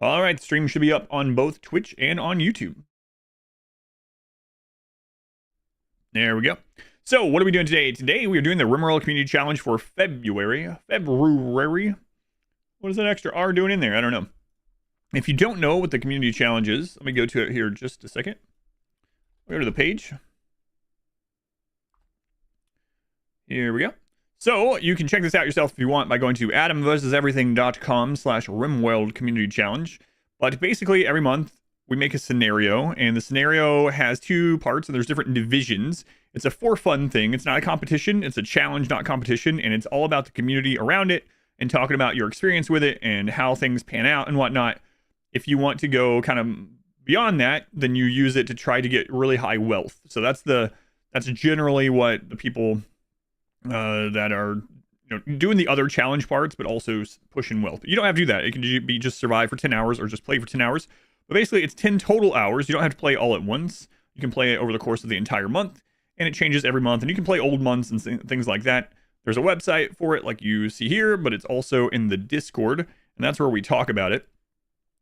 All right, stream should be up on both Twitch and on YouTube. There we go. So what are we doing today? Today we are doing the RimWorld Community Challenge for February. What is that extra R doing in there? I don't know. If you don't know what the Community Challenge is, let me go to it here just a second. Go to the page. Here we go. So you can check this out yourself if you want by going to AdamVsEverything.com/RimWorld Community Challenge. But basically every month we make a scenario, and the scenario has two parts, and there's different divisions. It's a for fun thing. It's not a competition. It's a challenge, not competition, and it's all about the community around it and talking about your experience with it and how things pan out and whatnot. If you want to go kind of beyond that, then you use it to try to get really high wealth. So that's generally what the people that are doing the other challenge parts, but also pushing wealth. You don't have to do that. It can be just survive for 10 hours or just play for 10 hours. But basically, it's 10 total hours. You don't have to play all at once. You can play it over the course of the entire month, and it changes every month. And you can play old months and things like that. There's a website for it like you see here, but it's also in the Discord, and that's where we talk about it.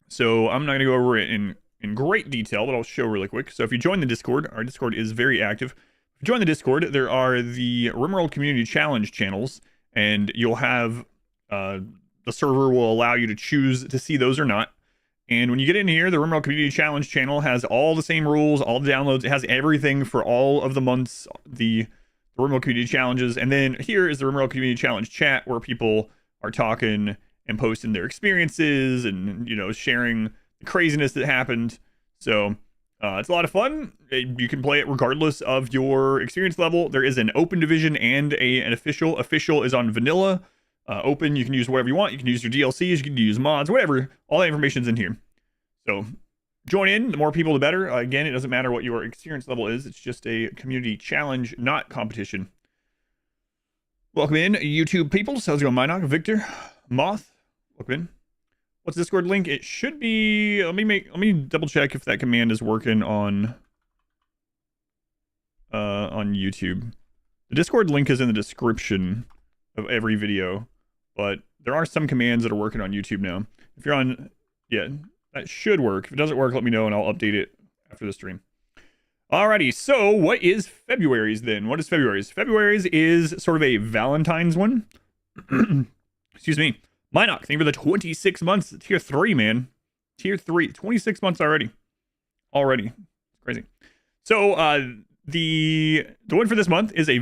So I'm not going to go over it in great detail, but I'll show really quick. So if you join the Discord, our Discord is very active. If you join the Discord, there are the RimWorld Community Challenge channels, and you'll have the server will allow you to choose to see those or not. And when you get in here, the RimWorld Community Challenge channel has all the same rules, all the downloads. It has everything for all of the months, the RimWorld Community Challenges. And then here is the RimWorld Community Challenge chat, where people are talking and posting their experiences and, sharing the craziness that happened. So it's a lot of fun. You can play it regardless of your experience level. There is an open division and an official. Official is on vanilla. Open, you can use whatever you want. You can use your DLCs, you can use mods, whatever. All that information's in here. So join in. The more people, the better. Again, it doesn't matter what your experience level is. It's just a community challenge, not competition. Welcome in, YouTube people. How's it going, Minoc, Victor, Moth? Welcome in. What's the Discord link? It should be. Let me double check if that command is working on YouTube. The Discord link is in the description of every video, but there are some commands that are working on YouTube now. If you're on, yeah, that should work. If it doesn't work, let me know and I'll update it after the stream. Alrighty, so what is February's then? What is February's? February's is sort of a Valentine's one. Excuse me. Minoc, thank you for the 26 months. Tier 3, man. Tier 3. 26 months already. It's crazy. So the one for this month is a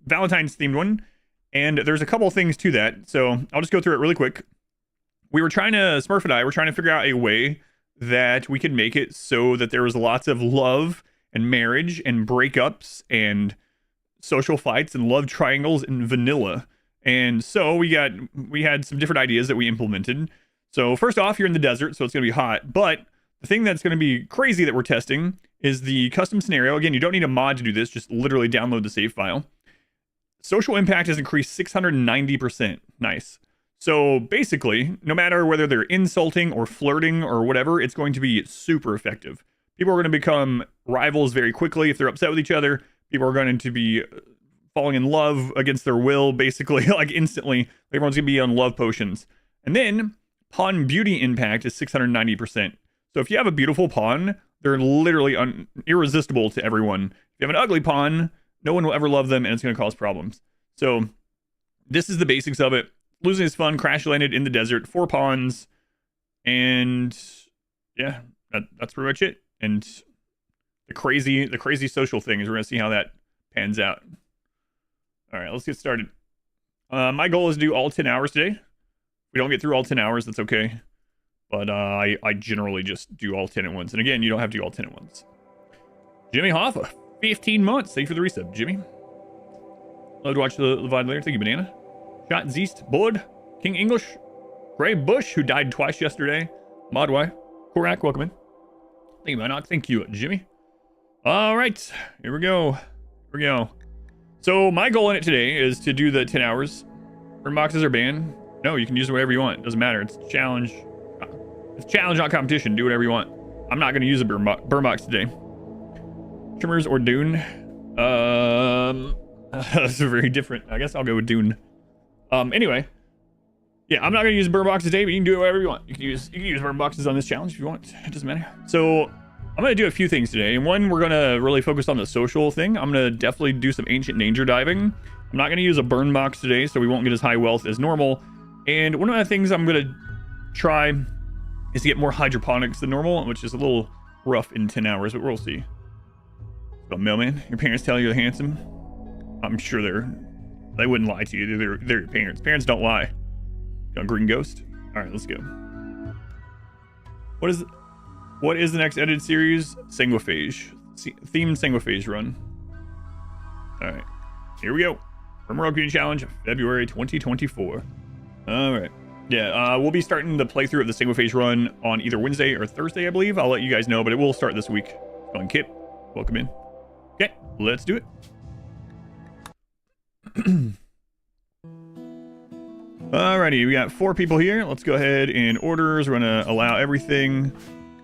Valentine's themed one. And there's a couple of things to that. So I'll just go through it really quick. Smurf and I were trying to figure out a way that we could make it so that there was lots of love and marriage and breakups and social fights and love triangles in vanilla. And so we had some different ideas that we implemented. So first off, you're in the desert, so it's going to be hot. But the thing that's going to be crazy that we're testing is the custom scenario. Again, you don't need a mod to do this. Just literally download the save file. Social impact has increased 690%. Nice. So basically, no matter whether they're insulting or flirting or whatever, it's going to be super effective. People are going to become rivals very quickly if they're upset with each other. People are going to be falling in love against their will, basically, like instantly. Everyone's going to be on love potions. And then pawn beauty impact is 690%. So if you have a beautiful pawn, they're literally irresistible to everyone. If you have an ugly pawn, no one will ever love them, and it's going to cause problems. So this is the basics of it. Losing is fun. Crash landed in the desert. 4 pawns. And yeah, that's pretty much it. And the crazy social thing is we're going to see how that pans out. All right, let's get started. My goal is to do all 10 hours today. If we don't get through all 10 hours, that's okay. But I generally just do all 10 at once. And again, you don't have to do all 10 at once. Jimmy Hoffa. 15 months. Thank you for the resub, Jimmy. Love to watch the VOD later. Thank you, Banana. Shot Zeest, Bud, King English, Gray Bush, who died twice yesterday. Modwy, Korak, welcome in. Thank you, Minoc. Thank you, Jimmy. All right, here we go. So my goal in it today is to do the 10 hours. Burn boxes are banned. No, you can use whatever you want. It doesn't matter. It's a challenge. It's a challenge, not competition. Do whatever you want. I'm not going to use a burn box today. Trimmers or Dune? That's very different. I guess I'll go with Dune. Anyway, Yeah, I'm not gonna use burn boxes today, but you can do it whatever you want. You can use burn boxes on this challenge if you want. It doesn't matter. So I'm gonna do a few things today. And one, we're gonna really focus on the social thing. I'm gonna definitely do some ancient danger diving. I'm not gonna use a burn box today, so we won't get as high wealth as normal. And one of the things I'm gonna try is to get more hydroponics than normal, which is a little rough in 10 hours, but we'll see. So, mailman, your parents tell you you're handsome? I'm sure they wouldn't lie to you. They're your parents. Parents don't lie. Got green ghost? All right, let's go. What is the next edited series? Sanguiphage. Themed Sanguiphage run. All right, here we go. RimWorld Community Challenge, February 2024. All right. Yeah, we'll be starting the playthrough of the Sanguiphage run on either Wednesday or Thursday, I believe. I'll let you guys know, but it will start this week. Come on, Kip. Welcome in. Okay, let's do it. Alrighty, we got 4 people here. Let's go ahead and orders. We're gonna allow everything.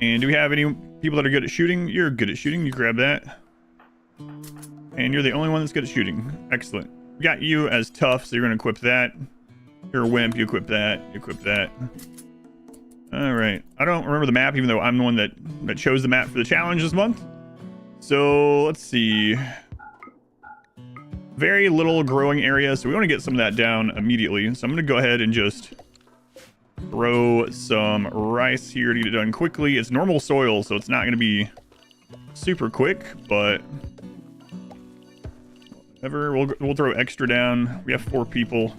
And do we have any people that are good at shooting? You're good at shooting. You grab that. And you're the only one that's good at shooting. Excellent. We got you as tough, so you're gonna equip that. You're a wimp. You equip that. You equip that. All right. I don't remember the map, even though I'm the one that chose the map for the challenge this month. So let's see. Very little growing area, so we want to get some of that down immediately. So I'm going to go ahead and just throw some rice here to get it done quickly. It's normal soil, so it's not going to be super quick, but whatever. We'll throw extra down. We have 4 people,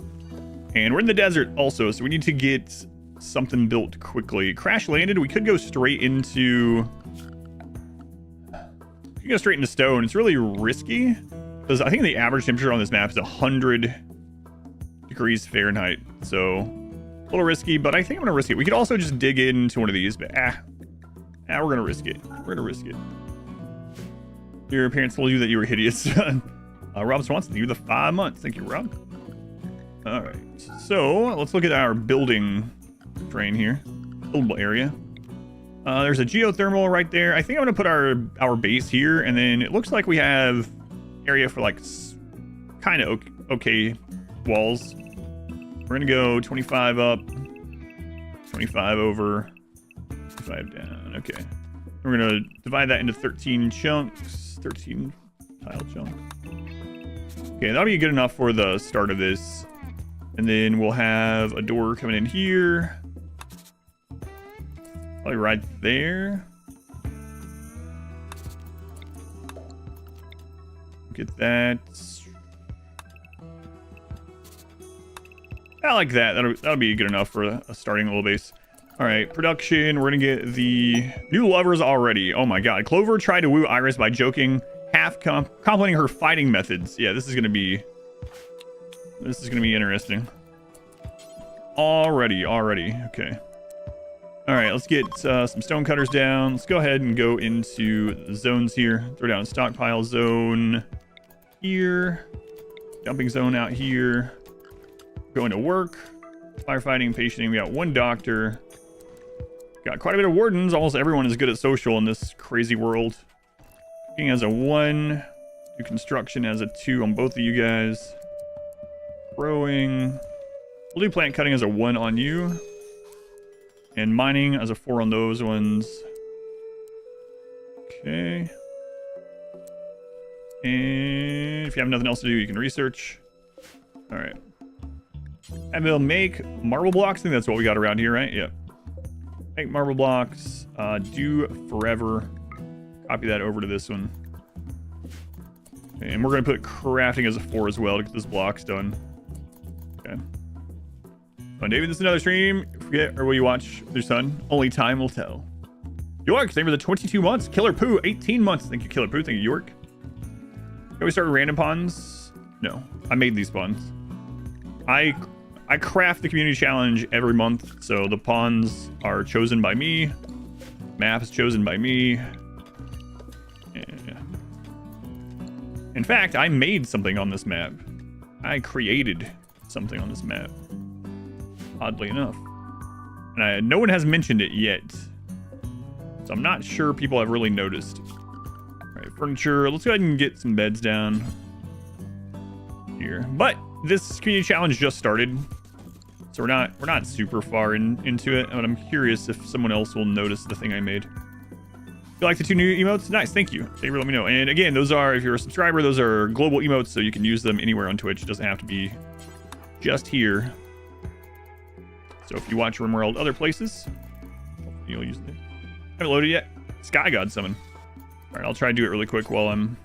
and we're in the desert also, so we need to get something built quickly. Crash landed. We could go straight into. We can go straight into stone. It's really risky. Because I think the average temperature on this map is 100 degrees Fahrenheit. So, a little risky, but I think I'm going to risk it. We could also just dig into one of these, but we're going to risk it. We're going to risk it. Your parents told you that you were hideous. Rob Swanson, you the 5 months. Thank you, Rob. All right. So, let's look at our building terrain here. Buildable area. There's a geothermal right there. I think I'm going to put our base here, and then it looks like we have area for like kind of okay walls. We're gonna go 25 up, 25 over, 25 down. Okay, we're gonna divide that into 13 chunks, 13 tile chunks. Okay, that'll be good enough for the start of this. And then we'll have a door coming in here, probably right there. Get that. I like that. That'll be good enough for a starting little base. All right, production. We're gonna get the new lovers already. Oh my god. Clover tried to woo Iris by joking, half complimenting her fighting methods. Yeah, this is gonna be interesting. Already. Okay. All right, let's get some stone cutters down. Let's go ahead and go into the zones here. Throw down stockpile zone here. Dumping zone out here. Going to work. Firefighting, patienting. We got 1 doctor. Got quite a bit of wardens. Almost everyone is good at social in this crazy world. Cooking has a 1. Do construction has a 2 on both of you guys. Growing. We'll do plant cutting as a 1 on you. And mining as a 4 on those ones. Okay. And if you have nothing else to do, you can research. All right. And we'll make marble blocks. I think that's what we got around here, right? Yep. Make marble blocks. Do forever. Copy that over to this one. And we're going to put crafting as a 4 as well to get those blocks done. Okay. Fun, David, this is another stream. Forget, or will you watch with your son? Only time will tell. York, thank you for the 22 months. Killer Poo, 18 months. Thank you, Killer Poo. Thank you, York. Can we start with random pawns? No, I made these pawns. I craft the community challenge every month, so the pawns are chosen by me. Maps chosen by me. Yeah. In fact, I made something on this map. I created something on this map. Oddly enough. And no one has mentioned it yet. So I'm not sure people have really noticed. Alright, furniture. Let's go ahead and get some beds down here. But this community challenge just started. So we're not super far into it, but I'm curious if someone else will notice the thing I made. You like the 2 new emotes? Nice, thank you. Favor, let me know. And again, those are, if you're a subscriber, those are global emotes, so you can use them anywhere on Twitch. It doesn't have to be just here. So if you watch RimWorld other places, you'll use it. Haven't loaded yet. Sky God summon. All right, I'll try to do it really quick while I'm...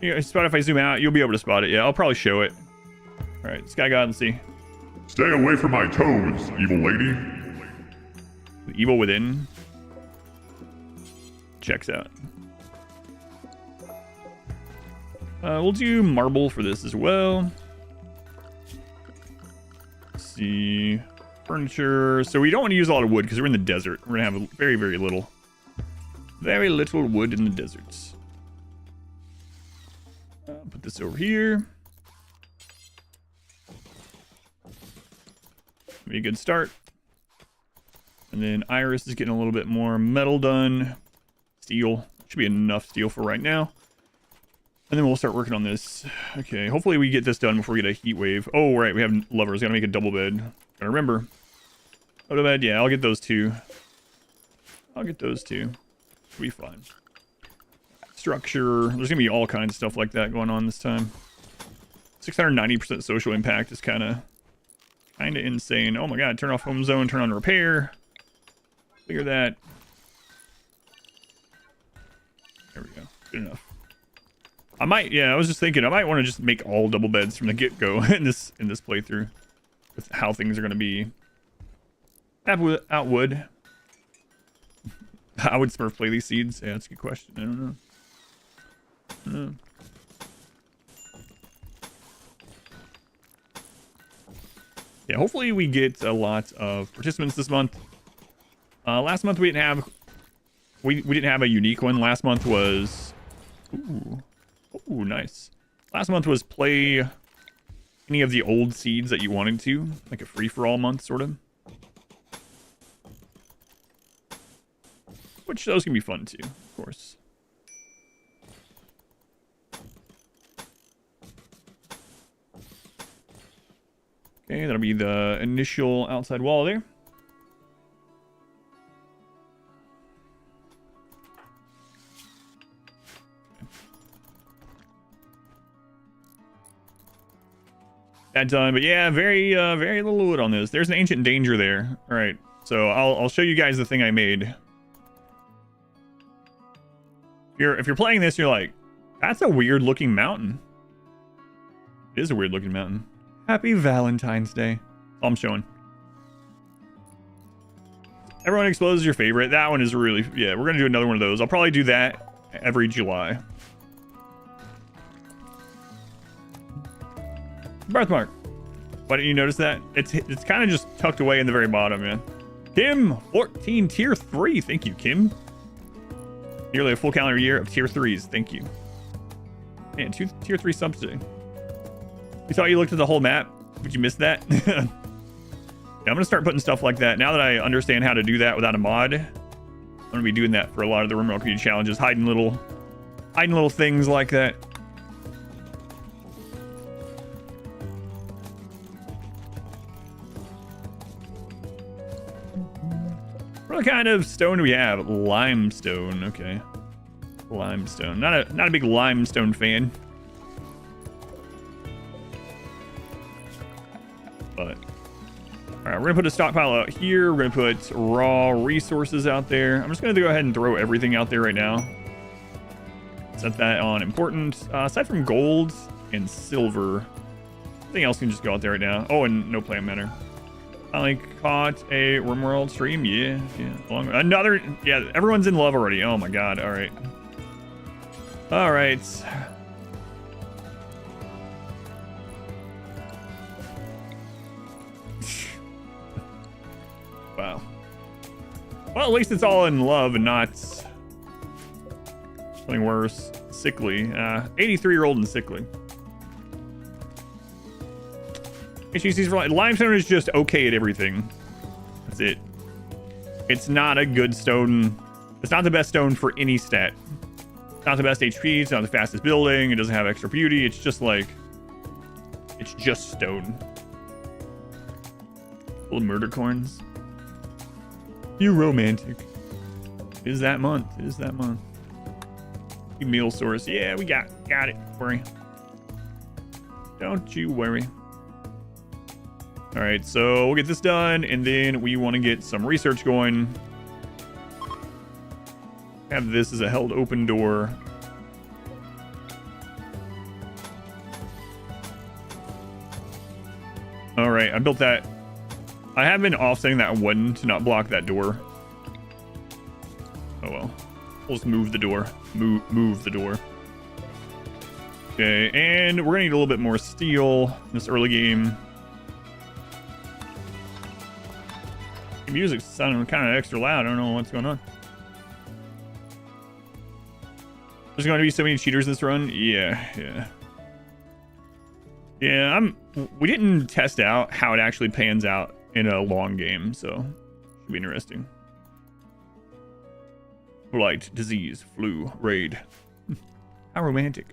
You know, spot if I zoom out, you'll be able to spot it. Yeah, I'll probably show it. All right, Sky God, let's see. Stay away from my toes, evil lady. The evil within. Checks out. We'll do marble for this as well. Let's see. Furniture. So we don't want to use a lot of wood because we're in the desert. We're going to have very, very little. Very little wood in the deserts. Put this over here. Be a good start. And then Iris is getting a little bit more metal done. Steel. Should be enough steel for right now. And then we'll start working on this. Okay, hopefully we get this done before we get a heat wave. Oh, right, we have lovers. Gotta make a double bed. Gotta remember. Double bed, yeah, I'll get those 2. I'll get those 2. It'll be fine. Structure. There's gonna be all kinds of stuff like that going on this time. 690% social impact is kind of insane. Oh my god, turn off home zone, turn on repair. Figure that. There we go. Good enough. I might, yeah, I was just thinking I might want to just make all double beds from the get-go in this playthrough with how things are going to be. Out wood. How would Smurf play these seeds? Yeah, that's a good question. I don't know. Yeah, hopefully we get a lot of participants this month. Last month we didn't have we didn't have a unique one. Last month was ooh, nice. Last month was play any of the old seeds that you wanted to, like a free-for-all month, sort of. Which those can be fun too, of course. Okay, that'll be the initial outside wall there. That done, but yeah, very little wood on this. There's an ancient danger there. All right, so I'll show you guys the thing I made. If you're playing this, you're like, that's a weird looking mountain. It is a weird looking mountain. Happy Valentine's Day. All I'm showing. Everyone Explodes is your favorite. That one is really, yeah, we're gonna do another one of those. I'll probably do that every July. Birthmark. Why didn't you notice that? It's kind of just tucked away in the very bottom, man. Kim, 14 tier 3. Thank you, Kim. Nearly a full calendar year of tier 3s. Thank you. Man, 2 tier 3 subs today. You thought you looked at the whole map, but you missed that? Yeah, I'm gonna start putting stuff like that. Now that I understand how to do that without a mod, I'm gonna be doing that for a lot of the RimWorld community challenges, hiding little things like that. What kind of stone do we have? Limestone. Okay. Limestone. Not a big limestone fan. But all right, we're gonna put a stockpile out here. We're gonna put raw resources out there. I'm just gonna go ahead and throw everything out there right now. Set that on important. Aside from gold and silver, everything else can just go out there right now. Oh, and no plant matter. I caught a RimWorld stream. Yeah. Another. Yeah, everyone's in love already. Oh my god. All right. Wow. Well, at least it's all in love and not something worse. Sickly. 83-year-old and sickly. HCC's for limestone is just okay at everything. That's it. It's not a good stone. It's not the best stone for any stat. It's not the best HP. It's not the fastest building. It doesn't have extra beauty. It's just like, it's just stone. Full of murder corns. You romantic. It is that month. It is that month. Meal source. Yeah, we got it. Don't worry. Don't you worry. All right, so we'll get this done, and then we want to get some research going. Have this as a held open door. All right, I built that. I have been offsetting that one to not block that door. Oh well. We'll just move the door. Move the door. Okay, and we're gonna need a little bit more steel in this early game. The music's sounding kind of extra loud. I don't know what's going on. There's going to be so many cheaters this run. Yeah. We didn't test out how it actually pans out in a long game, so should be interesting. Blight, disease, flu, raid. How romantic.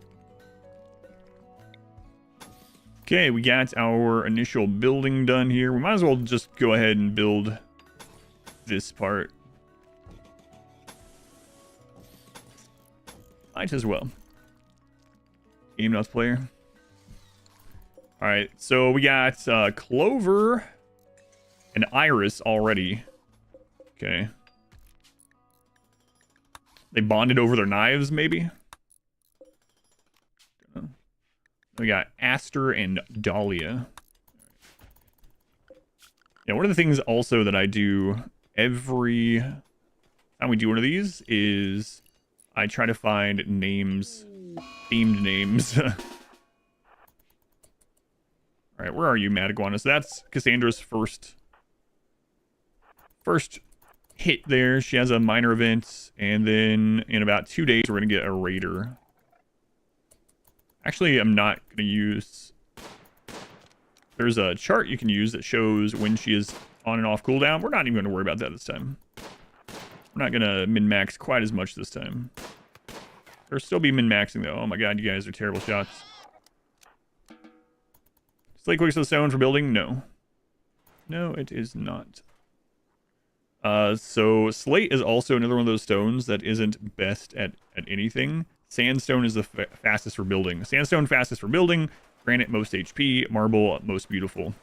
Okay, we got our initial building done here. We might as well just go ahead and build this part. Might as well. Game Nuts player. Alright, so we got Clover and Iris already. Okay. They bonded over their knives, maybe? We got Aster and Dahlia. Yeah, one of the things also that I do every time we do one of these is I try to find names, themed names. All right, where are you, Mad Iguana? So that's Cassandra's first hit there. She has a minor event, and then in about 2 days we're gonna get a raider. Actually, I'm not gonna use. There's a chart you can use that shows when she is on and off cooldown. We're not even gonna worry about that this time. We're not gonna min-max quite as much this time. There'll still be min-maxing though. Oh my god, you guys are terrible shots. Slate Quicksilver Stone for building? No. No, it is not. So Slate is also another one of those stones that isn't best at anything. Sandstone is the fastest for building. Sandstone fastest for building. Granite most HP. Marble most beautiful.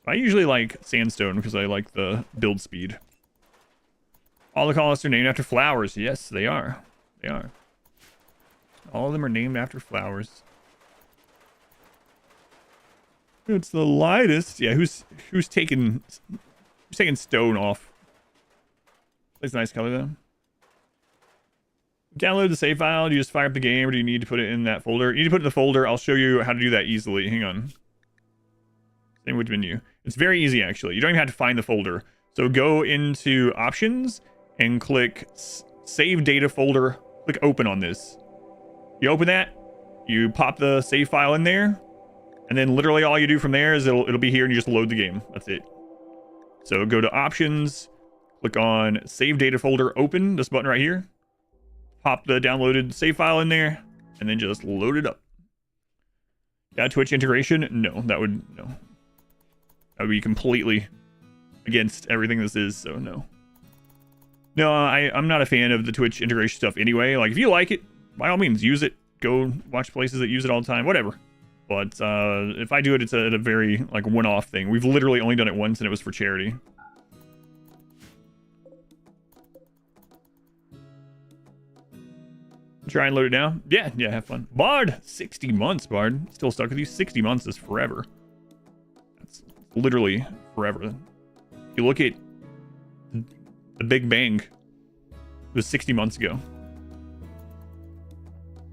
I usually like sandstone because I like the build speed. All the colonists are named after flowers. Yes, they are. They are. All of them are named after flowers. It's the lightest. Yeah, who's taking stone off? It's a nice color though. Download the save file. Do you just fire up the game, or do you need to put it in that folder? You need to put it in the folder. I'll show you how to do that easily. Hang on. Same with menu. It's very easy actually. You don't even have to find the folder. So go into options and click save data folder. Click open on this. You open that. You pop the save file in there. And then literally all you do from there is it'll be here and you just load the game. That's it. So go to options, click on save data folder, open this button right here. Pop the downloaded save file in there and then just load it up. Yeah, Twitch integration? No, that would be completely against everything this is, so no. No, I'm not a fan of the Twitch integration stuff anyway. Like if you like it, by all means use it. Go watch places that use it all the time, whatever. But if I do it, it's a very like one-off thing. We've literally only done it once, and it was for charity. Try and load it now. Yeah, have fun. Bard, 60 months, Bard. Still stuck with you. 60 months is forever. That's literally forever. If you look at the Big Bang, it was 60 months ago.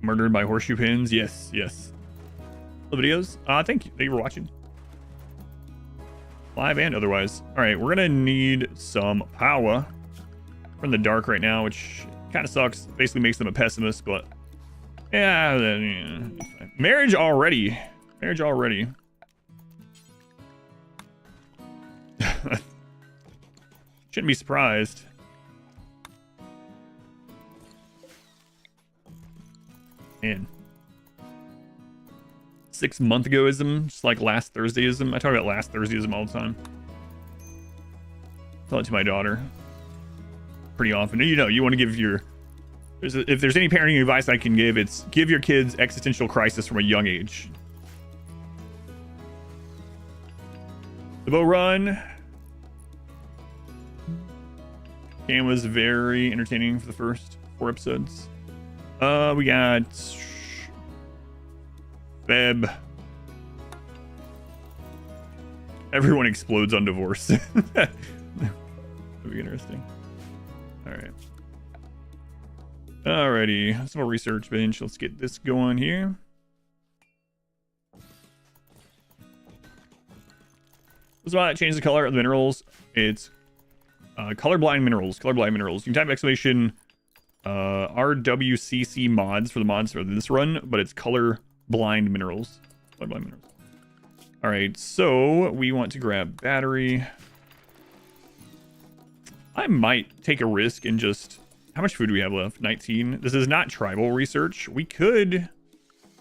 Murdered by horseshoe pins. Yes. The videos. Thank you for watching. Live and otherwise. Alright, we're gonna need some power. We're in the dark right now, which kind of sucks. Basically makes them a pessimist, but yeah, marriage already. Shouldn't be surprised. Man. 6 month agoism, just like last Thursdayism. I talk about last Thursdayism all the time. tell it to my daughter pretty often. You know, you want to give your... If there's any parenting advice I can give, it's give your kids existential crisis from a young age. The bow run. Game was very entertaining for the first 4 episodes. We got Feb. Everyone explodes on divorce. That'd be interesting. All right. Alrighty, some more research bench. Let's get this going here. This is why it changes the color of the minerals. It's colorblind minerals. Colorblind minerals. You can type exclamation RWCC mods for the mods for this run, but it's colorblind minerals. Colorblind minerals. All right, so we want to grab battery. I might take a risk and just... How much food do we have left? 19. This is not tribal research. We could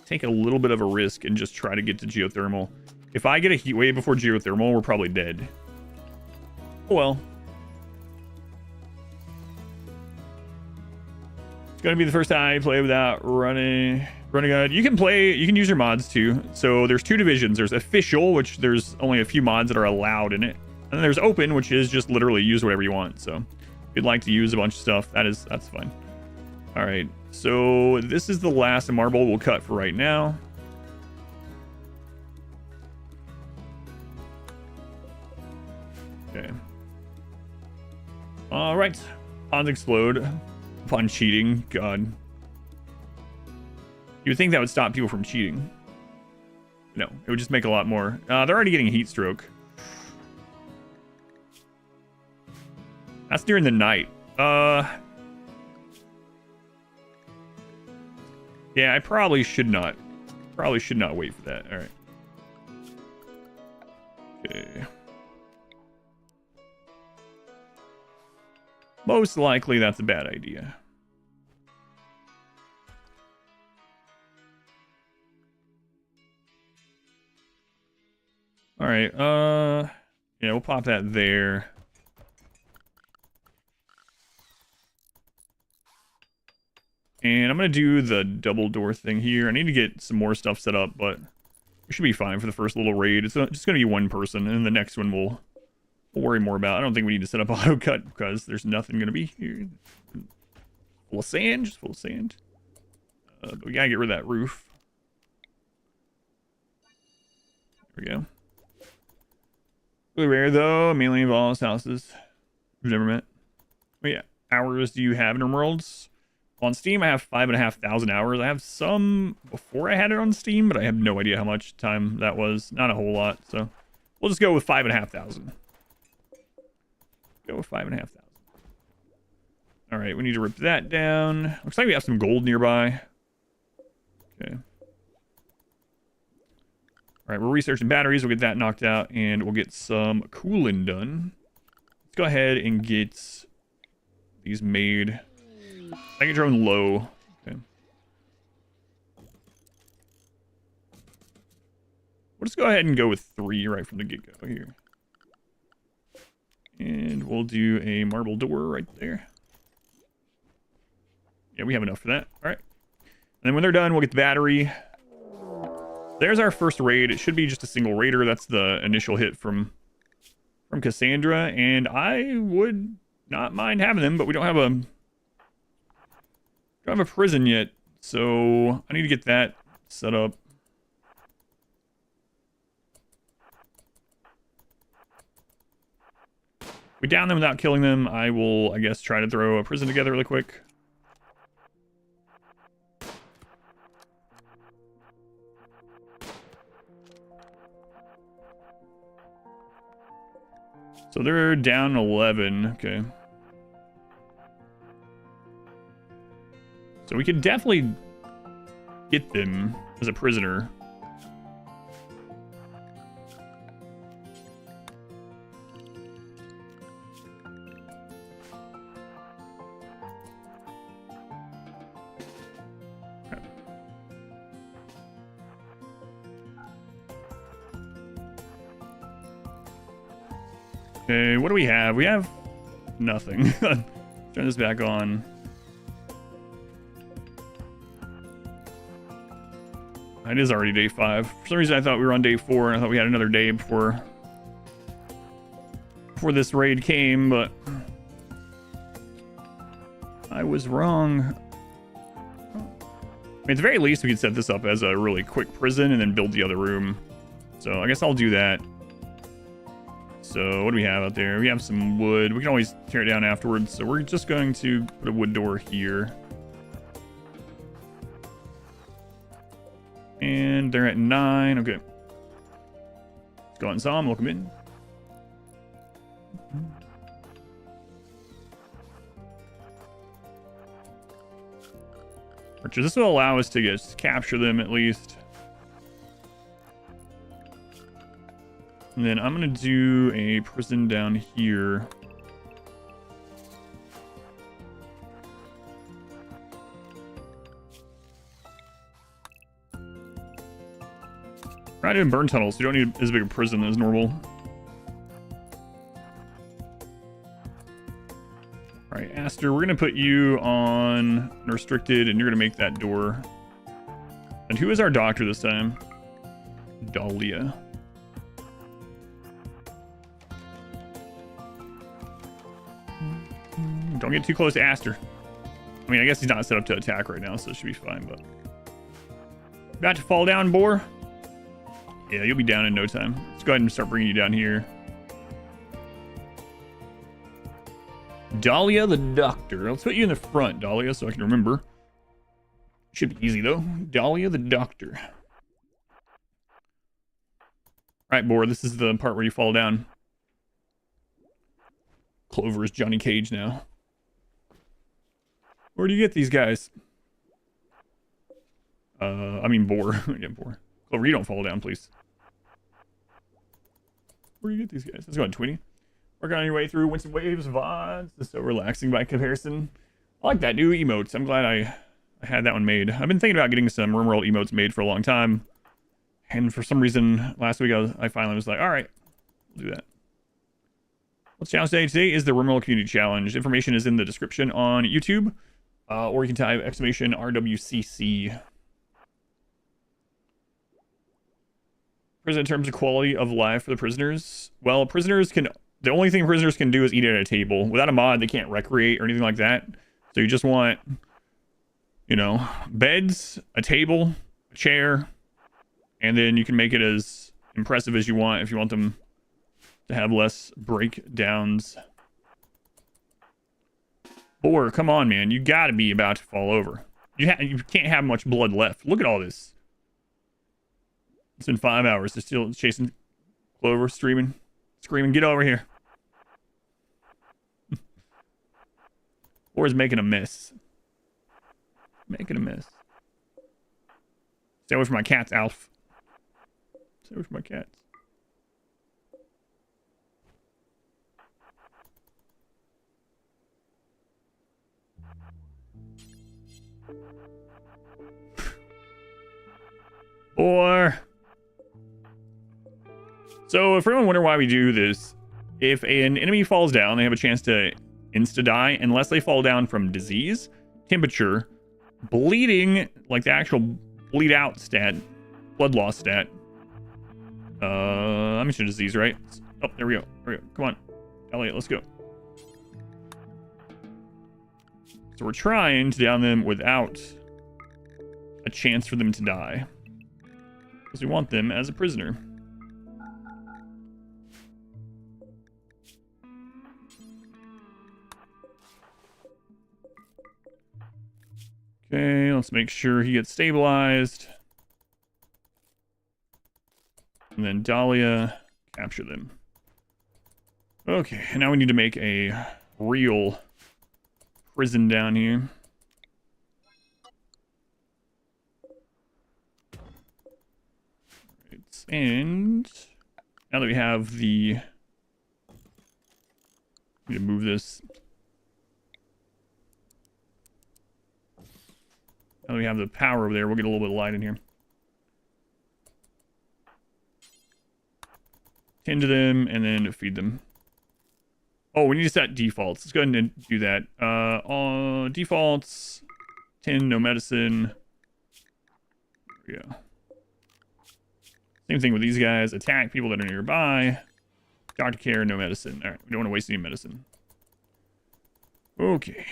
take a little bit of a risk and just try to get to geothermal. If I get a heat wave before geothermal, we're probably dead. Oh well. It's gonna be the first time I play without running gun. You can use your mods too. So there's 2 divisions. There's official, which there's only a few mods that are allowed in it. And then there's open, which is just literally use whatever you want. So if you'd like to use a bunch of stuff, that's fine. All right, so this is the last marble we'll cut for right now. Okay. All right, ponds explode upon cheating. God, you would think that would stop people from cheating. No, it would just make a lot more. They're already getting a heat stroke. That's during the night. Yeah, I probably should not wait for that. All right. Okay. Most likely that's a bad idea. All right. Yeah, we'll pop that there. And I'm going to do the double door thing here. I need to get some more stuff set up, but we should be fine for the first little raid. It's just going to be 1 person, and the next one we'll worry more about. I don't think we need to set up auto cut because there's nothing going to be here. Full of sand, just full of sand. But we got to get rid of that roof. There we go. Really rare, though. Mainly involves houses we've never met. Oh, yeah. Hours do you have in RimWorlds? On Steam, I have 5,500 hours. I have some before I had it on Steam, but I have no idea how much time that was. Not a whole lot, so we'll just go with 5,500. Go with 5,500. All right, we need to rip that down. Looks like we have some gold nearby. Okay. All right, we're researching batteries. We'll get that knocked out, and we'll get some cooling done. Let's go ahead and get these made. Second drone low. Okay. We'll just go ahead and go with 3 right from the get-go here. And we'll do a marble door right there. Yeah, we have enough for that. All right. And then when they're done, we'll get the battery. There's our first raid. It should be just a single raider. That's the initial hit from Cassandra. And I would not mind having them, but we don't have a prison yet, so I need to get that set up. If we down them without killing them, I will, I guess, try to throw a prison together really quick. So they're down 11, okay. So we could definitely get them as a prisoner. Okay, what do we have? We have nothing. Turn this back on. It is already day 5. For some reason, I thought we were on day 4, and I thought we had another day before this raid came, but I was wrong. I mean, at the very least, we could set this up as a really quick prison and then build the other room. So I guess I'll do that. So what do we have out there? We have some wood. We can always tear it down afterwards. So we're just going to put a wood door here. And they're at 9. Okay. Let's go out and saw them. Look them in. Archers. This will allow us to just capture them at least. And then I'm going to do a prison down here. We're not doing burn tunnels, so you don't need as big a prison as normal. Alright, Aster, we're going to put you on restricted, and you're going to make that door. And who is our doctor this time? Dahlia. Don't get too close to Aster. I mean, I guess he's not set up to attack right now, so it should be fine, but... About to fall down, Boar? Yeah, you'll be down in no time. Let's go ahead and start bringing you down here. Dahlia the Doctor. Let's put you in the front, Dahlia, so I can remember. Should be easy, though. Dahlia the Doctor. Alright, Boar, this is the part where you fall down. Clover is Johnny Cage now. Where do you get these guys? I mean, Boar. Yeah, Boar. Clover, you don't fall down, please. Where do you get these guys? Let's go ahead, Tweety. Working on your way through Winston Waves VODs. This is so relaxing by comparison. I like that new emotes. I'm glad I had that one made. I've been thinking about getting some RimWorld emotes made for a long time. And for some reason, last week I finally was like, alright, we'll do that. What's challenge today is the RimWorld Community Challenge. Information is in the description on YouTube. Or you can type exclamation RWCC. Prison in terms of quality of life for the prisoners. Well, the only thing prisoners can do is eat at a table. Without a mod, they can't recreate or anything like that. So you just want, you know, beds, a table, a chair, and then you can make it as impressive as you want if you want them to have less breakdowns. Boar, come on, man. You gotta be about to fall over. You can't have much blood left. Look at all this. It's been 5 hours. They're still chasing Clover, screaming, get over here. Boar's making a mess. Making a mess. Stay away from my cats, Alf. Stay away from my cats. Or... So, if everyone wonder why we do this, if an enemy falls down, they have a chance to insta-die unless they fall down from disease, temperature, bleeding, like the actual bleed out stat, blood loss stat. I mentioned disease, right? Oh, there we go. Come on. Elliot, let's go. So we're trying to down them without a chance for them to die. Because we want them as a prisoner. Okay, let's make sure he gets stabilized. And then Dahlia, capture them. Okay, now we need to make a real prison down here. Right, and now that we have the... We need to move this. Now that we have the power over there, we'll get a little bit of light in here. Tend to them, and then feed them. Oh, we need to set defaults. Let's go ahead and do that. On defaults, 10, no medicine. There we go. Same thing with these guys. Attack people that are nearby. Doctor care, no medicine. All right, we don't want to waste any medicine. Okay.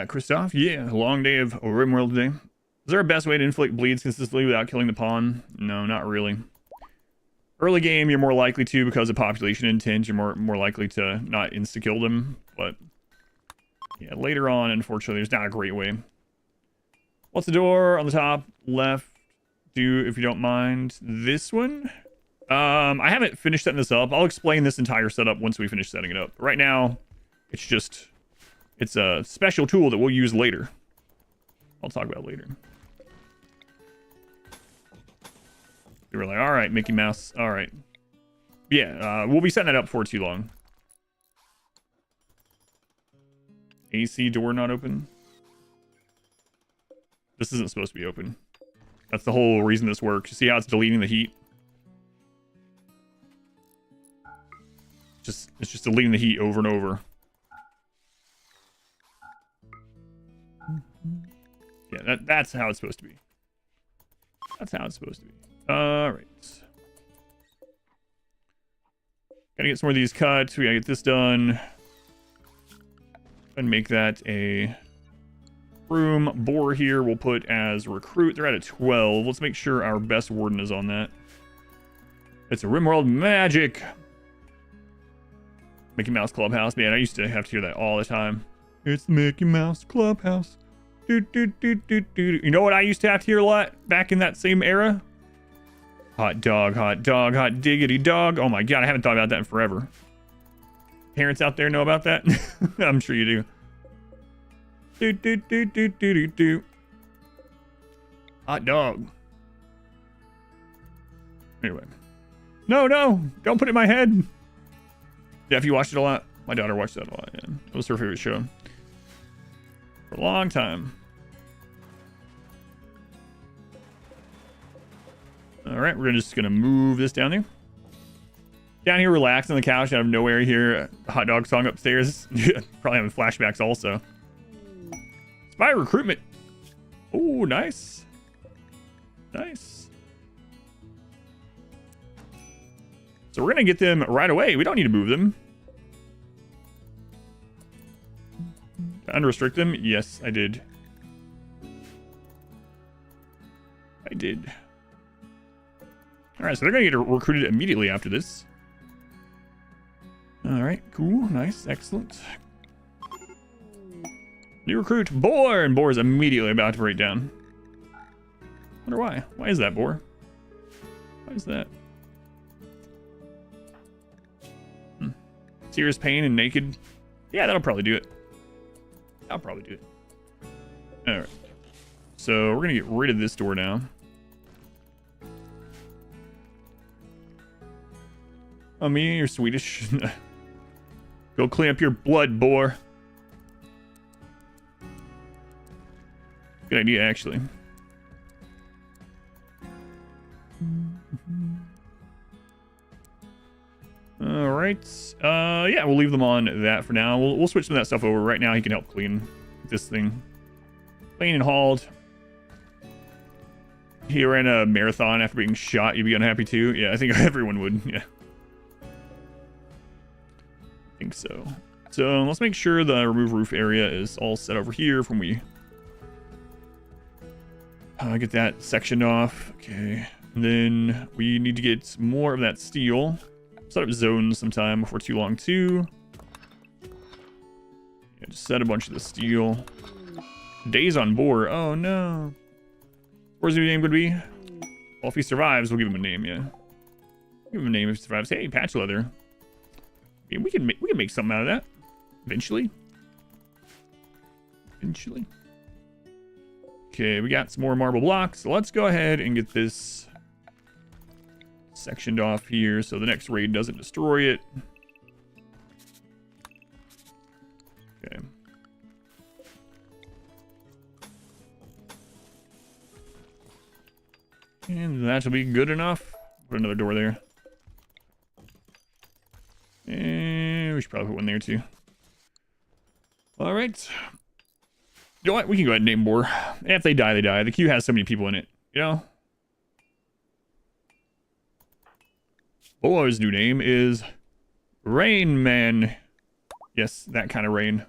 Christoph, yeah, long day of RimWorld today. Is there a best way to inflict bleeds consistently without killing the pawn? No, not really. Early game, you're more likely to because of population intent. You're more likely to not insta-kill them. But yeah, later on, unfortunately, there's not a great way. What's the door on the top left? Do, if you don't mind, this one? I haven't finished setting this up. I'll explain this entire setup once we finish setting it up. Right now, it's a special tool that we'll use later. I'll talk about it later. We were like, all right, Mickey Mouse. All right. Yeah, we'll be setting that up before too long. AC door not open. This isn't supposed to be open. That's the whole reason this works. You see how it's deleting the heat? It's just deleting the heat over and over. Yeah, that's how it's supposed to be. That's how it's supposed to be. All right. Gotta get some more of these cut. We gotta get this done. And make that a room. Boar here we'll put as recruit. They're at a 12. Let's make sure our best warden is on that. It's a RimWorld magic. Mickey Mouse Clubhouse. Man, I used to have to hear that all the time. It's the Mickey Mouse Clubhouse. Do, do, do, do, do. You know what I used to have to hear a lot back in that same era? Hot dog, hot dog, hot diggity dog. Oh my god, I haven't thought about that in forever. Parents out there know about that? I'm sure you do. Do, do, do, do, do, do, do. Hot dog. Anyway. No, don't put it in my head. Yeah, if you watched it a lot. My daughter watched that a lot, yeah. It was her favorite show. For a long time. Alright, we're just gonna move this down there. Down here, relax on the couch out of nowhere here. Hot dog song upstairs. Probably having flashbacks also. Spy recruitment. Oh, nice. Nice. So we're gonna get them right away. We don't need to move them. Unrestrict them? Yes, I did. I did. Alright, so they're gonna get recruited immediately after this. Alright, cool, nice, excellent. New recruit, Boar! And Boar is immediately about to break down. Wonder why. Why is that, Boar? Why is that? Serious pain and naked? Yeah, that'll probably do it. I'll probably do it. Alright. So we're gonna get rid of this door now. Oh, me, you're Swedish. Go clean up your blood, Boar. Good idea, actually. Alright. Yeah, we'll leave them on that for now. We'll switch some of that stuff over. Right now, he can help clean this thing. Clean and hauled. He ran a marathon after being shot. You'd be unhappy too? Yeah, I think everyone would. Yeah. I think so. So let's make sure the remove roof area is all set over here from we get that sectioned off. Okay. And then we need to get more of that steel. Set up zones sometime before too long too. Yeah, just set a bunch of the steel. Days on Boar. Oh no. Where's his name going to be? Well, if he survives, we'll give him a name, yeah. Give him a name if he survives. Hey, patch leather. I mean, we can make something out of that. Eventually. Eventually. Okay, we got some more marble blocks. So let's go ahead and get this sectioned off here so the next raid doesn't destroy it. Okay. And that'll be good enough. Put another door there. And we should probably put one there too. All right. You know what? We can go ahead and name more. And if they die, they die. The queue has so many people in it, you know? Bolo's new name is Rain Man. Yes, that kind of rain.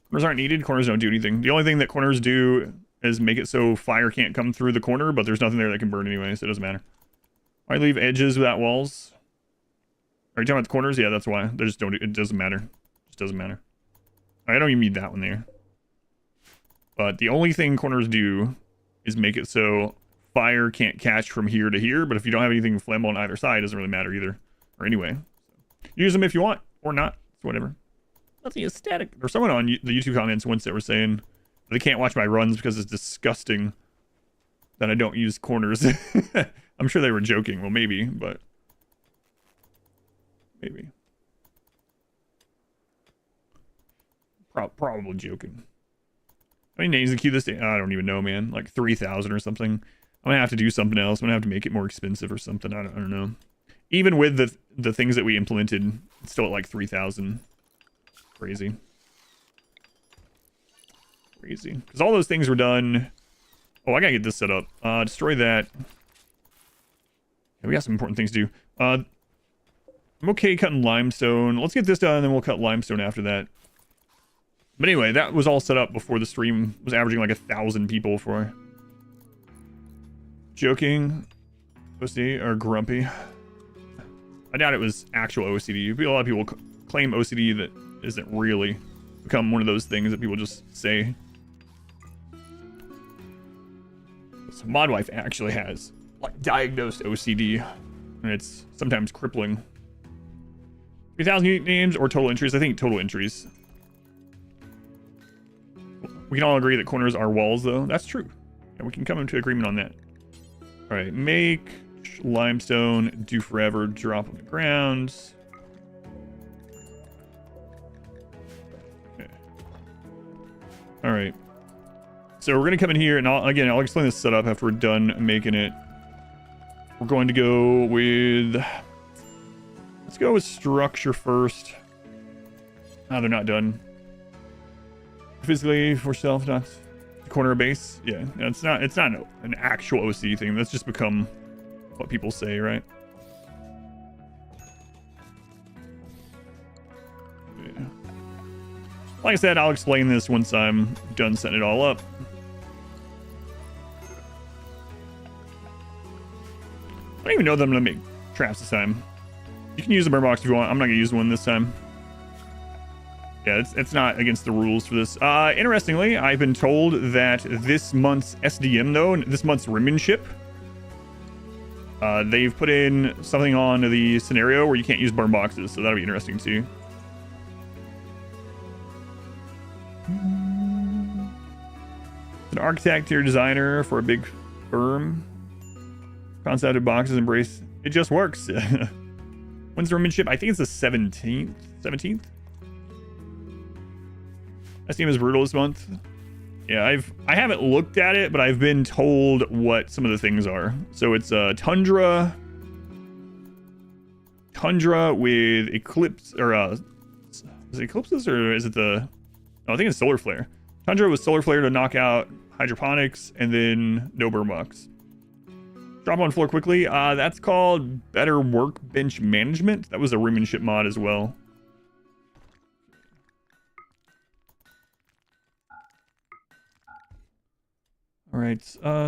Corners aren't needed. Corners don't do anything. The only thing that corners do is make it so fire can't come through the corner, but there's nothing there that can burn anyway, so it doesn't matter. Why leave edges without walls? Are you talking about the corners? Yeah, that's why. They just don't. It doesn't matter. It just doesn't matter. I don't even need that one there. But the only thing corners do is make it so fire can't catch from here to here. But if you don't have anything flammable on either side, it doesn't really matter either. Or anyway, use them if you want or not. It's whatever. That's the aesthetic. There's someone on the YouTube comments once that were saying they can't watch my runs because it's disgusting that I don't use corners. I'm sure they were joking. Well, maybe, but maybe. Probably joking. How many names to queue this day? I don't even know, man. Like 3,000 or something. I'm gonna have to do something else. I'm gonna have to make it more expensive or something. I don't know. Even with the things that we implemented, it's still at like 3,000. Crazy. Crazy. Because all those things were done. Oh, I gotta get this set up. Destroy that. Yeah, we got some important things to do. I'm okay cutting limestone. Let's get this done, and then we'll cut limestone after that. But anyway, that was all set up before the stream was averaging like 1,000 people for. Joking. OCD or grumpy. I doubt it was actual OCD. A lot of people claim OCD that isn't really become one of those things that people just say. So Modwife actually has like diagnosed OCD, and it's sometimes crippling. 3,000 unique names or total entries? I think total entries. We can all agree that corners are walls, though. That's true. Yeah, we can come into agreement on that. All right, make limestone do forever. Drop on the ground. Okay. All right. So we're gonna come in here, and I'll explain this setup after we're done making it. We're going to go with. Let's go with structure first. Oh, they're not done. Physically for self, not the corner of base. Yeah, it's not an actual OCD thing. That's just become what people say, right? Yeah. Like I said, I'll explain this once I'm done setting it all up. I don't even know that I'm gonna make traps this time. You can use the burn box if you want. I'm not gonna use one this time. Yeah, it's not against the rules for this. Interestingly, I've been told that this month's SDM, though, this month's Rimmanship, they've put in something on the scenario where you can't use burn boxes, so that'll be interesting too. An architect or designer for a big firm. Concept of boxes embrace. It just works. When's the Rimmanship? I think it's the 17th. 17th? SDM is brutal this month. Yeah, I haven't looked at it, but I've been told what some of the things are. So it's Tundra with Eclipse, or is it Eclipses, or is it the? No, I think it's Solar Flare. Tundra with Solar Flare to knock out hydroponics, and then no burn box. Drop on floor quickly. That's called Better Workbench Management. That was a Rimmanship mod as well. All right,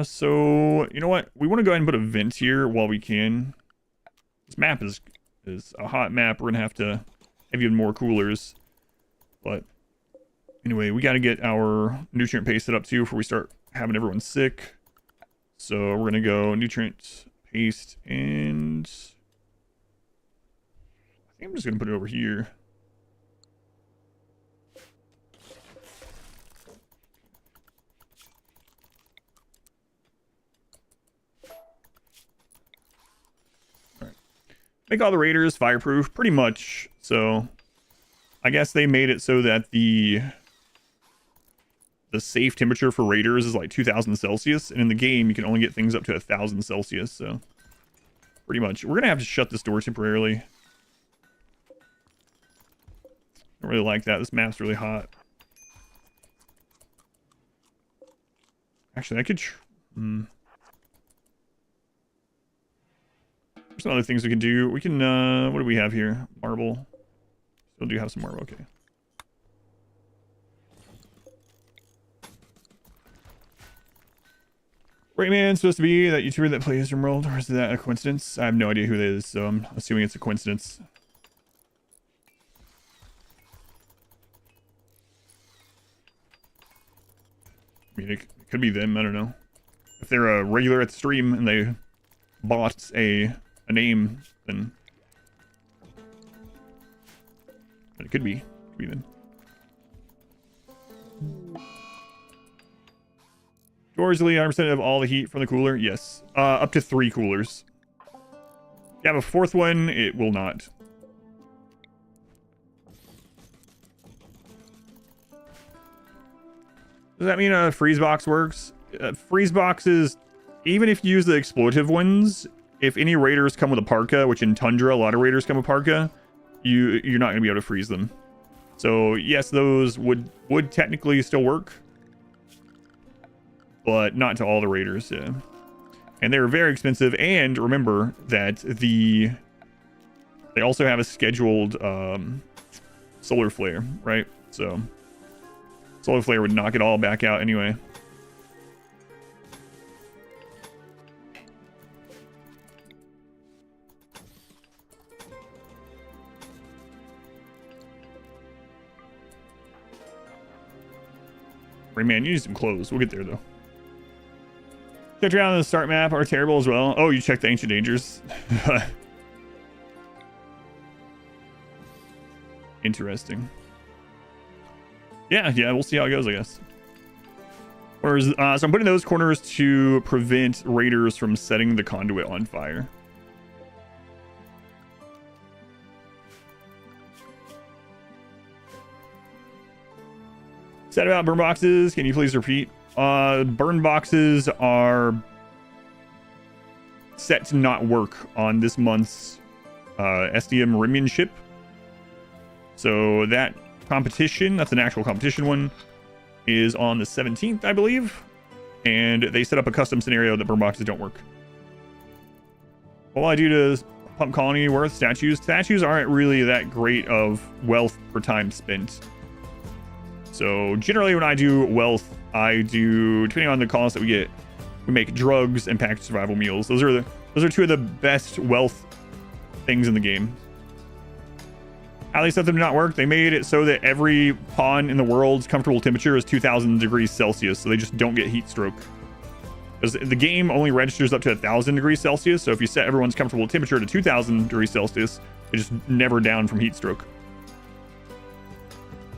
so you know what? We want to go ahead and put a vent here while we can. This map is a hot map. We're gonna have to have even more coolers. But anyway, we got to get our nutrient paste set up too before we start having everyone sick. So we're gonna go nutrient paste, and I think I'm just gonna put it over here. Make all the raiders fireproof, pretty much. So I guess they made it so that the the safe temperature for raiders is like 2000 Celsius, and in the game you can only get things up to 1000 Celsius. So pretty much, we're gonna have to shut this door temporarily. Don't really like that. This map's really hot. Actually, I could. There's some other things we can do. We can. What do we have here? Marble. Still do have some marble. Okay. Rayman's supposed to be that YouTuber that plays RimWorld, or is that a coincidence? I have no idea who that is, so I'm assuming it's a coincidence. I mean, it could be them. I don't know. If they're a regular at the stream and they bought a name, then it could be. Could be them. Doors leave 100% of all the heat from the cooler. Yes. Up to 3 coolers. If you have a 4th one, it will not. Does that mean a freeze box works? Freeze boxes, even if you use the exploitive ones, if any raiders come with a parka, which in Tundra, a lot of raiders come with parka, you're not going to be able to freeze them. So yes, those would technically still work, but not to all the raiders. Yeah. And they're very expensive. And remember that they also have a scheduled solar flare, right? So solar flare would knock it all back out anyway. Man, you need some clothes. We'll get there though. Checked around the start map are terrible as well. Oh, you checked the ancient dangers. Interesting. Yeah, we'll see how it goes, I guess. Whereas, so I'm putting those corners to prevent raiders from setting the conduit on fire. Said about burn boxes, can you please repeat? Burn boxes are set to not work on this month's SDM RimWorld. So that competition, that's an actual competition one, is on the 17th, I believe. And they set up a custom scenario that burn boxes don't work. What will I do to pump colony worth? Statues? Statues aren't really that great of wealth per time spent. So generally when I do wealth, I do, depending on the cost that we get, we make drugs and packaged survival meals. Those are 2 of the best wealth things in the game. How they set them to not work? They made it so that every pawn in the world's comfortable temperature is 2000 degrees Celsius, so they just don't get heat stroke. Because the game only registers up to 1000 degrees Celsius, so if you set everyone's comfortable temperature to 2000 degrees Celsius, it's just never down from heat stroke.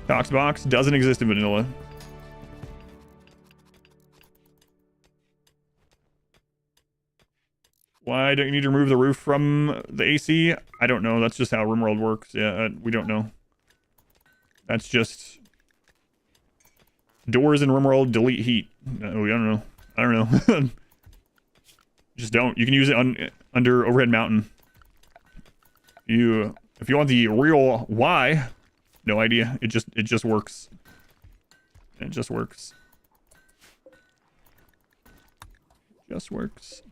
Toxbox doesn't exist in vanilla. Why don't you need to remove the roof from the AC? I don't know. That's just how RimWorld works. Yeah, we don't know. That's just doors in RimWorld delete heat. No, I don't know. I don't know. Just don't. You can use it under Overhead Mountain. If you want the real why, no idea. It just works. It just works. Just works.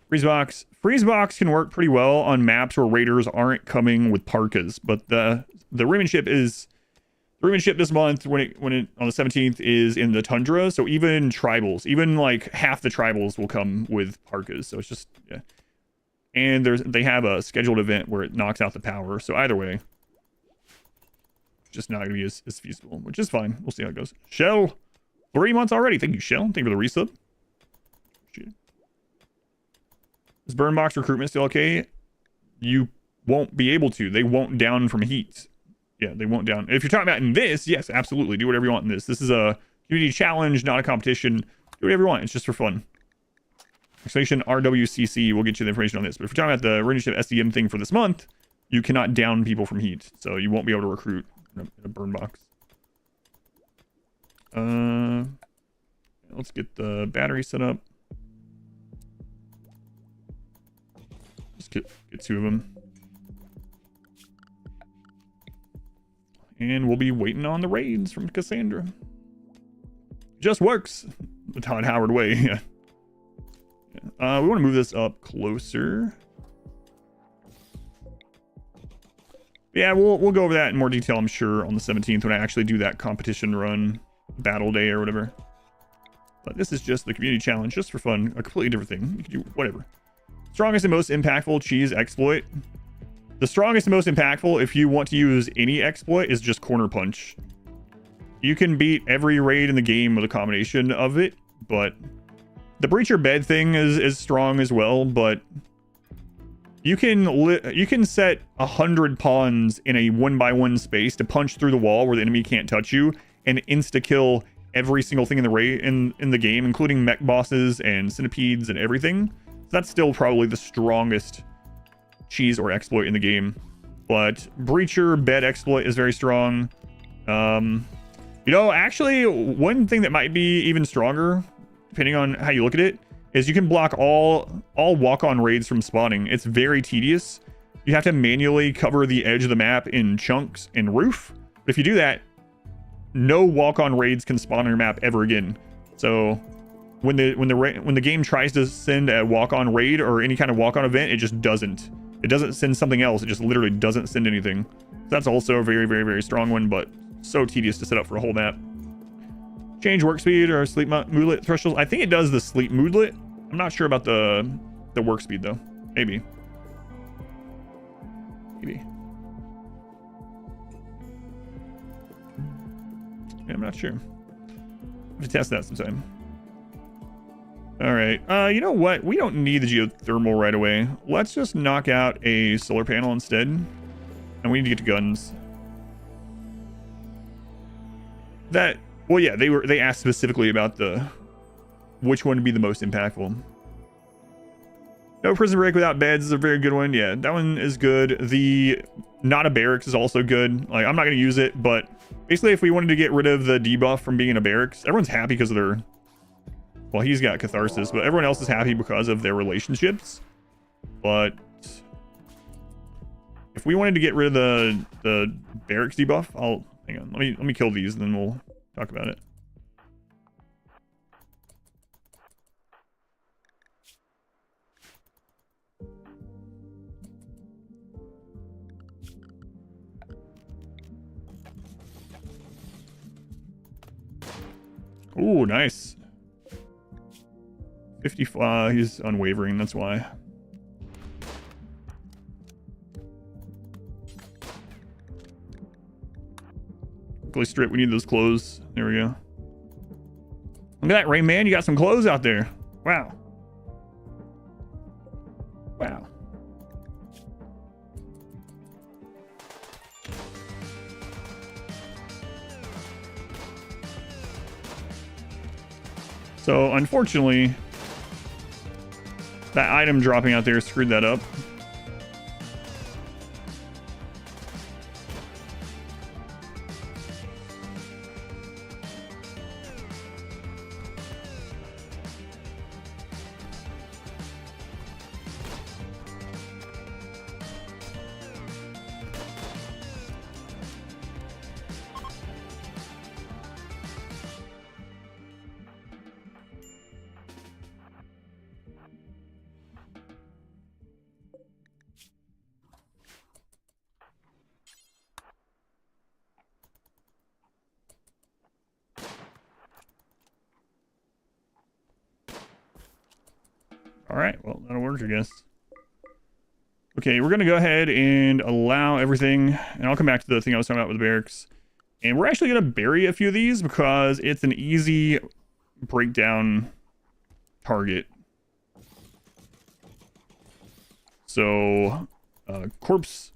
Freezebox can work pretty well on maps where raiders aren't coming with parkas, but the RimWorld this month when it on the 17th is in the tundra, so even tribals, even like half the tribals will come with parkas. So it's just, yeah. And they have a scheduled event where it knocks out the power, so either way it's just not gonna be as feasible, which is fine. We'll see how it goes. Shell, 3 months already. Thank you, Shell. Thank you for the resub. Is burn box recruitment still okay? You won't be able to. They won't down from heat. Yeah, they won't down. If you're talking about in this, yes, absolutely. Do whatever you want in this. This is a community challenge, not a competition. Do whatever you want. It's just for fun. Exclamation RWCC will get you the information on this. But if you're talking about the RimWorld SDM thing for this month, you cannot down people from heat, so you won't be able to recruit in a burn box. Let's get the battery set up. Just get 2 of them. And we'll be waiting on the raids from Cassandra. Just works. The Todd Howard way. Yeah. We want to move this up closer. Yeah, we'll go over that in more detail, I'm sure, on the 17th when I actually do that competition run, battle day or whatever. But this is just the community challenge, just for fun, a completely different thing. You can do whatever. Strongest and most impactful cheese exploit. The strongest and most impactful, if you want to use any exploit, is just corner punch. You can beat every raid in the game with a combination of it, but the breacher bed thing is strong as well, but you can set 100 pawns in a 1x1 space to punch through the wall where the enemy can't touch you and insta kill every single thing in the raid in the game, including mech bosses and centipedes and everything. So that's still probably the strongest cheese or exploit in the game. But breacher bed exploit is very strong. You know, actually, one thing that might be even stronger, depending on how you look at it, is you can block all walk-on raids from spawning. It's very tedious. You have to manually cover the edge of the map in chunks and roof. But if you do that, no walk-on raids can spawn on your map ever again. So when the game tries to send a walk-on raid or any kind of walk-on event, it just doesn't. It doesn't send something else. It just literally doesn't send anything. That's also a very, very, very strong one, but so tedious to set up for a whole map. Change work speed or sleep moodlet threshold. I think it does the sleep moodlet. I'm not sure about the work speed though. Maybe. Yeah, I'm not sure. Have to test that sometime. All right. You know what? We don't need the geothermal right away. Let's just knock out a solar panel instead. And we need to get to guns. Well, yeah, they asked specifically about which one would be the most impactful. No prison break without beds is a very good one. Yeah, that one is good. The not a barracks is also good. Like, I'm not going to use it, but basically if we wanted to get rid of the debuff from being in a barracks, everyone's happy because of their... Well, he's got catharsis, but everyone else is happy because of their relationships. But if we wanted to get rid of the barracks debuff, hang on. Let me kill these and then we'll talk about it. Ooh, nice. 55, he's unwavering, that's why. Quickly strip, we need those clothes. There we go. Look at that, Rain Man, you got some clothes out there. Wow. Wow. So, unfortunately, that item dropping out there screwed that up. Alright, well, that'll work, I guess. Okay, we're going to go ahead and allow everything, and I'll come back to the thing I was talking about with the barracks. And we're actually going to bury a few of these because it's an easy breakdown target. So, corpse...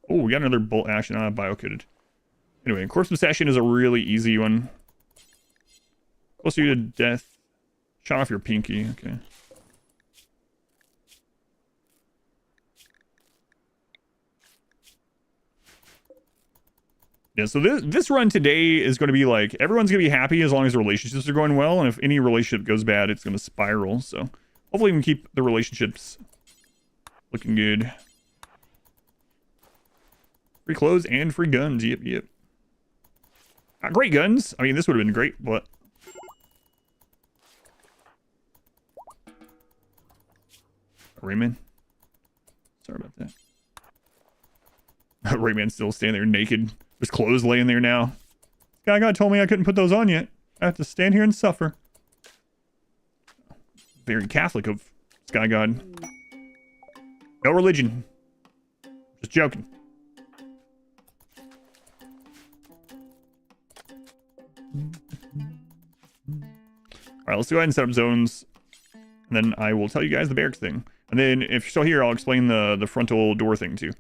Oh, we got another bolt action on bio-coated. Anyway, corpse obsession is a really easy one. Closer to death. Shot off your pinky, okay. Yeah, so this run today is going to be like, everyone's going to be happy as long as the relationships are going well, and if any relationship goes bad, it's going to spiral. So hopefully we can keep the relationships looking good. Free clothes and free guns. Yep, yep. Not great guns. I mean, this would have been great, but... Rayman. Sorry about that. Rayman's still standing there naked. There's clothes laying there now. God told me I couldn't put those on yet. I have to stand here and suffer. Very Catholic of Sky God. No religion. Just joking. Alright, let's go ahead and set up zones. And then I will tell you guys the barracks thing. And then if you're still here, I'll explain the frontal door thing too.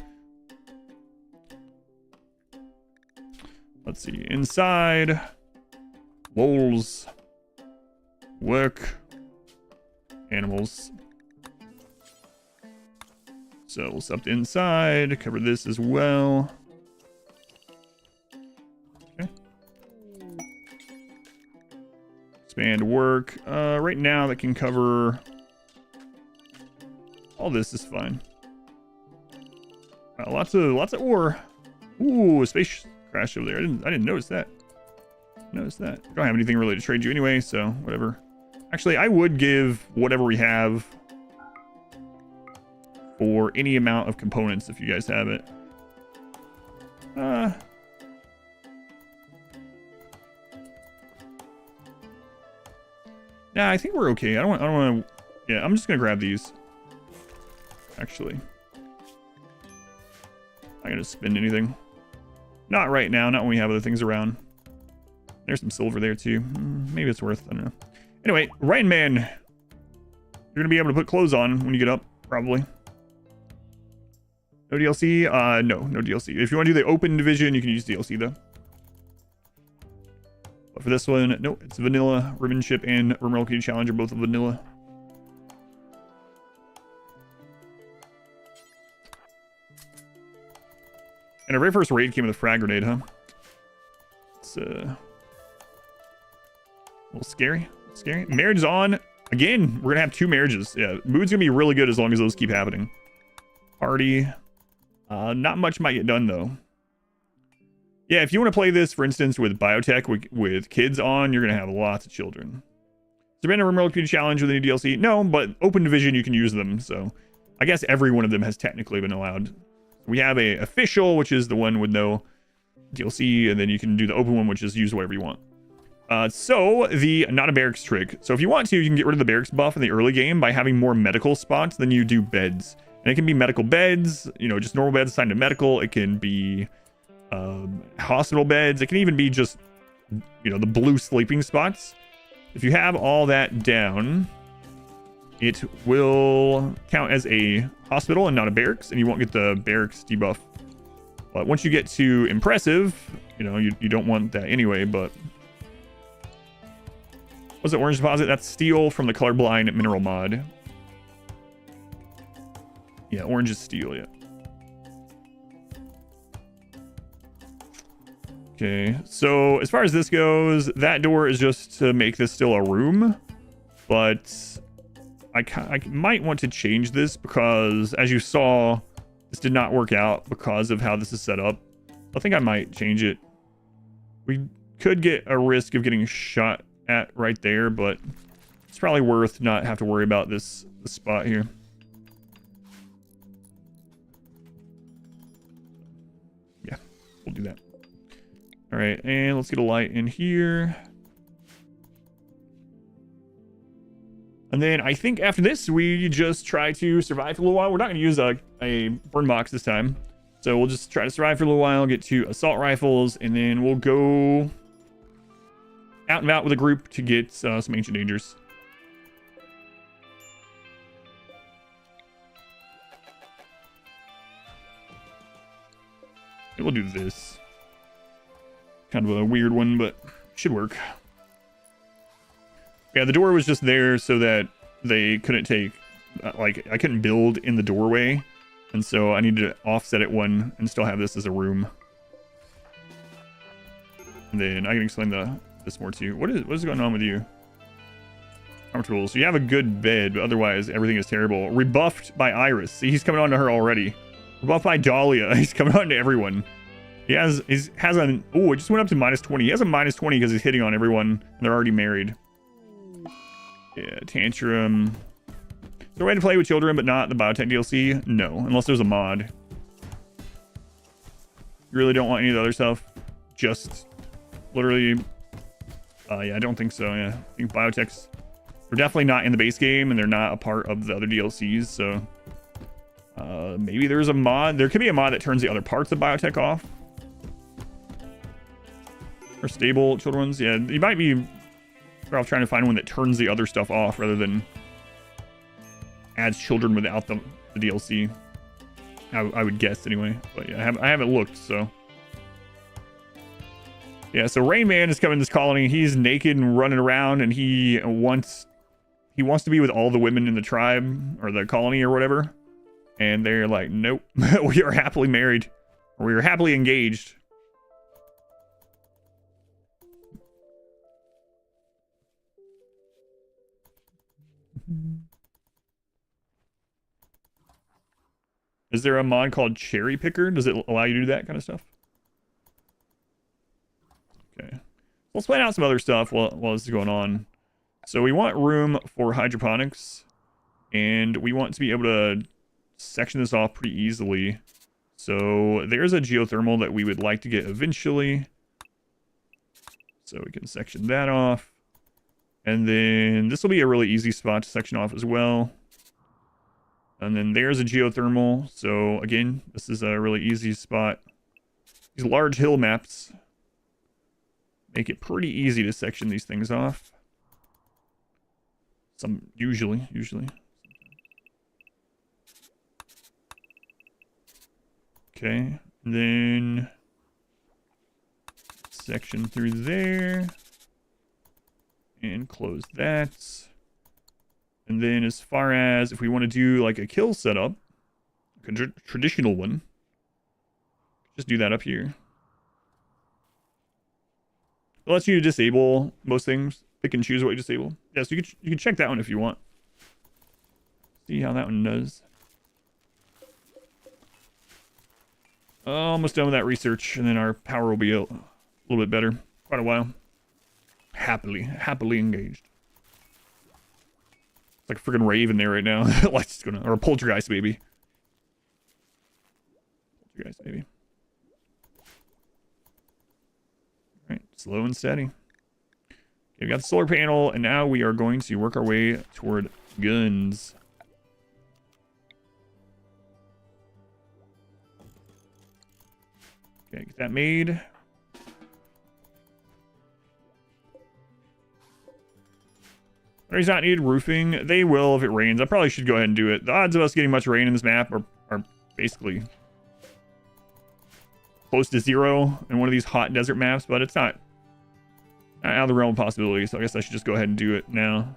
Let's see. Inside. Wolves. Work. Animals. So we'll set up the inside. Cover this as well. Okay. Expand work. Right now that can cover... All this is fine. Lots of ore. Ooh, a space crash over there. I didn't notice that. I don't have anything really to trade you anyway, so whatever. Actually, I would give whatever we have for any amount of components if you guys have it. Yeah, I think we're okay. I don't want to. Yeah, I'm just gonna grab these. Actually, I'm not gonna spend anything. Not right now. Not when we have other things around. There's some silver there too. Maybe it's worth. I don't know. Anyway, Ryan Man, you're gonna be able to put clothes on when you get up, probably. No DLC? No DLC. If you want to do the open division, you can use DLC though. But for this one, no, it's vanilla. Ribbon Ship and RimWorld Community Challenge are both vanilla. And our very first raid came with a frag grenade, huh? It's a little scary. Scary. Marriage is on. Again, we're gonna have 2 marriages. Yeah, mood's gonna be really good as long as those keep happening. Party. Not much might get done though. Yeah, if you want to play this, for instance, with biotech with kids on, you're gonna have lots of children. Has there been a RimWorld Community Challenge with any DLC? No, but open division you can use them. So I guess every one of them has technically been allowed. We have a official, which is the one with no DLC, and then you can do the open one, which is use whatever you want. So the not a barracks trick. So if you want to, you can get rid of the barracks buff in the early game by having more medical spots than you do beds. And it can be medical beds, you know, just normal beds assigned to medical. It can be hospital beds. It can even be just, you know, the blue sleeping spots. If you have all that down, it will count as a hospital and not a barracks, and you won't get the barracks debuff. But once you get to impressive, you know, you don't want that anyway, but... What's it, orange deposit? That's steel from the colorblind mineral mod. Yeah, orange is steel, yeah. Okay, so as far as this goes, that door is just to make this still a room, but I might want to change this because, as you saw, this did not work out because of how this is set up. I think I might change it. We could get a risk of getting shot at right there, but it's probably worth not have to worry about this spot here. Yeah, we'll do that. All right, and let's get a light in here. And then I think after this, we just try to survive for a little while. We're not going to use a burn box this time. So we'll just try to survive for a little while, get 2 assault rifles, and then we'll go out and about with a group to get some ancient dangers. And we'll do this. Kind of a weird one, but should work. Yeah, the door was just there so that they couldn't take, like, I couldn't build in the doorway. And so I needed to offset it one and still have this as a room. And then I can explain this more too. What is going on with you? Comfortable. So you have a good bed, but otherwise everything is terrible. Rebuffed by Iris. See, he's coming on to her already. Rebuffed by Dahlia. He's coming on to everyone. He has an... Oh, it just went up to -20. He has a -20 because he's hitting on everyone. And they're already married. Yeah, Tantrum. Is there a way to play with children but not the biotech DLC? No, unless there's a mod. You really don't want any of the other stuff? Just literally... yeah, I don't think so. Yeah, I think biotechs... They're definitely not in the base game, and they're not a part of the other DLCs, so... maybe there's a mod. There could be a mod that turns the other parts of biotech off. Or stable children ones. Yeah, you might be trying to find one that turns the other stuff off rather than adds children without the DLC. I would guess anyway. But yeah, I haven't looked, so... Yeah, so Rain Man is coming to this colony. He's naked and running around, and he wants to be with all the women in the tribe or the colony or whatever. And they're like, nope, we are happily married. Or we are happily engaged. Is there a mod called Cherry Picker? Does it allow you to do that kind of stuff? Okay. Let's plan out some other stuff while this is going on. So we want room for hydroponics. And we want to be able to section this off pretty easily. So there's a geothermal that we would like to get eventually. So we can section that off. And then this will be a really easy spot to section off as well. And then there's a geothermal. So again, this is a really easy spot. These large hill maps make it pretty easy to section these things off. Usually. Okay, and then section through there and close that. And then as far as if we want to do like a kill setup, a traditional one, just do that up here. It lets you disable most things. Pick and choose what you disable. Yeah, so you can check that one if you want. See how that one does. Almost done with that research, and then our power will be a little bit better. Quite a while. Happily engaged. It's like a freaking rave in there right now. Lights going on, or a poltergeist maybe. Poltergeist maybe. All right, slow and steady. Okay, we got the solar panel, and now we are going to work our way toward guns. Okay, get that made. Does not need roofing. They will if it rains. I probably should go ahead and do it. The odds of us getting much rain in this map are basically close to zero in one of these hot desert maps, but it's not out of the realm of possibility, so I guess I should just go ahead and do it now.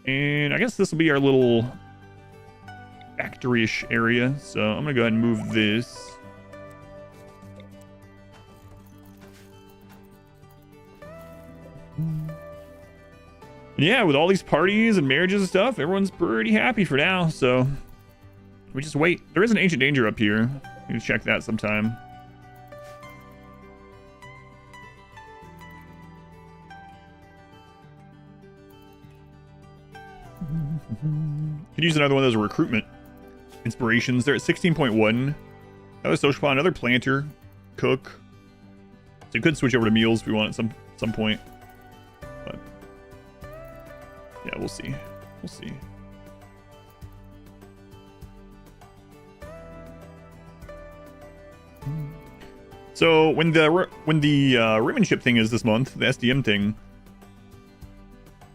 And I guess this will be our little factory-ish area, so I'm gonna go ahead and move this. Yeah, with all these parties and marriages and stuff, everyone's pretty happy for now, so we just wait. There is an ancient danger up here. You can check that sometime. Could use another one of those recruitment inspirations. They're at 16.1. Another social pod, another planter, cook. So you could switch over to meals if we want at some point. But yeah, we'll see. We'll see. So when the Rimmanship thing is this month, the SDM thing,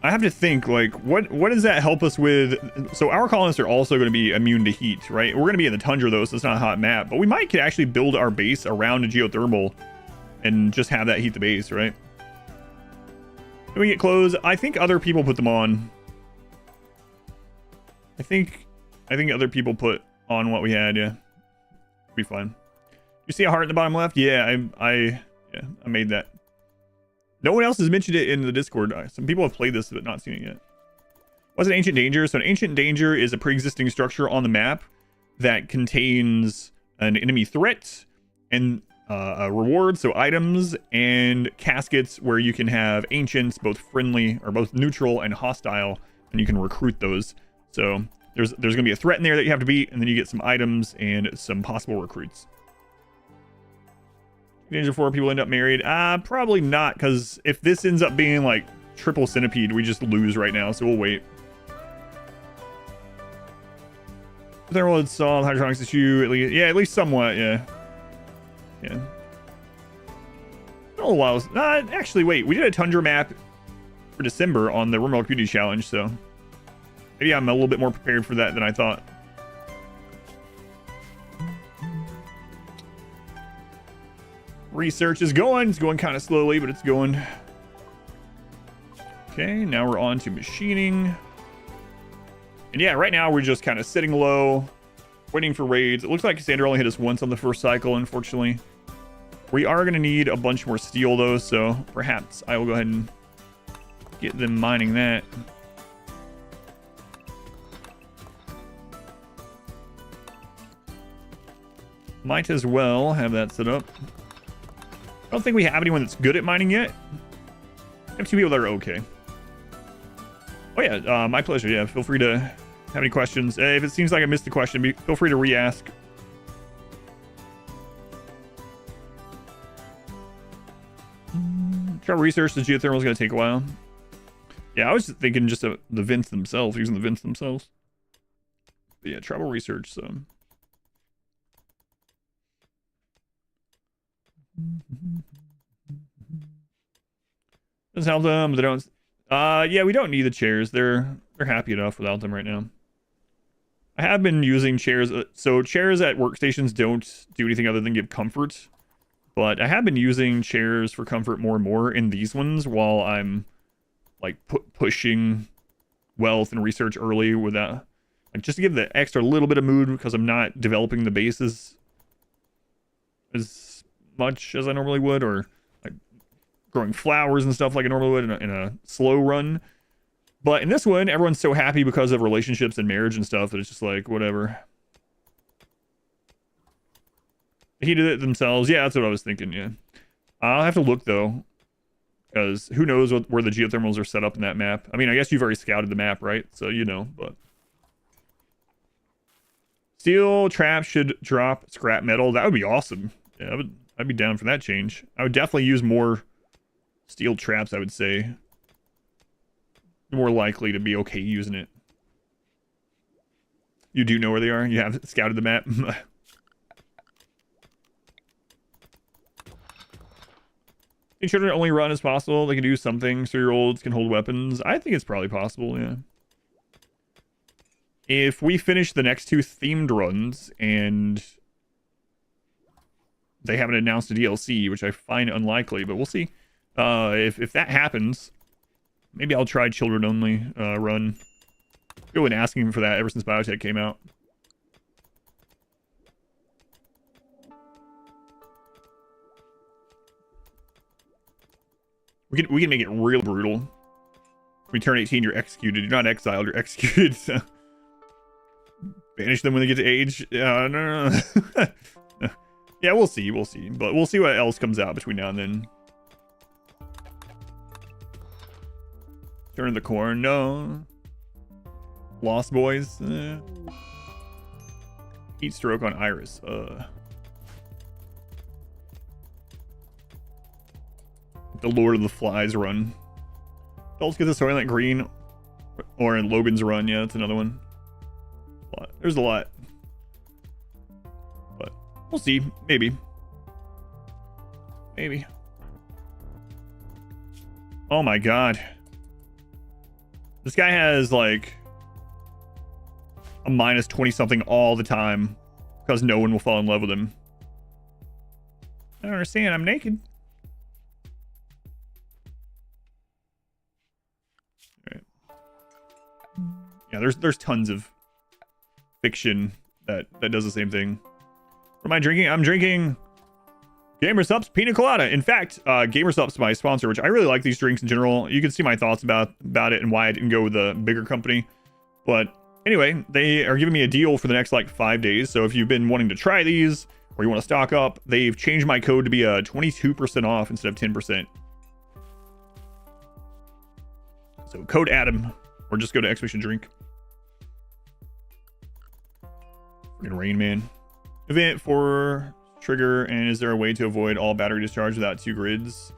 I have to think, like, what does that help us with? So our colonists are also going to be immune to heat, right? We're going to be in the tundra, though, so it's not a hot map. But we could actually build our base around a geothermal and just have that heat the base, right? When we get clothes, I think other people put them on. I think other people put on what we had. Yeah, be fine. You see a heart in the bottom left? Yeah, I made that. No one else has mentioned it in the Discord. Some people have played this but not seen it yet. What's an ancient danger? So an ancient danger is a pre-existing structure on the map that contains an enemy threat and a reward, so items and caskets where you can have ancients, both friendly or both neutral and hostile, and you can recruit those. So there's gonna be a threat in there that you have to beat, and then you get some items and some possible recruits. Danger 4 people end up married. Probably not, because if this ends up being like triple centipede, we just lose right now, so we'll wait. Thermal solved hydronics issue, at least. Yeah, at least somewhat, yeah. Yeah. Oh, wow. Actually, wait. We did a Tundra map for December on the RimWorld Community Challenge, so maybe I'm a little bit more prepared for that than I thought. Research is going. It's going kind of slowly, but it's going. Okay, now we're on to machining. And yeah, right now we're just kind of sitting low, waiting for raids. It looks like Cassandra only hit us once on the first cycle, unfortunately. We are going to need a bunch more steel, though, so perhaps I will go ahead and get them mining that. Might as well have that set up. I don't think we have anyone that's good at mining yet. I have 2 people that are okay. Oh yeah, my pleasure. Yeah, feel free to have any questions. If it seems like I missed the question, feel free to re-ask. Try research. The geothermal is going to take a while. Yeah, I was thinking just the vents themselves, using the vents themselves. But yeah, travel research, so. Doesn't help them, but they don't. Yeah, we don't need the chairs. They're happy enough without them right now. I have been using chairs. So chairs at workstations don't do anything other than give comfort. But I have been using chairs for comfort more and more in these ones while I'm like pushing wealth and research early without, like, just to give the extra little bit of mood, because I'm not developing the bases as much as I normally would, or like growing flowers and stuff like I normally would in a slow run. But in this one, everyone's so happy because of relationships and marriage and stuff that it's just like, whatever. He did it themselves. Yeah, that's what I was thinking, yeah. I'll have to look, though, because who knows where the geothermals are set up in that map. I mean, I guess you've already scouted the map, right? So, you know, but... Steel trap should drop scrap metal. That would be awesome. Yeah, I'd be down for that change. I would definitely use more steel traps, I would say. More likely to be okay using it. You do know where they are? You have scouted the map? Children only run as possible. They can do something. 3-year-olds can hold weapons. I think it's probably possible, yeah. If we finish the next 2 themed runs and they haven't announced a DLC, which I find unlikely, but we'll see. If that happens, maybe I'll try children only run. I've been asking for that ever since Biotech came out. We can make it real brutal. When you turn 18, you're executed. You're not exiled, you're executed. So. Banish them when they get to age. No. Yeah, we'll see. But we'll see what else comes out between now and then. Turn the corn. No. Lost Boys. Heat stroke on Iris. The Lord of the Flies run. Adults get the Soylent Green, or in Logan's run. Yeah, that's another one. There's a lot, but we'll see. Maybe. Oh my god, this guy has like a minus 20 something all the time because no one will fall in love with him. I don't understand. I'm naked. Yeah, there's tons of fiction that does the same thing. What am I drinking? I'm drinking GamerSupps Pina Colada. In fact, GamerSupps my sponsor, which I really like these drinks in general. You can see my thoughts about it and why I didn't go with a bigger company. But anyway, they are giving me a deal for the next like 5 days. So if you've been wanting to try these or you want to stock up, they've changed my code to be 22% off instead of 10%. So code Adam, or just go to Expedition Drink. Freaking Rain Man. Event for trigger, and is there a way to avoid all battery discharge without 2 grids?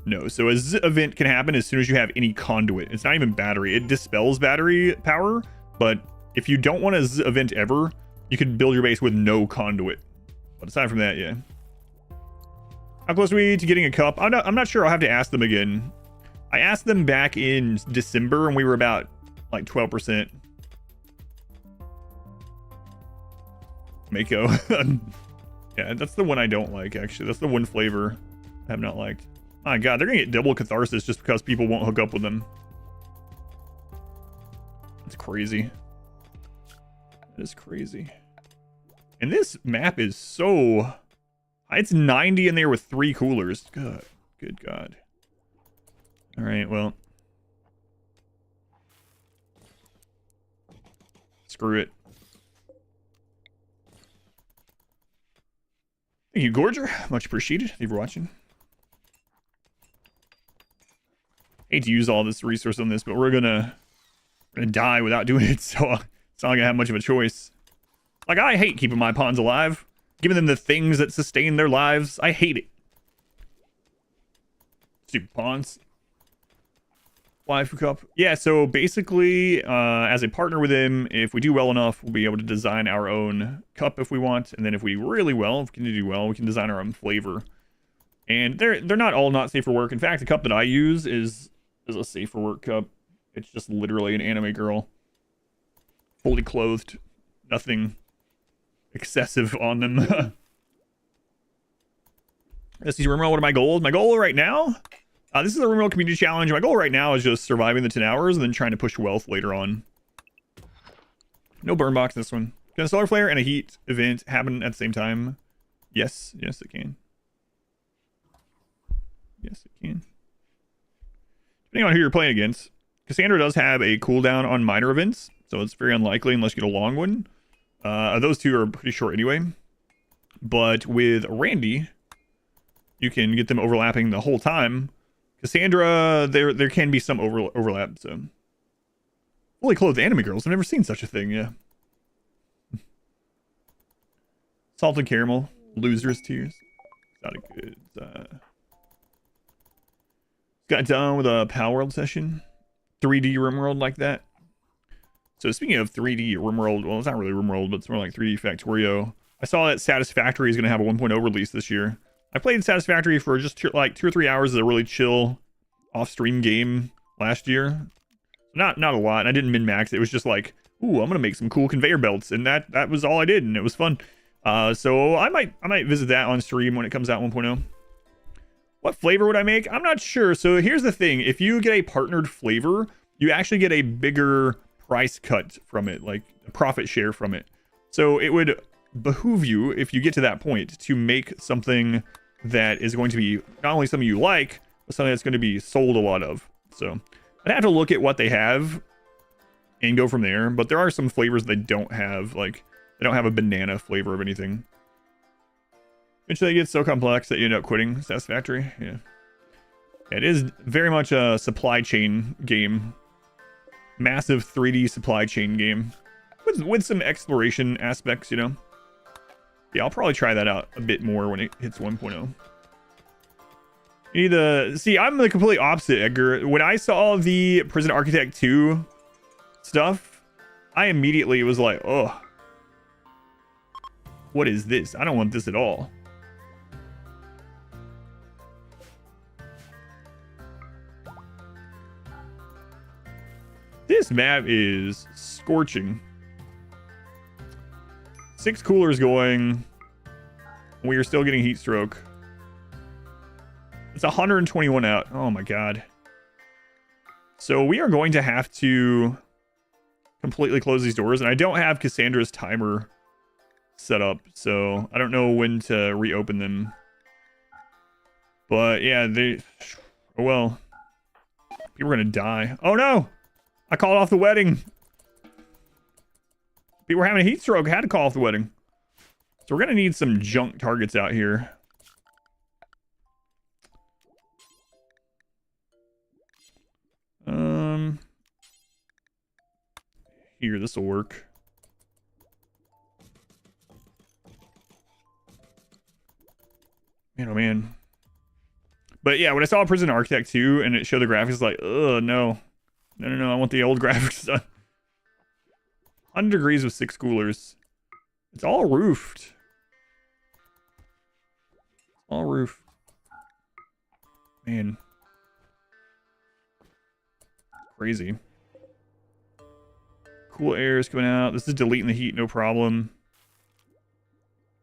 No. So a Z event can happen as soon as you have any conduit. It's not even battery. It dispels battery power, but if you don't want a Z event ever, you can build your base with no conduit. But aside from that, yeah. How close are we to getting a cup? I'm not sure. I'll have to ask them again. I asked them back in December, and we were about like 12%. Mako. Yeah, that's the one I don't like, actually. That's the one flavor I have not liked. My god, they're gonna get double catharsis just because people won't hook up with them. That's crazy. That is crazy. And this map is so... It's 90 in there with 3 coolers. Good god. Alright, well. Screw it. Thank you, Gorger. Much appreciated. Thank you for watching. Hate to use all this resource on this, but we're gonna die without doing it, so it's not like I have much of a choice. Like, I hate keeping my pawns alive. Giving them the things that sustain their lives. I hate it. Stupid pawns. Waifu cup. Yeah, so basically, as a partner with him, if we do well enough, we'll be able to design our own cup if we want. And then if we do really well, if we can do well, we can design our own flavor. And they're not all not safe for work. In fact, the cup that I use is a safe for work cup. It's just literally an anime girl. Fully clothed. Nothing excessive on them. Let's see, RimWorld, what are my goals? My goal right now? This is a RimWorld community challenge. My goal right now is just surviving the 10 hours and then trying to push wealth later on. No burn box this one. Can a solar flare and a heat event happen at the same time? Yes. Yes, it can. Yes, it can. Depending on who you're playing against. Cassandra does have a cooldown on minor events, so it's very unlikely unless you get a long one. Those two are pretty short anyway. But with Randy, you can get them overlapping the whole time. Cassandra, there can be some overlap, so. Fully clothed anime girls. I've never seen such a thing, yeah. Salted caramel. Loser's tears. Not a good, Got done with a Power World session. 3D RimWorld like that. So speaking of 3D RimWorld, well, it's not really RimWorld, but it's more like 3D Factorio. I saw that Satisfactory is going to have a 1.0 release this year. I played Satisfactory for just like 2 or 3 hours as a really chill off-stream game last year. Not a lot. And I didn't min-max. It was just like, ooh, I'm going to make some cool conveyor belts. And that was all I did, and it was fun. So I might visit that on stream when it comes out 1.0. What flavor would I make? I'm not sure. So here's the thing. If you get a partnered flavor, you actually get a bigger price cut from it, like a profit share from it. So it would behoove you, if you get to that point, to make something that is going to be not only something you like, but something that's going to be sold a lot of. So I'd have to look at what they have and go from there. But there are some flavors they don't have, like they don't have a banana flavor of anything. Eventually it gets so complex that you end up quitting Satisfactory. Yeah. It is very much a supply chain game. Massive 3D supply chain game. With some exploration aspects, you know. Yeah, I'll probably try that out a bit more when it hits 1.0. You need the... See, I'm the complete opposite, Edgar. When I saw the Prison Architect 2 stuff, I immediately was like, oh. What is this? I don't want this at all. This map is scorching. 6 coolers going. We are still getting heat stroke. It's 121 out. Oh my god. So we are going to have to completely close these doors. And I don't have Cassandra's timer set up, so I don't know when to reopen them. But yeah, oh well. People are gonna die. Oh no! I called off the wedding. People were having a heat stroke. I had to call off the wedding. So we're gonna need some junk targets out here. Here, this will work. Man, oh man. But yeah, when I saw Prison Architect 2 and it showed the graphics, like, ugh, no. No, I want the old graphics done. 100 degrees with 6 coolers. It's all roofed. All roofed. Man. Crazy. Cool air is coming out. This is deleting the heat, no problem.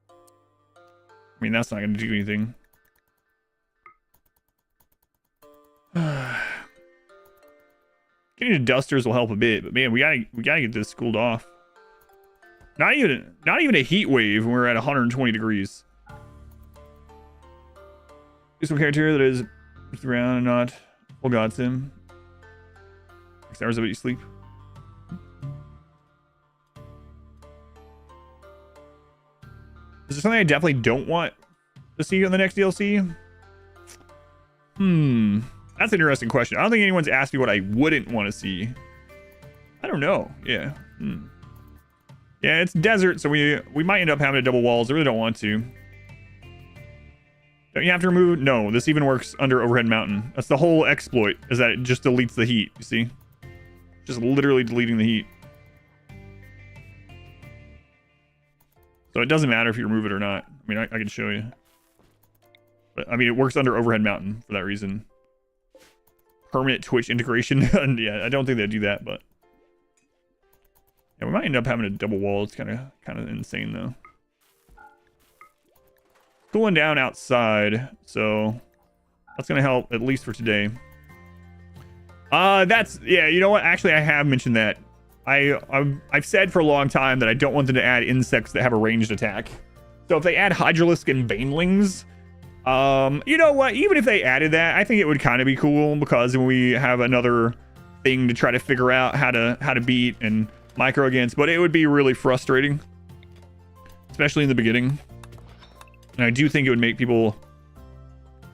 I mean, that's not going to do anything. Getting the dusters will help a bit, but man, we gotta get this cooled off. Not even a heat wave when we're at 120 degrees. Some criteria that is around and not full god sim. 6 hours of it you sleep. Is there something I definitely don't want to see on the next DLC? That's an interesting question. I don't think anyone's asked me what I wouldn't want to see. I don't know. Yeah. Yeah, it's desert, so we might end up having to double walls. I really don't want to. Don't you have to remove? No, this even works under overhead mountain. That's the whole exploit, is that it just deletes the heat, you see? Just literally deleting the heat. So it doesn't matter if you remove it or not. I mean, I can show you. But, I mean, it works under overhead mountain for that reason. Permanent Twitch integration. Yeah, I don't think they'd do that, but... Yeah, we might end up having a double wall. It's kind of insane, though. Cooling down outside, so... That's going to help, at least for today. That's... Yeah, you know what? Actually, I have mentioned that. I've said for a long time that I don't want them to add insects that have a ranged attack. So if they add Hydralisk and Banelings... you know what? Even if they added that, I think it would kind of be cool, because when we have another thing to try to figure out how to beat and micro against, but it would be really frustrating, especially in the beginning. And I do think it would make people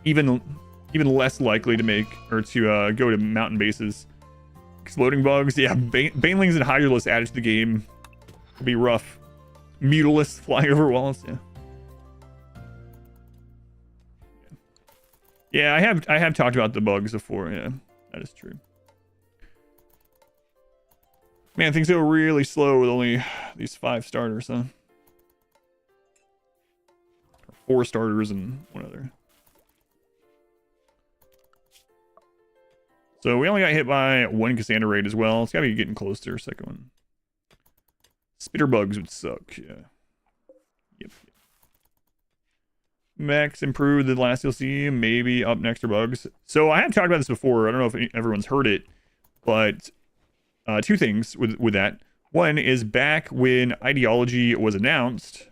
even less likely to go to mountain bases. Exploding bugs, yeah. Banelings and Hydralisk added to the game would be rough. Mutalisks flying over walls, yeah. Yeah, I have talked about the bugs before. Yeah, that is true. Man, things go really slow with only these 5 starters, huh? 4 starters and 1 other. So we only got hit by 1 Cassandra raid as well. It's gotta be getting close to our second one. Spitter bugs would suck, yeah. Yep. Max improved the last DLC, maybe up next are bugs. So I have talked about this before. I don't know if everyone's heard it, but 2 things with that. One is back when Ideology was announced.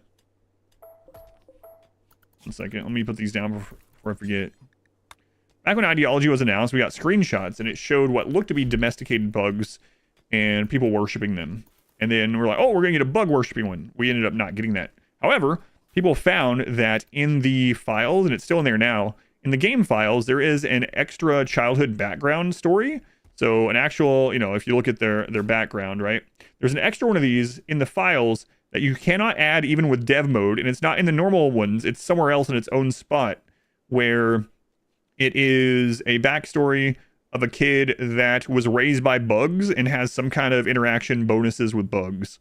1 second, let me put these down before I forget. Back when Ideology was announced, we got screenshots and it showed what looked to be domesticated bugs and people worshiping them. And then we're like, oh, we're gonna get a bug worshiping one. We ended up not getting that. However, people found that in the files, and it's still in there now, in the game files, there is an extra childhood background story. So an actual, if you look at their background, right? There's an extra one of these in the files that you cannot add even with dev mode, and it's not in the normal ones. It's somewhere else in its own spot, where it is a backstory of a kid that was raised by bugs and has some kind of interaction bonuses with bugs.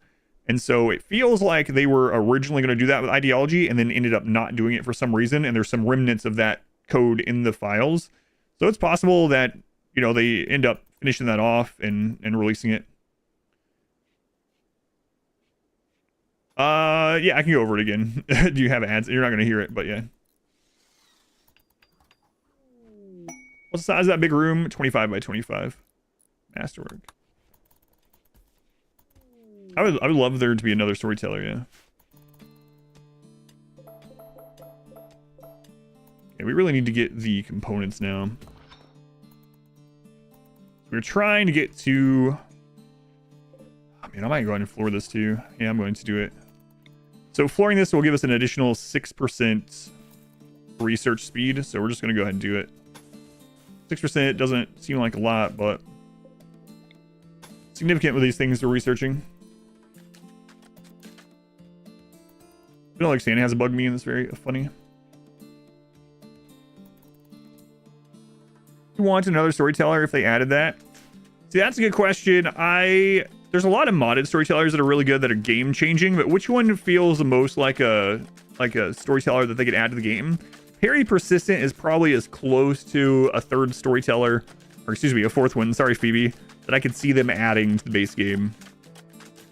And so it feels like they were originally going to do that with Ideology and then ended up not doing it for some reason. And there's some remnants of that code in the files. So it's possible that, they end up finishing that off and releasing it. Yeah, I can go over it again. Do you have ads? You're not going to hear it, but yeah. What's the size of that big room? 25 by 25. Masterwork. I would love there to be another storyteller, yeah. Yeah, we really need to get the components now. We're trying to get to... I mean, I might go ahead and floor this too. Yeah, I'm going to do it. So flooring this will give us an additional 6% research speed. So we're just going to go ahead and do it. 6% doesn't seem like a lot, but significant with these things we're researching. I feel like Santa has a bug me, and it's very funny. You want another storyteller if they added that? See, that's a good question. There's a lot of modded storytellers that are really good that are game changing, but which one feels the most like a storyteller that they could add to the game? Parry Persistent is probably as close to a third storyteller, or excuse me, a fourth one, sorry Phoebe, that I could see them adding to the base game.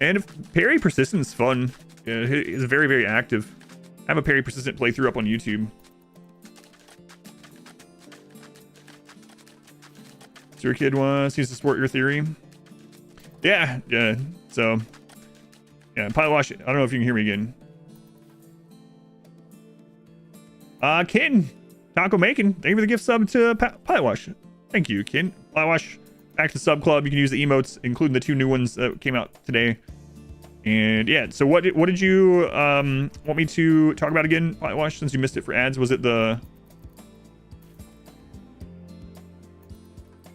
And if Parry Persistent is fun, it's very, very active. I have a Parry Persistent playthrough up on YouTube. So your kid seems to support your theory. Yeah. So, yeah, Pilot Wash. I don't know if you can hear me again. Ken, Taco Making, thank you for the gift sub to Pilot Wash. Thank you, Ken. Pilot Wash, back to Sub Club. You can use the emotes, including the 2 new ones that came out today. And yeah, so what did you want me to talk about again, Pilot Wash, since you missed it for ads? Was it the...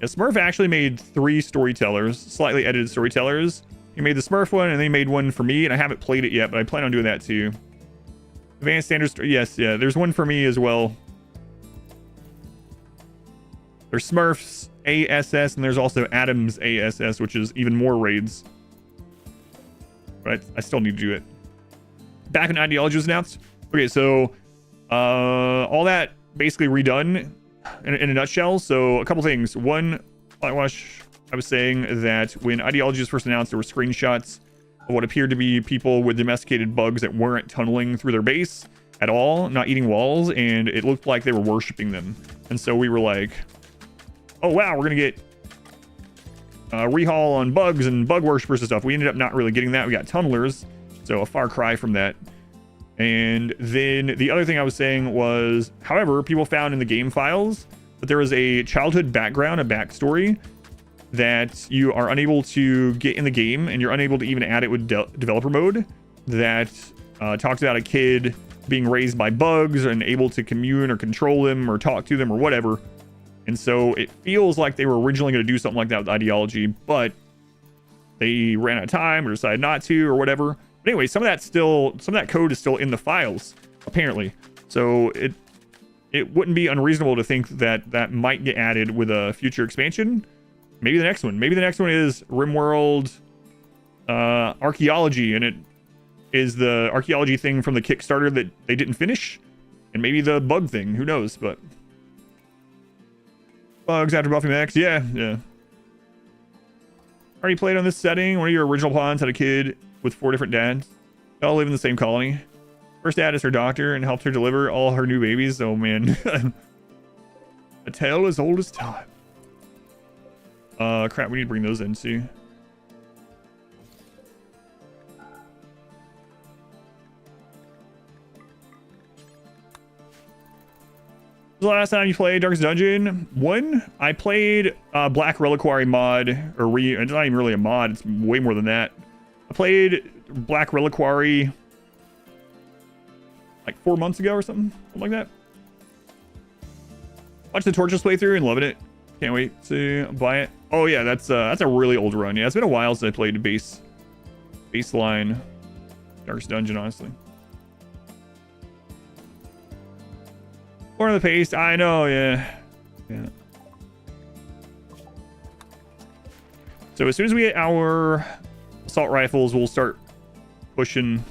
Yeah, Smurf actually made 3 storytellers, slightly edited storytellers. He made the Smurf one, and they made one for me, and I haven't played it yet, but I plan on doing that too. Advanced Standard yes, yeah, there's one for me as well. There's Smurfs ASS, and there's also Adam's ASS, which is even more raids. But I still need to do it. Back when Ideology was announced. Okay, so all that basically redone in a nutshell. So a couple things. One, I was saying that when Ideology was first announced, there were screenshots of what appeared to be people with domesticated bugs that weren't tunneling through their base at all, not eating walls, and it looked like they were worshiping them. And so we were like, oh wow, we're gonna get rehaul on bugs and bug worshippers and stuff. We ended up not really getting that. We got tunnelers, so a far cry from that. And then the other thing I was saying was, however, people found in the game files that there was a childhood background, a backstory that you are unable to get in the game, and you're unable to even add it with developer mode, that talks about a kid being raised by bugs and able to commune or control them or talk to them or whatever. And so it feels like they were originally going to do something like that with Ideology, but they ran out of time or decided not to or whatever. But anyway, some of that code is still in the files, apparently. So it wouldn't be unreasonable to think that that might get added with a future expansion. Maybe the next one. Maybe the next one is RimWorld Archaeology, and it is the archaeology thing from the Kickstarter that they didn't finish. And maybe the bug thing. Who knows? But bugs after buffing the X. Yeah. Already played on this setting. One of your original pawns had a kid with 4 different dads. They all live in the same colony. First dad is her doctor and helped her deliver all her new babies. Oh man. A tale as old as time. Crap, we need to bring those in too. The last time you played Darkest Dungeon 1, I played Black Reliquary mod, it's not even really a mod, it's way more than that. I played Black Reliquary like 4 months ago or something like that. Watched the Torches playthrough and loving it. Can't wait to buy it. Oh yeah, that's a really old run. Yeah, it's been a while since I played baseline Darkest Dungeon, honestly. More of the pace, I know, yeah. So as soon as we get our assault rifles, we'll start pushing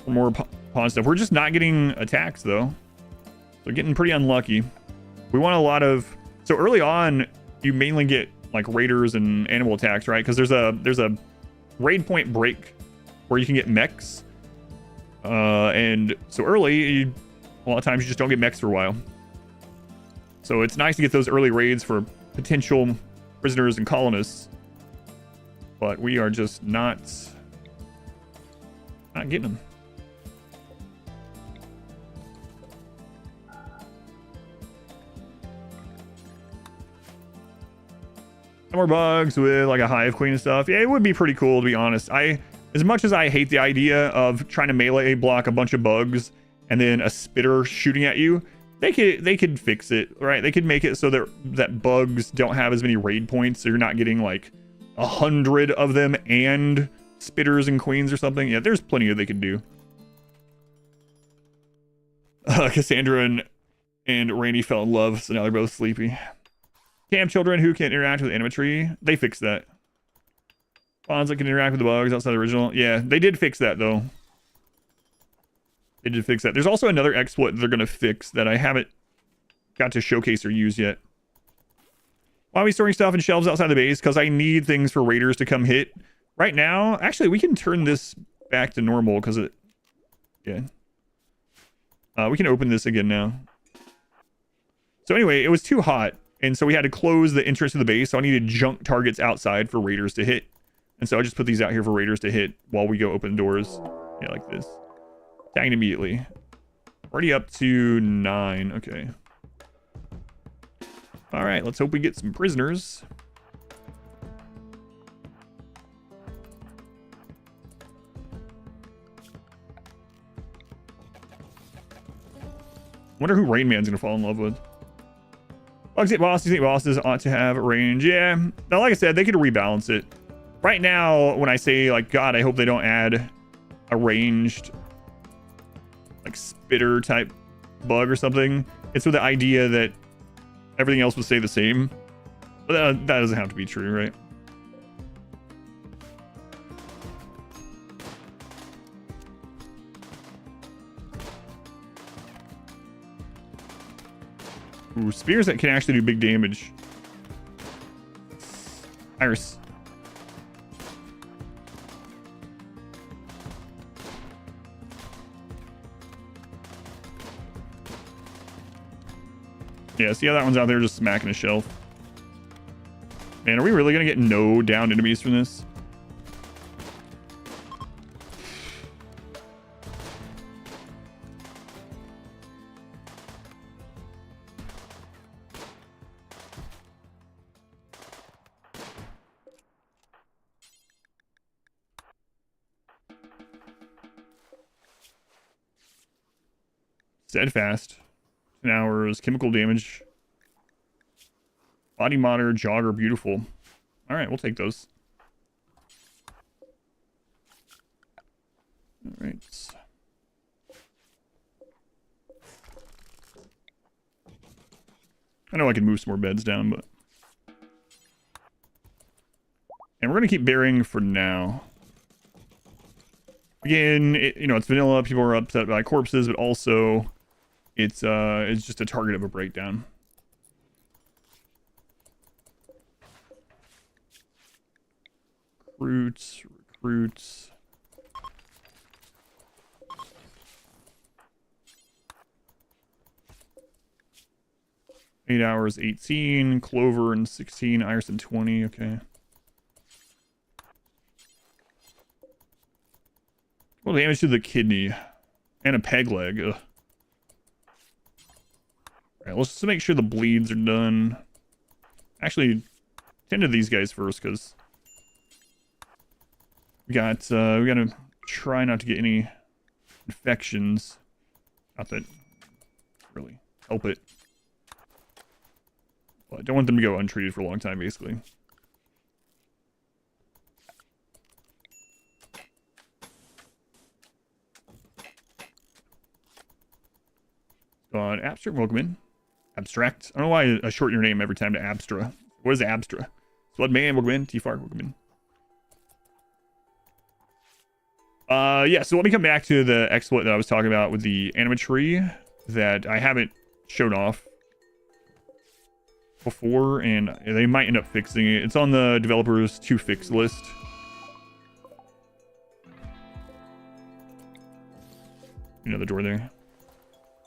for more pawn stuff. We're just not getting attacks though, so getting pretty unlucky. We want a lot of. So early on, you mainly get like raiders and animal attacks, right? Because there's a raid point break where you can get mechs, and so early, a lot of times you just don't get mechs for a while. So it's nice to get those early raids for potential prisoners and colonists, but we are just not getting them. Some more bugs with like a hive queen and stuff. Yeah, it would be pretty cool to be honest. As much as I hate the idea of trying to melee block a bunch of bugs and then a spitter shooting at you, they could fix it, right? They could make it so that bugs don't have as many raid points, so you're not getting like 100 of them and spitters and queens or something. Yeah, there's plenty they could do. Cassandra and Randy fell in love, so now they're both sleepy. Camp children who can interact with animatry. They fixed that. Spawns that can interact with the bugs outside the original. Yeah, they did fix that though. They did fix that. There's also another exploit they're going to fix that I haven't got to showcase or use yet. Why are we storing stuff in shelves outside the base? Because I need things for raiders to come hit. Right now, actually, we can turn this back to normal because it... Yeah. We can open this again now. So anyway, it was too hot. And so we had to close the entrance to the base. So I needed junk targets outside for raiders to hit. And so I just put these out here for raiders to hit while we go open doors. Yeah, like this. Tagging immediately. Already up to 9. Okay. All right, let's hope we get some prisoners. Wonder who Rain Man's gonna fall in love with. Bugs hit bosses. You think bosses ought to have range? Yeah. Now, like I said, they could rebalance it. Right now, when I say like, God, I hope they don't add a ranged like spitter type bug or something. It's with the idea that everything else would stay the same. But that doesn't have to be true, right? Ooh, spears that can actually do big damage. Iris. Yeah, see how that one's out there just smacking a shelf. Man, are we really gonna get no downed enemies from this? Steadfast. 10 hours. Chemical damage. Body monitor. Jogger. Beautiful. Alright, we'll take those. Alright. I know I can move some more beds down, but... And we're going to keep burying for now. Again, it's vanilla. People are upset by corpses, but also... It's just a target of a breakdown. Recruits. 8 hours, 18. Clover and 16. Iris and 20. Okay. Well, damage to the kidney and a peg leg. Ugh. Alright, let's just make sure the bleeds are done. Actually, tend to these guys first, because we gotta try not to get any infections. Not that really help it. But I don't want them to go untreated for a long time, basically. Abstract, welcome in. Abstract. I don't know why I shorten your name every time to Abstra. What is Abstra? Bloodman, welcome in. T-Fark, welcome in. Yeah, so let me come back to the exploit that I was talking about with the animatry that I haven't shown off before, and they might end up fixing it. It's on the developers to fix list. The door there.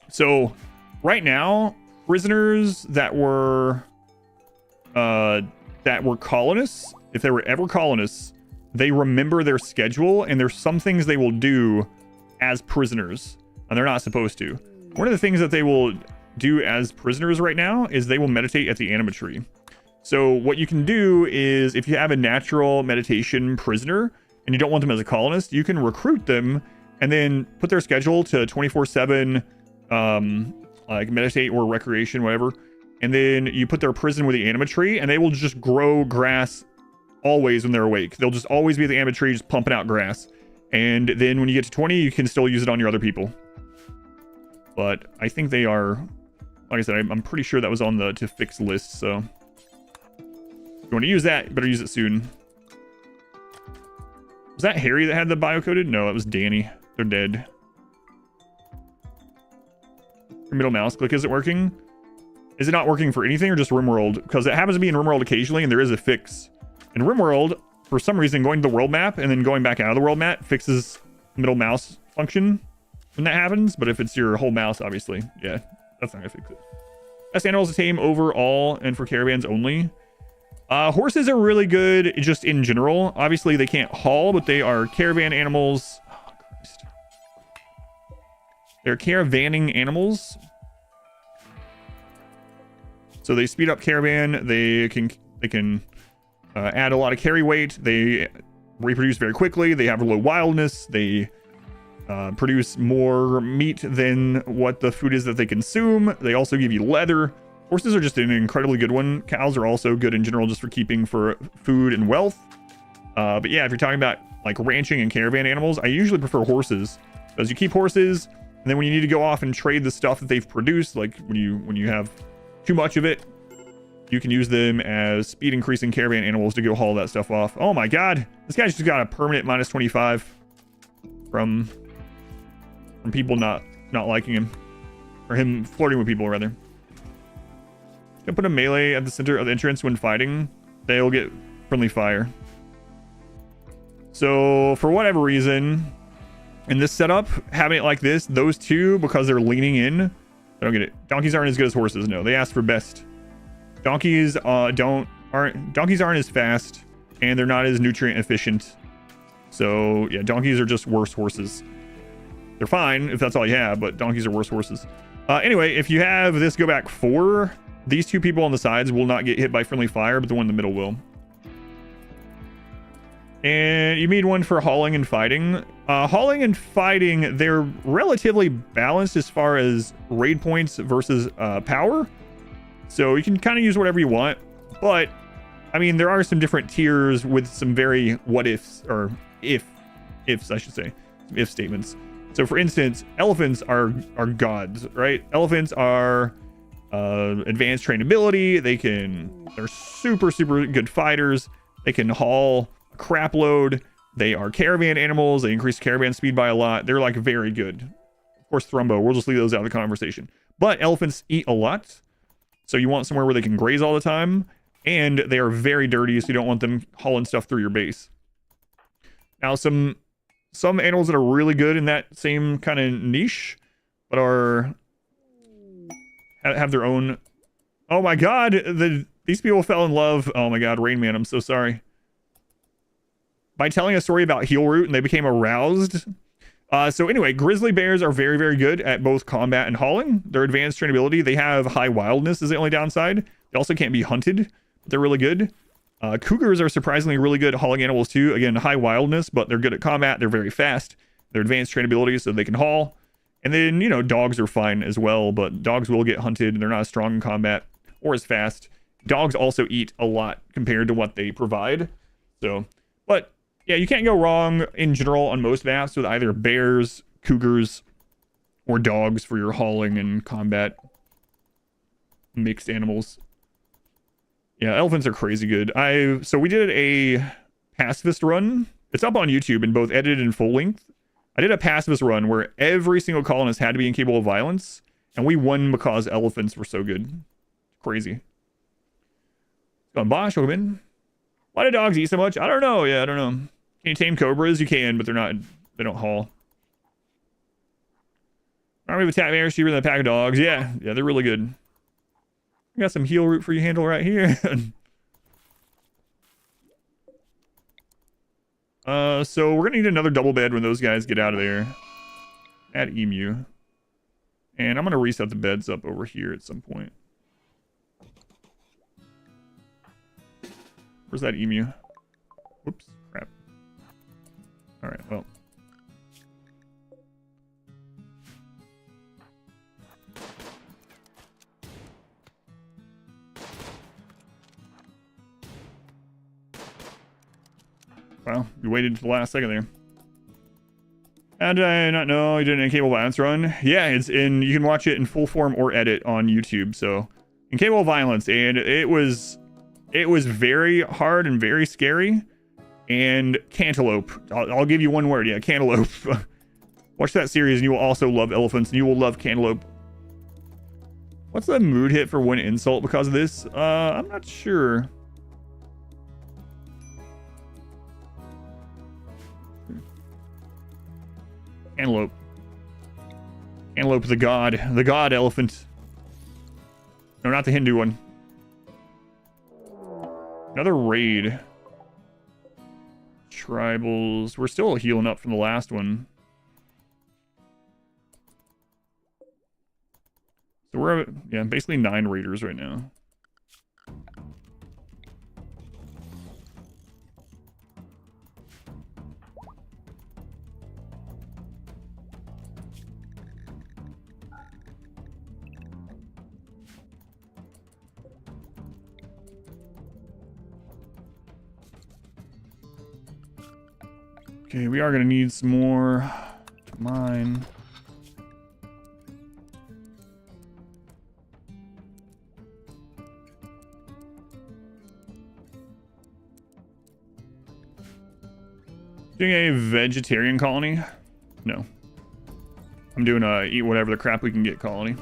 So right now, prisoners that were colonists, if they were ever colonists, they remember their schedule, and there's some things they will do as prisoners, and they're not supposed to. One of the things that they will do as prisoners right now is they will meditate at the animatry. So what you can do is, if you have a natural meditation prisoner and you don't want them as a colonist, you can recruit them and then put their schedule to 24/7, like meditate or recreation, whatever. And then you put their prison with the anima tree, and they will just grow grass always when they're awake. They'll just always be at the anima tree, just pumping out grass. And then when you get to 20, you can still use it on your other people. But I think they are, like I said, I'm pretty sure that was on the to fix list. So if you want to use that, you better use it soon. Was that Harry that had the bio-coded? No, it was Danny. They're dead. Your middle mouse click isn't working. Is it not working for anything or just RimWorld? Because it happens to be in RimWorld occasionally, and there is a fix. In RimWorld, for some reason, going to the world map and then going back out of the world map fixes middle mouse function when that happens. But if it's your whole mouse, obviously, yeah, that's not gonna fix it. Best animals to tame overall and for caravans only. Horses are really good just in general. Obviously, they can't haul, but they are caravan animals. Oh, Christ. They're caravanning animals. So they speed up caravan. They can add a lot of carry weight. They reproduce very quickly. They have low wildness. They produce more meat than what the food is that they consume. They also give you leather. Horses are just an incredibly good one. Cows are also good in general just for keeping for food and wealth. But yeah, if you're talking about like ranching and caravan animals, I usually prefer horses because you keep horses, and then when you need to go off and trade the stuff that they've produced, like when you have too much of it, you can use them as speed increasing caravan animals to go haul that stuff off. Oh my god, this guy's just got a permanent minus 25 from people not liking him, or him flirting with people rather. Gonna put a melee at the center of the entrance when fighting. They'll get friendly fire. So for whatever reason, in this setup, having it like this, those two, because they're leaning in, I don't get it. Donkeys aren't as good as horses. No, they ask for best. Donkeys donkeys aren't as fast, and they're not as nutrient efficient. So yeah, donkeys are just worse horses. They're fine if that's all you have, but donkeys are worse horses. Anyway, if you have this go back 4, these two people on the sides will not get hit by friendly fire, but the one in the middle will. And you need one for hauling and fighting. Hauling and fighting, they're relatively balanced as far as raid points versus power. So you can kind of use whatever you want. But, I mean, there are some different tiers with some very what ifs, or ifs, I should say. Some if statements. So for instance, elephants are gods, right? Elephants are advanced trainability. They're super good fighters. They can haul a crap load. They are caravan animals. They increase caravan speed by a lot. They're like very good. Of course, Thrumbo, we'll just leave those out of the conversation. But elephants eat a lot, so you want somewhere where they can graze all the time, and they are very dirty, so you don't want them hauling stuff through your base. Now, some animals that are really good in that same kind of niche, but have their own. Oh my god, these people fell in love. Oh my god, Rain Man, I'm so sorry. By telling a story about heel root, and they became aroused. So anyway, grizzly bears are very good at both combat and hauling. Their advanced trainability, they have high wildness is the only downside. They also can't be hunted, but they're really good. Cougars are surprisingly really good at hauling animals too. Again, high wildness, but they're good at combat. They're very fast. They're advanced trainability, so they can haul. And then, you know, dogs are fine as well, but dogs will get hunted. They're not as strong in combat or as fast. Dogs also eat a lot compared to what they provide. So, but yeah, you can't go wrong in general on most maps with either bears, cougars, or dogs for your hauling and combat mixed animals. Yeah, elephants are crazy good. So we did a pacifist run. It's up on YouTube in both edited and full length. I did a pacifist run where every single colonist had to be incapable of violence, and we won because elephants were so good. Crazy. Going Bosch, welcome in. Why do dogs eat so much? I don't know. Yeah, I don't know. Can you tame cobras? You can, but they don't haul. Army of attack bears cheaper than a pack of dogs. Yeah, they're really good. I got some heel root for you handle right here. So we're gonna need another double bed when those guys get out of there. Add emu. And I'm gonna reset the beds up over here at some point. Where's that emu? Whoops, crap. All right, well. Well, you waited to the last second there. How did I not know you did a cable violence run? Yeah, it's in. You can watch it in full form or edit on YouTube. So, in cable violence, and it was very hard and very scary. And cantaloupe. I'll give you one word. Yeah, cantaloupe. Watch that series, and you will also love elephants, and you will love cantaloupe. What's the mood hit for one insult because of this? I'm not sure. Antelope. Antelope, the god elephant. No, not the Hindu one. Another raid. Tribals. We're still healing up from the last one. So we're, yeah, basically 9 raiders right now. Okay, we are going to need some more mine. Doing a vegetarian colony? No. I'm doing a eat whatever the crap we can get colony.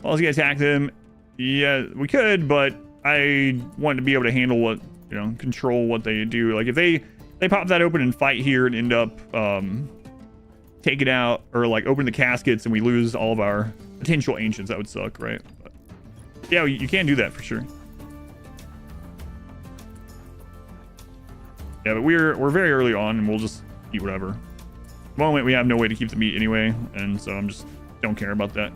Well, let's get attack them. Yeah, we could, but I want to be able to handle what, you know, control what they do. Like if they pop that open and fight here and end up take it out, or like open the caskets and we lose all of our potential ancients, that would suck, right? But yeah, you can do that for sure. Yeah, but we're very early on, and we'll just eat whatever. At the moment, we have no way to keep the meat anyway, and so I'm just don't care about that.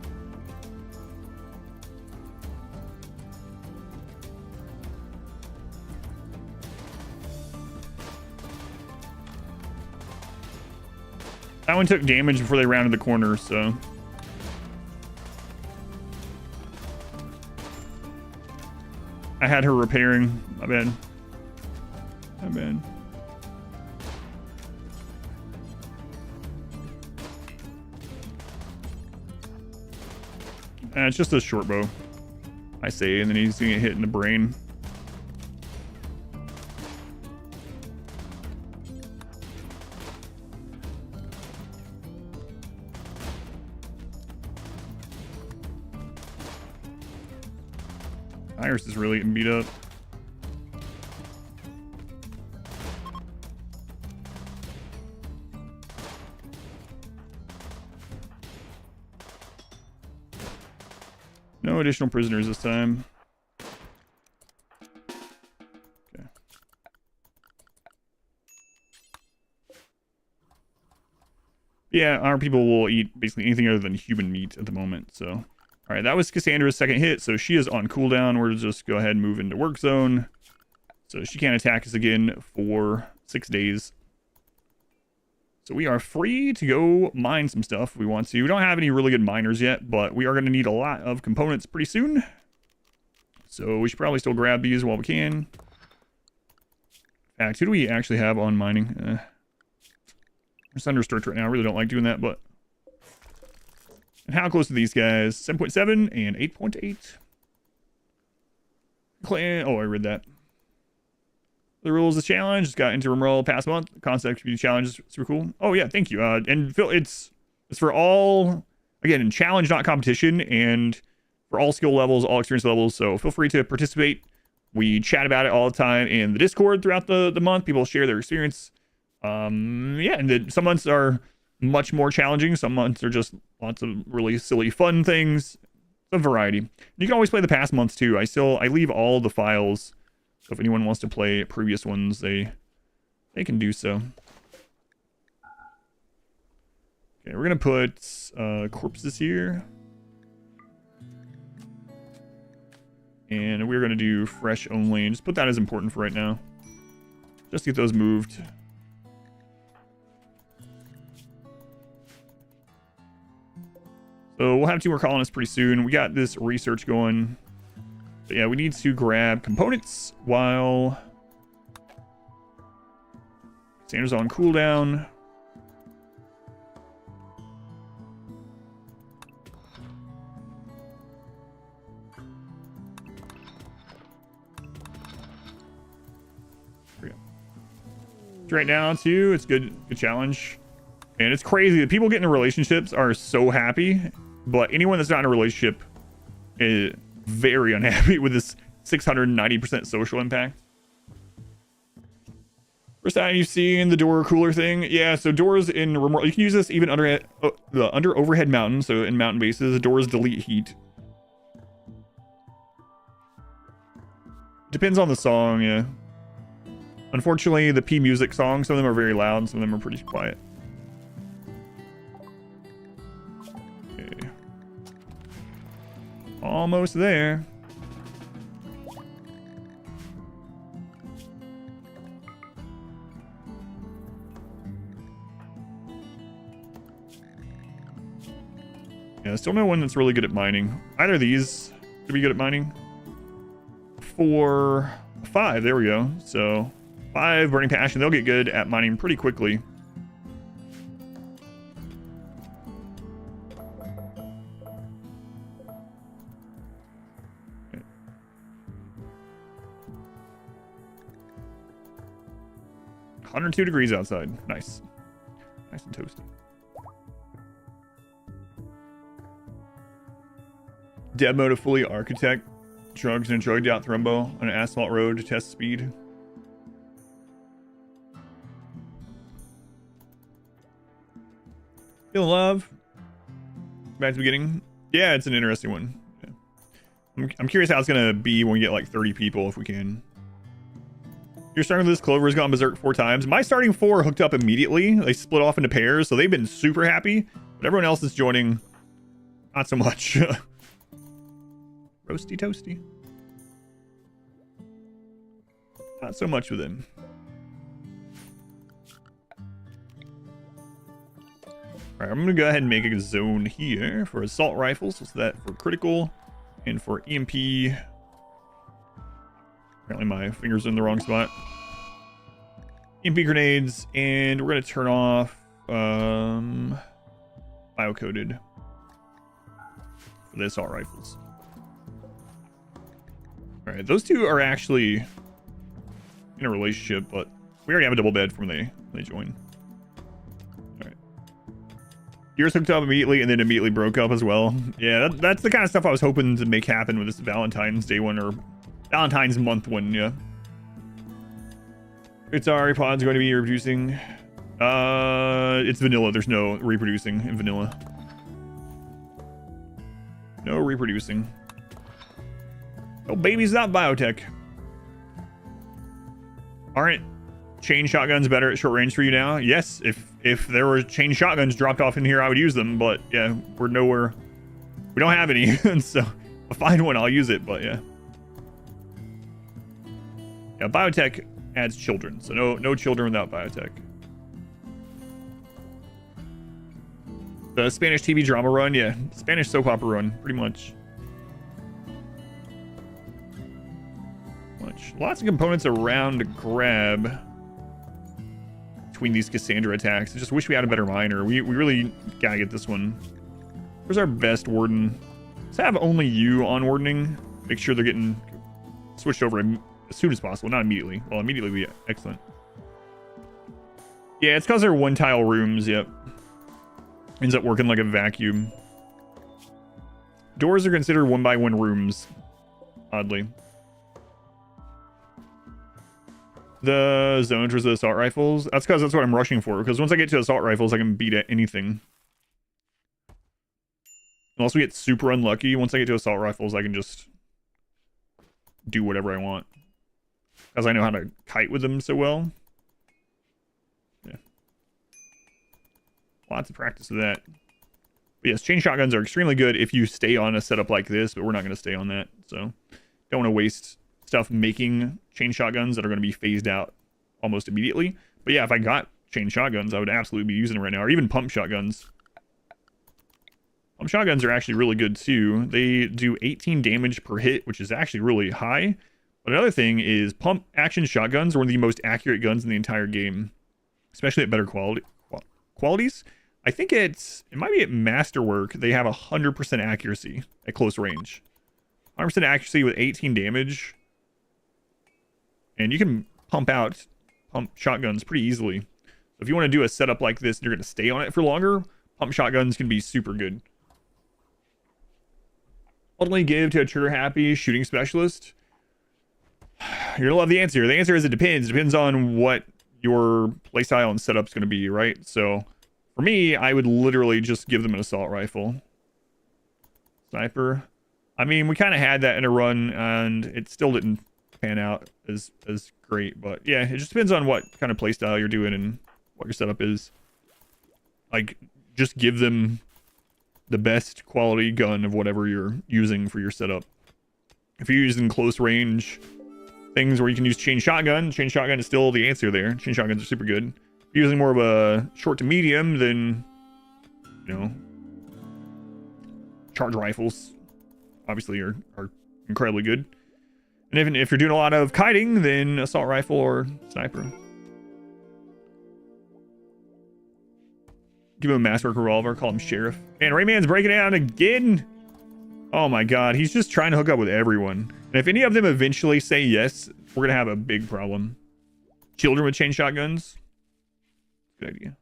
That one took damage before they rounded the corner, so. I had her repairing. My bad. My bad. It's just a short bow, I say, and then he's gonna get hit in the brain. Iris is really getting beat up. No additional prisoners this time. Okay. Yeah, our people will eat basically anything other than human meat at the moment, so. All right, that was Cassandra's second hit, so she is on cooldown. We'll just go ahead and move into work zone. So she can't attack us again for 6 days. So we are free to go mine some stuff if we want to. We don't have any really good miners yet, but we are going to need a lot of components pretty soon. So we should probably still grab these while we can. In fact, who do we actually have on mining? We're under search right now. I really don't like doing that, but... And how close are these guys? 7.7 and 8.8. Oh, I read that. The rules of the challenge. Just got into RimWorld past month. Concept community challenge is super cool. Oh yeah, thank you. And Phil, it's for all, again, in challenge, not competition, and for all skill levels, all experience levels. So feel free to participate. We chat about it all the time in the Discord throughout the month. People share their experience. Yeah, and some months are much more challenging. Some months are just lots of really silly fun things. It's a variety. You can always play the past months too. I leave all the files, so if anyone wants to play previous ones, they can do so. Okay, we're gonna put corpses here. And we're going to do fresh only. Just put that as important for right now. Just get those moved. So we'll have 2 more colonists pretty soon. We got this research going. But yeah, we need to grab components while Cassandra's on cooldown. Right now too, it's good challenge. And it's crazy that people get into relationships are so happy, but anyone that's not in a relationship is very unhappy with this 690% social impact. First time you've seen the door cooler thing. Yeah, so doors in RimWorld, you can use this even under overhead mountain. So in mountain bases, doors delete heat. Depends on the song, yeah. Unfortunately, the P music songs, some of them are very loud, some of them are pretty quiet. Okay. Almost there. Yeah, still no one that's really good at mining. Either of these could be good at mining. 4, 5, there we go. So 5 burning passion, they'll get good at mining pretty quickly. Okay. 102 degrees outside. Nice. Nice and toasty. Dev mode of fully architect. Drugs and drugged out Thrumbo on an asphalt road to test speed. Feel love. Back to the beginning. Yeah, it's an interesting one. Yeah. I'm curious how it's gonna be when we get like 30 people if we can. Your starting list Clover has gone berserk 4 times. My starting 4 hooked up immediately. They split off into pairs, so they've been super happy. But everyone else is joining, not so much. Roasty toasty. Not so much with him. Alright, I'm gonna go ahead and make a zone here for assault rifles. So that for critical and for EMP. Apparently my fingers are in the wrong spot. EMP grenades, and we're gonna turn off biocoded for the assault rifles. Alright, those 2 are actually in a relationship, but we already have a double bed from when they join. Alright. Yours hooked up immediately and then immediately broke up as well. Yeah, that's the kind of stuff I was hoping to make happen with this Valentine's Day one or Valentine's month one, yeah. It's our pod's going to be reproducing. It's vanilla. There's no reproducing in vanilla. No reproducing. Oh, baby's not biotech. Aren't chain shotguns better at short range for you now? Yes, if there were chain shotguns dropped off in here, I would use them. But yeah, we're nowhere. We don't have any, and so if I find one, I'll use it. But yeah, yeah, biotech adds children, so no children without biotech. The Spanish TV drama run, yeah, Spanish soap opera run, pretty much. Lots of components around to grab between these Cassandra attacks. I just wish we had a better miner. We really gotta get this one. Where's our best warden? Let's have only you on wardening. Make sure they're getting switched over as soon as possible. Not immediately. Well, immediately would be excellent. Yeah, it's because they're 1-tile rooms. Yep. Ends up working like a vacuum. Doors are considered 1-by-1 rooms. Oddly. The zones was the assault rifles. That's because that's what I'm rushing for. Because once I get to assault rifles, I can beat at anything. Unless we get super unlucky, once I get to assault rifles, I can just do whatever I want. Because I know how to kite with them so well. Yeah. Lots of practice with that. But yes, chain shotguns are extremely good if you stay on a setup like this, but we're not going to stay on that. So don't want to waste stuff making chain shotguns that are going to be phased out almost immediately. But yeah, if I got chain shotguns, I would absolutely be using them right now, or even pump shotguns. Pump shotguns are actually really good too. They do 18 damage per hit, which is actually really high. But another thing is pump action shotguns are one of the most accurate guns in the entire game, especially at better qualities. I think it might be at Masterwork. They have 100% accuracy at close range. 100% accuracy with 18 damage. And you can pump shotguns pretty easily. So if you want to do a setup like this and you're going to stay on it for longer, pump shotguns can be super good. Ultimately give to a trigger-happy shooting specialist. You're going to love the answer. The answer is it depends. It depends on what your playstyle and setup's going to be, right? So for me, I would literally just give them an assault rifle. Sniper. I mean, we kind of had that in a run, and it still didn't pan out as great. But yeah, it just depends on what kind of playstyle you're doing and what your setup is. Like, just give them the best quality gun of whatever you're using for your setup. If you're using close range things where you can use chain shotgun is still the answer there. Chain shotguns are super good. If you're using more of a short to medium, then, you know, charge rifles obviously are incredibly good. And even if you're doing a lot of kiting, then assault rifle or sniper. Give him a Masterwork revolver, call him Sheriff. Man, Rayman's breaking it out again. Oh my god, he's just trying to hook up with everyone. And if any of them eventually say yes, we're gonna have a big problem. Children with chain shotguns. Good idea.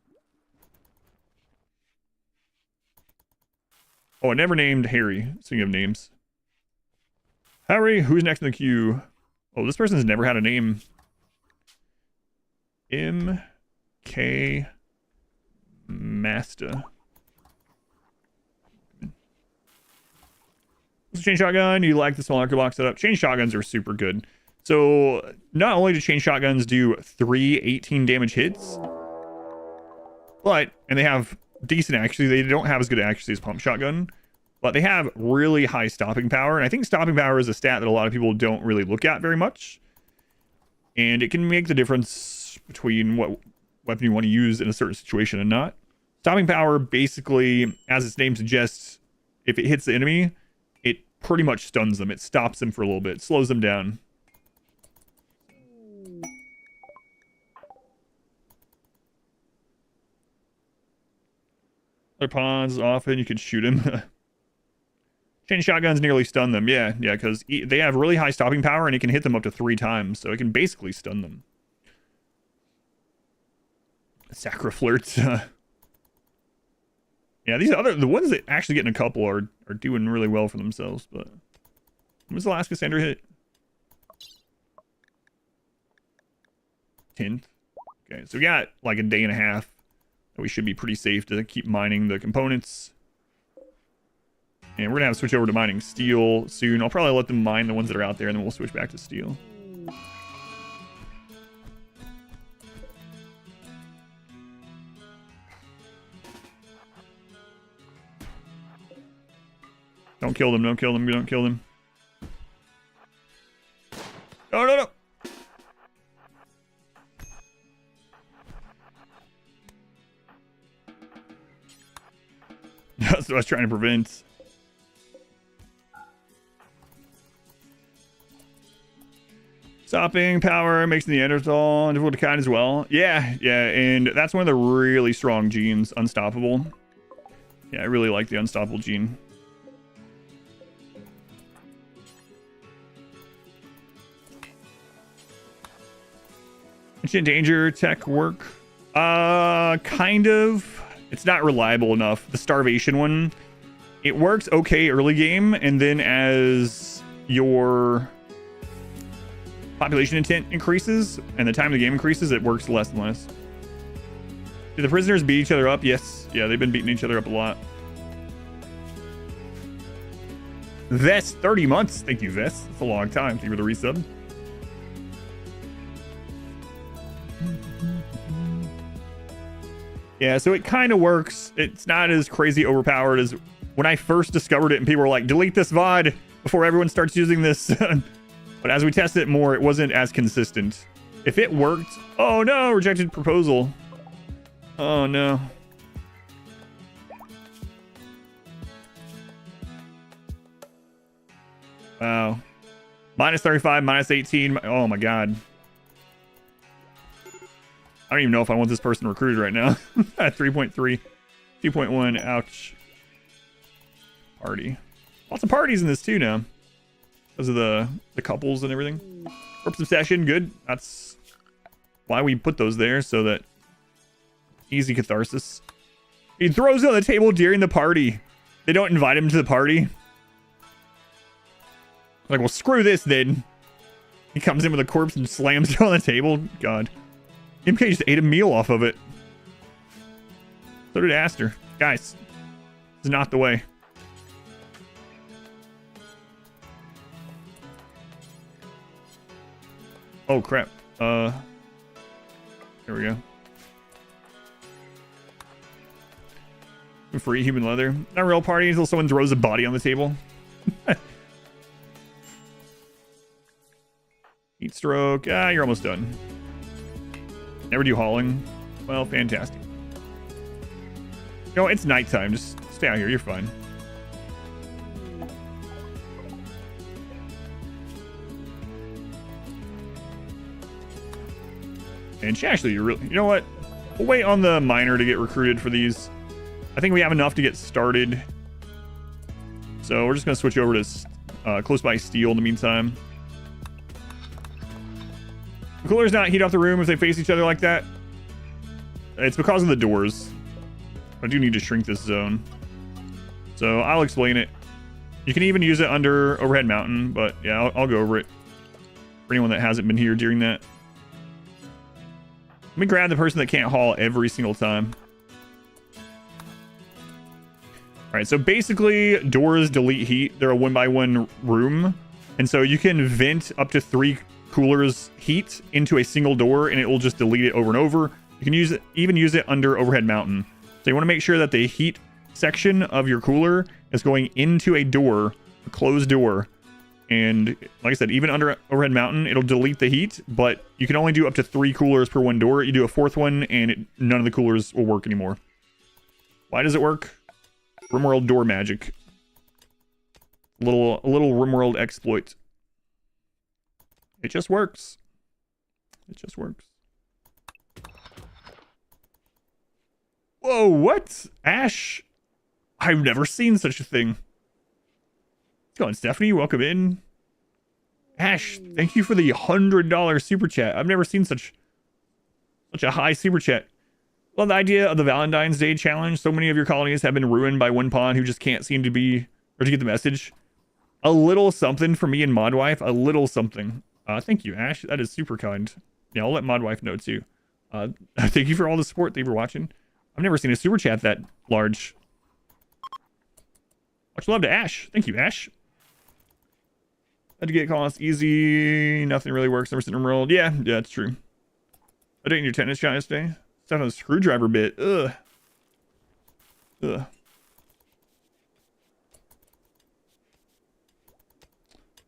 Oh, I never named Harry. Speaking of names. Harry, who's next in the queue? Oh, this person's never had a name. M.K. Master. Chain shotgun, you like the smaller box setup. Chain shotguns are super good. So not only do chain shotguns do 3 18 damage hits, and they have decent accuracy. They don't have as good accuracy as pump shotgun, but they have really high stopping power. And I think stopping power is a stat that a lot of people don't really look at very much. And it can make the difference between what weapon you want to use in a certain situation and not. Stopping power, basically, as its name suggests, if it hits the enemy, it pretty much stuns them. It stops them for a little bit, slows them down. Other pawns, often you could shoot him. Chain shotguns nearly stun them. Yeah, because they have really high stopping power and it can hit them up to 3 times, so it can basically stun them. Sacriflirt. Yeah, the ones that actually get in a couple are doing really well for themselves, but when was the last Cassandra hit? 10th. Okay, so we got like a day and a half that we should be pretty safe to keep mining the components. And we're gonna have to switch over to mining steel soon. I'll probably let them mine the ones that are out there and then we'll switch back to steel. Don't kill them, don't kill them, don't kill them. No, no, no! That's what I was trying to prevent. Stopping power makes the Neanderthal difficult to kite as well. Yeah, and that's one of the really strong genes, Unstoppable. Yeah, I really like the Unstoppable gene. Ancient Danger tech work? Kind of. It's not reliable enough. The Starvation one, it works okay early game, and then as your population intent increases and the time of the game increases, it works less and less. Do the prisoners beat each other up? Yes. Yeah, they've been beating each other up a lot. Vest, 30 months. Thank you, Vest. That's a long time. Thank you for the resub. Yeah, so it kind of works. It's not as crazy overpowered as when I first discovered it and people were like, delete this VOD. before everyone starts using this. But as we test it more, it wasn't as consistent. If it worked... Oh no, rejected proposal. Oh no. Wow. Minus 35, minus 18. Oh my god. I don't even know if I want this person recruited right now. 3.3. 2.1. Ouch. Party. Lots of parties in this too now. Because of the couples and everything. Corpse Obsession, good. That's why we put those there, so that easy catharsis. He throws it on the table during the party. They don't invite him to the party. Like, well, screw this then. He comes in with a corpse and slams it on the table. God. MK just ate a meal off of it. So did Aster. Guys, this is not the way. Oh, crap. There we go. Free human leather. Not real party until someone throws a body on the table. Heat stroke. Ah, you're almost done. Never do hauling. Well, fantastic. You know, it's nighttime. Just stay out here. You're fine. And actually, you're really... You know what? We'll wait on the miner to get recruited for these. I think we have enough to get started. So we're just going to switch over to close by steel in the meantime. The coolers not heat off the room if they face each other like that. It's because of the doors. I do need to shrink this zone. So I'll explain it. You can even use it under overhead mountain, but yeah, I'll go over it for anyone that hasn't been here during that. Let me grab the person that can't haul every single time. All right, so basically doors delete heat. They're a 1x1 room. And so you can vent up to 3 coolers heat into a single door and it will just delete it over and over. You can even use it under overhead mountain. So you want to make sure that the heat section of your cooler is going into a door, a closed door. And like I said, even under overhead mountain, it'll delete the heat, but you can only do up to 3 coolers per one door. You do a 4th one and none of the coolers will work anymore. Why does it work? RimWorld door magic. A little RimWorld exploit. It just works. It just works. Whoa, what? Ash? I've never seen such a thing. What's going on, Stephanie? Welcome in. Ash, thank you for the $100 super chat. I've never seen such a high super chat. Love the idea of the Valentine's Day challenge. So many of your colonies have been ruined by one pawn who just can't seem to be, or to get the message. A little something for me and Modwife. A little something. Thank you, Ash. That is super kind. Yeah, I'll let Modwife know too. Thank you for all the support. Thank you for watching. I've never seen a super chat that large. Much love to Ash. Thank you, Ash. Had to get cost easy. Nothing really works. Never seen RimWorld. Yeah, it's true. I did your tennis shot yesterday. Stuff on the screwdriver bit. Ugh.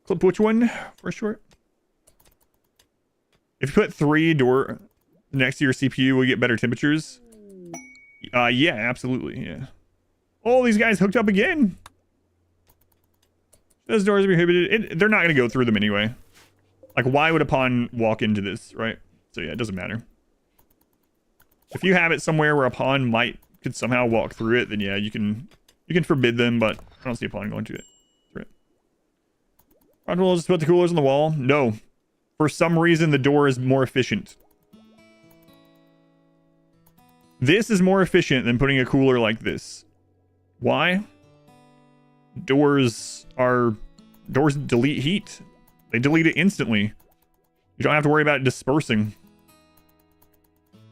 Clip which one for short? If you put 3 door next to your CPU, will you get better temperatures? Yeah, absolutely. Yeah. Oh, these guys hooked up again. Those doors are prohibited. They're not going to go through them anyway. Like, why would a pawn walk into this, right? So yeah, it doesn't matter. If you have it somewhere where a pawn could somehow walk through it, then yeah, you can forbid them, but I don't see a pawn going to it. That's right. We'll just put the coolers on the wall. No. For some reason, the door is more efficient. This is more efficient than putting a cooler like this. Why? Doors delete heat. They delete it instantly. You don't have to worry about it dispersing.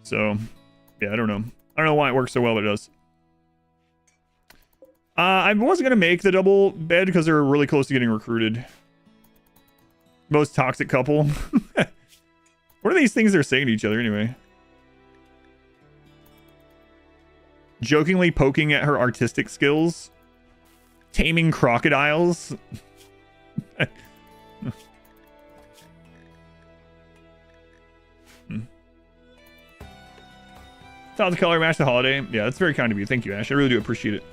So, yeah, I don't know. I don't know why it works so well, but it does. I wasn't gonna make the double bed because they're really close to getting recruited. Most toxic couple. What are these things they're saying to each other anyway? Jokingly poking at her artistic skills. Taming crocodiles. Solid color match the holiday. Yeah, that's very kind of you. Thank you, Ash. I really do appreciate it.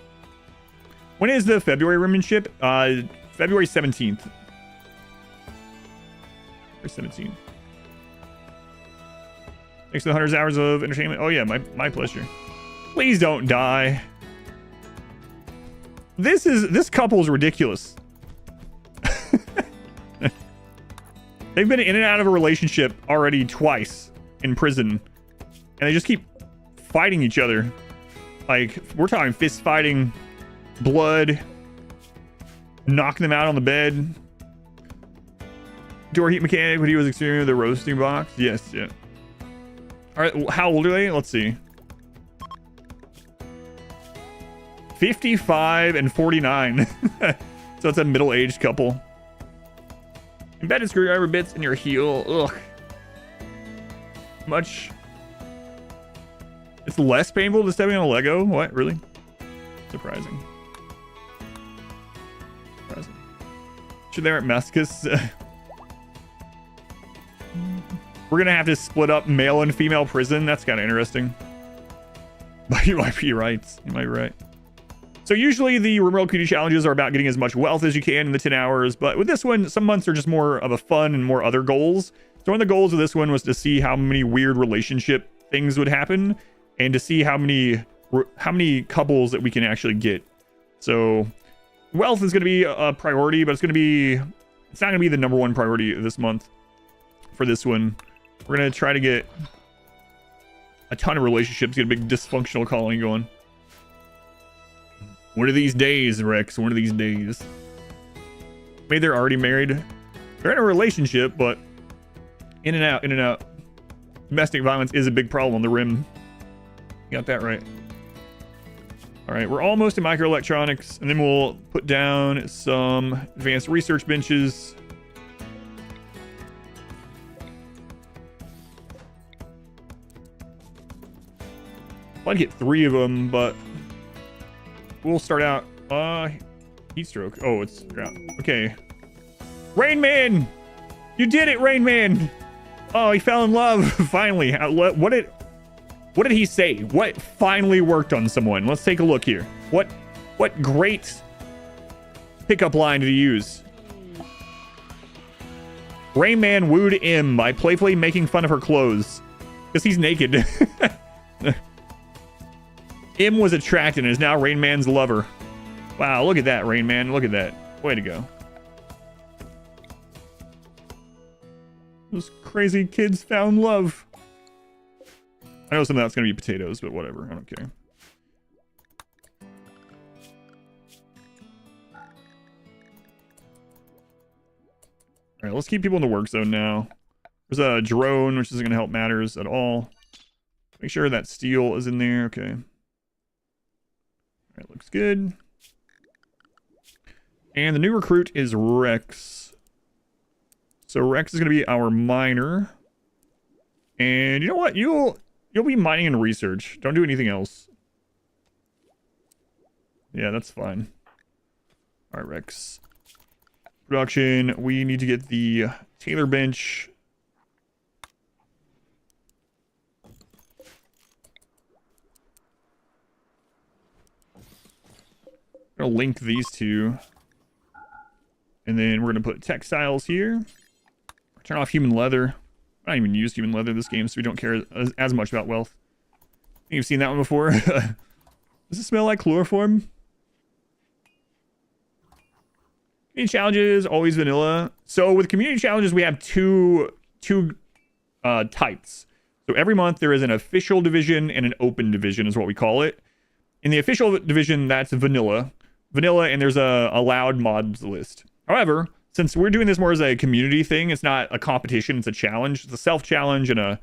When is the February Rimmanship? February 17th. February 17th. Thanks to the 100 hours of entertainment. Oh yeah, my pleasure. Please don't die. This couple's ridiculous. They've been in and out of a relationship already twice in prison, and they just keep fighting each other. Like, we're talking fist fighting, blood, knocking them out on the bed. Door heat mechanic when he was experiencing the roasting box. Yes, yeah. All right, how old are they? Let's see. 55 and 49. So it's a middle-aged couple. Embedded screwdriver bits in your heel. Ugh. Much. It's less painful than stepping on a Lego. What? Really? Surprising. Surprising. Should they at Mescus? We're gonna have to split up male and female prison. That's kind of interesting. But you might be right. You might be right. So usually the RimWorld community challenges are about getting as much wealth as you can in the 10 hours. But with this one, some months are just more of a fun and more other goals. So one of the goals of this one was to see how many weird relationship things would happen, and to see how many couples that we can actually get. So wealth is going to be a priority, but it's not going to be the number one priority this month for this one. We're going to try to get a ton of relationships, get a big dysfunctional colony going. One of these days, Rex, one of these days. Maybe they're already married. They're in a relationship, but in and out, in and out. Domestic violence is a big problem on the Rim. You got that right. All right, we're almost in microelectronics, and then we'll put down some advanced research benches. I'd get 3 of them, but we'll start out. Heat stroke. Oh, it's crap. Okay. Rain Man! You did it, Rain Man! Oh, he fell in love. Finally. What did he say? What finally worked on someone? Let's take a look here. What great pickup line did he use? Rain Man wooed M by playfully making fun of her clothes. Because he's naked. M was attracted and is now Rain Man's lover. Wow, look at that, Rain Man. Look at that. Way to go. Those crazy kids found love. I know some of that's going to be potatoes, but whatever. I don't care. All right, let's keep people in the work zone now. There's a drone, which isn't going to help matters at all. Make sure that steel is in there. Okay. All right, looks good. And the new recruit is Rex. So Rex is going to be our miner. And you know what? You'll be mining and research. Don't do anything else. Yeah, that's fine. All right, Rex. Production. We need to get the Taylor bench. I'm gonna link these two. And then we're gonna put textiles here. Turn off human leather. I don't even use human leather this game, so we don't care as much about wealth. I think you've seen that one before. Does it smell like chloroform? Community challenges, always vanilla. So with community challenges, we have two types. So every month there is an official division and an open division is what we call it. In the official division, that's vanilla. Vanilla, and there's a allowed mods list. However, since we're doing this more as a community thing, it's not a competition, it's a challenge. It's a self-challenge and a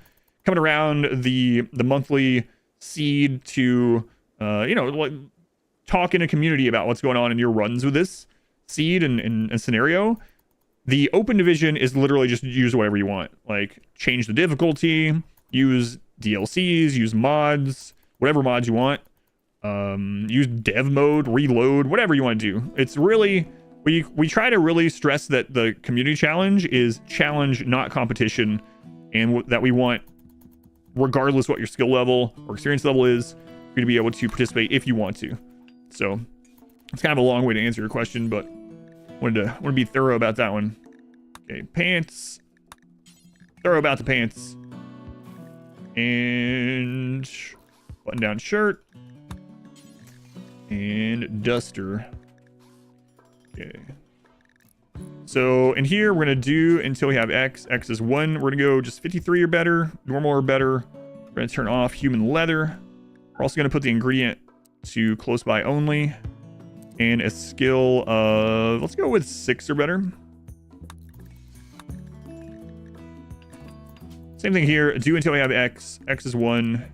coming around the monthly seed to, like, talk in a community about what's going on in your runs with this seed and scenario. The open division is literally just use whatever you want. Like, change the difficulty, use DLCs, use mods, whatever mods you want. Use dev mode, reload, whatever you want to do. It's really, we try to really stress that the community challenge is challenge, not competition, and that we want, regardless what your skill level or experience level is, for you to be able to participate if you want to. So it's kind of a long way to answer your question, but wanted to be thorough about that one. Okay, pants. Thorough about the pants. And button down shirt. And duster. Okay. So in here, we're going to do until we have X. X is 1. We're going to go just 53 or better, normal or better. We're going to turn off human leather. We're also going to put the ingredient to close by only. And a skill of, let's go with 6 or better. Same thing here. Do until we have X. X is 1.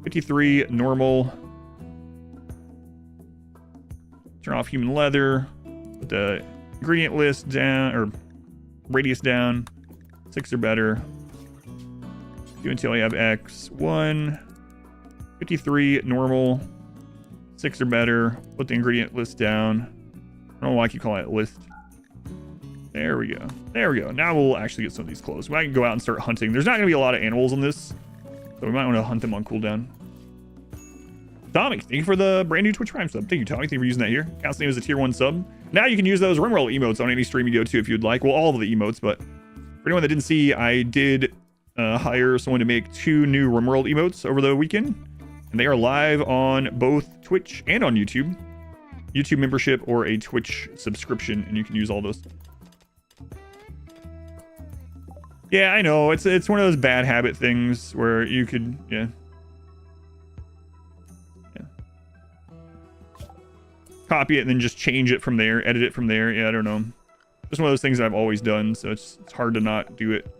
53, normal. Turn off human leather. Put the ingredient list down, or radius down. 6 or better. Do until we have X. 1. 53, normal. 6 or better. Put the ingredient list down. I don't know why I keep calling it list. There we go. There we go. Now we'll actually get some of these clothes. We can go out and start hunting. There's not going to be a lot of animals in this, so we might want to hunt them on cooldown. Tommy, thank you for the brand new Twitch Prime sub. Thank you, Tommy. Thank you for using that here. Account's name is a tier 1 sub. Now you can use those RimWorld emotes on any stream you go to if you'd like. Well, all of the emotes, but for anyone that didn't see, I did hire someone to make 2 new RimWorld emotes over the weekend. And they are live on both Twitch and on YouTube. YouTube membership or a Twitch subscription, and you can use all those. Yeah, I know. It's one of those bad habit things where you could, yeah. Copy it and then just change it from there, edit it from there. Yeah, I don't know. Just one of those things that I've always done, so it's hard to not do it.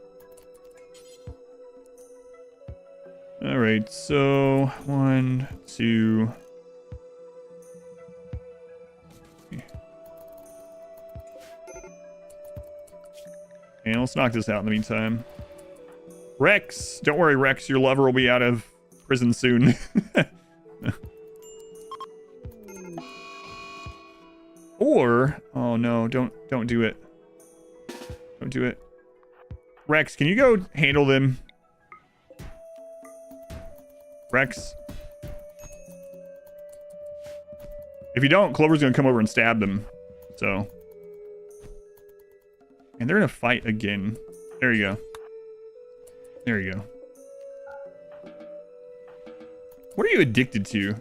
All right, so 1, 2. And let's knock this out in the meantime. Rex, don't worry, Rex. Your lover will be out of prison soon. Or, oh no, don't do it. Don't do it. Rex, can you go handle them? Rex. If you don't, Clover's gonna come over and stab them. So. And they're gonna fight again. There you go. There you go. What are you addicted to?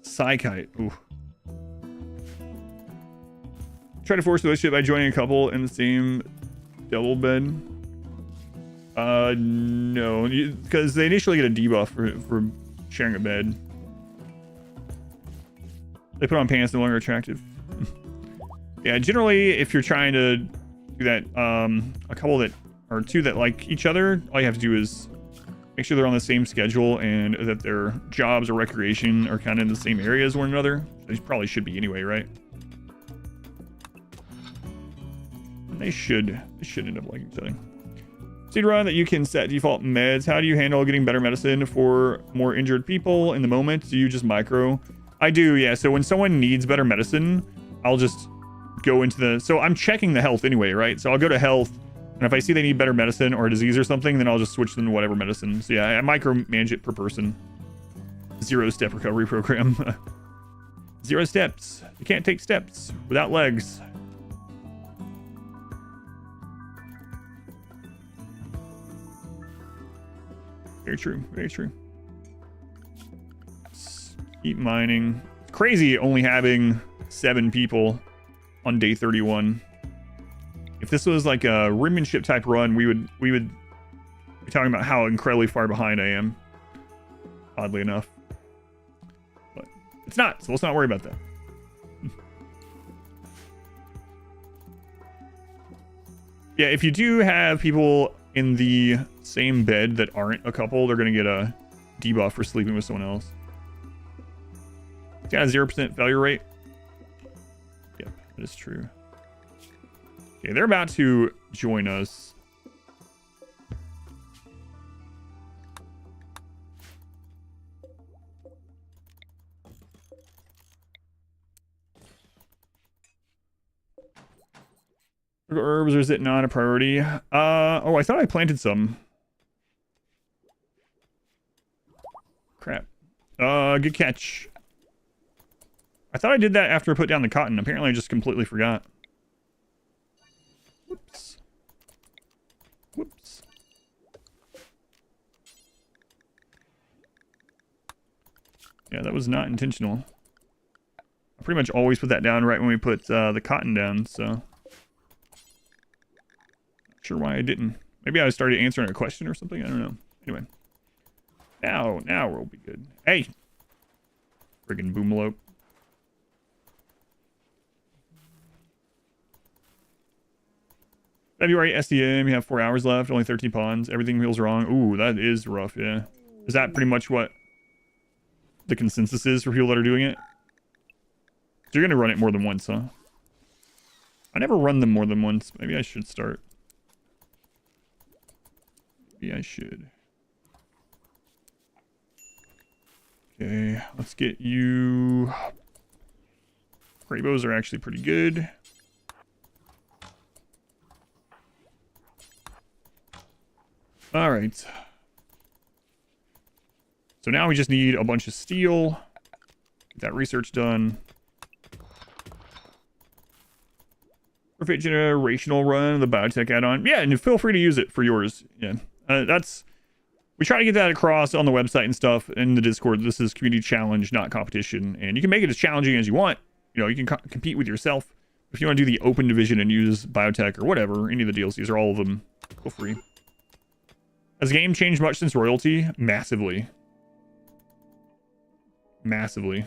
Psychite. Ooh. Try to force a relationship by joining a couple in the same double bed. No, because they initially get a debuff for sharing a bed. They put on pants, no longer attractive. Yeah, generally, if you're trying to do that, a couple that, or 2 that like each other, all you have to do is make sure they're on the same schedule and that their jobs or recreation are kind of in the same area as one another. They probably should be anyway, right? And they should end up liking each other. Seed run that you can set default meds. How do you handle getting better medicine for more injured people in the moment? Do you just micro? I do, yeah. So when someone needs better medicine, I'll just go into the, so I'm checking the health anyway, right? So I'll go to health, and if I see they need better medicine or a disease or something, then I'll just switch them to whatever medicine. So yeah, I micromanage it per person. 0-step recovery program. 0 steps. You can't take steps without legs. Very true. Very true. Let's keep mining. It's crazy only having 7 people on day 31. If this was like a rimmanship type run, we would be talking about how incredibly far behind I am. Oddly enough. But it's not, so let's not worry about that. Yeah, if you do have people in the same bed that aren't a couple, they're going to get a debuff for sleeping with someone else. It's got a 0% failure rate. Yep, that is true. Okay, they're about to join us. Herbs, or is it not a priority? Oh, I thought I planted some. Crap. Good catch. I thought I did that after I put down the cotton. Apparently I just completely forgot. Whoops. Whoops. Yeah, that was not intentional. I pretty much always put that down right when we put the cotton down, so... Not sure why I didn't. Maybe I started answering a question or something? I don't know. Anyway. Now we'll be good. Hey! Friggin' boomalope. February SDM, you have 4 hours left, only 13 pawns. Everything feels wrong. Ooh, that is rough, yeah. Is that pretty much what the consensus is for people that are doing it? So you're gonna run it more than once, huh? I never run them more than once. Maybe I should start. Maybe I should. Okay, let's get you... Rainbows are actually pretty good. All right. So now we just need a bunch of steel. Get that research done. Perfect generational run, the biotech add-on. Yeah, and feel free to use it for yours. Yeah, that's... We try to get that across on the website and stuff in the Discord. This is community challenge, not competition. And you can make it as challenging as you want. You know, you can compete with yourself. If you want to do the open division and use biotech or whatever, any of the DLCs or all of them, feel free. Has the game changed much since royalty? Massively. Massively.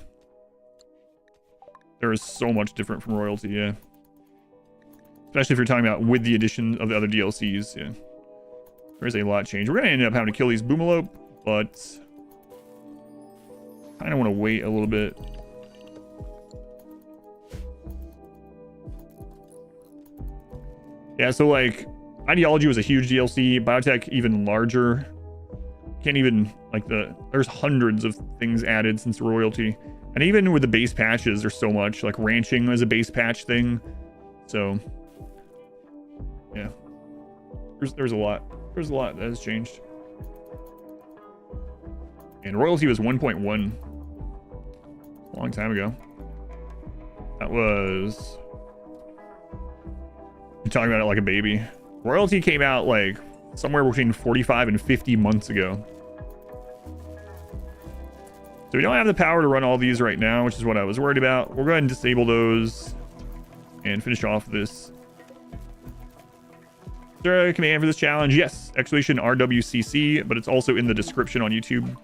There is so much different from royalty, yeah. Especially if you're talking about with the addition of the other DLCs, yeah. There's a lot changed. We're going to end up having to kill these boomalope, but... I kind of want to wait a little bit. Yeah, so like... Ideology was a huge DLC. Biotech even larger. Can't even... Like there's hundreds of things added since royalty. And even with the base patches, there's so much. Like ranching is a base patch thing. So... Yeah. There's a lot. There's a lot that has changed. And royalty was 1.1. A long time ago. That was... You're talking about it like a baby. Royalty came out like somewhere between 45 and 50 months ago. So we don't have the power to run all these right now, which is what I was worried about. We'll go ahead and disable those and finish off this. Is there a command for this challenge? Yes, exclamation RWCC, but it's also in the description on YouTube.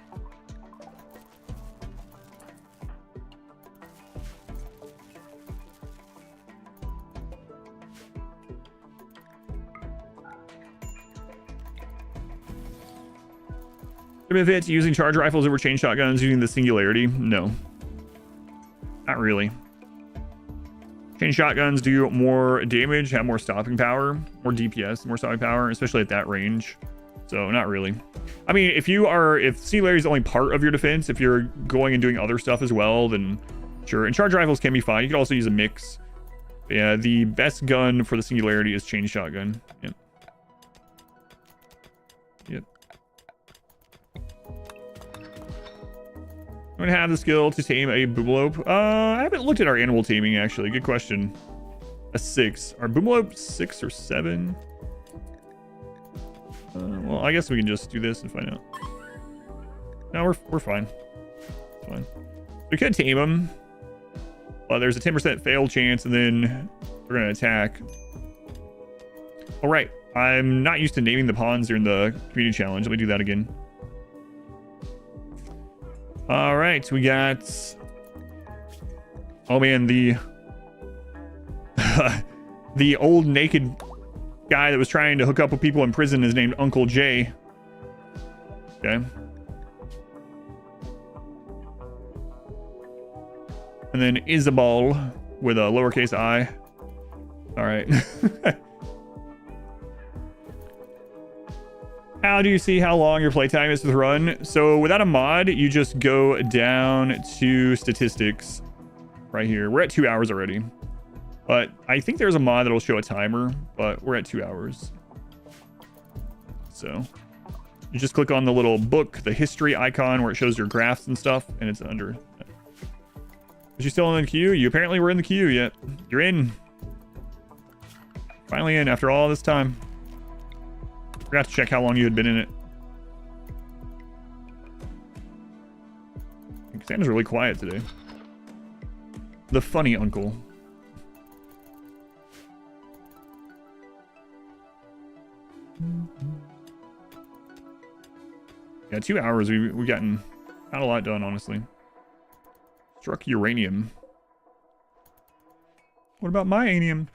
Benefits using charge rifles over chain shotguns using the singularity? No. Not really. Chain shotguns do more damage, have more stopping power, more DPS, more stopping power, especially at that range. So not really. I mean, if singularity is only part of your defense, if you're going and doing other stuff as well, then sure. And charge rifles can be fine. You can also use a mix. But yeah, the best gun for the singularity is chain shotgun. Yep. Yep. I'm gonna have the skill to tame a boomalope. I haven't looked at our animal taming actually. Good question. A 6. Are boomalopes 6 or 7? Well, I guess we can just do this and find out. No, we're fine. It's fine. We could tame them. Well, there's a 10% fail chance, and then we're gonna attack. All right. I'm not used to naming the pawns during the community challenge. Let me do that again. All right, we got... Oh man, the old naked guy that was trying to hook up with people in prison is named Uncle Jay. Okay. And then Isabel with a lowercase I. All right. How do you see how long your playtime is with run? So without a mod, you just go down to statistics right here. We're at 2 hours already. But I think there's a mod that'll show a timer, but we're at 2 hours. So you just click on the little book, the history icon where it shows your graphs and stuff, and it's under. Is you still in the queue? You apparently were in the queue yet. You're in. Finally in after all this time. Forgot to check how long you had been in it. Cassandra's really quiet today. The funny uncle. Yeah, 2 hours. We've gotten not a lot done, honestly. Struck uranium. What about my anium?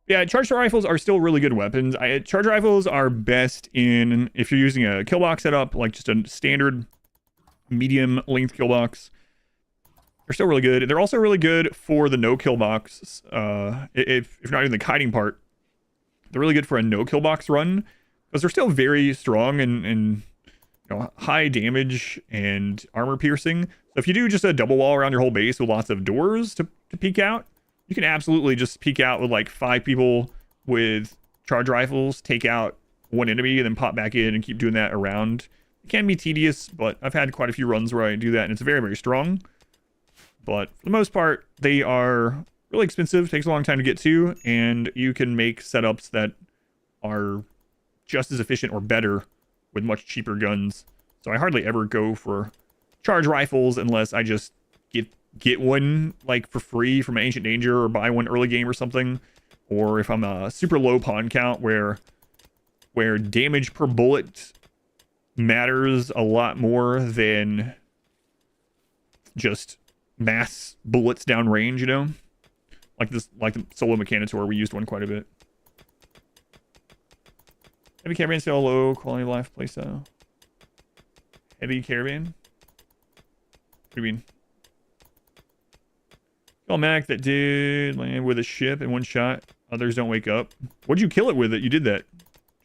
Yeah, charged rifles are still really good weapons. Charged rifles are best in if you're using a kill box setup, like just a standard medium length kill box. They're still really good. They're also really good for the no kill box. If you're not doing the kiting part, they're really good for a no kill box run because they're still very strong and you know, high damage and armor piercing. So if you do just a double wall around your whole base with lots of doors to peek out, you can absolutely just peek out with like 5 people with charge rifles, take out one enemy, and then pop back in and keep doing that around. It can be tedious, but I've had quite a few runs where I do that, and it's very, very strong. But for the most part, they are really expensive, takes a long time to get to, and you can make setups that are just as efficient or better with much cheaper guns. So I hardly ever go for charge rifles unless I just get one like for free from Ancient Danger or buy one early game or something, or if I'm a super low pawn count where damage per bullet matters a lot more than just mass bullets down range, you know, like the solo Mechanitor, we used one quite a bit. Heavy caravan still low quality of life playstyle. Heavy caravan, what do you mean? Kill a mech that did land with a ship in one shot. Others don't wake up. What'd you kill it with? You did that.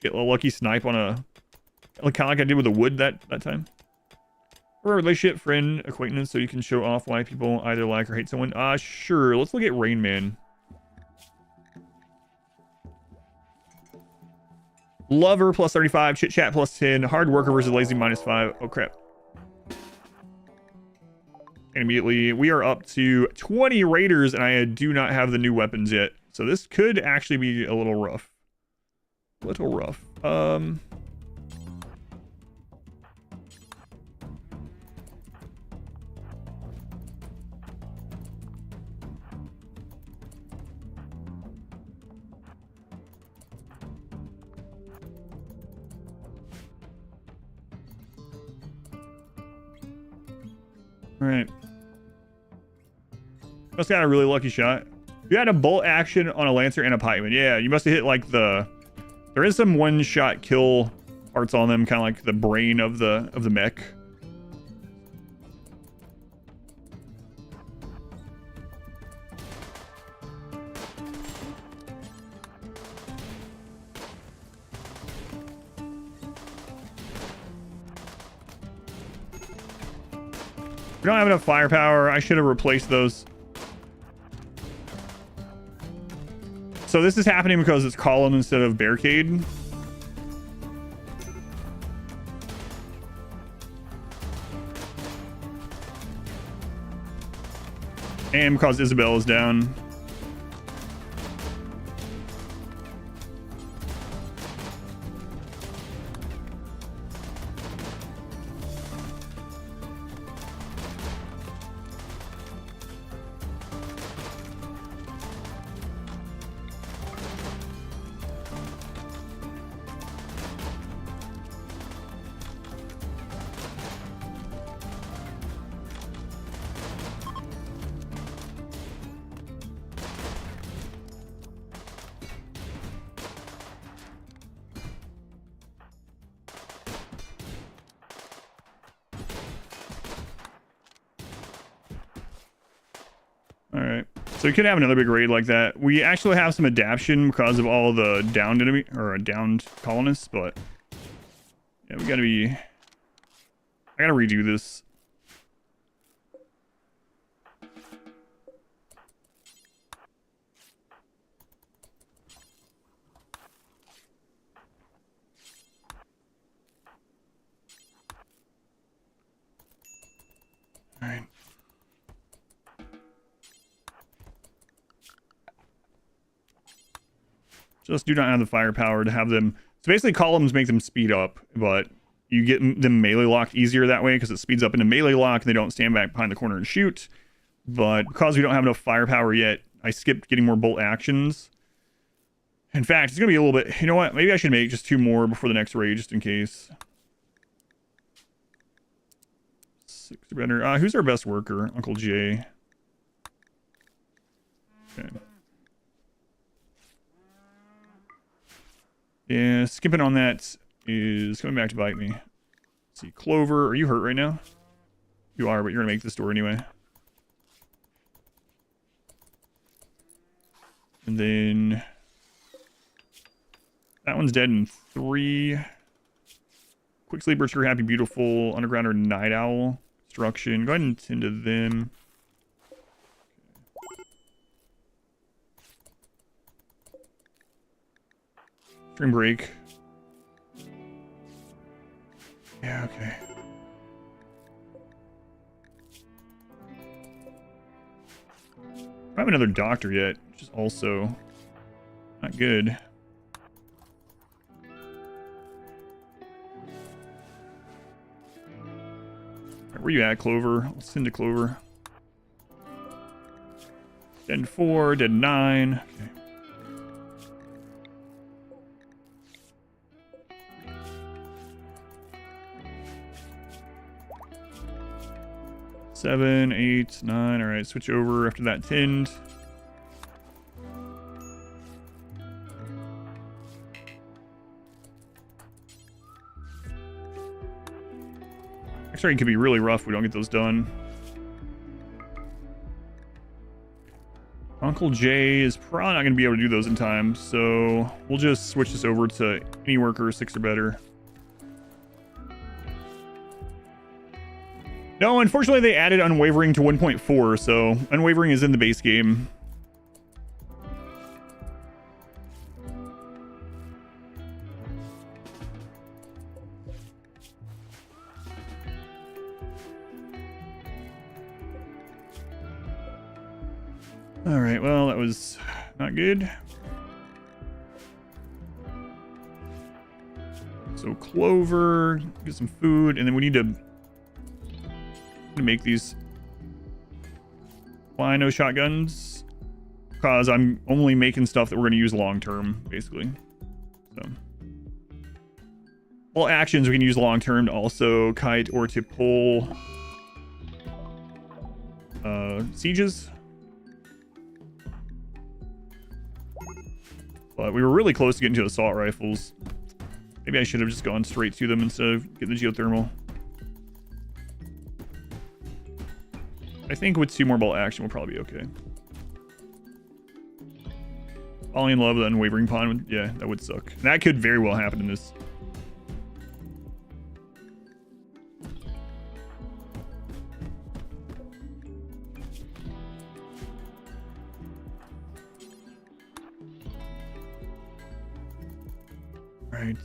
Get a lucky snipe on a... kind of like I did with the wood that time. Or a relationship, friend, acquaintance, so you can show off why people either like or hate someone. Sure. Let's look at Rain Man. Lover plus 35. Chit chat plus 10. Hard worker versus lazy minus 5. Oh, crap. And immediately, we are up to 20 raiders, and I do not have the new weapons yet. So this could actually be a little rough. All right. Must have got a really lucky shot. You had a bolt action on a Lancer and a Pikeman. Yeah, you must have hit like the... There is some one-shot kill parts on them, kind of like the brain of the mech. We don't have enough firepower. I should have replaced those. So this is happening because it's column instead of barricade. And because Isabel is down. Alright. So we could have another big raid like that. We actually have some adaptation because of all the downed enemy or downed colonists, but yeah, we gotta be... I gotta redo this. just do not have the firepower to have them. So basically columns make them speed up, but you get them melee locked easier that way because it speeds up into melee lock and they don't stand back behind the corner and shoot. But because we don't have enough firepower yet, I skipped getting more bolt actions. In fact, it's going to be a little bit... You know what? Maybe I should make just 2 more before the next raid, just in case. 6 or better. Who's our best worker? Uncle Jay. Okay. Yeah, skipping on that is coming back to bite me. Let's see, Clover, are you hurt right now? You are, but you're going to make this door anyway. And then... That one's dead in 3. Quick Sleeper, True Happy Beautiful, Underground or Night Owl, Destruction. Go ahead and tend to them. Stream break. Yeah, okay. I don't have another doctor yet, which is also not good. Where you at, Clover? Let's send to Clover. Dead 4, dead 9. Okay. Seven, 8, 9. All right, switch over after that tinned. X-ray could be really rough if we don't get those done. Uncle Jay is probably not going to be able to do those in time, so we'll just switch this over to any worker 6 or better. No, unfortunately they added Unwavering to 1.4, so Unwavering is in the base game. Alright, well, that was not good. So Clover, get some food, and then we need to make these Lino shotguns because I'm only making stuff that we're going to use long term, basically. So, all actions we can use long term to also kite or to pull sieges. But we were really close to getting to assault rifles. Maybe I should have just gone straight to them instead of getting the geothermal. I think with 2 more bolt action, we'll probably be okay. Falling in love with Unwavering Pawn, yeah, that would suck. And that could very well happen in this. Right.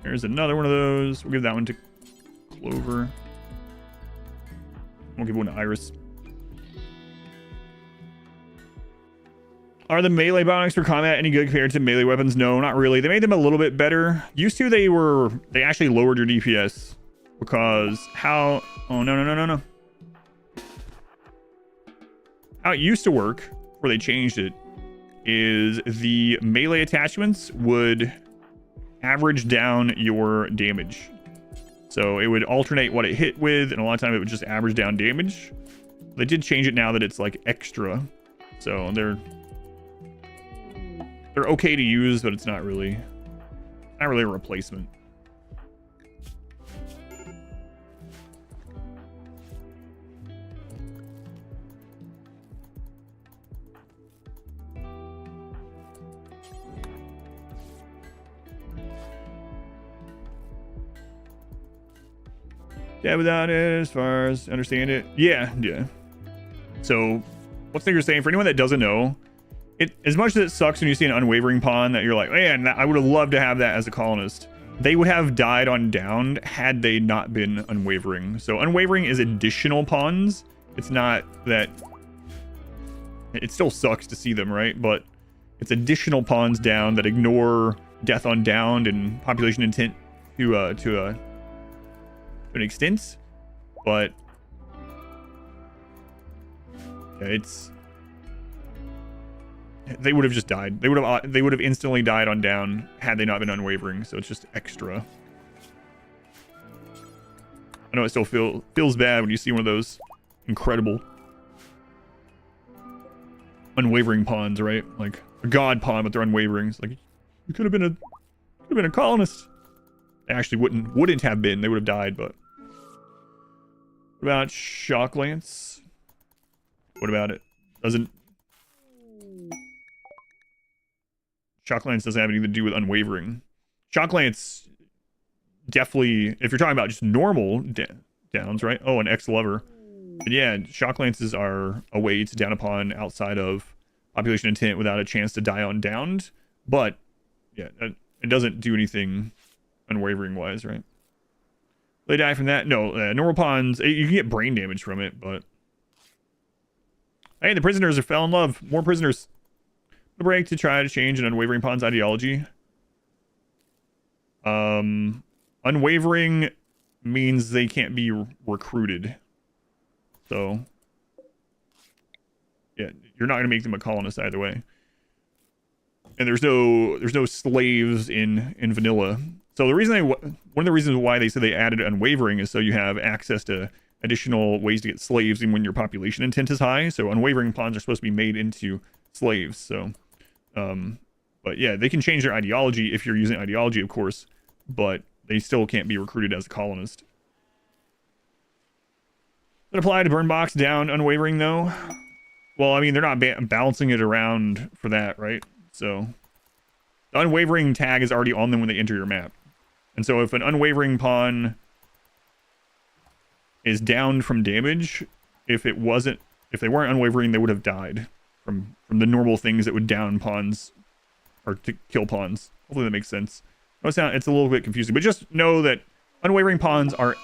There's another one of those. We'll give that one to Clover. We'll give one to Iris. Are the melee bionics for combat any good compared to melee weapons? No, not really. They made them a little bit better. Used to, they actually lowered your DPS because how... Oh, no. How it used to work, before they changed it, is the melee attachments would average down your damage. So it would alternate what it hit with, and a lot of time it would just average down damage. They did change it now that it's like extra. So they're okay to use, but it's not really a replacement. Yeah, without it, as far as I understand it. Yeah. So, what's you're saying, for anyone that doesn't know, as much as it sucks when you see an Unwavering Pawn that you're like, man, I would have loved to have that as a colonist. They would have died on downed had they not been Unwavering. So, Unwavering is additional pawns. It's not that... It still sucks to see them, right? But It's additional pawns down that ignore death on downed and population intent to an extent, but yeah, they would have just died. They would have instantly died on down had they not been unwavering. So it's just extra. I know it still feels bad when you see one of those incredible unwavering pawns, right? Like a god pawn, but they're unwavering. It's like you could have been a colonist. They actually wouldn't have been. They would have died. But what about shock lance? What about it? Shock lance doesn't have anything to do with unwavering. Shock lance definitely, if you're talking about just normal downs, right? Oh, an X lever. But yeah, shock lances are a way to down upon outside of population intent without a chance to die on downed. But yeah, it doesn't do anything unwavering wise, right? They die from that? No, normal pawns, you can get brain damage from it, but hey, the prisoners are fell in love. More prisoners. A break to try to change an unwavering pawn's ideology. Unwavering means they can't be recruited. So yeah, you're not gonna make them a colonist either way. And there's no slaves in vanilla. So the reason one of the reasons why they said they added unwavering is so you have access to additional ways to get slaves even when your population intent is high. So unwavering pawns are supposed to be made into slaves. So but yeah, they can change their ideology if you're using ideology, of course, but they still can't be recruited as a colonist. Does it apply to burn box down unwavering though? Well, I mean, they're not balancing it around for that, right? So the unwavering tag is already on them when they enter your map. And so if an unwavering pawn is downed from damage, if they weren't unwavering, they would have died from the normal things that would down pawns or to kill pawns. Hopefully that makes sense. It's a little bit confusing, but just know that unwavering pawns are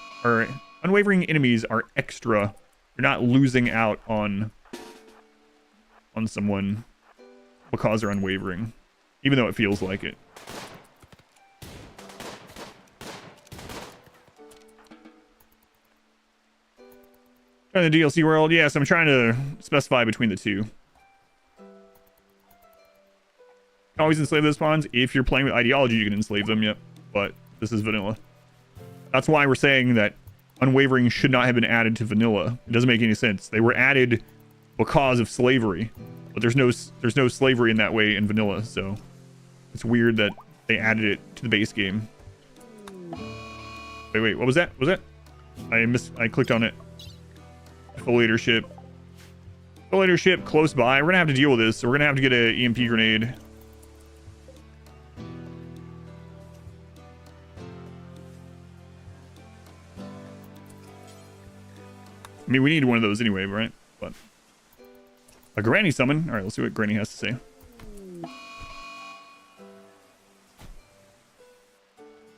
unwavering enemies are extra. You're not losing out on someone because they're unwavering, even though it feels like it. In the DLC world, yes, I'm trying to specify between the two. Always enslave those pawns. If you're playing with ideology, you can enslave them, yep. But this is vanilla. That's why we're saying that unwavering should not have been added to vanilla. It doesn't make any sense. They were added because of slavery, but there's no slavery in that way in vanilla, so it's weird that they added it to the base game. Wait, what was that? I clicked on it. Foliator ship close by. We're gonna have to deal with this, so we're gonna have to get an EMP grenade. I mean, we need one of those anyway, right? But a granny summon. All right, let's see what granny has to say.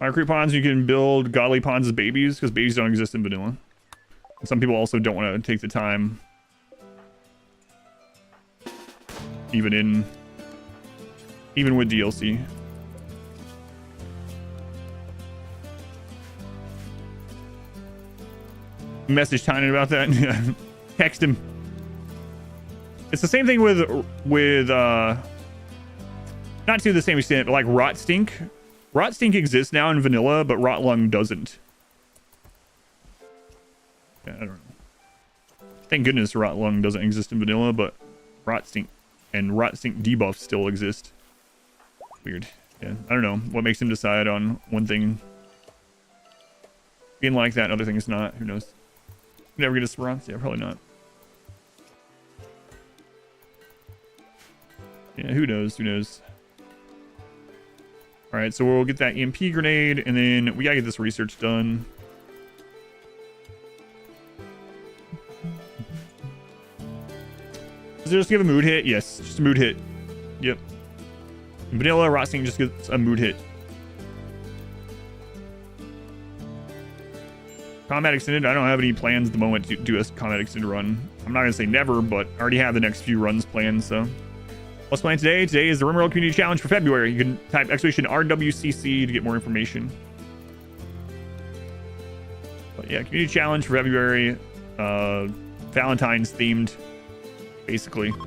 Recruit pawns, you can build godly pawns as babies because babies don't exist in vanilla. And some people also don't want to take the time, even with DLC. Message Tynan about that. Text him. It's the same thing with not to the same extent, but like Rot Stink. Rot Stink exists now in vanilla, but Rot Lung doesn't. Yeah, I don't know. Thank goodness Rot Lung doesn't exist in vanilla, but Rot Stink and Rot Stink debuffs still exist. Weird. Yeah, I don't know what makes him decide on one thing being like that and other things not. Who knows? Never get a Speranza? Yeah, probably not. Yeah, who knows? Who knows? All right, so we'll get that EMP grenade, and then we gotta get this research done. Does it just give a mood hit? Yes, just a mood hit. Yep. Vanilla Rotting just gets a mood hit. Combat Extended, I don't have any plans at the moment to do a Combat Extended run. I'm not gonna say never, but I already have the next few runs planned, so What's planned today? Today is the RimWorld Community Challenge for February. You can type exclamation RWCC to get more information. But yeah, Community Challenge for February. Valentine's themed, basically. All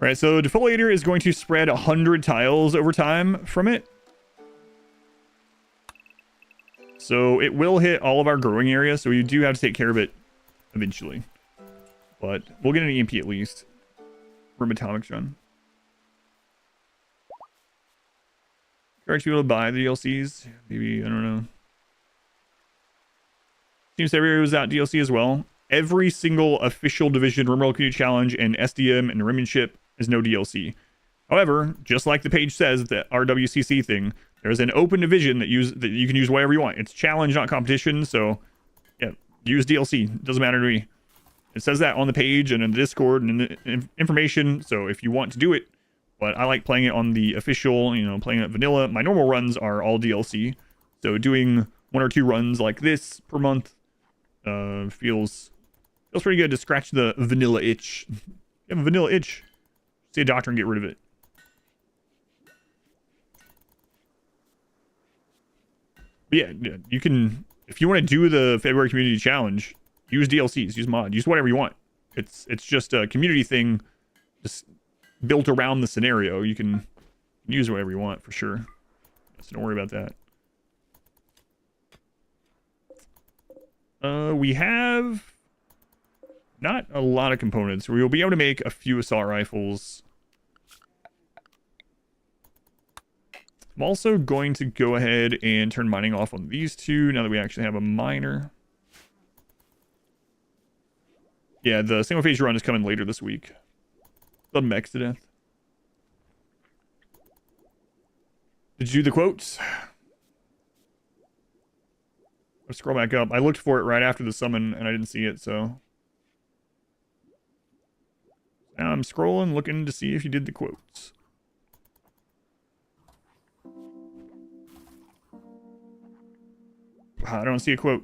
right, so defoliator is going to spread 100 tiles over time from it. So it will hit all of our growing area, so you do have to take care of it eventually. But we'll get an EMP at least. From Atomic's run. Encourage people to buy the DLCs. Maybe, I don't know. Seems everybody was out DLC as well. Every single official division RimWorld Community Challenge and SDM and Rimmanship is no DLC. However, just like the page says, the RWCC thing, there's an open division that you can use whatever you want. It's challenge, not competition. So, yeah, use DLC. Doesn't matter to me. It says that on the page and in the Discord and in the information. So if you want to do it, but I like playing it on the official, you know, playing it vanilla. My normal runs are all DLC. So doing 1 or 2 runs like this per month feels pretty good to scratch the vanilla itch. If you have a vanilla itch, see a doctor and get rid of it. But yeah, you can, if you want to do the February Community Challenge, use DLCs, use mods, use whatever you want. It's just a community thing, just built around the scenario. You can use whatever you want for sure. So don't worry about that. We have not a lot of components. We will be able to make a few assault rifles. I'm also going to go ahead and turn mining off on these two now that we actually have a miner. Yeah, the single phase run is coming later this week. The mechs to death. Did you do the quotes? Let's scroll back up. I looked for it right after the summon and I didn't see it, so. Now I'm scrolling, looking to see if you did the quotes. I don't see a quote.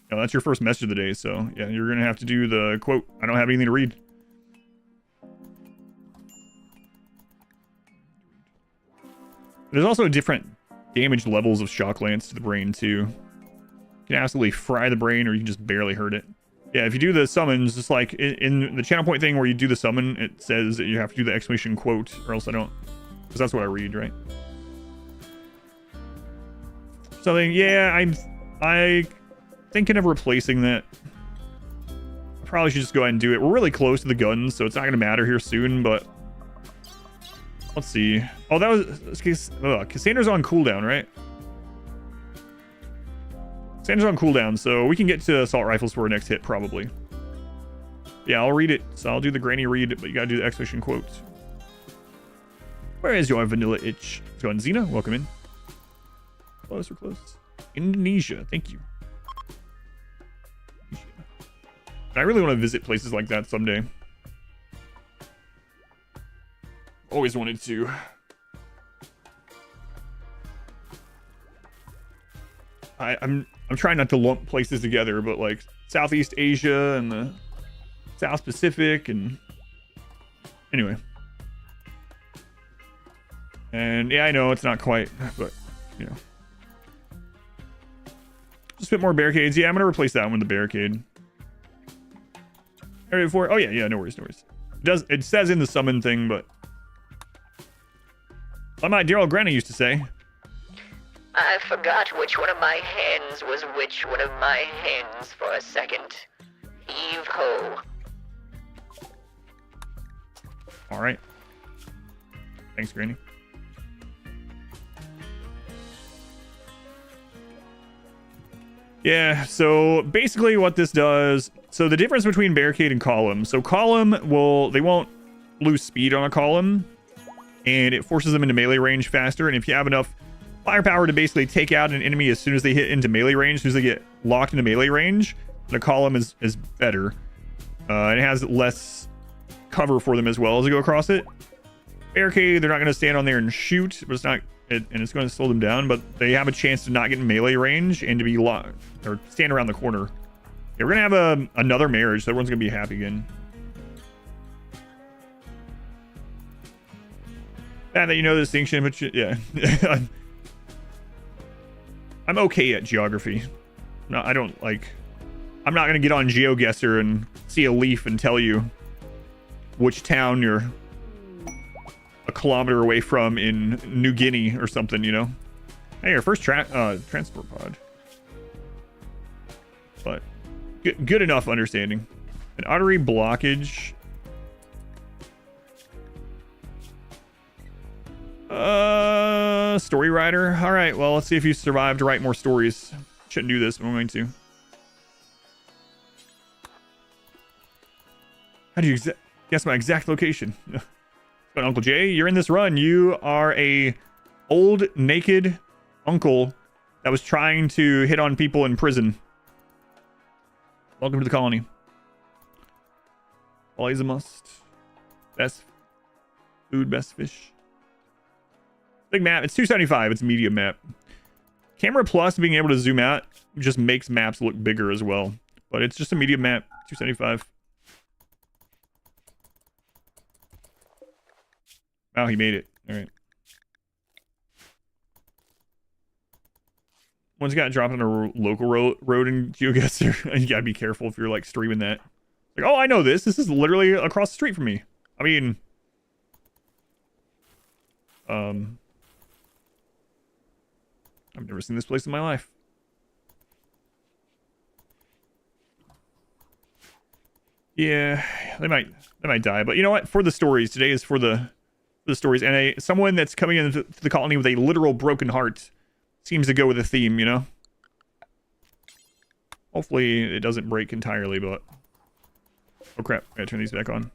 No, that's your first message of the day, so yeah, you're gonna have to do the quote. I don't have anything to read. There's also different damage levels of shock lance to the brain too. You can absolutely fry the brain, or you can just barely hurt it. Yeah, if you do the summons, just like in the channel point thing where you do the summon, it says that you have to do the exclamation quote, or else I don't, because that's what I read, right? Something, yeah, I thinking of replacing that. I probably should just go ahead and do it. We're really close to the guns, so it's not going to matter here soon, but let's see. Oh, that was Cassandra's on cooldown, right? Cassandra's on cooldown, so we can get to assault rifles for our next hit, probably. Yeah, I'll read it. So I'll do the granny read, but you gotta do the exclamation quotes. Where is your vanilla itch? Let's go on, Xena. Welcome in. Close, we're close. Indonesia, thank you. I really want to visit places like that someday. Always wanted to. I'm trying not to lump places together, but like Southeast Asia and the South Pacific and anyway. And yeah, I know it's not quite, but you know. Just a bit more barricades. Yeah, I'm gonna replace that one with the barricade. Area 4. Oh yeah, no worries, no worries. It says in the summon thing, but like my dear old granny used to say. I forgot which one of my hands was which one of my hands for a second. Eve ho. Alright. Thanks, Granny. Yeah, so basically what this does, so the difference between barricade and column. So column they won't lose speed on a column, and it forces them into melee range faster, and if you have enough firepower to basically take out an enemy as soon as they hit into melee range, as soon as they get locked into melee range, the column is better. And it has less cover for them as well as they go across it. Barricade, they're not going to stand on there and shoot, but it's not and it's going to slow them down, but they have a chance to not get in melee range and to be locked or stand around the corner. Yeah, we're gonna have another marriage, so everyone's gonna be happy again. Bad that you know the distinction, but yeah. I'm okay at geography. No, I don't like. I'm not gonna get on GeoGuessr and see a leaf and tell you which town you're a kilometer away from in New Guinea or something, you know. Hey, our first transport pod. But good enough understanding. An artery blockage. Story writer. All right, well, let's see if you survive to write more stories. Shouldn't do this, but I'm going to. How do you guess my exact location? But Uncle Jay, you're in this run. You are a old naked uncle that was trying to hit on people in prison. Welcome to the colony. Always a must. Best food, best fish. Big map. It's 275. It's a medium map. Camera plus being able to zoom out just makes maps look bigger as well. But it's just a medium map. 275. Wow, he made it. All right. One's got dropped on a local road in GeoGuessr. You gotta be careful if you're like streaming that. Like, oh, I know this. This is literally across the street from me. I mean, I've never seen this place in my life. Yeah, they might die, but you know what? For the stories, today is for the stories, and someone that's coming into the colony with a literal broken heart seems to go with the theme, you know. Hopefully, it doesn't break entirely, but oh crap! I gotta turn these back on.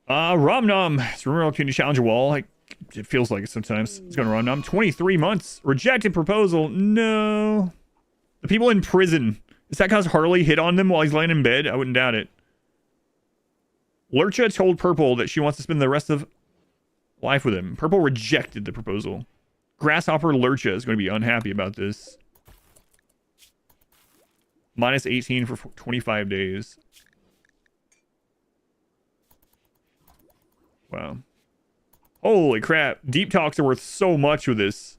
Romnom. It's RimWorld. Can you challenge a wall? Like, it feels like it sometimes. It's going to Romnom. 23 months. Rejected proposal. No. The people in prison. Is that because Harley hit on them while he's laying in bed? I wouldn't doubt it. Lurcha told Purple that she wants to spend the rest of life with him. Purple rejected the proposal. Grasshopper Lurcha is going to be unhappy about this. Minus 18 for 25 days. Wow. Holy crap. Deep talks are worth so much with this.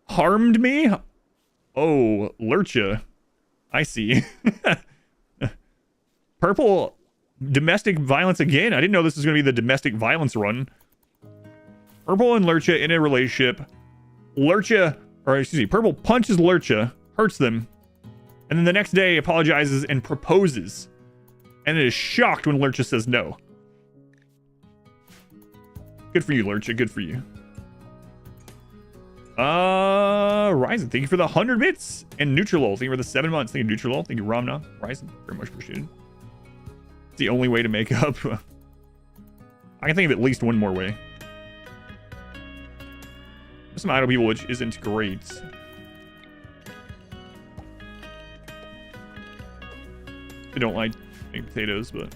Harmed me? Oh, Lurcha. I see. Purple, domestic violence again. I didn't know this was going to be the domestic violence run. Purple and Lurcha in a relationship. Purple punches Lurcha, hurts them, and then the next day apologizes and proposes. And it is shocked when Lurcha says no. Good for you, Lurcha. Good for you. Ryzen, thank you for the 100 bits. And Nutrilol, thank you for the 7 months. Thank you, Nutrilol. Thank you, Ramna. Ryzen, very much appreciated. It's the only way to make up. I can think of at least one more way. There's some idle people, which isn't great. I don't like baked potatoes, but...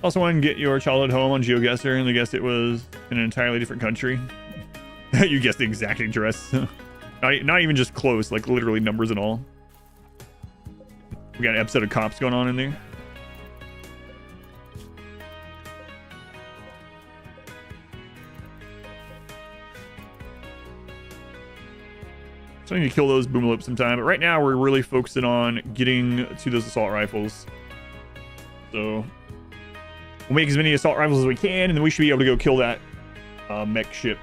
Also want to get your childhood home on GeoGuessr, and I guessed it was in an entirely different country. You guessed the exact address. Not even just close, like literally numbers and all. We got an episode of Cops going on in there. So I need to kill those boomloops sometime, but right now we're really focusing on getting to those assault rifles. So we'll make as many assault rifles as we can, and then we should be able to go kill that mech ship.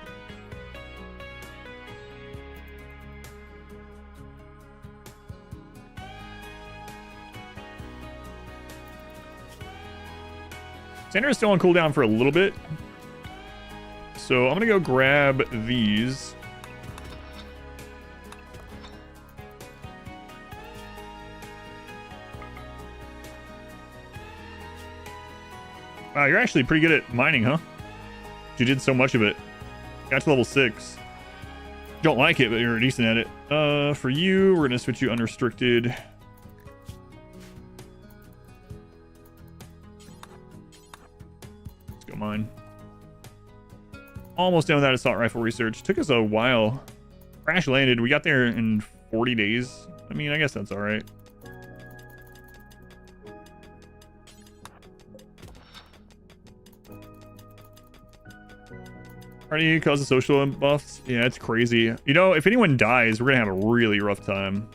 Sandra's still on cooldown for a little bit. So I'm going to go grab these. Wow, you're actually pretty good at mining, huh? You did so much of it. Got to level 6. Don't like it, but you're decent at it. For you, we're gonna switch you unrestricted. go mine. Almost done with that assault rifle research. Took us a while. Crash landed. We got there in 40 days. I mean, I guess that's all right. Party causes social buffs. Yeah, it's crazy. You know, if anyone dies, we're gonna have a really rough time.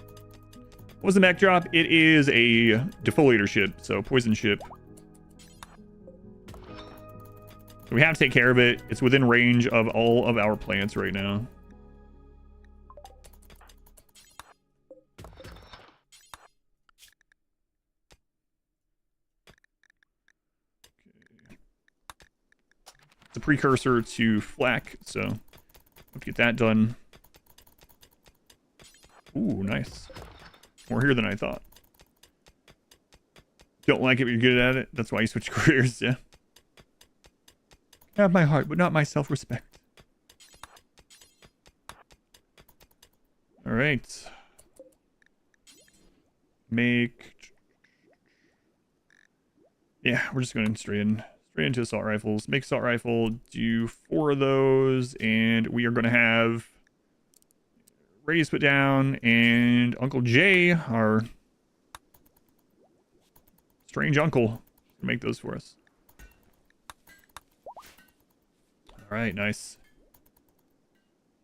What was the mech drop? It is a defoliator ship, so poison ship. So we have to take care of it. It's within range of all of our plants right now. Okay. It's a precursor to flak, so let's get that done. Ooh, nice. More here than I thought. Don't like it, but you're good at it. That's why you switch careers, yeah. Have my heart, but not my self-respect. All right. Make. Yeah, we're just going straight into assault rifles. Make assault rifle. Do 4 of those, and we are going to have Ray's put down, and Uncle Jay, our strange uncle, make those for us. All right, nice.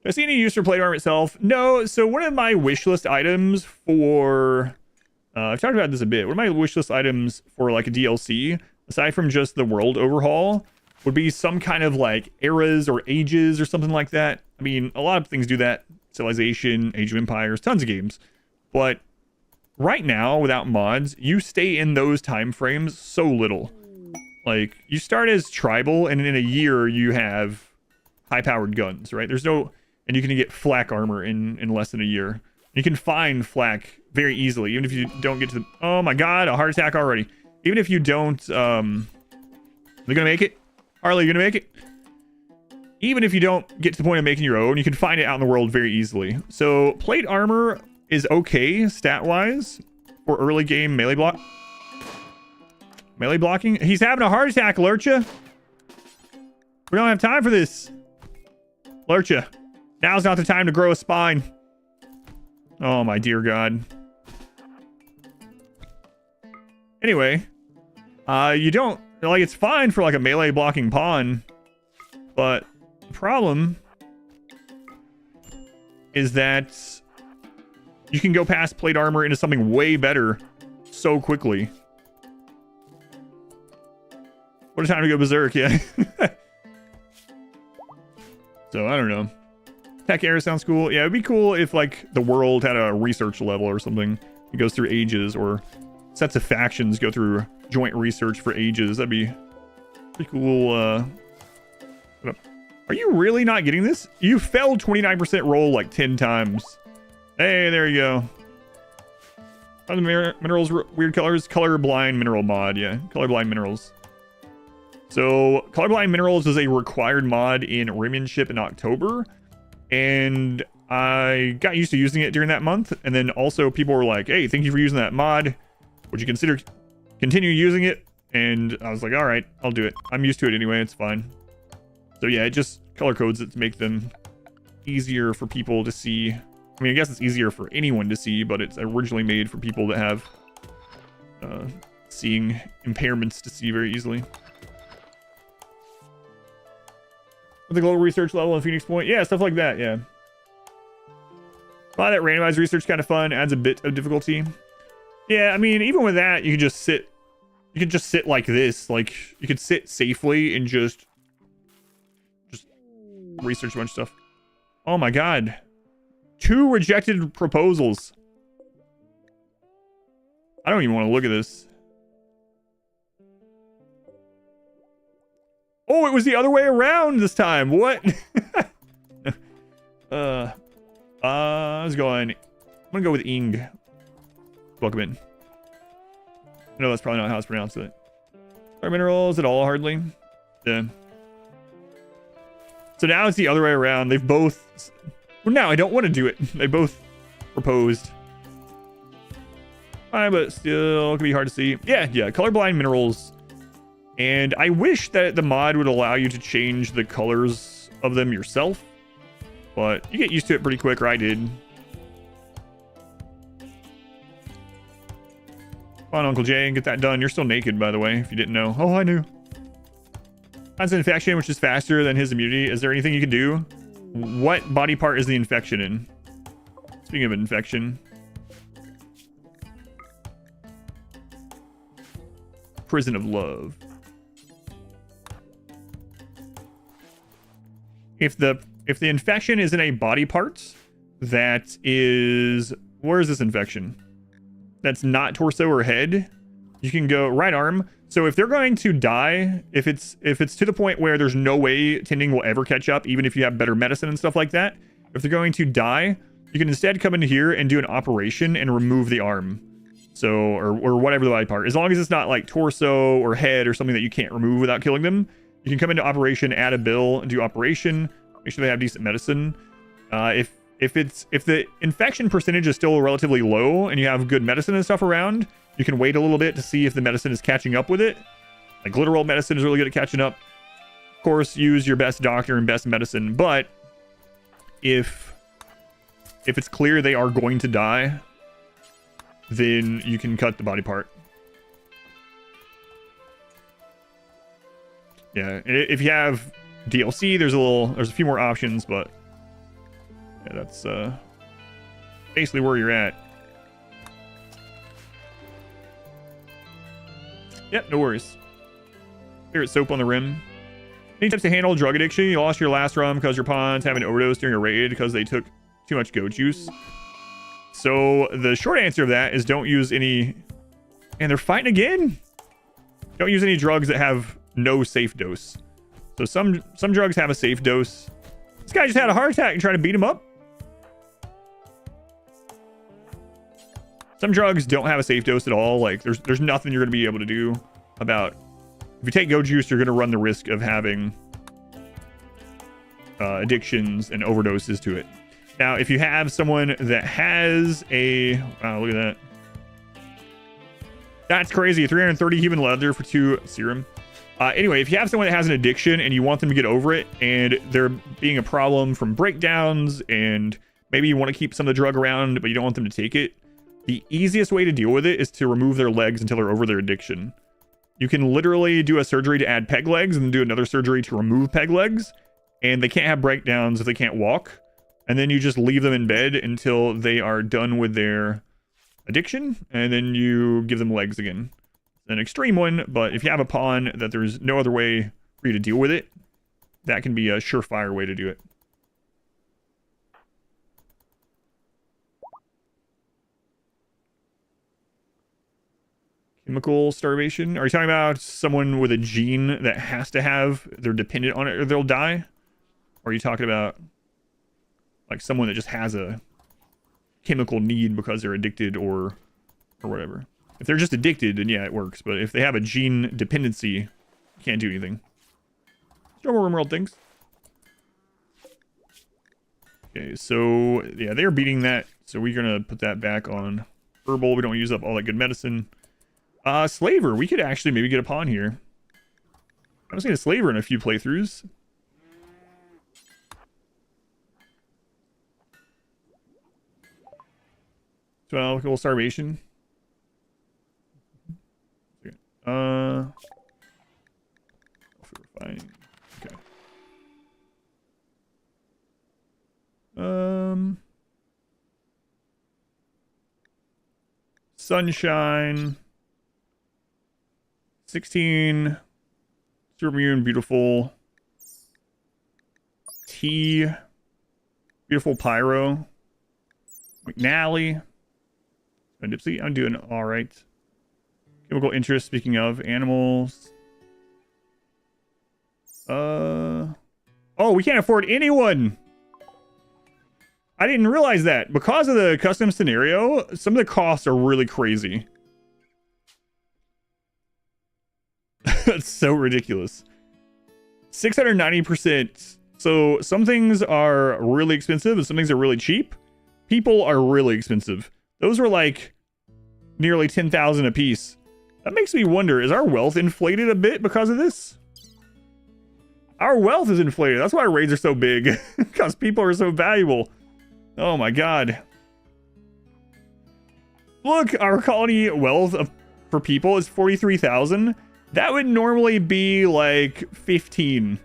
Do I see any use for plate armor itself? No. So one of my wish list items for, I've talked about this a bit. One of my wish list items for like a DLC, aside from just the world overhaul, would be some kind of like eras or ages or something like that. I mean, a lot of things do that. Civilization, Age of Empires, tons of games. But right now, without mods, you stay in those time frames so little. Like, you start as tribal, and in a year, you have high-powered guns, right? There's no... And you can get flak armor in less than a year. You can find flak very easily, even if you don't get to the... Oh my god, a heart attack already. Even if you don't... They're gonna make it? Harley, you gonna make it? Even if you don't get to the point of making your own, you can find it out in the world very easily. So, plate armor is okay, stat-wise, for early game melee block. Melee blocking? He's having a heart attack, Lurcha. We don't have time for this. Lurcha, now's not the time to grow a spine. Oh, my dear God. Anyway, you don't... Like, it's fine for, like, a melee blocking pawn, but the problem is that you can go past plate armor into something way better so quickly. What a time to go berserk, yeah. So, I don't know. Tech era sounds cool. Yeah, it'd be cool if, like, the world had a research level or something. It goes through ages, or sets of factions go through joint research for ages. That'd be pretty cool. Are you really not getting this? You failed 29% roll like 10 times. Hey, there you go. Are the minerals weird colors? Colorblind mineral mod, yeah. Colorblind minerals. So, Colorblind Minerals is a required mod in Rimworld in October, and I got used to using it during that month, and then also people were like, hey, thank you for using that mod. Would you consider continue using it? And I was like, all right, I'll do it. I'm used to it anyway, it's fine. So yeah, it just color codes it to make them easier for people to see. I mean, I guess it's easier for anyone to see, but it's originally made for people that have seeing impairments to see very easily. With the global research level in Phoenix Point. Yeah, stuff like that, yeah. A lot of that randomized research kind of fun. Adds a bit of difficulty. Yeah, I mean, even with that, you can just sit. You can just sit like this. Like, you could sit safely and just research a bunch of stuff. Oh my god. 2 rejected proposals. I don't even want to look at this. Oh, it was the other way around this time. What? I was going... I'm gonna go with Ing. Welcome in. No, that's probably not how it's pronounced. It. Are minerals at all, hardly? Yeah. So now it's the other way around. They've both... Well, now I don't want to do it. They both proposed. Fine, but still, it can be hard to see. Yeah, colorblind minerals And I wish that the mod would allow you to change the colors of them yourself. But you get used to it pretty quick, or I did. Come on, Uncle Jay, get that done. You're still naked, by the way, if you didn't know. Oh, I knew. Constant infection, which is faster than his immunity. Is there anything you can do? What body part is the infection in? Speaking of infection. Prison of Love. If the infection is in a body part that is... Where is this infection? That's not torso or head. You can go right arm. So if they're going to die, if it's to the point where there's no way tending will ever catch up, even if you have better medicine and stuff like that, if they're going to die, you can instead come in here and do an operation and remove the arm. So, or whatever the body part. As long as it's not like torso or head or something that you can't remove without killing them, you can come into operation, add a bill, and do operation. Make sure they have decent medicine. If the infection percentage is still relatively low and you have good medicine and stuff around, you can wait a little bit to see if the medicine is catching up with it. Like literal medicine is really good at catching up. Of course, use your best doctor and best medicine, but if it's clear they are going to die, then you can cut the body part. Yeah, if you have DLC, there's a few more options, but yeah, that's basically where you're at. Yep, no worries. Spirit soap on the rim. Any tips to handle drug addiction? You lost your last rum because your pawns have an overdose during a raid because they took too much goat juice. So the short answer of that is don't use any... And they're fighting again? Don't use any drugs that have no safe dose. So some drugs have a safe dose. This guy just had a heart attack and tried to beat him up. Some drugs don't have a safe dose at all. Like there's nothing you're going to be able to do about... If you take goat juice, you're going to run the risk of having addictions and overdoses to it. Now, if you have someone that has a... Wow, look at that. That's crazy. 330 human leather for 2 serum. Anyway, if you have someone that has an addiction and you want them to get over it, and they're being a problem from breakdowns, and maybe you want to keep some of the drug around, but you don't want them to take it, the easiest way to deal with it is to remove their legs until they're over their addiction. You can literally do a surgery to add peg legs and then do another surgery to remove peg legs, and they can't have breakdowns if they can't walk. And then you just leave them in bed until they are done with their addiction, and then you give them legs again. An extreme one, but if you have a pawn that there's no other way for you to deal with it, that can be a surefire way to do it. Chemical starvation? Are you talking about someone with a gene that has to have, they're dependent on it or they'll die? Or are you talking about like someone that just has a chemical need because they're addicted or whatever? If they're just addicted, then yeah, it works. But if they have a gene dependency, you can't do anything. Normal RimWorld things. Okay, so yeah, they're beating that. So we're gonna put that back on herbal. We don't use up all that good medicine. Slaver, we could actually maybe get a pawn here. I was gonna slaver in a few playthroughs. So cool starvation. Refining. Okay. Sunshine. 16. Super immune, beautiful. T. Beautiful pyro. McNally. Dipsy, I'm doing all right. Chemical interest, speaking of animals. Oh, we can't afford anyone. I didn't realize that. Because of the custom scenario, some of the costs are really crazy. That's so ridiculous. 690%. So some things are really expensive and some things are really cheap. People are really expensive. Those were like nearly 10,000 a piece. That makes me wonder, is our wealth inflated a bit because of this? Our wealth is inflated. That's why our raids are so big. Because people are so valuable. Oh my god. Look, our colony wealth for people is 43,000. That would normally be like 15.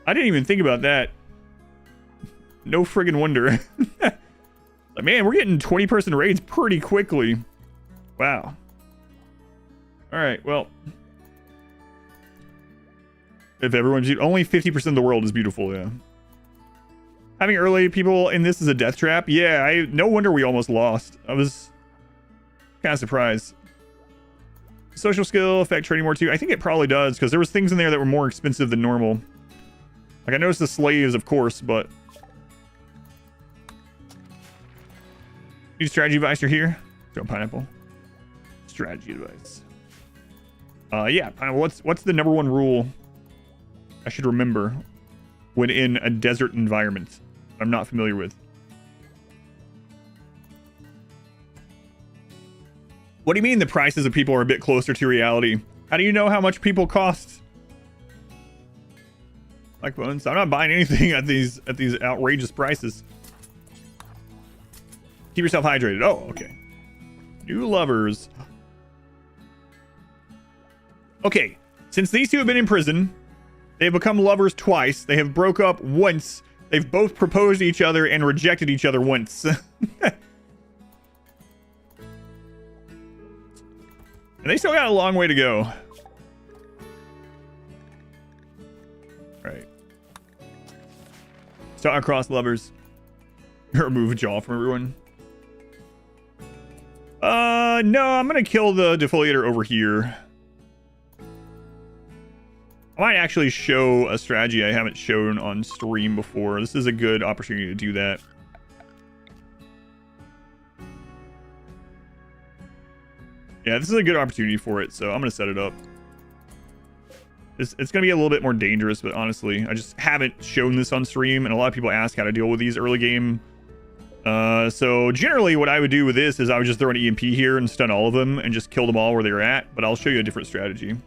I didn't even think about that. No friggin' wonder. Like, man, we're getting 20-person raids pretty quickly. Wow. Alright, well. If everyone's... Only 50% of the world is beautiful, yeah. Having early people in this is a death trap? Yeah, no wonder we almost lost. I was kind of surprised. Social skill affect trading more too? I think it probably does, because there was things in there that were more expensive than normal. Like, I noticed the slaves, of course, but... Need strategy advice, you're here? Go pineapple. Strategy advice. Yeah, pineapple, what's the number one rule I should remember when in a desert environment I'm not familiar with? What do you mean the prices of people are a bit closer to reality? How do you know how much people cost? Like bones, I'm not buying anything at these outrageous prices. Keep yourself hydrated. Oh, okay. New lovers. Okay, since these two have been in prison, they've become lovers twice. They have broke up once. They've both proposed to each other and rejected each other once. And they still got a long way to go. All right. Star-crossed lovers. Remove jaw from everyone. No, I'm gonna kill the defoliator over here. I might actually show a strategy I haven't shown on stream before. This is a good opportunity to do that. Yeah, this is a good opportunity for it, so I'm gonna set it up. It's gonna be a little bit more dangerous, but honestly, I just haven't shown this on stream, and a lot of people ask how to deal with these early game. So generally what I would do with this is I would just throw an EMP here and stun all of them and just kill them all where they're at, but I'll show you a different strategy.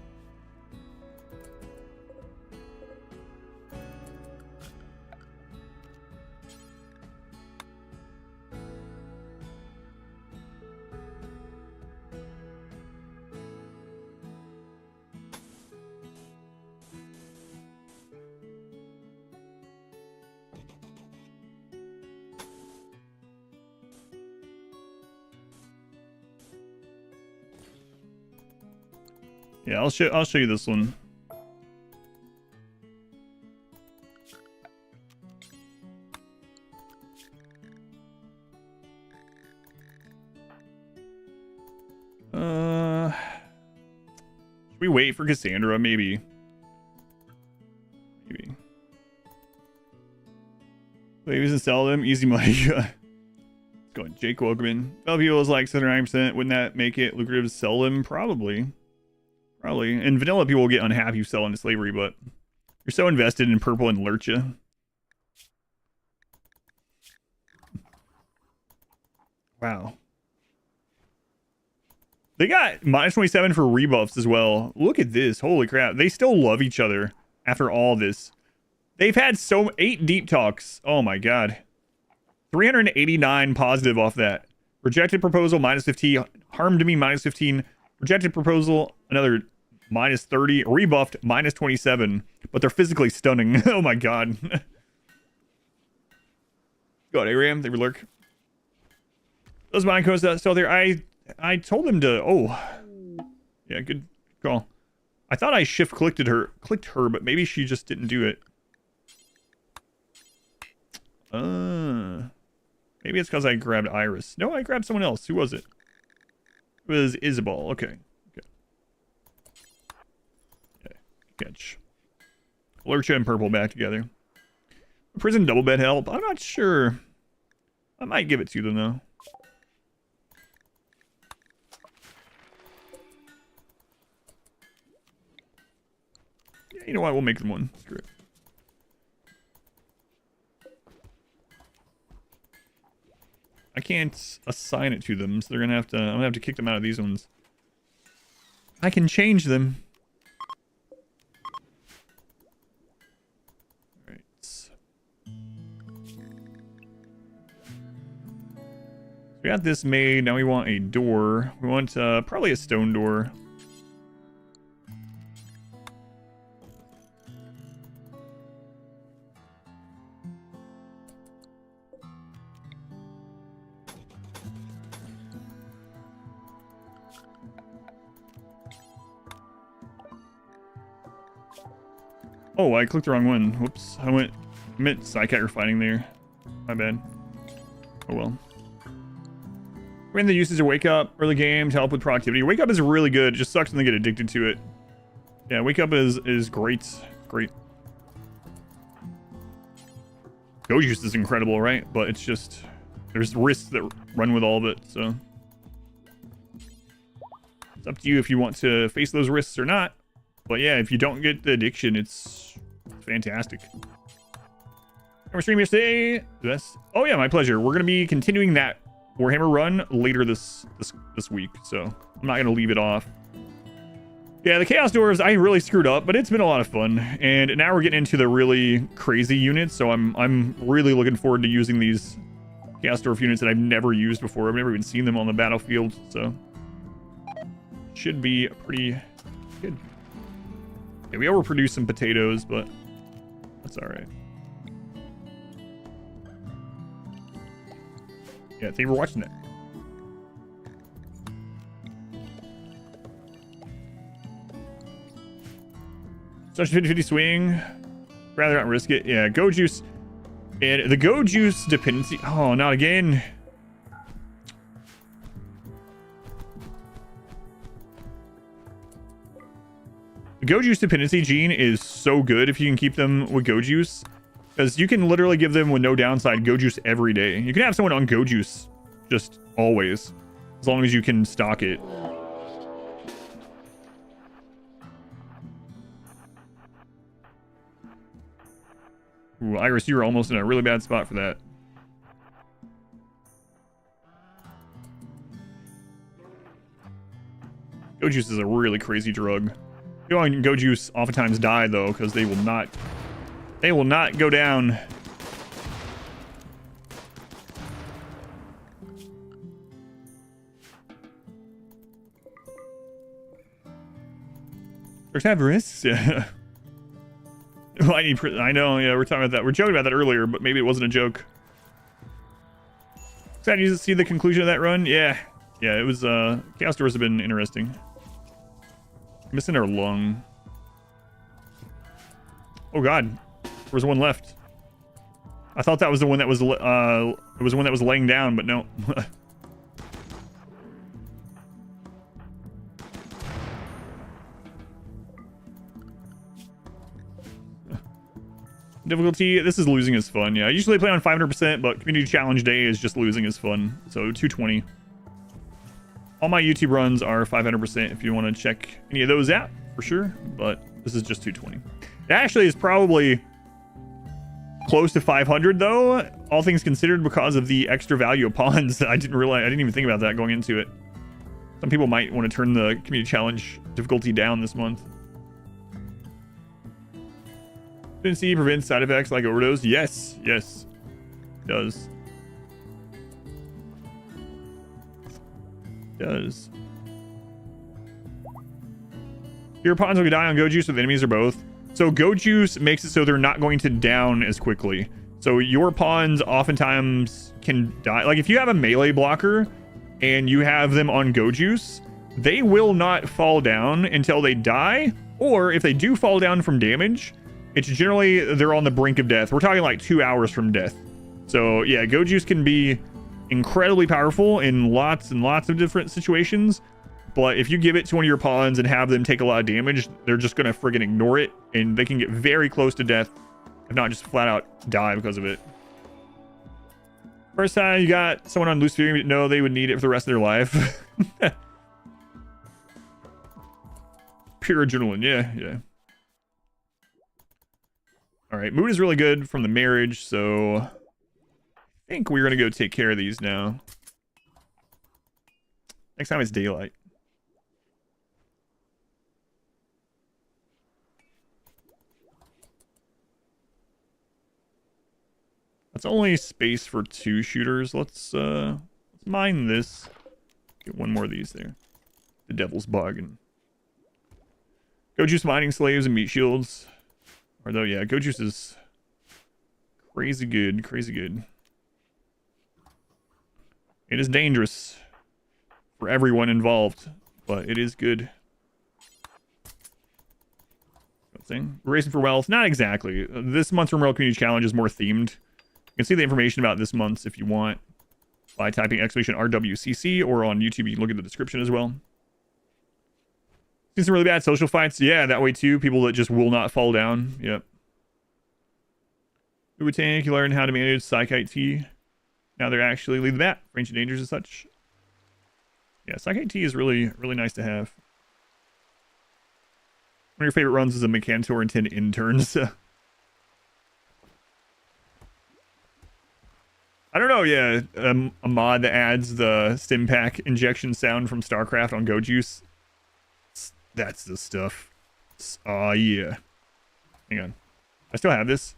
Yeah, I'll show you this one. Should we wait for Cassandra? Maybe. Babies and sell them. Easy money. Going Jake Welcoming. Fellow people is like 79%. Wouldn't that make it lucrative to sell them? Probably. And vanilla people will get unhappy you sell into slavery, but you're so invested in purple and Lurcha. Wow. They got -27 for rebuffs as well. Look at this. Holy crap. They still love each other after all this. They've had 8 deep talks. Oh my god. 389 positive off that. Rejected proposal, -15. Harmed me, -15. Rejected proposal, another -30. Rebuffed, -27. But they're physically stunning. Oh my god. Go on, Aram. They lurk. Those mind codes that still there. I told him to. Oh, yeah, good call. I thought I clicked her, but maybe she just didn't do it. Maybe it's because I grabbed Iris. No, I grabbed someone else. Who was it? It was Isabel. Okay. Catch. Lurcha and Purple back together. Prison double bed help. I'm not sure. I might give it to them though. Yeah, you know what? We'll make them one. Screw it. I can't assign it to them, so they're gonna have to. I'm gonna have to kick them out of these ones. I can change them. All right. So we got this made. Now we want a door. We want probably a stone door. Oh, I clicked the wrong one. Whoops. I meant Psycat refining there. My bad. Oh well. When the usage of Wake Up early game to help with productivity. Wake Up is really good. It just sucks when they get addicted to it. Yeah, Wake Up is great. Great. Go Juice is incredible, right? But it's just there's risks that run with all of it, so it's up to you if you want to face those risks or not. But yeah, if you don't get the addiction, it's fantastic. We're streaming yesterday. Oh yeah, my pleasure. We're gonna be continuing that Warhammer run later this week, so I'm not gonna leave it off. Yeah, the Chaos Dwarves I really screwed up, but it's been a lot of fun, and now we're getting into the really crazy units. So I'm really looking forward to using these Chaos Dwarf units that I've never used before. I've never even seen them on the battlefield, so should be pretty good. Yeah, we overproduced some potatoes, but that's all right. Yeah, thank you for watching that. Such a 50-50 swing. Rather not risk it. Yeah, Go Juice. And the Go Juice dependency. Oh, not again. The Go Juice dependency gene is so good if you can keep them with Go Juice. Because you can literally give them with no downside Go Juice every day. You can have someone on Go Juice just always. As long as you can stock it. Ooh, Iris, you were almost in a really bad spot for that. Go Juice is a really crazy drug. People on Go Juice oftentimes die though, because they will not go down. There's have risks, yeah. Well, I know, yeah, we're talking about that. We're joking about that earlier, but maybe it wasn't a joke. Excited to see the conclusion of that run? Yeah. Yeah, it was, Chaos Doors have been interesting. Missing our lung. Oh god. There's one left. I thought that was the one that was, it was the one that was laying down, but no. Difficulty, this is losing is fun. Yeah, I usually play on 500%, but community challenge day is just losing is fun. So 220. All my YouTube runs are 500% if you want to check any of those out for sure, but this is just 220. It actually is probably close to 500 though, all things considered, because of the extra value of pawns. I didn't even think about that going into it. Some people might want to turn the community challenge difficulty down this month. Dependency prevents side effects like overdose. Yes, yes, it does. It does. Your pawns will die on Go Juice with enemies or both. So Go Juice makes it so they're not going to down as quickly. So your pawns oftentimes can die. Like if you have a melee blocker and you have them on Go Juice, they will not fall down until they die. Or if they do fall down from damage, it's generally they're on the brink of death. We're talking like 2 hours from death. So yeah, Go Juice can be incredibly powerful in lots and lots of different situations. But if you give it to one of your pawns and have them take a lot of damage, they're just going to friggin' ignore it. And they can get very close to death, if not just flat out die because of it. First time you got someone on loose fear, you didn't know they would need it for the rest of their life. Pure adrenaline, yeah, yeah. All right, mood is really good from the marriage, so I think we're gonna go take care of these now. Next time it's daylight. That's only space for 2 shooters. Let's mine this. Get one more of these there. The Devil's Bug and Go Juice mining slaves and meat shields. Although, yeah, Go Juice is crazy good, crazy good. It is dangerous for everyone involved, but it is good. Thing. Racing for Wealth, not exactly. This month's RimWorld Community Challenge is more themed. You can see the information about this month's if you want by typing !RWCC, or on YouTube you can look at the description as well. See some really bad social fights? Yeah, that way too. People that just will not fall down. Yep. Uber Tank, you learn how to manage Psych IT. Now they're actually lead the map for ancient dangers and such. Yeah, Psych IT is really nice to have. One of your favorite runs is a Mechanitor and 10 interns. I don't know, yeah. A mod that adds the stim pack injection sound from StarCraft on Go Juice. That's the stuff. Oh, yeah. Hang on. I still have this.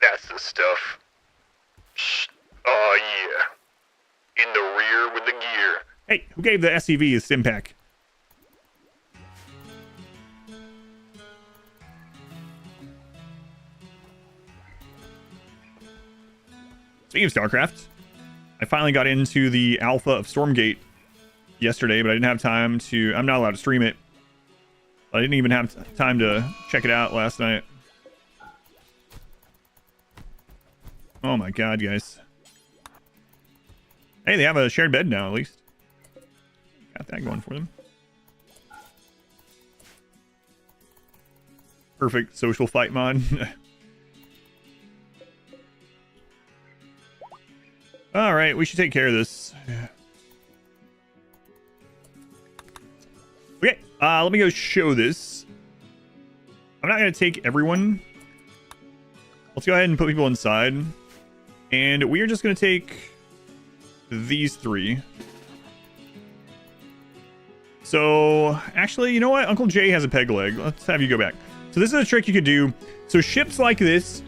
That's the stuff. Shh. Oh, yeah. In the rear with the gear. Hey, who gave the SCV a stim pack? Speaking of StarCraft, I finally got into the alpha of Stormgate yesterday, but I didn't have time to... I'm not allowed to stream it. I didn't even have time to check it out last night. Oh my god, guys. Hey, they have a shared bed now, at least. Got that going for them. Perfect social fight mod. Alright, we should take care of this. Okay, let me go show this. I'm not going to take everyone. Let's go ahead and put people inside. And we are just going to take these 3. So, actually, you know what? Uncle Jay has a peg leg. Let's have you go back. So this is a trick you could do. So ships like this,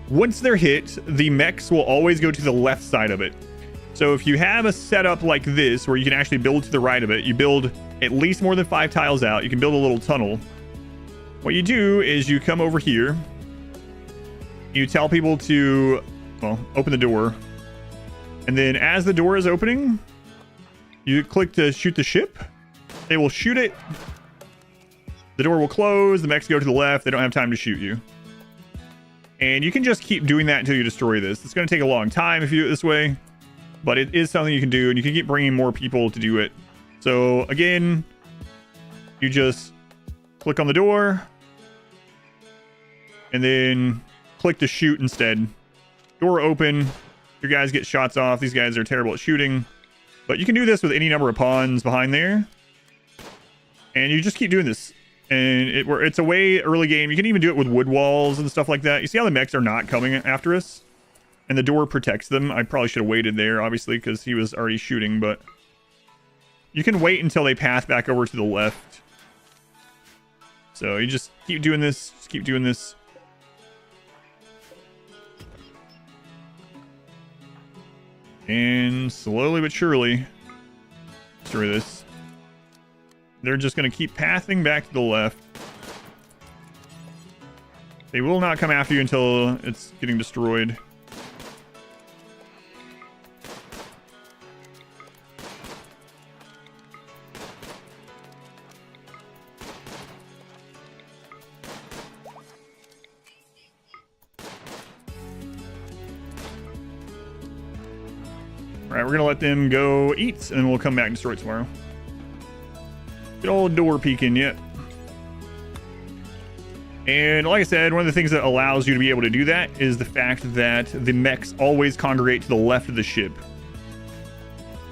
once they're hit, the mechs will always go to the left side of it. So if you have a setup like this, where you can actually build to the right of it, you build at least more than 5 tiles out, you can build a little tunnel. What you do is you come over here, you tell people to, well, open the door. And then as the door is opening, you click to shoot the ship. They will shoot it. The door will close, the mechs go to the left, they don't have time to shoot you. And you can just keep doing that until you destroy this. It's going to take a long time if you do it this way, but it is something you can do, and you can keep bringing more people to do it. So again, you just click on the door, and then click to shoot instead. Door open, your guys get shots off. These guys are terrible at shooting, but you can do this with any number of pawns behind there, and you just keep doing this. And it's a way early game. You can even do it with wood walls and stuff like that. You see how the mechs are not coming after us? And the door protects them. I probably should have waited there, obviously, because he was already shooting. But you can wait until they pass back over to the left. So you just keep doing this. Just keep doing this. And slowly but surely, through this. They're just going to keep pathing back to the left. They will not come after you until it's getting destroyed. Alright, we're going to let them go eat, and then we'll come back and destroy it tomorrow. Good old door peeking, yet. And like I said, one of the things that allows you to be able to do that is the fact that the mechs always congregate to the left of the ship.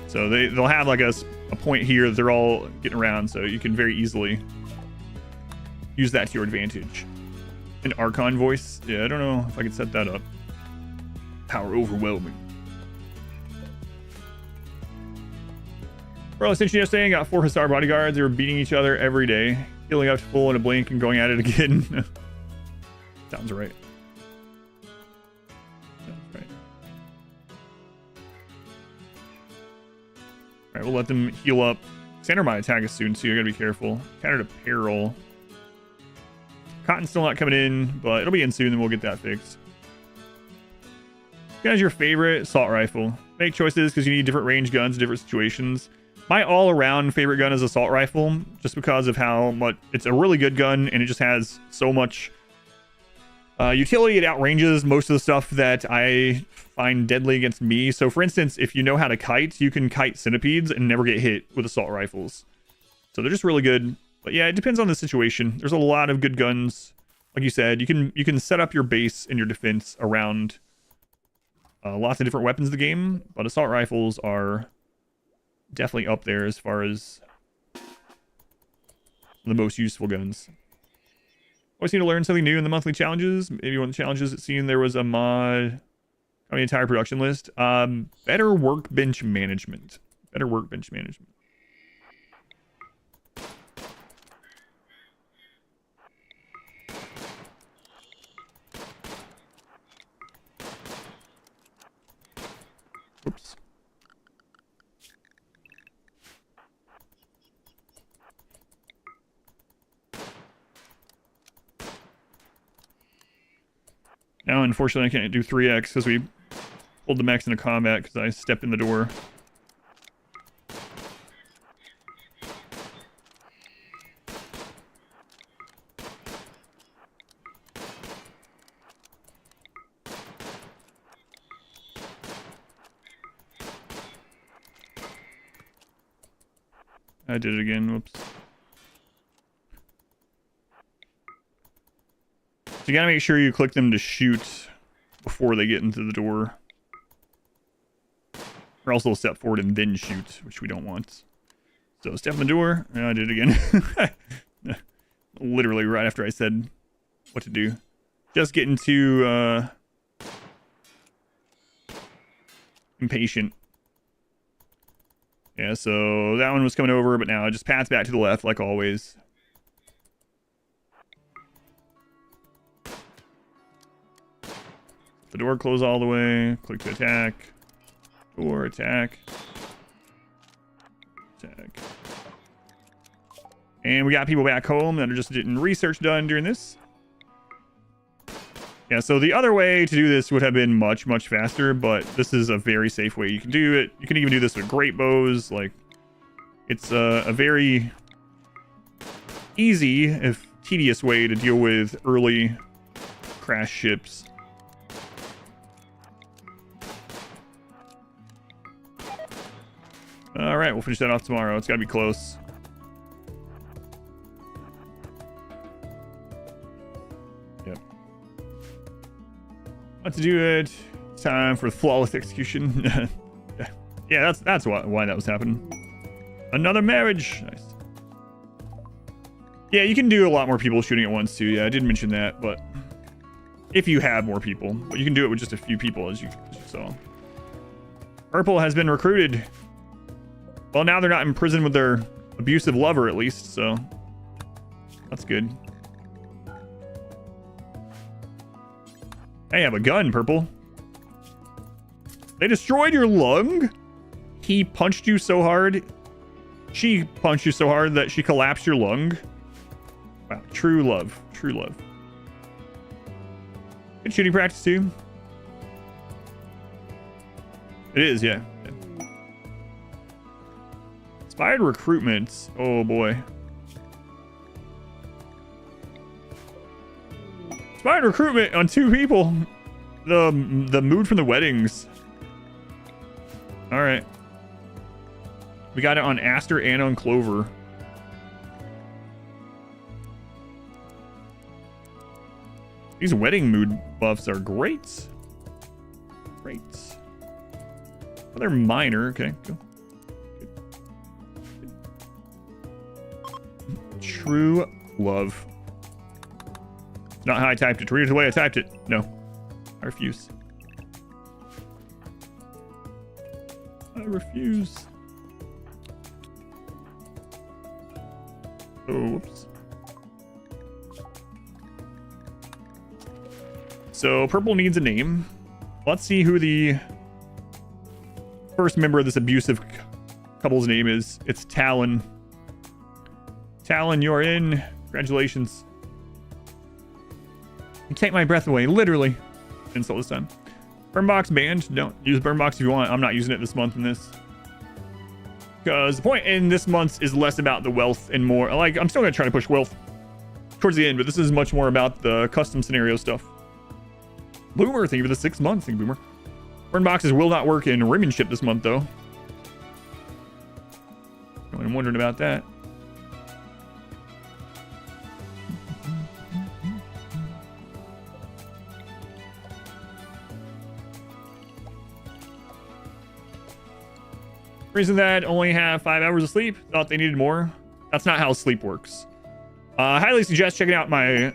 So they'll have like a point here that they're all getting around, so you can very easily use that to your advantage. An Archon voice? Yeah, I don't know if I can set that up. Power overwhelming. Bro, since yesterday, I got 4 Hussar bodyguards. They were beating each other every day, healing up to full in a blink and going at it again. Sounds right. Sounds right. Alright, we'll let them heal up. Cassandra might attack us soon, so you gotta be careful. Counter to peril. Cotton's still not coming in, but it'll be in soon, and we'll get that fixed. What is your favorite assault rifle? Make choices because you need different range guns, different situations. My all-around favorite gun is assault rifle, just because of how much it's a really good gun, and it just has so much utility. It outranges most of the stuff that I find deadly against me. So, for instance, if you know how to kite, you can kite centipedes and never get hit with assault rifles. So they're just really good. But yeah, it depends on the situation. There's a lot of good guns. Like you said, you can set up your base and your defense around lots of different weapons in the game, but assault rifles are definitely up there as far as the most useful guns. Always need to learn something new in the monthly challenges. Maybe one of the challenges, it seemed there was a mod on the entire production list. Better workbench management. Better workbench management. Oops. Now, unfortunately, I can't do 3x because we pulled the max into combat because I stepped in the door. I did it again. Whoops. So you gotta make sure you click them to shoot before they get into the door. Or else they'll step forward and then shoot, which we don't want. So step in the door. And I did it again. Literally right after I said what to do. Just getting too impatient. Yeah, so that one was coming over, but now it just pats back to the left like always. The door close all the way. Click to attack. Door, attack. Attack. And we got people back home that are just getting research done during this. Yeah, so the other way to do this would have been much, much faster, but this is a very safe way you can do it. You can even do this with great bows. Like, it's a very easy, if tedious way to deal with early crash ships. All right, we'll finish that off tomorrow. It's got to be close. Yep. Let's do it. It's time for flawless execution. Yeah, that's why that was happening. Another marriage. Nice. Yeah, you can do a lot more people shooting at once too. Yeah, I did mention that, but if you have more people, but you can do it with just a few people, as you saw. Purple has been recruited. Well, now they're not in prison with their abusive lover, at least, so that's good. Hey, I have a gun, Purple. They destroyed your lung? He punched you so hard. She punched you so hard that she collapsed your lung. Wow, true love. True love. Good shooting practice, too. It is, yeah. Inspired recruitment. Oh, boy. Inspired recruitment on 2 people. The mood from the weddings. All right. We got it on Aster and on Clover. These wedding mood buffs are great. Great. Well, they're minor. Okay, go. True love. Not how I typed it. Read it the way I typed it. No. I refuse. I refuse. Oh, whoops. So purple needs a name. Let's see who the first member of this abusive couple's name is. It's Talon. Talon, you're in. Congratulations. You take my breath away, literally. Insult this time. Burn box banned. Don't use burn box if you want. I'm not using it this month in this. Because the point in this month is less about the wealth and more. Like, I'm still going to try to push wealth towards the end, but this is much more about the custom scenario stuff. Boomer, thank you for the 6 months. Thank you, Boomer. Burn boxes will not work in Rimmanship this month, though. I'm wondering about that. Reason that only have 5 hours of sleep. Thought they needed more. That's not how sleep works. I highly suggest checking out my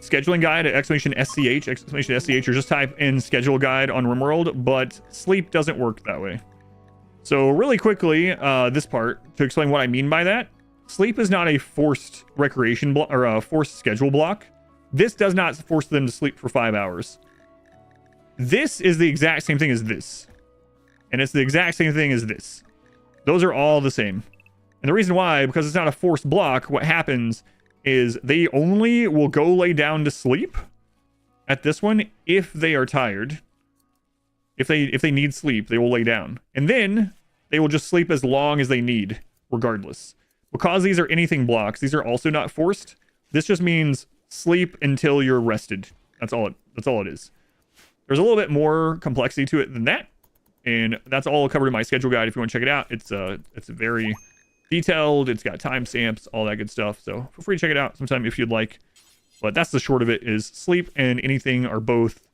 scheduling guide at !SCH, or just type in schedule guide on RimWorld, but sleep doesn't work that way. So really quickly, this part, to explain what I mean by that, sleep is not a forced recreation block or a forced schedule block. This does not force them to sleep for 5 hours. This is the exact same thing as this. And it's the exact same thing as this. Those are all the same. And the reason why, because it's not a forced block, what happens is they only will go lay down to sleep at this one if they are tired. If they need sleep, they will lay down. And then they will just sleep as long as they need, regardless. Because these are anything blocks, these are also not forced. This just means sleep until you're rested. That's all it is. There's a little bit more complexity to it than that. And that's all covered in my schedule guide if you want to check it out. It's very detailed. It's got timestamps, all that good stuff. So feel free to check it out sometime if you'd like. But that's the short of it, is sleep and anything are both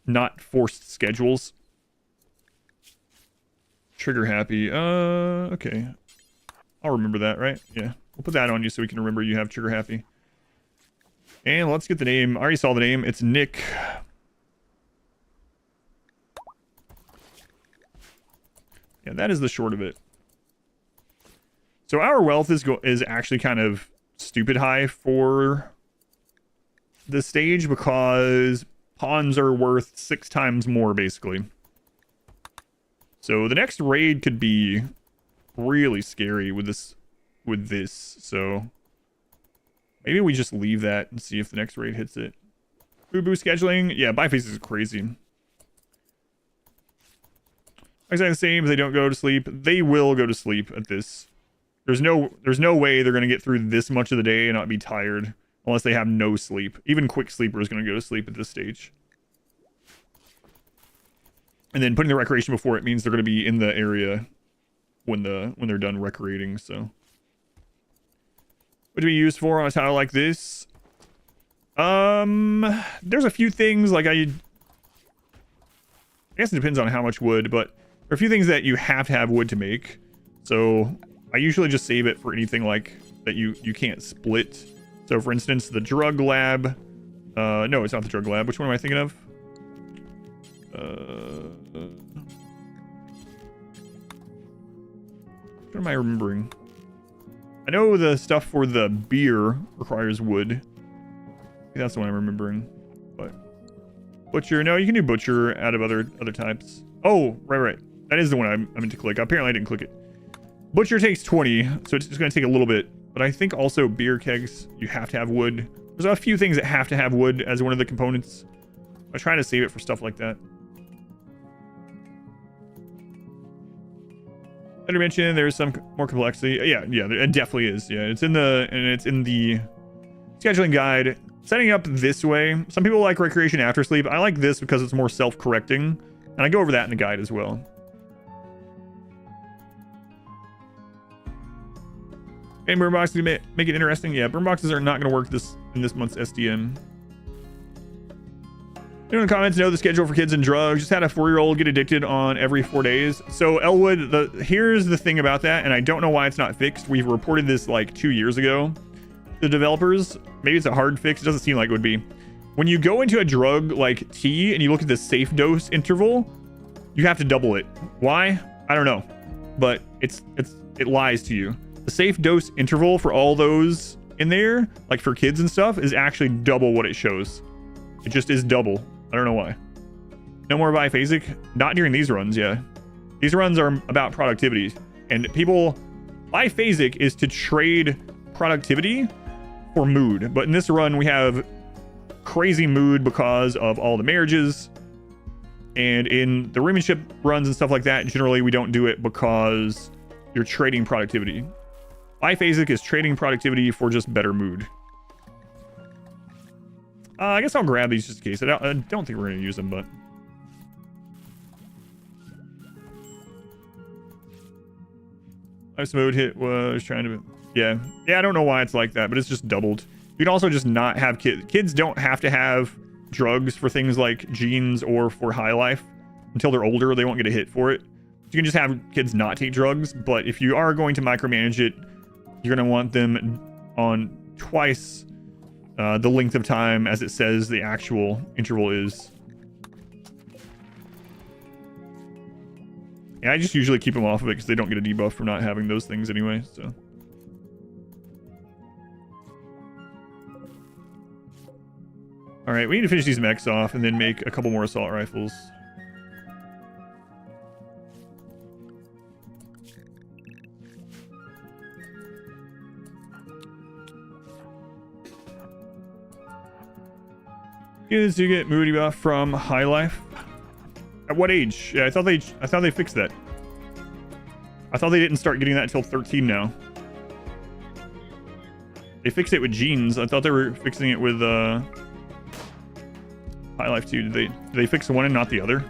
not forced schedules. Trigger happy. Okay. I'll remember that, right? Yeah. We'll put that on you so we can remember you have trigger happy. And let's get the name. I already saw the name. It's Nick. Yeah, that is the short of it. So our wealth is actually kind of stupid high for this stage this pawns are worth 6 times more, basically. So the next raid could be really scary with this. So maybe we just leave that and see if the next raid hits it. Boo-boo scheduling. Yeah, Byface is crazy. Exactly the same. If they don't go to sleep, they will go to sleep at this. There's no way they're going to get through this much of the day and not be tired unless they have no sleep. Even quick sleeper is going to go to sleep at this stage. And then putting the recreation before it means they're going to be in the area when they're done recreating. So what do we use for on a tile like this? There's a few things, like I guess it depends on how much wood, but there are a few things that you have to have wood to make. So I usually just save it for anything like that you can't split. So for instance, the drug lab. No, it's not the drug lab. Which one am I thinking of? What am I remembering? I know the stuff for the beer requires wood. I think that's the one I'm remembering. But butcher, no, you can do butcher out of other types. Oh, right. That is the one I meant to click. Apparently I didn't click it. Butcher takes 20, so it's just going to take a little bit. But I think also beer kegs, you have to have wood. There's a few things that have to have wood as one of the components. I try to save it for stuff like that. I mentioned there's some more complexity. Yeah, it definitely is. Yeah, it's in the scheduling guide. Setting up this way. Some people like recreation after sleep. I like this because it's more self-correcting, and I go over that in the guide as well. And burn boxes to make it interesting. Yeah, burn boxes are not going to work in this month's SDM. Anyone in the comments know the schedule for kids and drugs? Just had a 4-year-old get addicted on every 4 days. So Elwood, here's the thing about that, and I don't know why it's not fixed. We've reported this like 2 years ago. The developers, maybe it's a hard fix. It doesn't seem like it would be. When you go into a drug like T and you look at the safe dose interval, you have to double it. Why? I don't know, but it lies to you. The safe dose interval for all those in there, like for kids and stuff, is actually double what it shows. It just is double. I don't know why. No more biphasic? Not during these runs, yeah. These runs are about productivity. And people... Biphasic is to trade productivity for mood. But in this run, we have crazy mood because of all the marriages. And in the Remanship runs and stuff like that, generally we don't do it because you're trading productivity. Biphasic is trading productivity for just better mood. I guess I'll grab these just in case. I don't think we're going to use them, but... Life's mode hit was trying to... Yeah, I don't know why it's like that, but it's just doubled. You can also just not have kids. Kids don't have to have drugs for things like genes or for high life. Until they're older, they won't get a hit for it. You can just have kids not take drugs, but if you are going to micromanage it, you're going to want them on twice the length of time as it says the actual interval is. Yeah, I just usually keep them off of it because they don't get a debuff for not having those things anyway, so... Alright, we need to finish these mechs off and then make a couple more assault rifles. Kids, you get moody buff from high life. At what age? Yeah, I thought they fixed that. I thought they didn't start getting that until 13 now. They fixed it with genes. I thought they were fixing it with high life too. Did they fix one and not the other?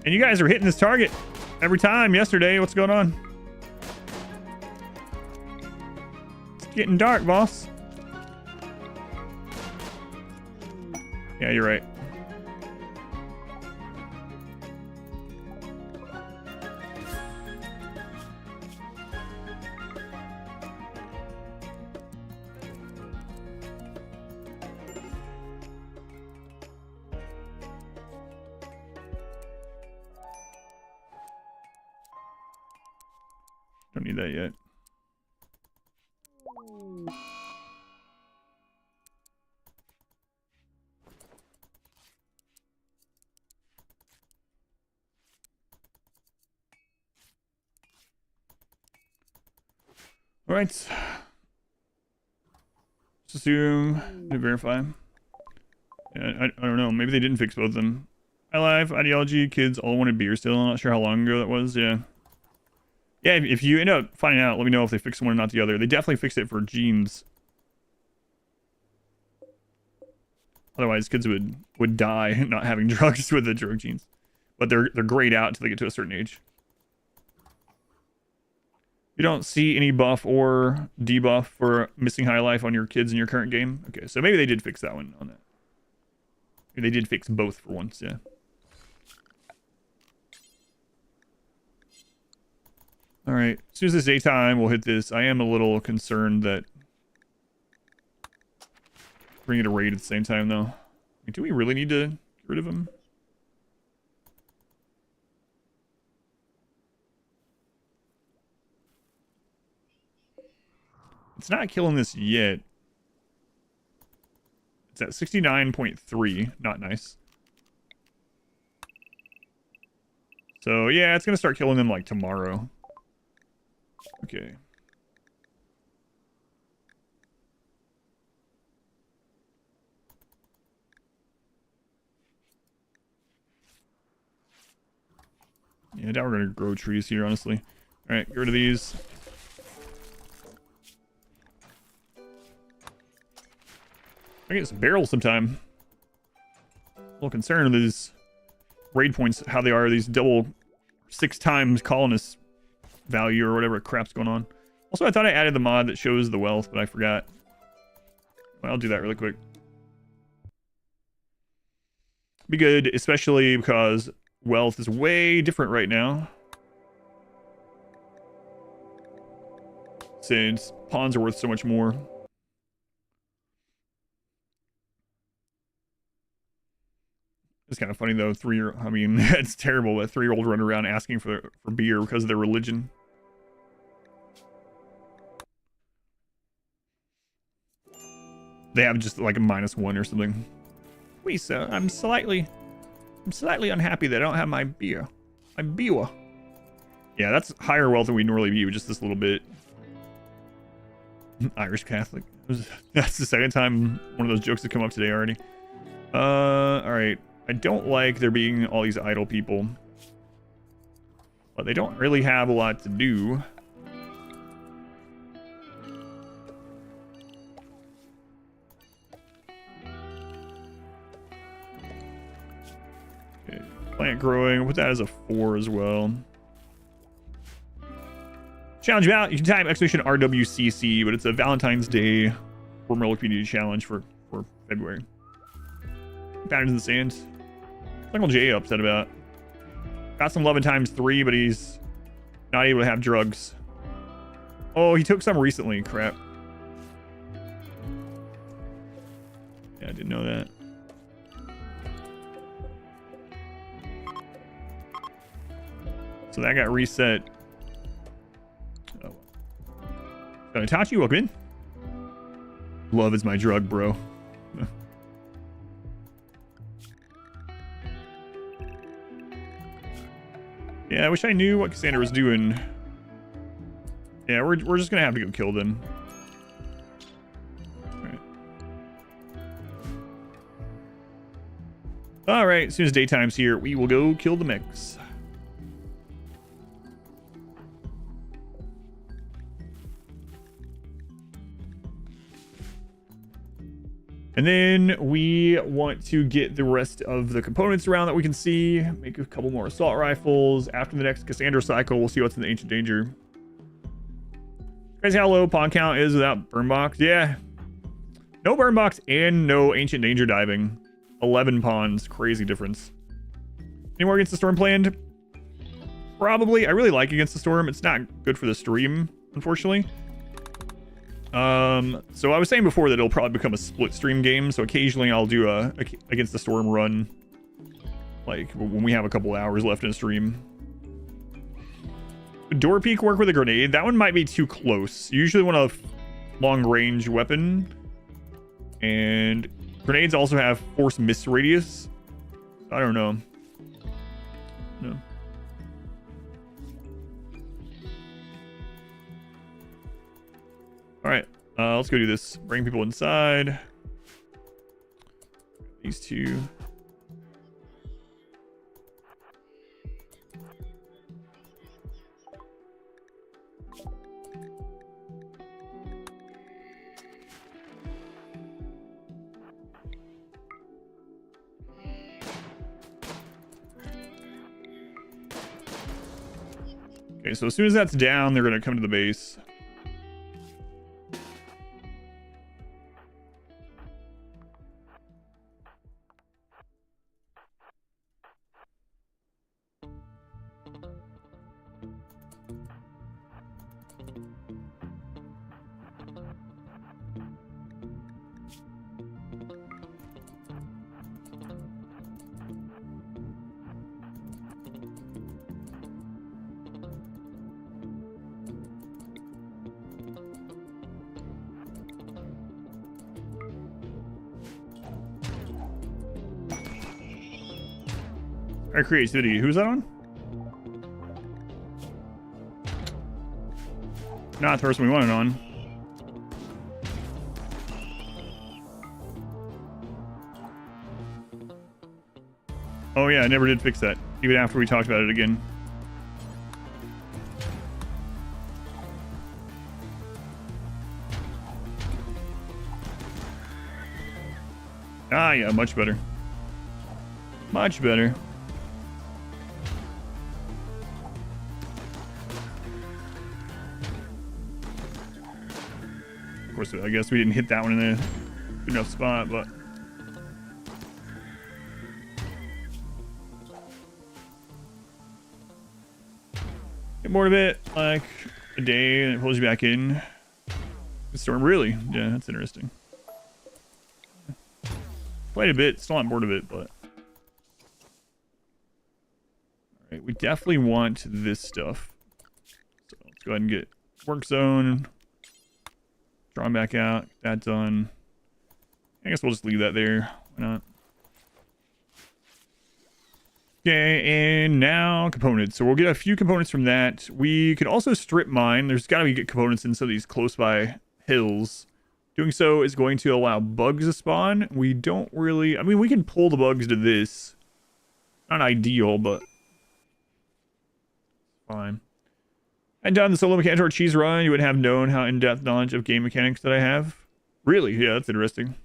And you guys are hitting this target every time yesterday. What's going on? It's getting dark, boss. Yeah, you're right. Don't need that yet. All right. Let's assume to verify. Yeah, I don't know. Maybe they didn't fix both of them. High life, ideology, kids all wanted beer still. I'm not sure how long ago that was. Yeah. Yeah, if you end up finding out, let me know if they fixed one or not the other. They definitely fixed it for genes. Otherwise, kids would die not having drugs with the drug genes. But they're grayed out until they get to a certain age. You don't see any buff or debuff for missing high life on your kids in your current game? Okay, so maybe they did fix that one on that. Maybe they did fix both for once, yeah. Alright, as soon as it's daytime, we'll hit this. I am a little concerned that... Bring it a raid at the same time, though. I mean, do we really need to get rid of him? It's not killing this yet. It's at 69.3. Not nice. So, yeah, it's going to start killing them, like, tomorrow. Okay. Yeah, now we're going to grow trees here, honestly. Alright, get rid of these. I get some barrels sometime. A little concerned with these raid points, how they are, these double 6 times colonist value or whatever crap's going on. Also, I thought I added the mod that shows the wealth, but I forgot. Well, I'll do that really quick. Be good, especially because wealth is way different right now. Since pawns are worth so much more. It's kind of funny though. I mean, it's terrible. A 3-year-old run around asking for beer because of their religion. They have just like a -1 or something. Wait, sir, I'm slightly unhappy that I don't have my beer. My beer. Yeah, that's higher wealth than we normally view, just this little bit. Irish Catholic. That's the second time one of those jokes has come up today already. Alright. I don't like there being all these idle people. But they don't really have a lot to do. Okay, plant growing. I'll put that as a 4 as well. Challenge you out. You can type exclamation RWCC, but it's a Valentine's Day RimWorld community challenge for February. Patterns in the sand. Uncle J upset about. Got some love in ×3, but he's not able to have drugs. Oh, he took some recently. Crap. Yeah, I didn't know that. So that got reset. Oh. Itachi, welcome in. Love is my drug, bro. Yeah, I wish I knew what Cassandra was doing. Yeah, we're just gonna have to go kill them. Alright, as soon as daytime's here, we will go kill the mechs. And then we want to get the rest of the components around that we can see. Make a couple more assault rifles. After the next Cassandra cycle, we'll see what's in the Ancient Danger. Crazy how low pawn count is without burn box. Yeah. No burn box and no Ancient Danger diving. 11 pawns. Crazy difference. Any more Against the Storm planned? Probably. I really like Against the Storm. It's not good for the stream, unfortunately. So I was saying before that it'll probably become a split stream game, so occasionally I'll do a Against the Storm run, like when we have a couple hours left in a stream. Door peek work with a grenade. That one might be too close. You usually want a long range weapon, and grenades also have force miss radius. I don't know. No. All right, let's go do this. Bring people inside. These two. Okay, so as soon as that's down, they're gonna come to the base. Our creativity. Who's that on? Not the person we wanted on. Oh yeah, I never did fix that. Even after we talked about it again. Ah yeah, much better. Much better. Of course, I guess we didn't hit that one in a good enough spot, but get bored of it like a day and it pulls you back in. The storm, really? Yeah, that's interesting. Played a bit, still not bored of it, but Right, we definitely want this stuff. So let's go ahead and get work zone. Draw them back out. Get that done. I guess we'll just leave that there. Why not? Okay, and now components. So we'll get a few components from that. We can also strip mine. There's got to be good components in some of these close by hills. Doing so is going to allow bugs to spawn. We don't really... I mean, we can pull the bugs to this. Not ideal, but... fine. And done the solo mechanics or cheese run, you would have known how in-depth knowledge of game mechanics that I have. Really? Yeah, that's interesting.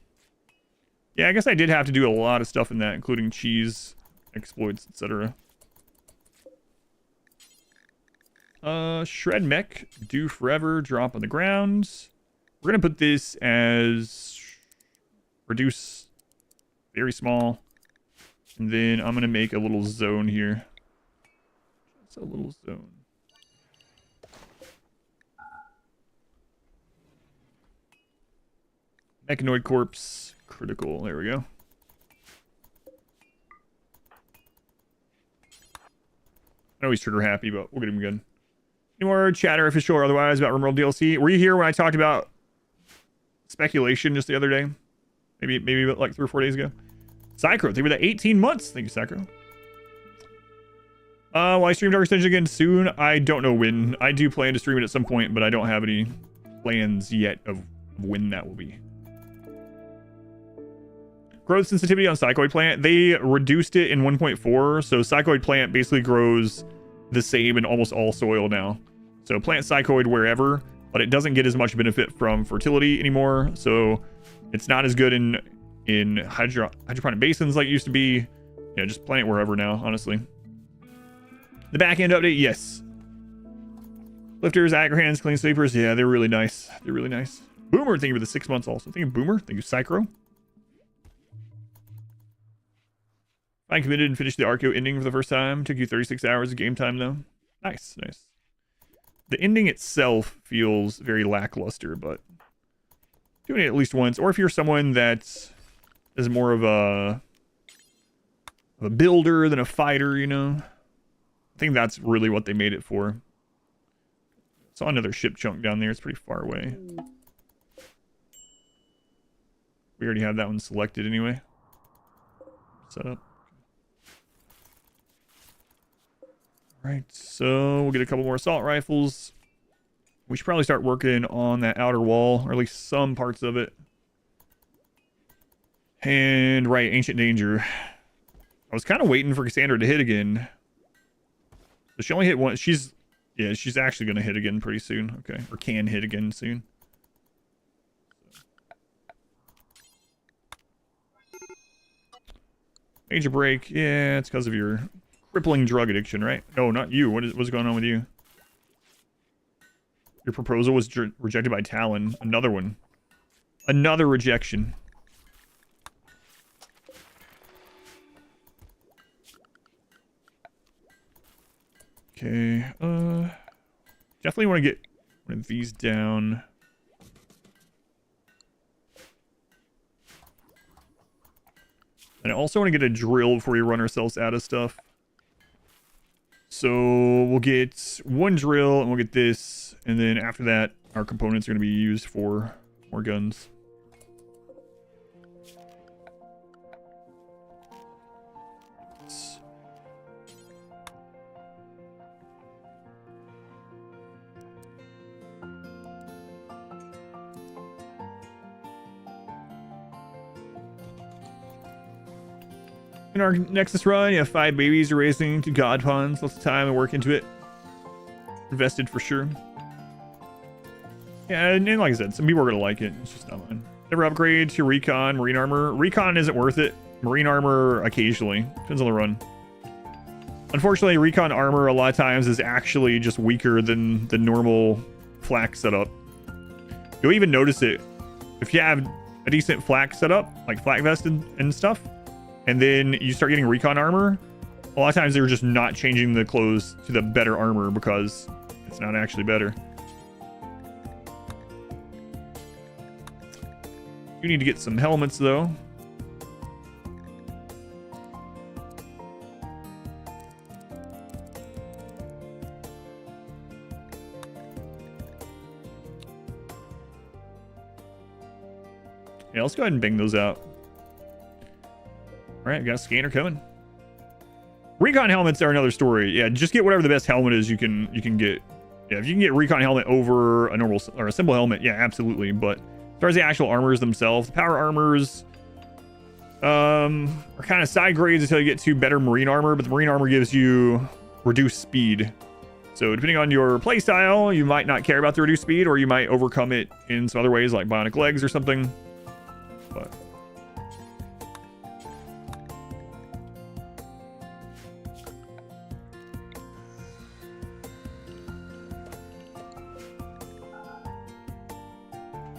Yeah, I guess I did have to do a lot of stuff in that, including cheese, exploits, etc. Shred mech, do forever, drop on the ground. We're gonna put this as reduce very small. And then I'm gonna make a little zone here. It's a little zone. Mechanoid corpse, critical. There we go. I know he's trigger happy, but we'll get him good. Any more chatter, official or otherwise, about RimWorld DLC? Were you here when I talked about speculation just the other day? Maybe like 3 or 4 days ago. Psychro, they were the 18 months. Thank you, Psychro. Will I stream Dark Ascension again soon? I don't know when. I do plan to stream it at some point, but I don't have any plans yet of when that will be. Growth sensitivity on Psychoid plant. They reduced it in 1.4, so Psychoid plant basically grows the same in almost all soil now. So plant Psychoid wherever, but it doesn't get as much benefit from fertility anymore, so it's not as good in hydroponic basins like it used to be. Yeah, just plant it wherever now, honestly. The back end update, yes. Lifters, aggro hands, clean sweepers, yeah, they're really nice. They're really nice. Boomer, thank you for the 6 months also. Thank you, Boomer. Thank you, Psychro. I committed and finished the Arco ending for the first time. Took you 36 hours of game time, though. Nice, nice. The ending itself feels very lackluster, but doing it at least once, or if you're someone that is more of a builder than a fighter, you know, I think that's really what they made it for. Saw another ship chunk down there. It's pretty far away. We already have that one selected anyway. Set up. Right, so we'll get a couple more assault rifles. We should probably start working on that outer wall, or at least some parts of it. And, right, Ancient Danger. I was kind of waiting for Cassandra to hit again. So she only hit once. She's actually going to hit again pretty soon. Okay, or can hit again soon. Major break. Yeah, it's because of your crippling drug addiction, right? No, not you. What's going on with you? Your proposal was rejected by Talon. Another one. Another rejection. Okay. Definitely want to get one of these down. And I also want to get a drill before we run ourselves out of stuff. So we'll get one drill and we'll get this. And then after that, our components are going to be used for more guns. In our Nexus run, you have 5 babies you're raising to god puns. Lots of time and work into it. Invested for sure. Yeah, and like I said, some people are going to like it. It's just not mine. Never upgrade to Recon, Marine Armor. Recon isn't worth it. Marine Armor occasionally. Depends on the run. Unfortunately, Recon Armor a lot of times is actually just weaker than the normal flak setup. You'll even notice it if you have a decent flak setup, like flak vested and stuff. And then you start getting Recon armor, a lot of times they're just not changing the clothes to the better armor because it's not actually better. You need to get some helmets though. Yeah, let's go ahead and bang those out. All right, got a scanner coming. Recon helmets are another story. Yeah, just get whatever the best helmet is you can get. Yeah, if you can get recon helmet over a normal or a simple helmet, yeah, absolutely. But as far as the actual armors themselves, the power armors are kind of side grades until you get to better marine armor, but the marine armor gives you reduced speed. So depending on your playstyle, you might not care about the reduced speed, or you might overcome it in some other ways like bionic legs or something. But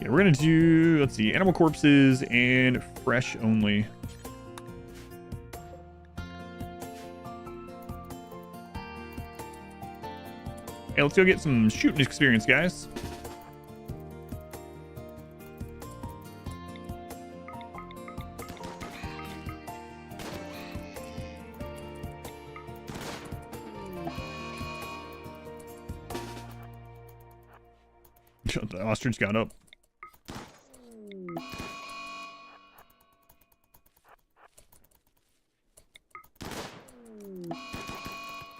yeah, we're gonna do, let's see, animal corpses and fresh only. Hey, let's go get some shooting experience, guys. The ostrich got up.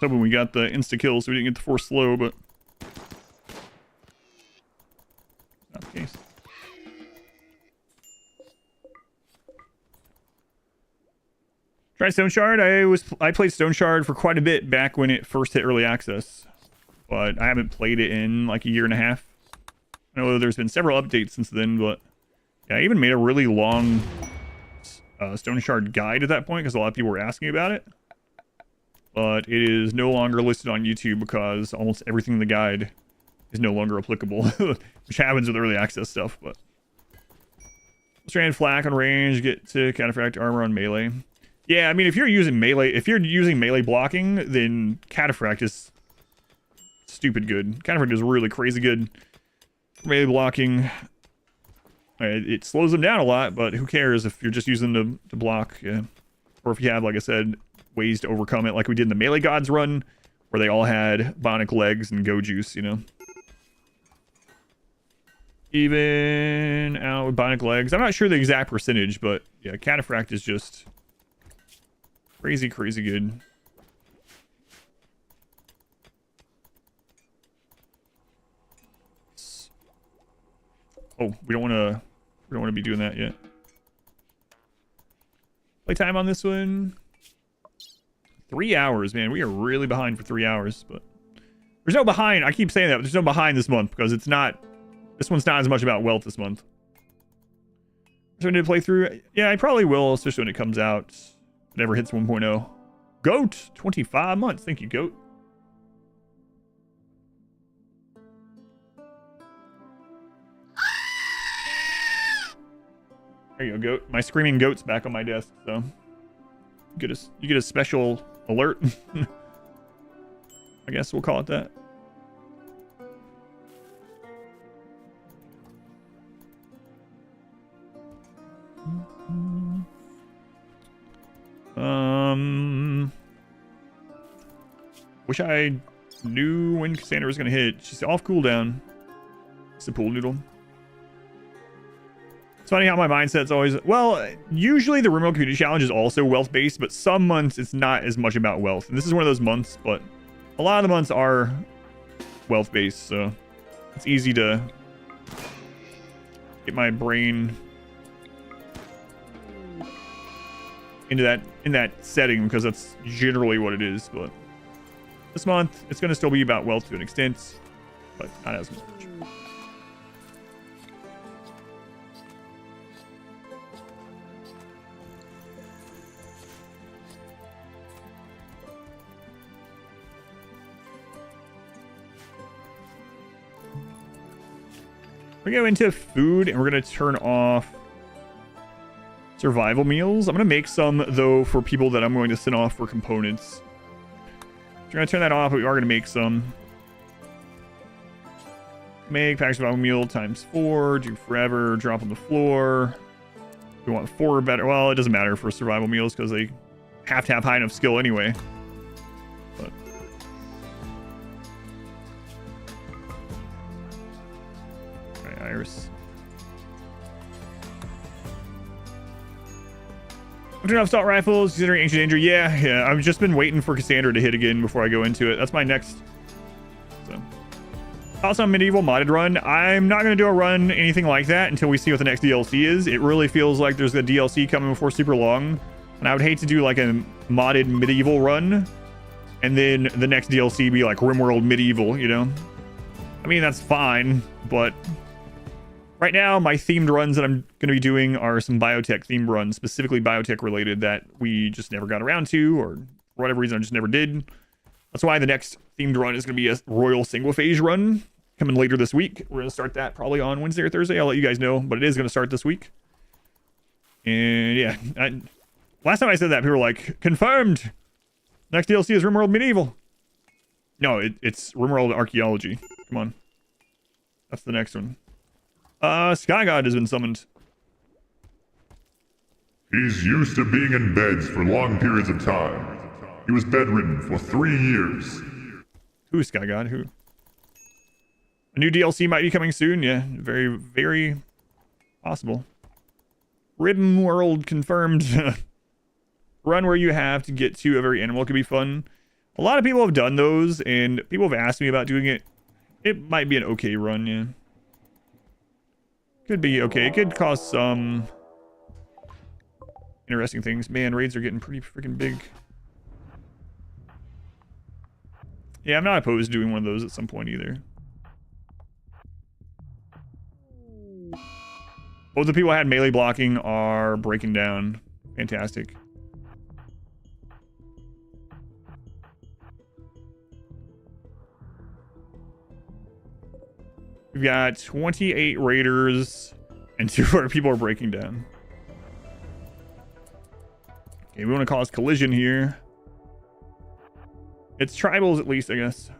Hoping we got the insta kill so we didn't get the force slow, but not the case. Try Stone Shard. I played Stone Shard for quite a bit back when it first hit early access, but I haven't played it in like a year and a half. I know there's been several updates since then, but yeah, I even made a really long Stone Shard guide at that point because a lot of people were asking about it. But it is no longer listed on YouTube because almost everything in the guide is no longer applicable, which happens with early access stuff. But strand flak on range, get to cataphract armor on melee. Yeah, I mean, if you're using melee blocking, then cataphract is stupid good. Cataphract is really crazy good for melee blocking. It slows them down a lot, but who cares if you're just using them to block? Yeah. Or if you have, like I said, ways to overcome it, like we did in the Melee Gods run, where they all had bionic legs and go juice, you know. Even out with bionic legs. I'm not sure the exact percentage, but yeah, cataphract is just crazy good. Oh, we don't want to be doing that yet. Playtime on this one. 3 hours, man. We are really behind for 3 hours, but there's no behind. I keep saying that, but there's no behind this month because it's not. This one's not as much about wealth this month. So I need to play through. Yeah, I probably will, especially when it comes out. It never hits 1.0. Goat, 25 months. Thank you, Goat. There you go, Goat. My screaming goat's back on my desk, so you get a special alert. I guess we'll call it that. Wish I knew when Cassandra was gonna hit. She's off cooldown. It's a pool noodle. It's funny how my mindset's always, well, usually the RimWorld Community Challenge is also wealth-based, but some months it's not as much about wealth. And this is one of those months, but a lot of the months are wealth-based, so it's easy to get my brain into that setting because that's generally what it is. But this month, it's going to still be about wealth to an extent, but not as much. We're going to go into food, and we're going to turn off survival meals. I'm going to make some, though, for people that I'm going to send off for components. We're going to turn that off, but we are going to make some. Make pack survival meal ×4, do forever, drop on the floor. We want 4 or better. Well, it doesn't matter for survival meals because they have to have high enough skill anyway. But Iris. Turn off assault rifles, considering ancient danger. Yeah. I've just been waiting for Cassandra to hit again before I go into it. That's my next. So. Also, medieval modded run. I'm not going to do a run anything like that until we see what the next DLC is. It really feels like there's a DLC coming before super long. And I would hate to do like a modded medieval run and then the next DLC be like RimWorld medieval, you know? I mean, that's fine, but right now my themed runs that I'm going to be doing are some biotech themed runs, specifically biotech related, that we just never got around to, or for whatever reason I just never did. That's why the next themed run is going to be a royal single phase run coming later this week. We're going to start that probably on Wednesday or Thursday. I'll let you guys know, but it is going to start this week. And yeah, last time I said that, people were like, confirmed. Next DLC is RimWorld Medieval. No, it's RimWorld Archaeology. Come on. That's the next one. Sky God has been summoned. He's used to being in beds for long periods of time. He was bedridden for 3 years. Who is Sky God? Who? A new DLC might be coming soon. Yeah, very, very possible. RimWorld confirmed. Run where you have to get to every animal could be fun. A lot of people have done those, and people have asked me about doing it. It might be an okay run, yeah. Could be okay. It could cause some interesting things. Man, raids are getting pretty freaking big. Yeah, I'm not opposed to doing one of those at some point either. Both the people who had melee blocking are breaking down. Fantastic. We've got 28 raiders and 200 people are breaking down. Okay, we want to cause collision here. It's tribals at least, I guess.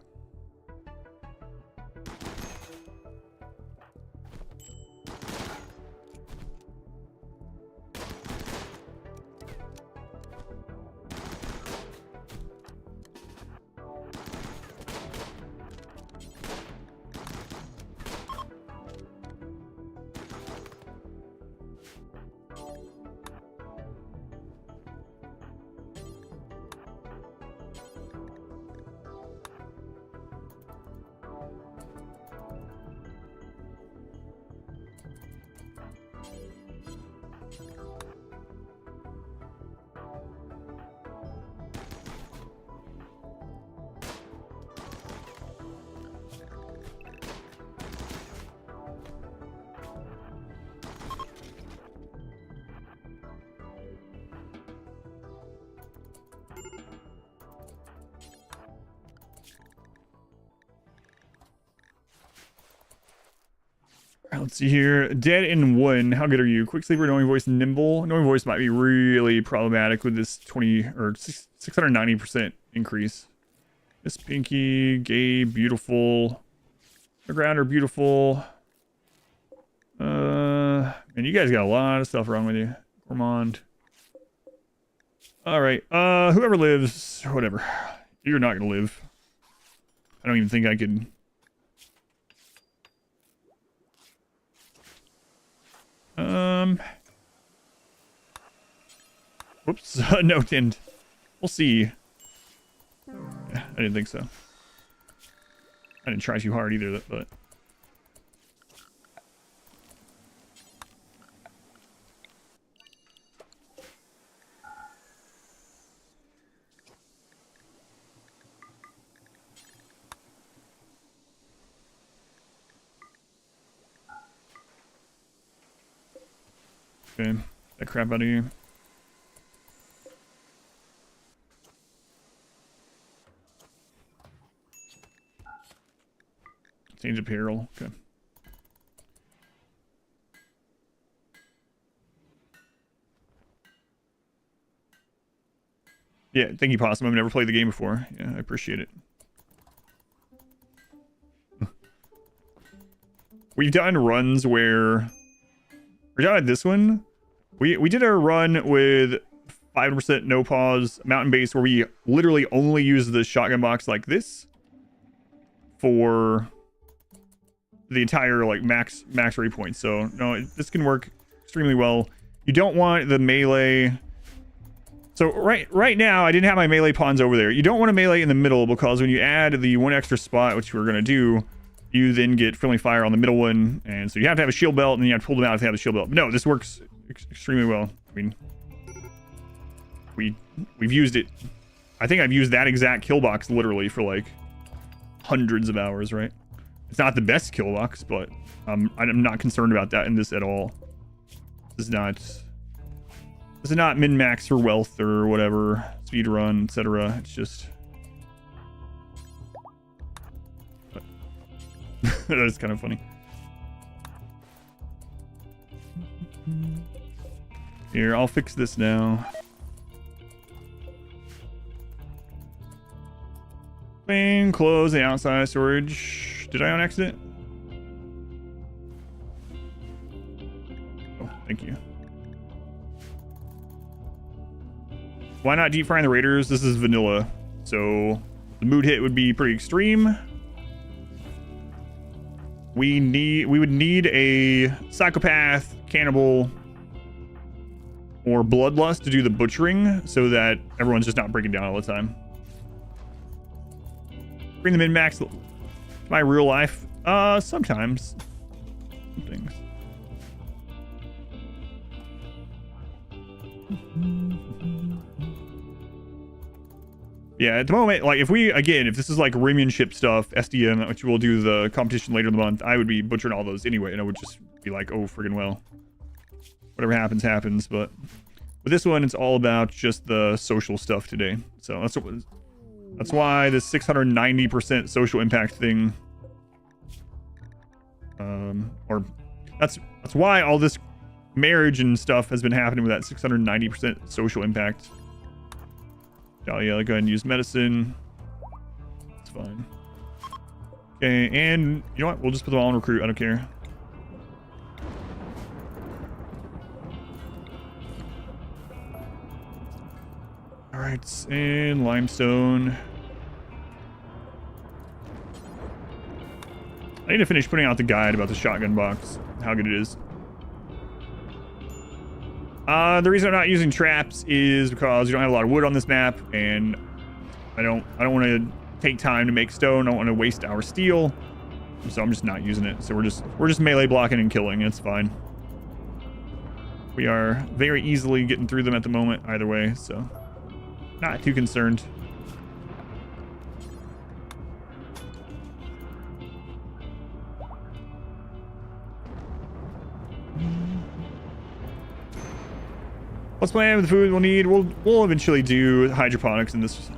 Let's see here. Dead in one. How good are you? Quick sleeper, knowing voice, nimble. Knowing voice might be really problematic with this 20 or 690% increase. Miss Pinky, gay, beautiful. Underground are beautiful. And you guys got a lot of stuff wrong with you. Gourmand. All right. Whoever lives, whatever. You're not gonna live. I don't even think I could. Whoops. No, didn't. We'll see. Yeah, I didn't think so. I didn't try too hard either, but. Okay, that crap out of you. Change apparel. Okay. Yeah, thank you, Possum. I've never played the game before. Yeah, I appreciate it. We've done runs where... We're done at this one. We did a run with 5% no pause mountain base where we literally only use the shotgun box like this for the entire like max rate points. So no, this can work extremely well. You don't want the melee So right now, I didn't have my melee pawns over there. You don't want to melee in the middle because when you add the one extra spot, which we're going to do, you then get friendly fire on the middle one. And so you have to have a shield belt, and then you have to pull them out if they have a shield belt. But no, this works extremely well. I mean, we've used it. I think I've used that exact kill box literally for like hundreds of hours, right? It's not the best kill box, but I'm not concerned about that in this at all. This is not min-max for wealth or whatever, speed run, etc. It's just that is kind of funny. Here, I'll fix this now. Bang, close the outside storage. Did I on accident? Oh, thank you. Why not deep frying the raiders? This is vanilla, so the mood hit would be pretty extreme. We would need a psychopath, cannibal, or bloodlust to do the butchering so that everyone's just not breaking down all the time. Bring them in max. My real life, sometimes. Some things. Yeah, at the moment, like if this is like Rimian ship stuff, SDM, which we'll do the competition later in the month, I would be butchering all those anyway, and I would just be like, oh, friggin' well. Whatever happens, happens. But with this one, it's all about just the social stuff today. So that's why the 690% social impact thing, or that's why all this marriage and stuff has been happening with that 690% social impact. Oh yeah, go ahead and use medicine. It's fine. Okay, and you know what? We'll just put them all on recruit. I don't care. All right, and limestone. I need to finish putting out the guide about the shotgun box, how good it is. The reason I'm not using traps is because you don't have a lot of wood on this map, and I don't want to take time to make stone. I don't want to waste our steel, so I'm just not using it. So we're just melee blocking and killing. It's fine. We are very easily getting through them at the moment either way, so not too concerned. What's planned with the food we'll need? We'll eventually do hydroponics in this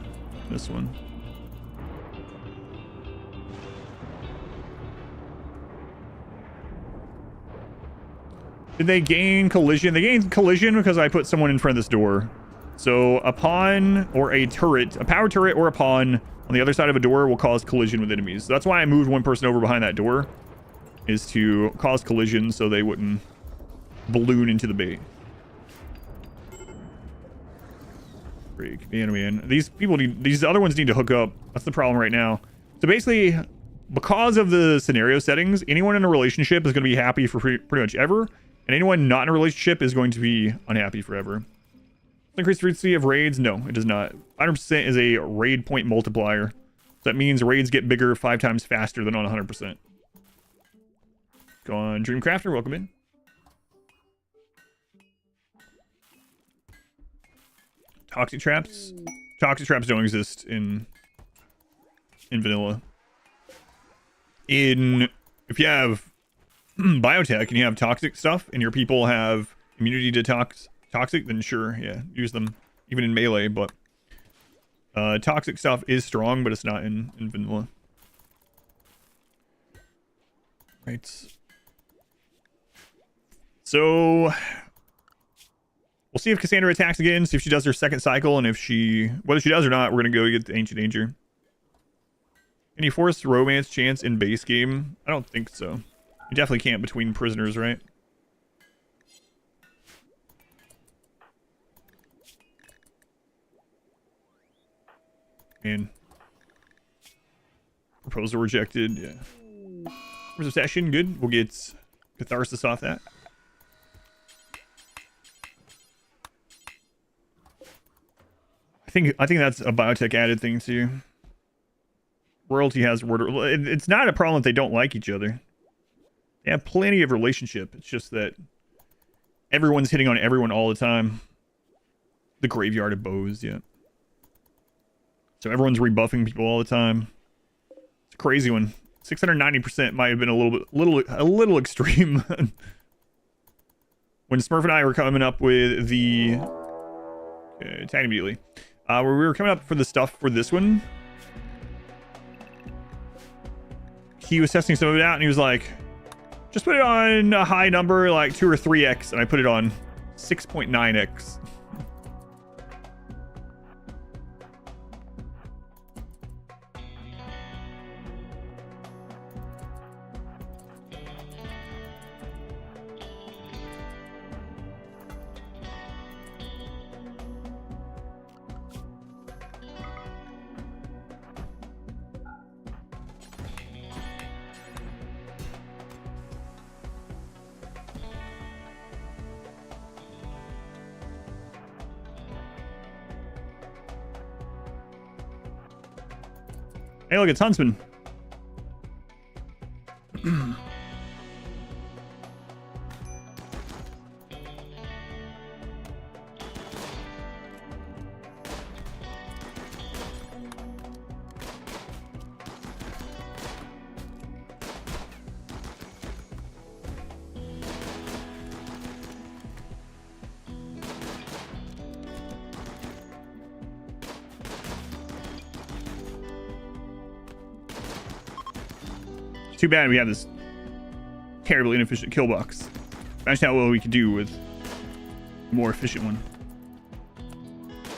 one. Did they gain collision? They gained collision because I put someone in front of this door. So a pawn or a turret, a power turret or a pawn on the other side of a door will cause collision with enemies. So that's why I moved one person over behind that door, is to cause collision so they wouldn't balloon into the bait. Man. These other ones need to hook up. That's the problem right now. So basically, because of the scenario settings, anyone in a relationship is going to be happy for pretty much ever, and anyone not in a relationship is going to be unhappy forever. Increased frequency of raids? No, it does not. 100% is a raid point multiplier. So that means raids get bigger 5 times faster than on 100%. Go on, Dreamcrafter, welcome in. Toxic traps? Toxic traps don't exist in vanilla. If you have biotech and you have toxic stuff and your people have immunity to toxic, then sure, yeah, use them even in melee. But toxic stuff is strong, but it's not in vanilla. Right. So we'll see if Cassandra attacks again, see if she does her second cycle, and whether she does or not, we're gonna go get the Ancient Danger. Any forced romance chance in base game? I don't think so. You definitely can't between prisoners, right? And proposal rejected. Yeah. Where's the session? Good. We'll get catharsis off that. think that's a biotech added thing too. Royalty has it's not a problem if they don't like each other. They have plenty of relationship. It's just that everyone's hitting on everyone all the time. The graveyard of bows, yeah. So everyone's rebuffing people all the time. It's a crazy one. 690% might have been a little extreme. When Smurf and I were coming up with the tag immediately, where we were coming up for the stuff for this one, he was testing some of it out and he was like, just put it on a high number like 2 or 3x, and I put it on 6.9x. Hey, look, it's Huntsman. Too bad we have this terribly inefficient kill box. Imagine how well we could do with a more efficient one.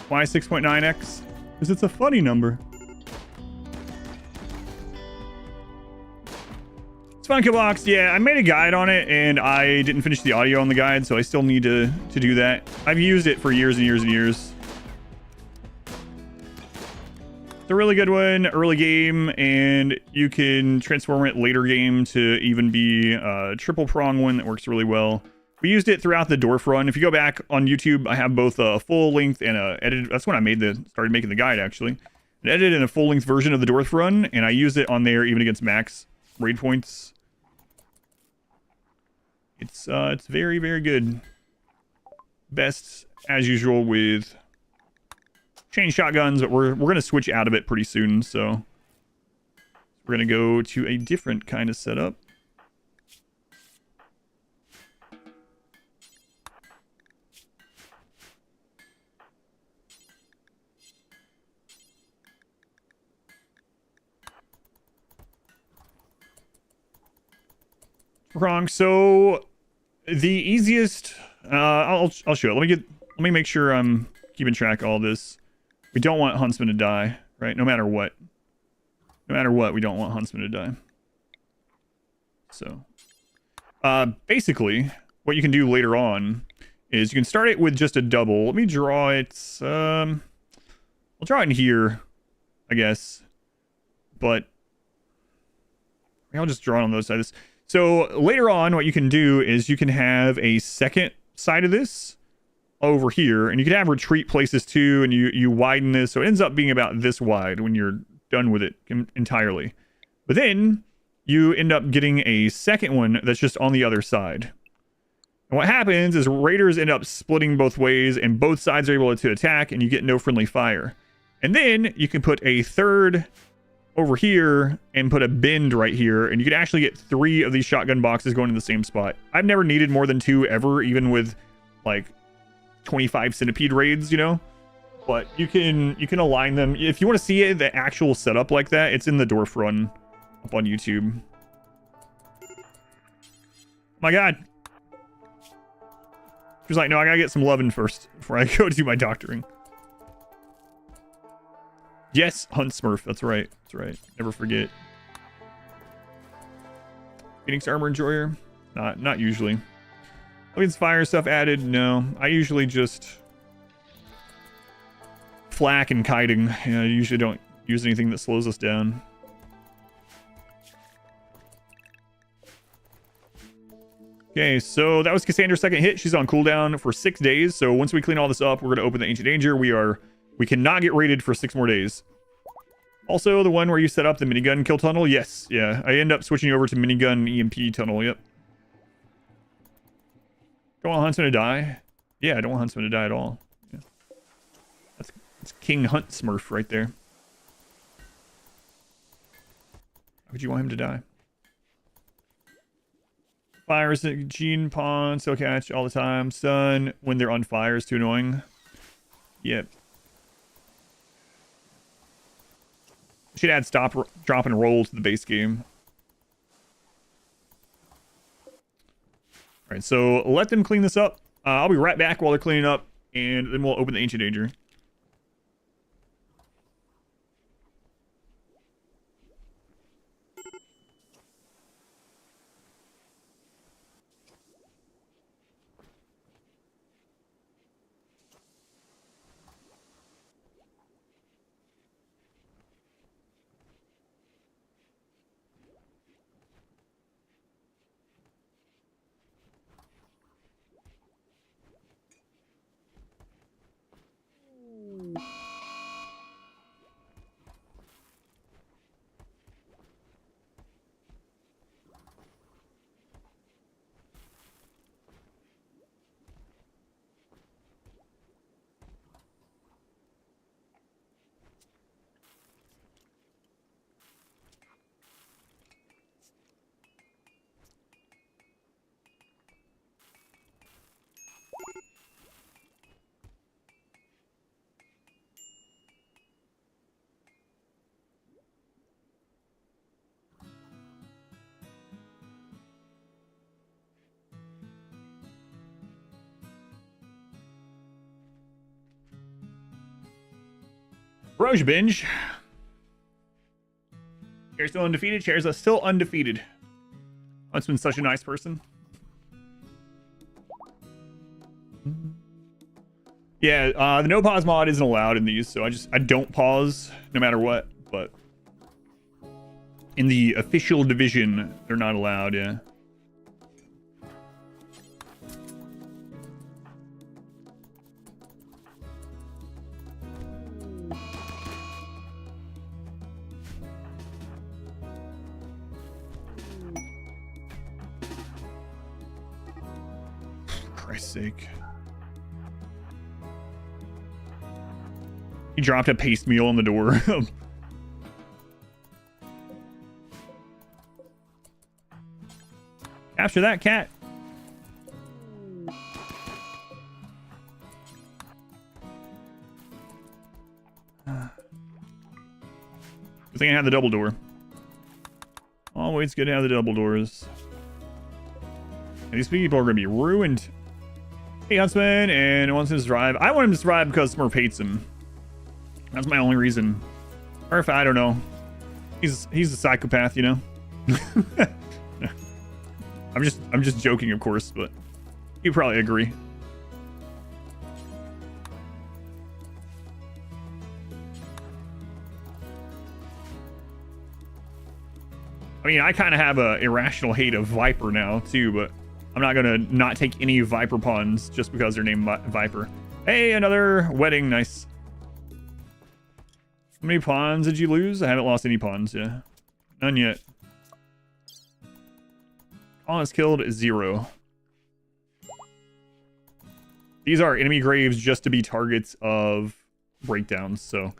Why 6.9x? Because it's a funny number. It's fun kill box. Yeah, I made a guide on it and I didn't finish the audio on the guide, so I still need to do that. I've used it for years and years and years. It's a really good one, early game, and you can transform it later game to even be a triple prong one that works really well. We used it throughout the dwarf run. If you go back on YouTube, I have both a full length and a edited. That's when I started making the guide actually. An edited and a full length version of the dwarf run, and I used it on there even against max raid points. It's very, very good. Best as usual with chain shotguns, but we're gonna switch out of it pretty soon, so we're gonna go to a different kind of setup. Wrong. So the easiest, I'll show it. Let me make sure I'm keeping track of all this. We don't want Huntsman to die, right? No matter what. No matter what, we don't want Huntsman to die. So, basically, what you can do later on is you can start it with just a double. Let me draw it. I'll draw it in here, I guess. But I'll just draw it on those sides. So later on, what you can do is you can have a second side of this over here, and you can have retreat places too, and you widen this so it ends up being about this wide when you're done with it entirely. But then you end up getting a second one that's just on the other side. And what happens is raiders end up splitting both ways, and both sides are able to attack, and you get no friendly fire. And then you can put a third over here and put a bend right here, and you can actually get 3 of these shotgun boxes going in the same spot. I've never needed more than 2 ever, even with like 25 centipede raids, you know, but you can align them. If you want to see it, the actual setup like that, it's in the dwarf run up on YouTube. My god, she was like, no, I gotta get some loving first before I go do my doctoring. Yes, Hunt Smurf, that's right, never forget. Phoenix Armor Enjoyer, not usually. Look, fire stuff added. No, I usually just flak and kiting. I usually don't use anything that slows us down. Okay, so that was Cassandra's second hit. She's on cooldown for 6 days. So once we clean all this up, we're going to open the Ancient Danger. We are We cannot get raided for 6 more days. Also, the one where you set up the minigun kill tunnel. Yes, yeah. I end up switching over to minigun EMP tunnel. Yep. Don't want Huntsman to die. Yeah, I don't want Huntsman to die at all. Yeah. That's King Hunt Smurf right there. Why would you want him to die? Fires, Gene Pawn, still catch all the time. Stun when they're on fire is too annoying. Yep. Should add stop, drop, and roll to the base game. Alright, so let them clean this up. I'll be right back while they're cleaning up, and then we'll open the Ancient Danger. Roge binge. Chair's still undefeated. Chair's still undefeated. Huntsman's such a nice person. Yeah, the no pause mod isn't allowed in these, so I don't pause no matter what. But in the official division, they're not allowed. Yeah. Christ's sake. He dropped a paste meal on the door. Capture that cat. Good thing I had the double door. Always good to have the double doors. These people are going to be ruined. Hey, Huntsman, and wants him to survive. I want him to survive because Smurf hates him. That's my only reason. Or if I don't know. He's a psychopath, you know. I'm just joking, of course, but you probably agree. I mean, I kind of have a irrational hate of Viper now too, but I'm not gonna not take any Viper pawns just because they're named Viper. Hey, another wedding, nice. How many pawns did you lose? I haven't lost any pawns, yeah. None yet. Pawn is killed 0. These are enemy graves just to be targets of breakdowns. So one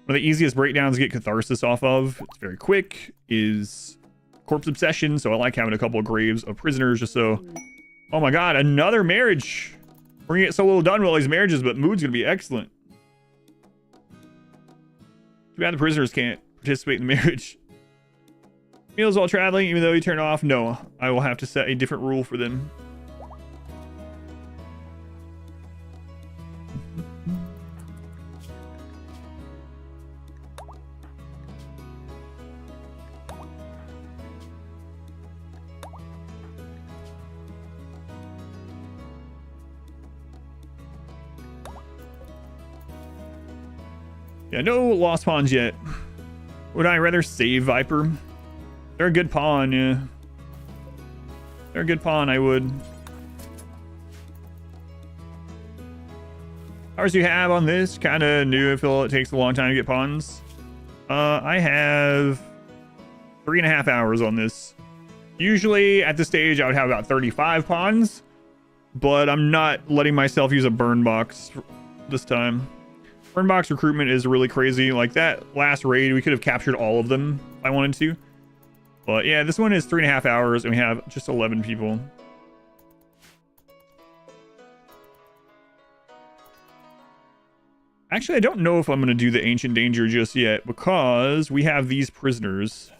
of the easiest breakdowns to get catharsis off of, it's very quick, is Corpse Obsession. So I like having a couple of graves of prisoners just so... Oh my god, another marriage! We're gonna get so little done with all these marriages, but mood's gonna be excellent. Too bad the prisoners can't participate in the marriage. Meals while traveling, even though you turn off. No, I will have to set a different rule for them. Yeah, no lost pawns yet. Would I rather save Viper? They're a good pawn, yeah. They're a good pawn, I would. How hours you have on this? Kind of new. I feel it takes a long time to get pawns. I have 3.5 hours on this. Usually at this stage I would have about 35 pawns, but I'm not letting myself use a burn box this time. Burn box recruitment is really crazy. Like that last raid, we could have captured all of them if I wanted to. But yeah, this one is 3.5 hours and we have just 11 people. Actually, I don't know if I'm going to do the Ancient Danger just yet because we have these prisoners.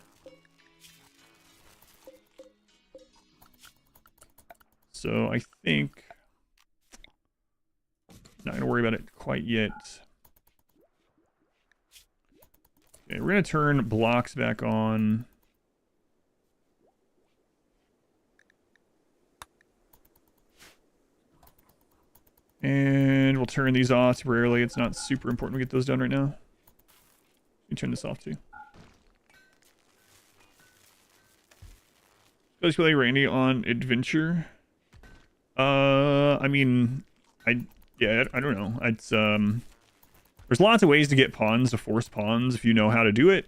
So I think not going to worry about it quite yet. Okay, we're going to turn blocks back on. And we'll turn these off temporarily. It's not super important to get those done right now. Let me turn this off too. Let's play Randy on adventure. I mean, I don't know. It's there's lots of ways to get pawns, to force pawns if you know how to do it.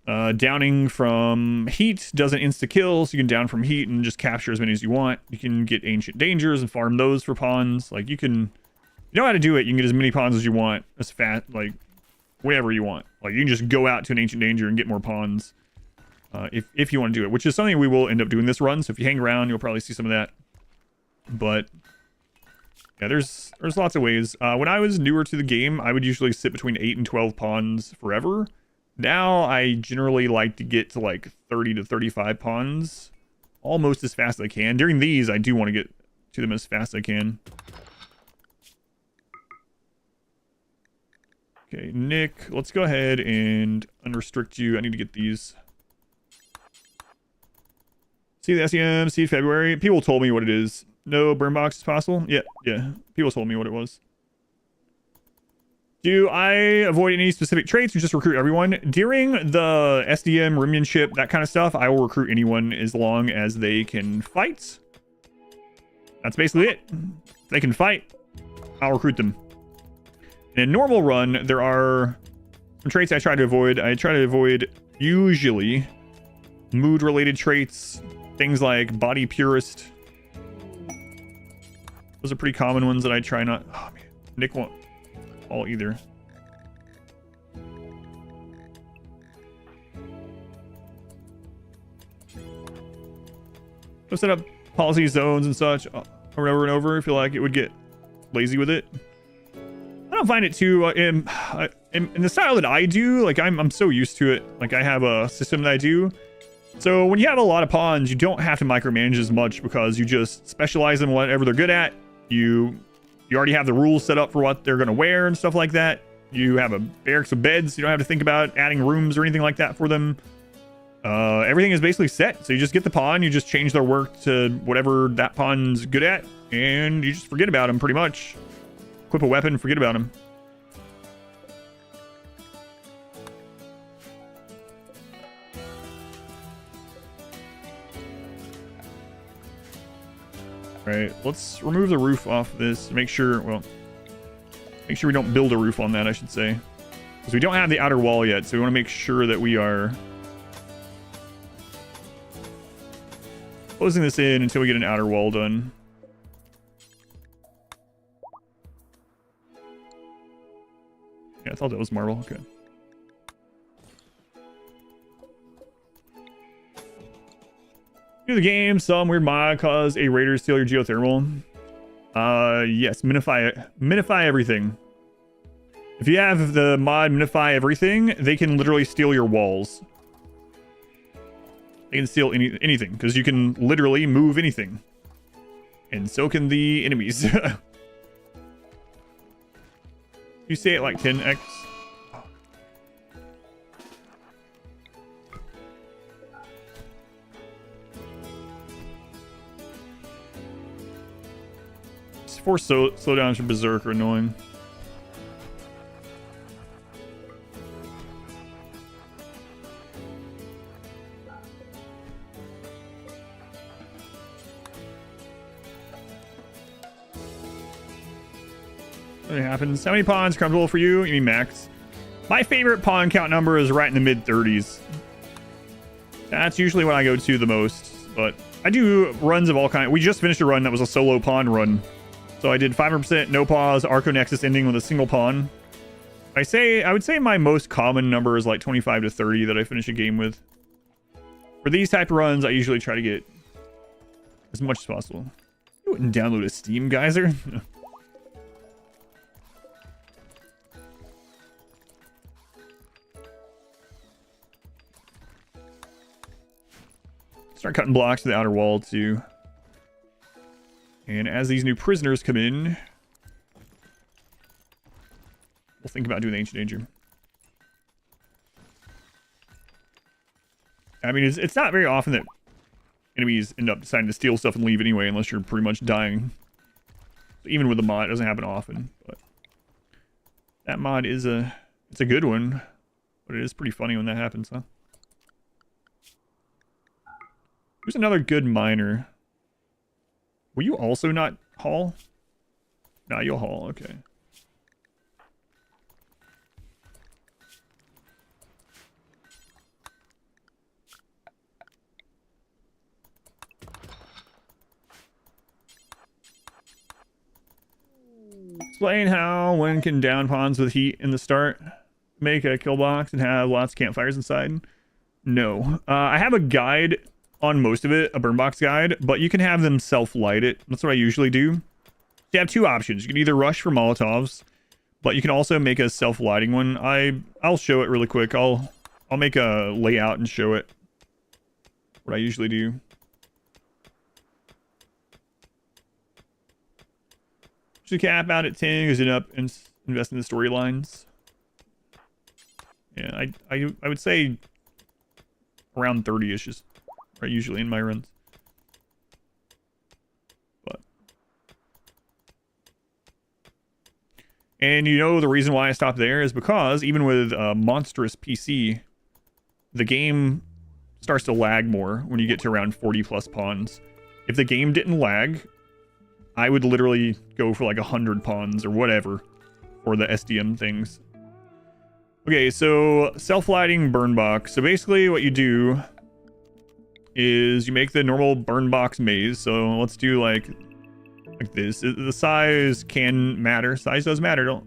Downing from heat doesn't insta-kill, so you can down from heat and just capture as many as you want. You can get Ancient Dangers and farm those for pawns. Like, you know how to do it. You can get as many pawns as you want, as fast, like, whatever you want. Like, you can just go out to an Ancient Danger and get more pawns if you want to do it, which is something we will end up doing this run. So if you hang around, you'll probably see some of that. But yeah, there's lots of ways. When I was newer to the game, I would usually sit between 8 and 12 pawns forever. Now I generally like to get to like 30 to 35 pawns almost as fast as I can. During these, I do want to get to them as fast as I can. Okay, Nick, let's go ahead and unrestrict you. I need to get these. See the SEM, see February. People told me what it is. No burn box is possible? Yeah. People told me what it was. Do I avoid any specific traits or just recruit everyone? During the SDM, Rimmanship, that kind of stuff, I will recruit anyone as long as they can fight. That's basically it. If they can fight, I'll recruit them. In a normal run, there are some traits I try to avoid. I try to avoid usually mood-related traits, things like Body Purist. Those are pretty common ones that I try not... Oh, man. Nick won't all either. I'll set up policy zones and such over and over. I feel like it would get lazy with it. I don't find it too in the style that I do. Like I'm so used to it. Like I have a system that I do. So when you have a lot of pawns, you don't have to micromanage as much because you just specialize in whatever they're good at. You already have the rules set up for what they're going to wear and stuff like that. You have a barracks of beds. You don't have to think about adding rooms or anything like that for them. Everything is basically set. So you just get the pawn. You just change their work to whatever that pawn's good at. And you just forget about them pretty much. Equip a weapon, forget about them. Right, let's remove the roof off this. Make sure we don't build a roof on that, I should say. Because we don't have the outer wall yet, so we want to make sure that we are closing this in until we get an outer wall done. Yeah, I thought that was marble. Okay. Do the game, some weird mod cause a raider steal your geothermal. Yes, minify everything. If you have the mod minify everything, they can literally steal your walls. They can steal anything because you can literally move anything, and so can the enemies. You say it like 10x. Force slowdowns from Berserk are annoying. It happens. How many pawns comfortable for you? You mean max? My favorite pawn count number is right in the mid-30s. That's usually when I go to the most, but I do runs of all kinds. We just finished a run that was a solo pawn run. So I did 500% no pause, Arco Nexus ending with a single pawn. I would say my most common number is like 25 to 30 that I finish a game with. For these type of runs, I usually try to get as much as possible. You wouldn't download a Steam geyser? Start cutting blocks to the outer wall too. And as these new prisoners come in, we'll think about doing the Ancient Danger. I mean, it's not very often that enemies end up deciding to steal stuff and leave anyway, unless you're pretty much dying. So even with the mod, it doesn't happen often. But that mod is it's a good one, but it is pretty funny when that happens, huh? Who's another good miner? Will you also not haul? Nah, you'll haul. Okay. Explain how one can down pawns with heat in the start, make a kill box, and have lots of campfires inside. No. I have a guide on most of it, a burn box guide, but you can have them self-light it. That's what I usually do. You have two options. You can either rush for Molotovs, but you can also make a self-lighting one. I'll show it really quick. I'll make a layout and show it. What I usually do. Should cap out at 10 because it up and invest in the storylines. Yeah, I would say around 30-ish is right usually in my runs. But and you know the reason why I stopped there is because even with a monstrous PC, the game starts to lag more when you get to around 40 plus pawns. If the game didn't lag, I would literally go for like 100 pawns or whatever for the SDM things. Okay, so self-lighting burn box. So basically what you do is you make the normal burn box maze. So let's do like this. The size can matter. Size does matter. Don't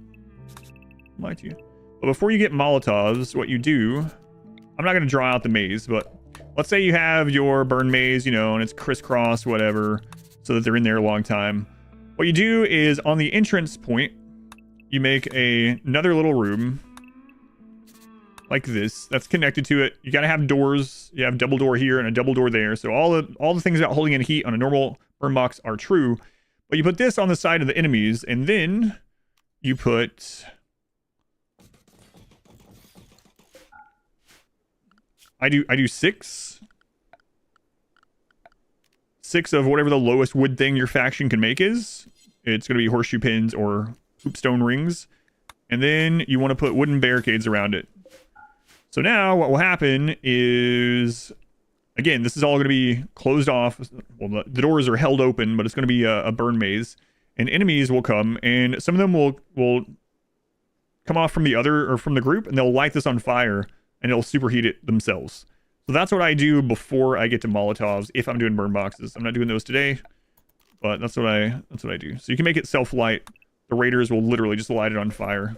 lie to you. But before you get Molotovs, what you do, I'm not going to draw out the maze, but let's say you have your burn maze, you know, and it's crisscross, whatever, so that they're in there a long time. What you do is on the entrance point, you make another little room like this that's connected to it. You got to have doors. You have double door here and a double door there. So all the things about holding in heat on a normal burn box are true. But you put this on the side of the enemies, and then you put I do six of whatever the lowest wood thing your faction can make is. It's going to be horseshoe pins or hoopstone rings. And then you want to put wooden barricades around it. So now what will happen is, again, this is all going to be closed off. Well, the doors are held open, but it's going to be a burn maze. And enemies will come, and some of them will come off from the other, or from the group, and they'll light this on fire, and it'll superheat it themselves. So that's what I do before I get to Molotovs if I'm doing burn boxes. I'm not doing those today, but that's what I do. So you can make it self-light. The raiders will literally just light it on fire.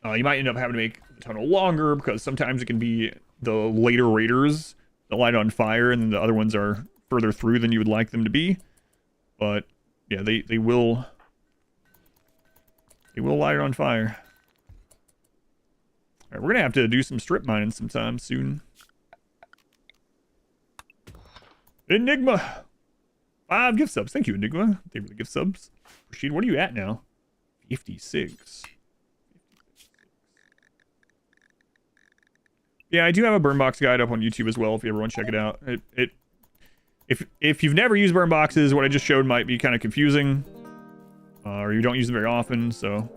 You might end up having to make the tunnel longer because sometimes it can be the later raiders that light it on fire, and then the other ones are further through than you would like them to be. But yeah, they will light it on fire. All right, we're gonna have to do some strip mining sometime soon. Enigma, 5 gift subs. Thank you, Enigma. Thank you for the gift subs. Rashid, what are you at now? 56. Yeah, I do have a burn box guide up on YouTube as well if you ever want to check it out. If you've never used burn boxes, what I just showed might be kind of confusing, or you don't use them very often. So,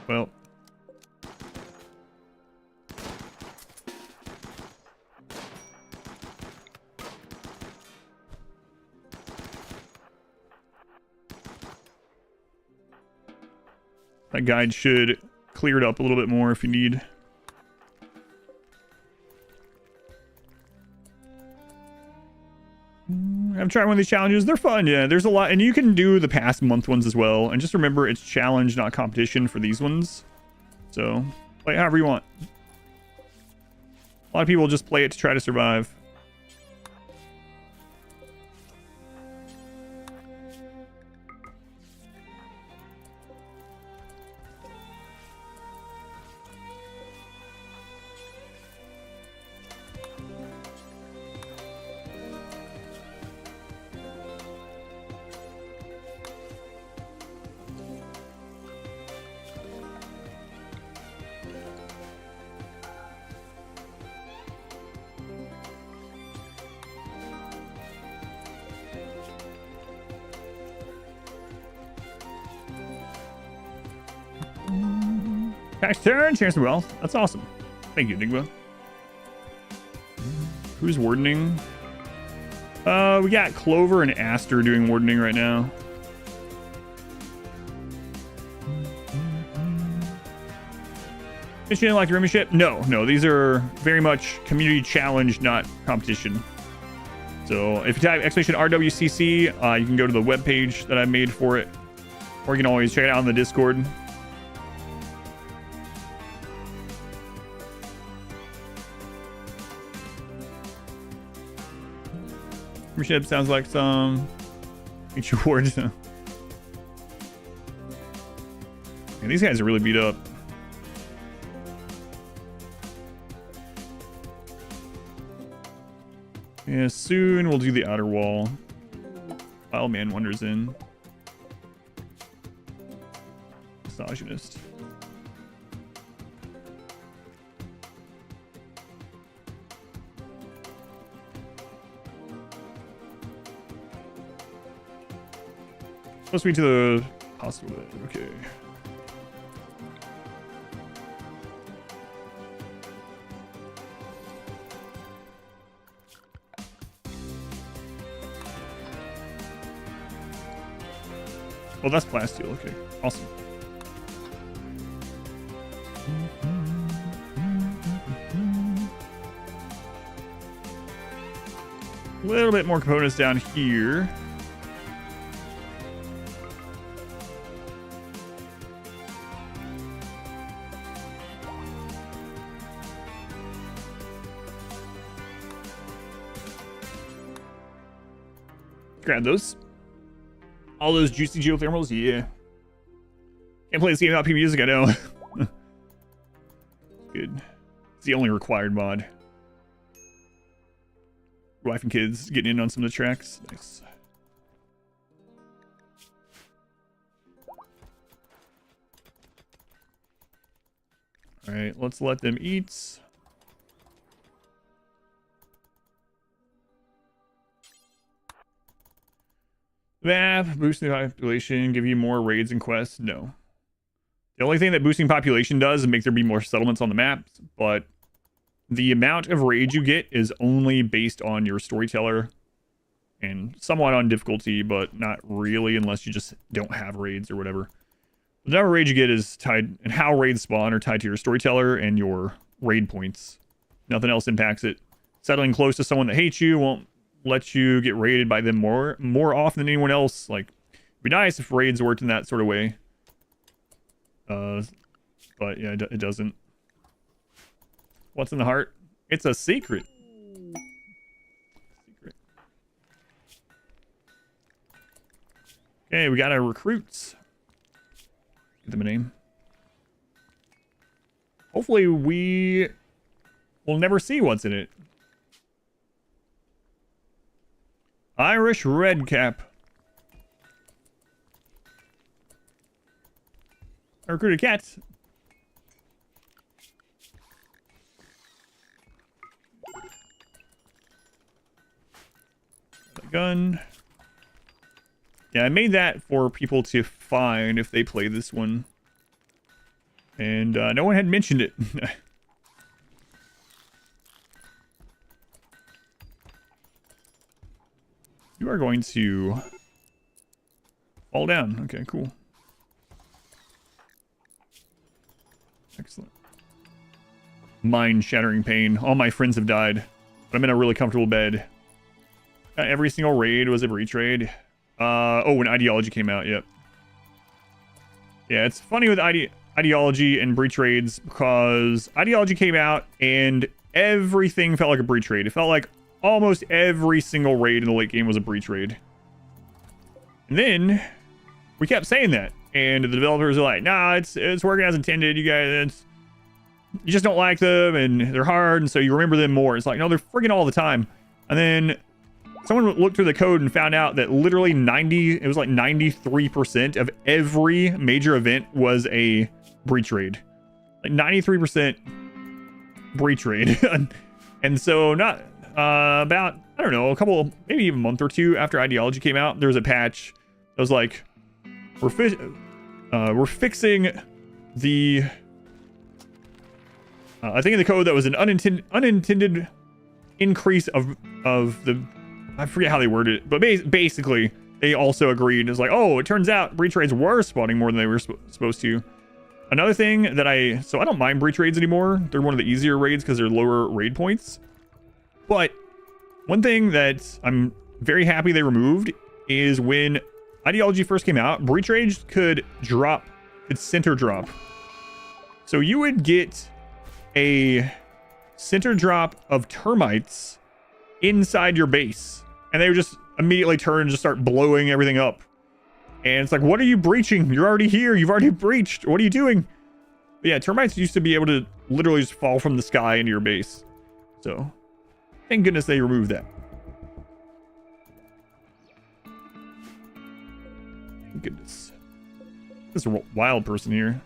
well, That guide should clear it up a little bit more if you need. I'm trying one of these challenges. They're fun. Yeah, there's a lot. And you can do the past month ones as well. And just remember, it's challenge, not competition for these ones. So play however you want. A lot of people just play it to try to survive. Tax turn, chance to wealth. That's awesome. Thank you, Enigma. Who's wardening? We got Clover and Aster doing wardening right now. Mission like your ship? No, these are very much community challenge, not competition. So if you type exclamation RWCC, you can go to the webpage that I made for it, or you can always check it out on the Discord. Ship sounds like some ancient wards. And these guys are really beat up. Yeah, soon we'll do the outer wall. Wild man wanders in. Misogynist. Supposed to be to the hospital. Okay. Oh, that's plasteel. Okay. Awesome. A little bit more components down here. Grab those. All those juicy geothermals, yeah. Can't play this game without P music, I know. Good. It's the only required mod. Wife and kids getting in on some of the tracks. Nice. Alright, let's let them eat. Map, boosting the population, give you more raids and quests? No. The only thing that boosting population does is make there be more settlements on the map, but the amount of raids you get is only based on your storyteller and somewhat on difficulty, but not really unless you just don't have raids or whatever. The number of raids you get is tied, and how raids spawn are tied to your storyteller and your raid points. Nothing else impacts it. Settling close to someone that hates you won't let you get raided by them more often than anyone else. Like, it'd be nice if raids worked in that sort of way. But yeah, it doesn't. What's in the heart? It's a secret. Okay, we got our recruits. Give them a name. Hopefully we will never see what's in it. Irish Redcap. I recruited cats. Gun. Yeah, I made that for people to find if they play this one. And no one had mentioned it. You are going to fall down. Okay, cool. mind-shattering pain. All my friends have died, but I'm in a really comfortable bed. Every single raid was a breach raid. Oh, when Ideology came out, yep. Yeah, it's funny with Ideology and breach raids because Ideology came out and everything felt like a breach raid. It felt like almost every single raid in the late game was a breach raid. And then we kept saying that, and the developers are like, "Nah, it's working as intended. You guys, you just don't like them, and they're hard, and so you remember them more." It's like, no, they're friggin' all the time. And then someone looked through the code and found out that literally 93% of every major event was a breach raid. Like 93% breach raid. And so not about, I don't know, a couple, maybe even a month or two after Ideology came out, there was a patch that was like, we're fixing the I think in the code that was an unintended increase of the, I forget how they worded it, but basically they also agreed. It's like, oh, it turns out breach raids were spawning more than they were supposed to. Another thing that so I don't mind breach raids anymore. They're one of the easier raids because they're lower raid points. But one thing that I'm very happy they removed is when Ideology first came out, breach raids could center drop. So you would get a center drop of termites inside your base, and they would just immediately turn and just start blowing everything up. And it's like, what are you breaching? You're already here. You've already breached. What are you doing? But yeah, termites used to be able to literally just fall from the sky into your base. So thank goodness they removed that. Thank goodness. There's a wild person here.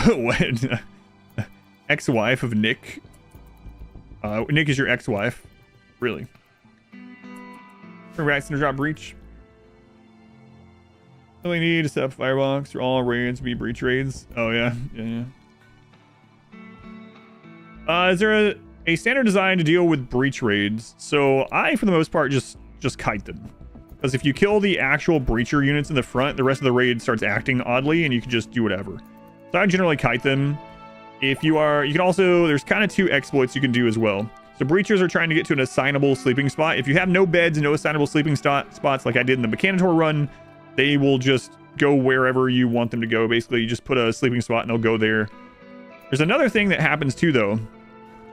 What? Ex-wife of Nick? Nick is your ex-wife? Really? React center drop breach. Only need to set up firebox for all raids to be breach raids. Oh yeah, yeah. Is there a standard design to deal with breach raids? So I, for the most part, just kite them. Because if you kill the actual breacher units in the front, the rest of the raid starts acting oddly, and you can just do whatever. So I generally kite them. If you can also, there's kind of two exploits you can do as well. So breachers are trying to get to an assignable sleeping spot. If you have no beds and no assignable sleeping spots like I did in the Mechanitor run, they will just go wherever you want them to go. Basically, you just put a sleeping spot and they'll go there. There's another thing that happens too, though,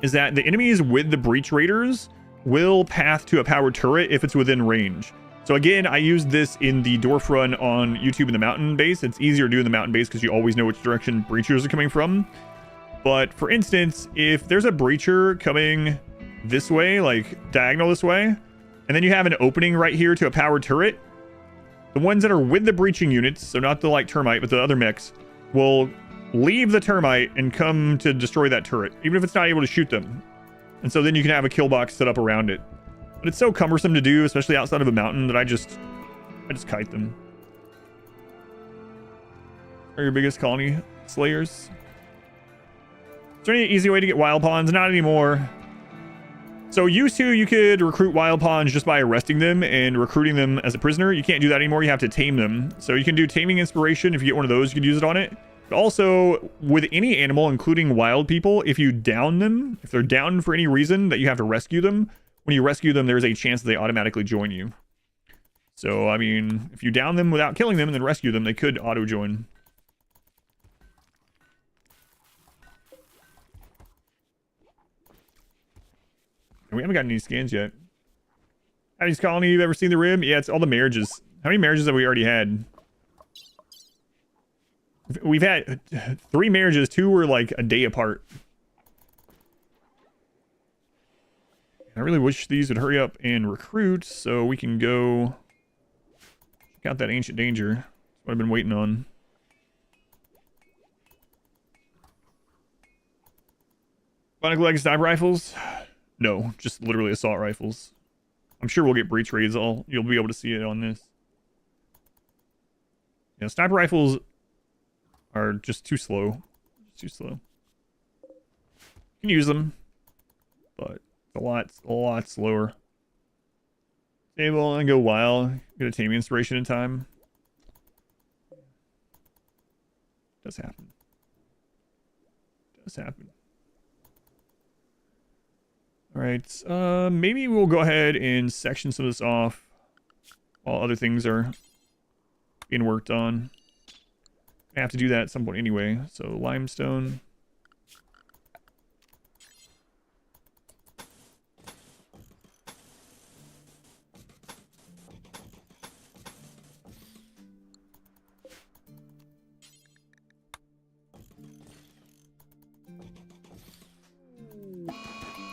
is that the enemies with the breach raiders will path to a powered turret if it's within range. So again, I used this in the Dwarf run on YouTube in the mountain base. It's easier to do in the mountain base because you always know which direction breachers are coming from. But for instance, if there's a breacher coming this way, like diagonal this way, and then you have an opening right here to a powered turret, the ones that are with the breaching units, so not the like termite, but the other mechs, will leave the termite and come to destroy that turret, even if it's not able to shoot them. And so then you can have a kill box set up around it. But it's so cumbersome to do, especially outside of a mountain, that I just kite them. Are your biggest colony slayers? Is there any easy way to get wild pawns? Not anymore. So used to, you could recruit wild pawns just by arresting them and recruiting them as a prisoner. You can't do that anymore. You have to tame them. So you can do taming inspiration. If you get one of those, you can use it on it. But also, with any animal, including wild people, if you down them, if they're down for any reason that you have to rescue them, when you rescue them, there's a chance that they automatically join you. So, I mean, if you down them without killing them and then rescue them, they could auto-join. We haven't gotten any scans yet. Howdy's Colony, you've ever seen the Rim? Yeah, it's all the marriages. How many marriages have we already had? We've had 3 marriages. 2 were like a day apart. I really wish these would hurry up and recruit so we can go check out that Ancient Danger. That's what I've been waiting on. Bionic Leg sniper rifles? No, just literally assault rifles. I'm sure we'll get breach raids. You'll be able to see it on this. Yeah, sniper rifles are just too slow. Too slow. You can use them, but it's a lot slower. Stable and go wild. Get a taming inspiration in time. Does happen. Does happen. All right. Maybe we'll go ahead and section some of this off while other things are being worked on. I have to do that at some point anyway. So limestone.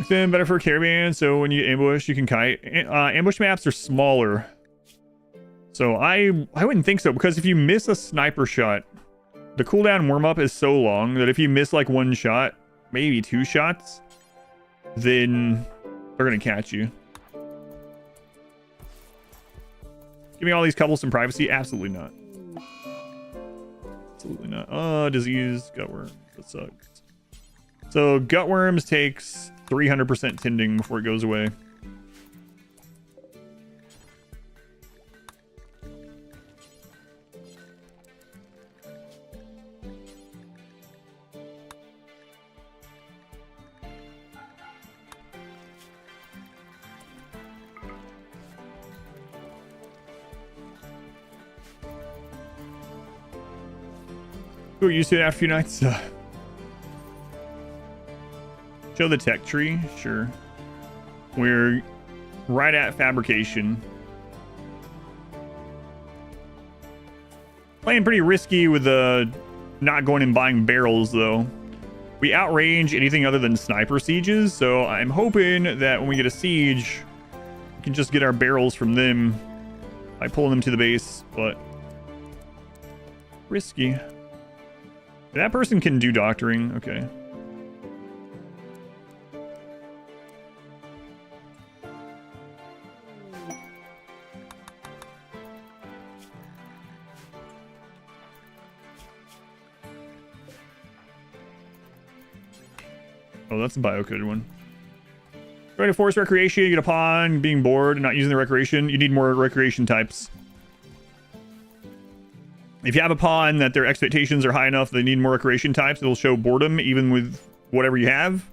Then better for a caravan, so when you ambush, you can kite. Ambush maps are smaller, so I wouldn't think so, because if you miss a sniper shot, the cooldown warm-up is so long that if you miss like one shot, maybe two shots, then they're gonna catch you. Give me all these couples some privacy? Absolutely not. Absolutely not. Disease, gutworm. That sucks. So gutworms takes 300% tending before it goes away. We're used to it after a few nights. Show the tech tree, sure. We're right at fabrication. Playing pretty risky with the not going and buying barrels though. We outrange anything other than sniper sieges, so I'm hoping that when we get a siege, we can just get our barrels from them by pulling them to the base, but risky. That person can do doctoring, okay. Oh, that's a bio-coded one. Trying to force recreation, you get upon being bored and not using the recreation. You need more recreation types. If you have a pawn that their expectations are high enough, they need more recreation types, it'll show boredom even with whatever you have.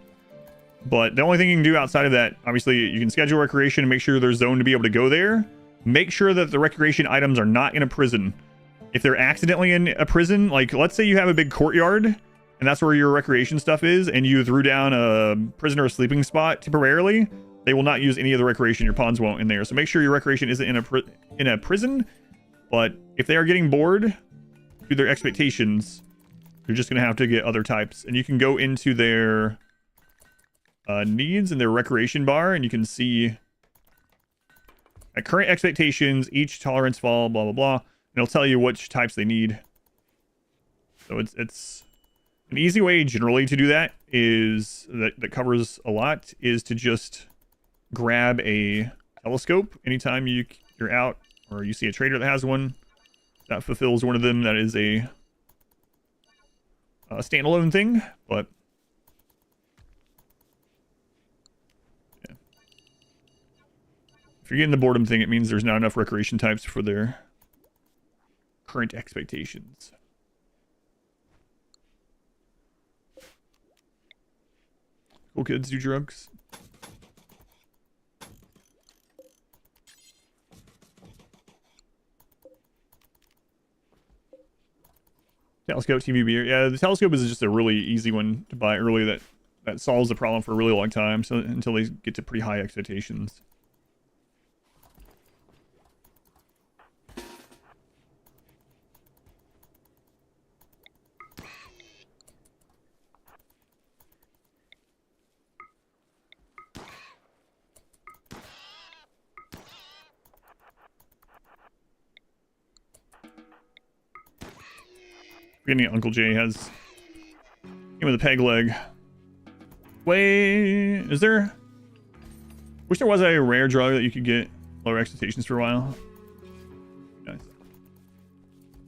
But the only thing you can do outside of that, obviously, you can schedule recreation and make sure there's zone to be able to go there. Make sure that the recreation items are not in a prison. If they're accidentally in a prison, like let's say you have a big courtyard and that's where your recreation stuff is, and you threw down a prisoner sleeping spot temporarily, they will not use any of the recreation. Your pawns won't in there. So make sure your recreation isn't in a prison. But if they are getting bored through their expectations, you're just going to have to get other types. And you can go into their needs in their recreation bar, and you can see at current expectations, each tolerance fall, blah, blah, blah. And it'll tell you which types they need. So it's an easy way generally to do that is that covers a lot is to just grab a telescope anytime you're out or you see a trader that has one that fulfills one of them. That is a standalone thing, but yeah. If you're getting the boredom thing, it means there's not enough recreation types for their current expectations. Cool kids do drugs. Telescope TV beer. Yeah, the telescope is just a really easy one to buy early that solves the problem for a really long time, so until they get to pretty high expectations. Uncle Jay has him with a peg leg. Wait, is there? Wish there was a rare drug that you could get lower expectations for a while. Nice.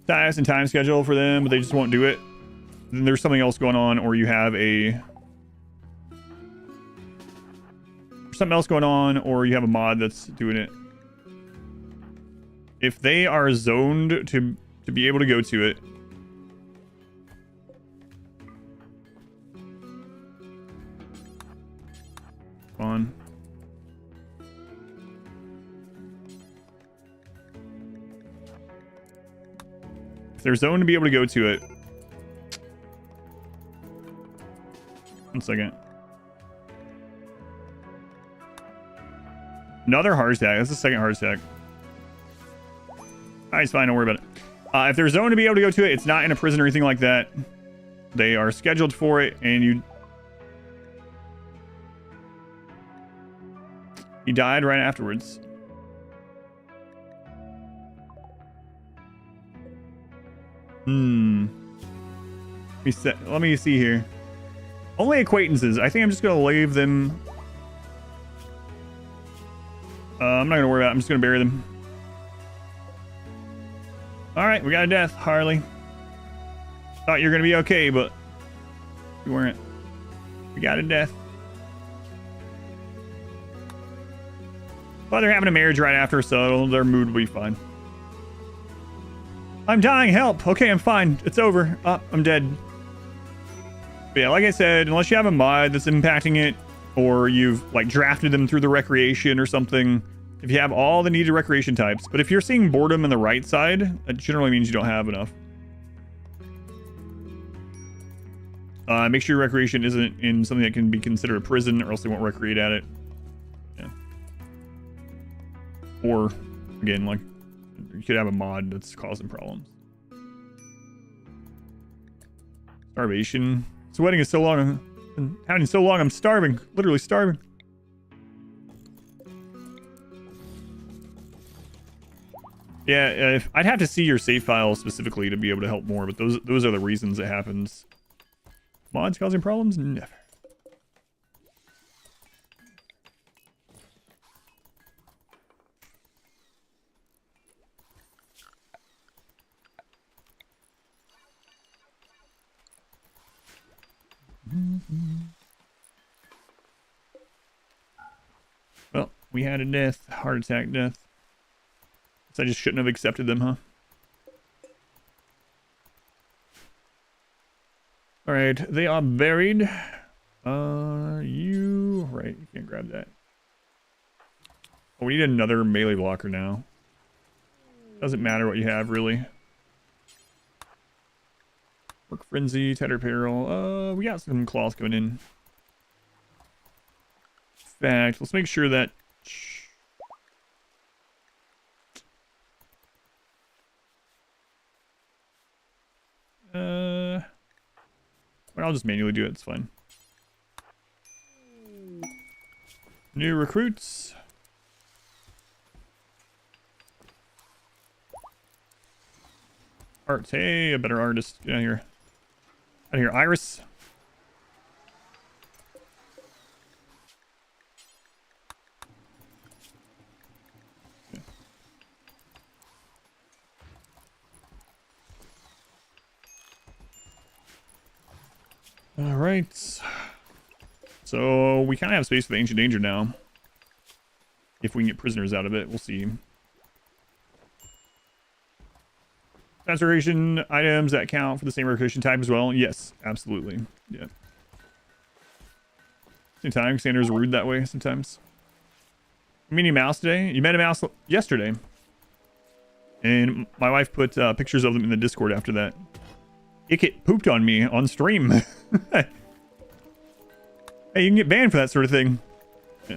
Task and time schedule for them, but they just won't do it. Then there's something else going on, or you have something else going on, or you have a mod that's doing it. If they are zoned to be able to go to it, If there's zone to be able to go to it. 1 second. Another heart attack. That's the second heart attack. Alright, it's fine. Don't worry about it. If there's zone to be able to go to it, it's not in a prison or anything like that. They are scheduled for it, and you... He died right afterwards. Let me see here. Only acquaintances. I think I'm just gonna leave them. I'm not gonna worry about it. I'm just gonna bury them. Alright, we got a death, Harley. Thought you were gonna be okay, but you weren't. We got a death. But they're having a marriage right after, so their mood will be fine. I'm dying, help! Okay, I'm fine. It's over. I'm dead. But yeah, like I said, unless you have a mod that's impacting it, or you've like drafted them through the recreation or something, if you have all the needed recreation types. But if you're seeing boredom on the right side, that generally means you don't have enough. Make sure your recreation isn't in something that can be considered a prison, or else they won't recreate at it. Yeah. Or, again, like, you could have a mod that's causing problems. Starvation. Sweating is so long. I'm having so long. I'm starving. Literally starving. Yeah, I'd have to see your save file specifically to be able to help more, but those are the reasons it happens. Mods causing problems? Never. Well, we had a death. Heart attack death. So I just shouldn't have accepted them, huh? Alright, they are buried. Right, you can't grab that. Oh, we need another melee blocker now. Doesn't matter what you have, really. Work Frenzy, Tether Peril. We got some cloth going in. In fact, let's make sure that... Well, I'll just manually do it, it's fine. New recruits. Art, hey, a better artist. Get out of here. Out of here, Iris. Okay. All right. So we kind of have space for the Ancient Danger now. If we can get prisoners out of it, we'll see. Transformation items that count for the same recreation type as well. Yes, absolutely. Yeah. Same time, Cassandra's rude that way sometimes. You meeting a mouse today? You met a mouse yesterday. And my wife put pictures of them in the Discord after that. It pooped on me on stream. Hey, you can get banned for that sort of thing. Yeah.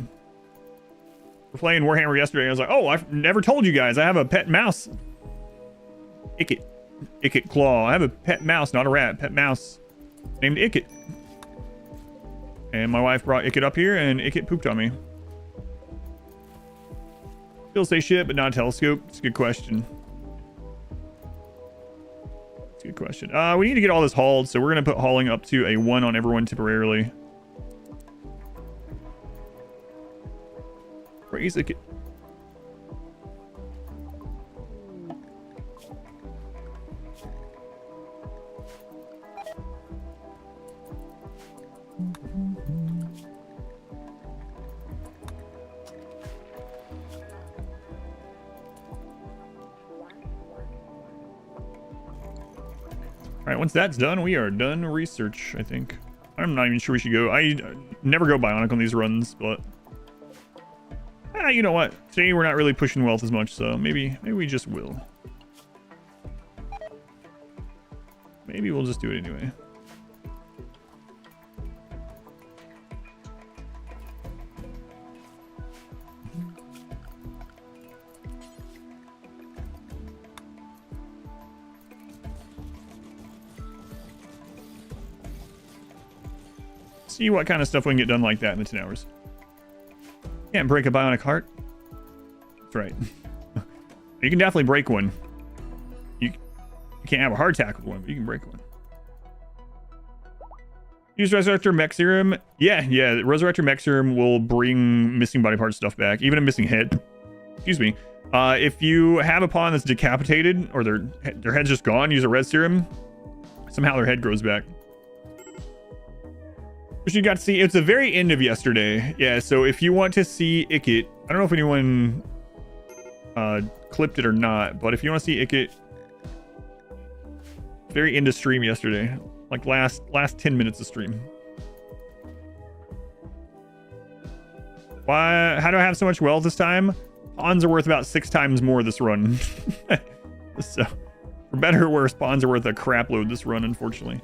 We're playing Warhammer yesterday. I was like, oh, I've never told you guys I have a pet mouse. Icket Claw. I have a pet mouse, not a rat. Pet mouse named Icket. And my wife brought Icket up here, and Icket pooped on me. Still say shit, but not a telescope. It's a good question. It's a good question. We need to get all this hauled, so we're going to put hauling up to a 1 on everyone temporarily. Praise Icket. Alright, once that's done, we are done research, I think. I'm not even sure we should go. I never go bionic on these runs, but... you know what? Today we're not really pushing wealth as much, so maybe we just will. maybe we'll just do it anyway. See what kind of stuff we can get done like that in the 10 hours. Can't break a bionic heart. That's right. You can definitely break one. You can't have a heart attack with one, but you can break one. Use Resurrector Mech Serum. Yeah, Resurrector Mech Serum will bring missing body part stuff back, even a missing head. Excuse me. If you have a pawn that's decapitated or their head's just gone, use a Res Serum. Somehow their head grows back. Which you got to see, it's the very end of yesterday. Yeah, so if you want to see Ikit, I don't know if anyone clipped it or not, but if you want to see Ikit, very end of stream yesterday. Like last 10 minutes of stream. Why? How do I have so much wealth this time? Pawns are worth about 6 times more this run. So, for better or worse, pawns are worth a crap load this run, unfortunately.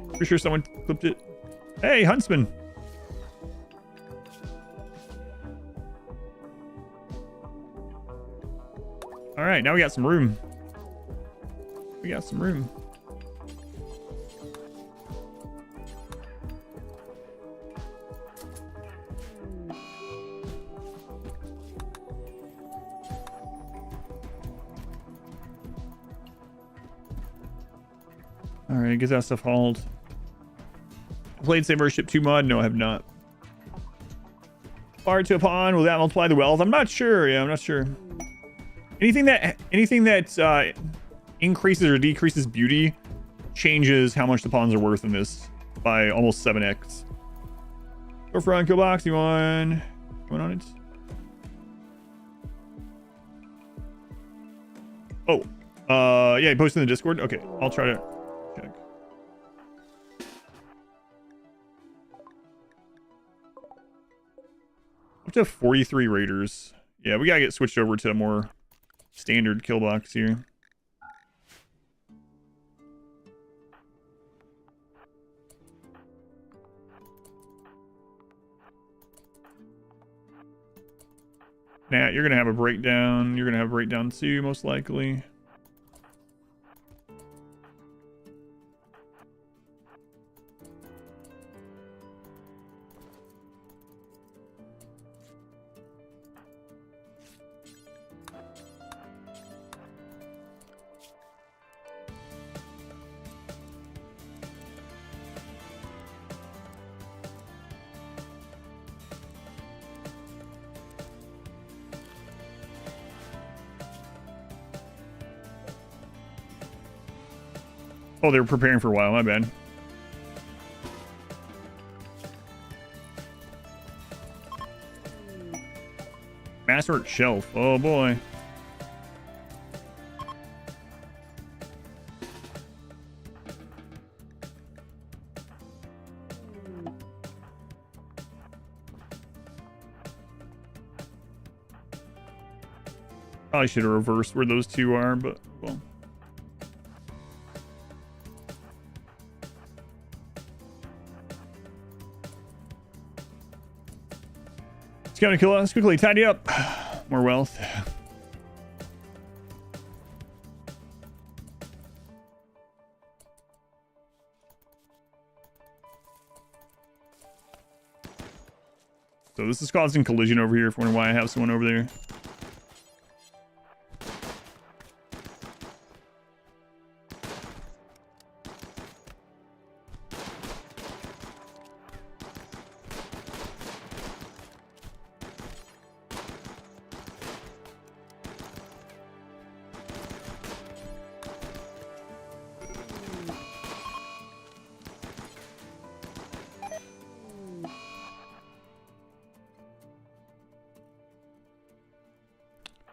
Pretty sure someone clipped it. Hey, Huntsman. All right, now we got some room. We got some room. All right, get that stuff hauled. Played Saber Ship 2 mod? No, I have not. Fire to a pawn, will that multiply the wealth? I'm not sure. Yeah, I'm not sure. Anything that increases or decreases beauty changes how much the pawns are worth in this by almost 7x. Go front, kill box. You want on it? Oh, yeah, post in the Discord. Okay, I'll try to check. Up to 43 raiders. Yeah, we gotta get switched over to a more standard kill box here. Nat, you're gonna have a breakdown. You're gonna have a breakdown too, most likely. Oh, they were preparing for a while. My bad. Masterwork shelf. Oh boy. Probably should have reversed where those two are, but well. Gonna kill us quickly. Tidy up. More wealth. So this is causing collision over here. If you wonder why I have someone over there.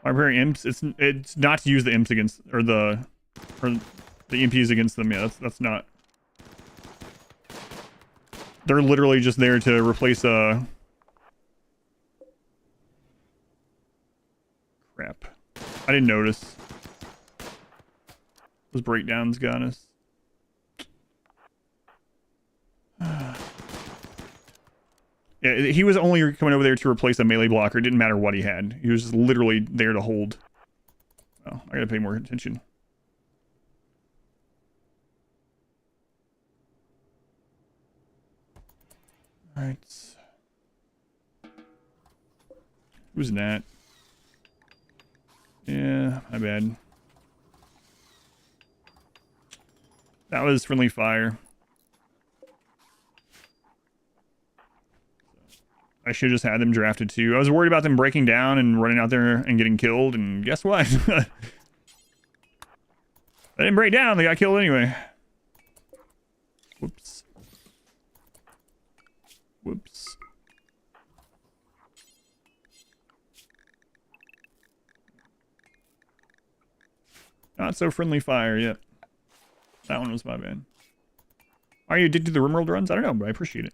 Barbarian imps. It's not to use the imps against or the imps against them. Yeah, that's not. They're literally just there to replace a. Crap. I didn't notice. Those breakdowns got us. Yeah, he was only coming over there to replace a melee blocker. It didn't matter what he had. He was just literally there to hold. Oh, I gotta pay more attention. Alright. Who's that? Yeah, my bad. That was friendly fire. I should have just had them drafted too. I was worried about them breaking down and running out there and getting killed, and guess what? They didn't break down, they got killed anyway. Whoops. Whoops. Not so friendly fire yet. That one was my bad. Are you addicted to the RimWorld runs? I don't know, but I appreciate it.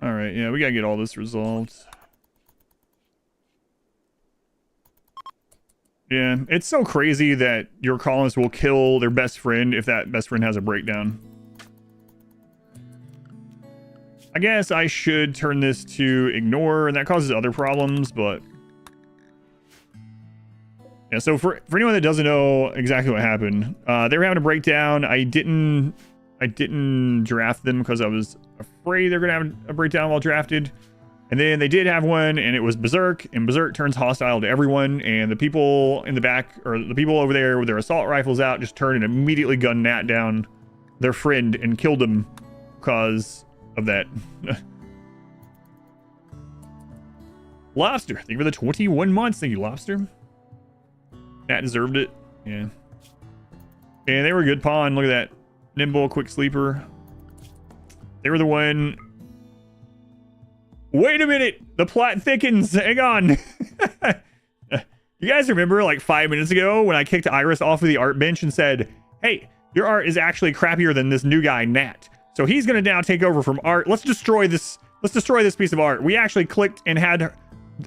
Alright, yeah, we gotta get all this resolved. Yeah, it's so crazy that your colonists will kill their best friend if that best friend has a breakdown. I guess I should turn this to ignore, and that causes other problems, but... Yeah, so for anyone that doesn't know exactly what happened, they were having a breakdown. I didn't draft them because I was afraid they're gonna have a breakdown while drafted. And then they did have one, and it was Berserk, and Berserk turns hostile to everyone, and the people in the back, or the people over there with their assault rifles out, just turned and immediately gunned Nat down their friend and killed him because of that. Lobster, thank you for the 21 months. Thank you, Lobster. Nat deserved it. Yeah. And they were a good pawn. Look at that. Nimble, quick sleeper. They were the one. Wait a minute. The plot thickens. Hang on. You guys remember like 5 minutes ago when I kicked Iris off of the art bench and said, hey, your art is actually crappier than this new guy, Nat. So he's going to now take over from art. Let's destroy this piece of art. We actually clicked and had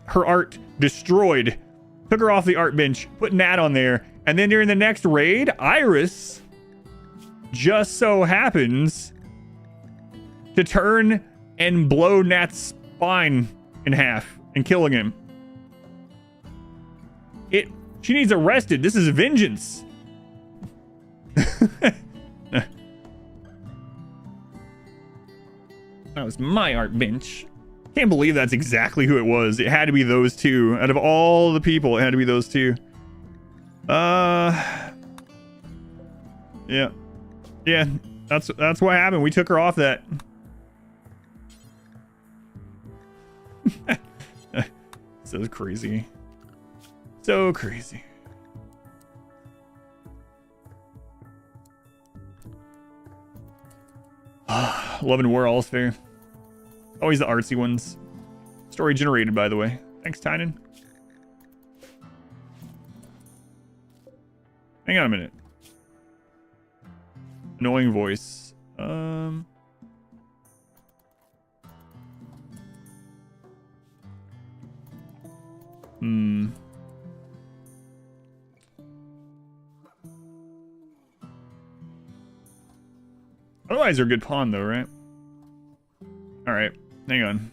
her art destroyed. Took her off the art bench, put Nat on there. And then during the next raid, Iris just so happens to turn and blow Nat's spine in half and killing him. She needs arrested. This is vengeance. That was my art bench. Can't believe that's exactly who it was. It had to be those two. Out of all the people, it had to be those two. Yeah. Yeah, that's what happened. We took her off that. So crazy. So crazy. Love and War, all's fair. Always the artsy ones. Story generated, by the way. Thanks, Tynan. Hang on a minute. Annoying voice. Otherwise, they're a good pawn, though, right? Alright, hang on.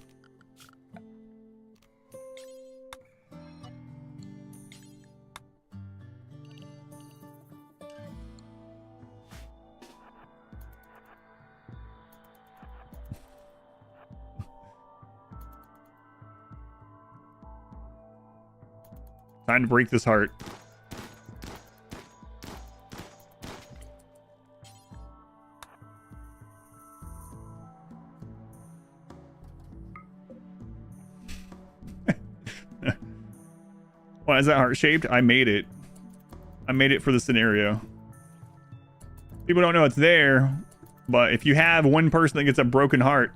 Time to break this heart. Why is that heart shaped? I made it. I made it for the scenario. People don't know it's there, but if you have one person that gets a broken heart,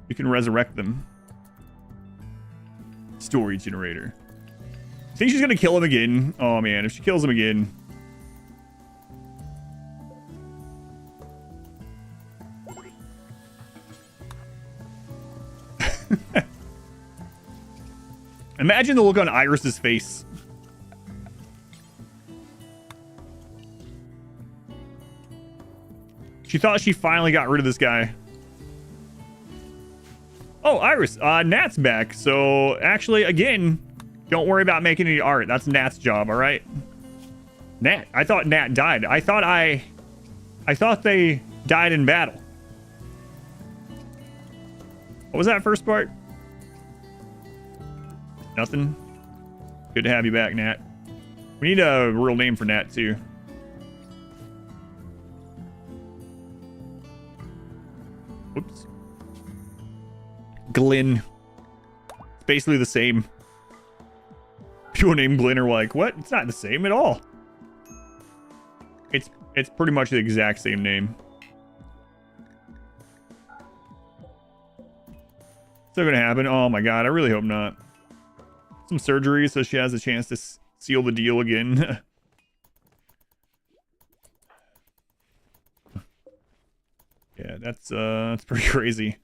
you can resurrect them. Story generator. Think she's gonna kill him again? Oh man, if she kills him again. Imagine the look on Iris's face. She thought she finally got rid of this guy. Oh, Iris, Nat's back. So actually, again, don't worry about making any art. That's Nat's job, all right? Nat, I thought Nat died. I thought they died in battle. What was that first part? Nothing. Good to have you back, Nat. We need a real name for Nat, too. Whoops. Glenn. It's basically the same. People named Glenn are like, what? It's not the same at all. It's pretty much the exact same name. Still gonna happen? Oh my god, I really hope not. Some surgery so she has a chance to seal the deal again. Yeah, that's pretty crazy.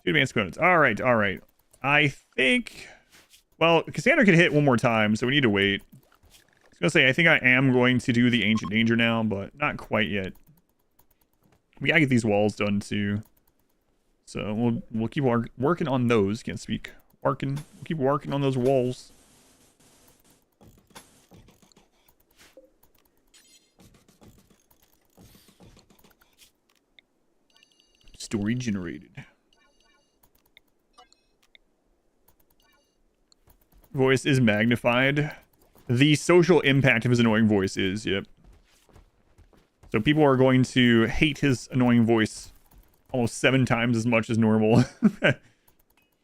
2 advanced components. All right. I think, well, Cassandra can hit one more time, so we need to wait. I was gonna say, I think I am going to do the Ancient Danger now, but not quite yet. We gotta get these walls done too. So we'll keep working on those. Can't speak. We'll keep working on those walls. Story generated. Voice is magnified. The social impact of his annoying voice is, yep. So people are going to hate his annoying voice almost 7 times as much as normal.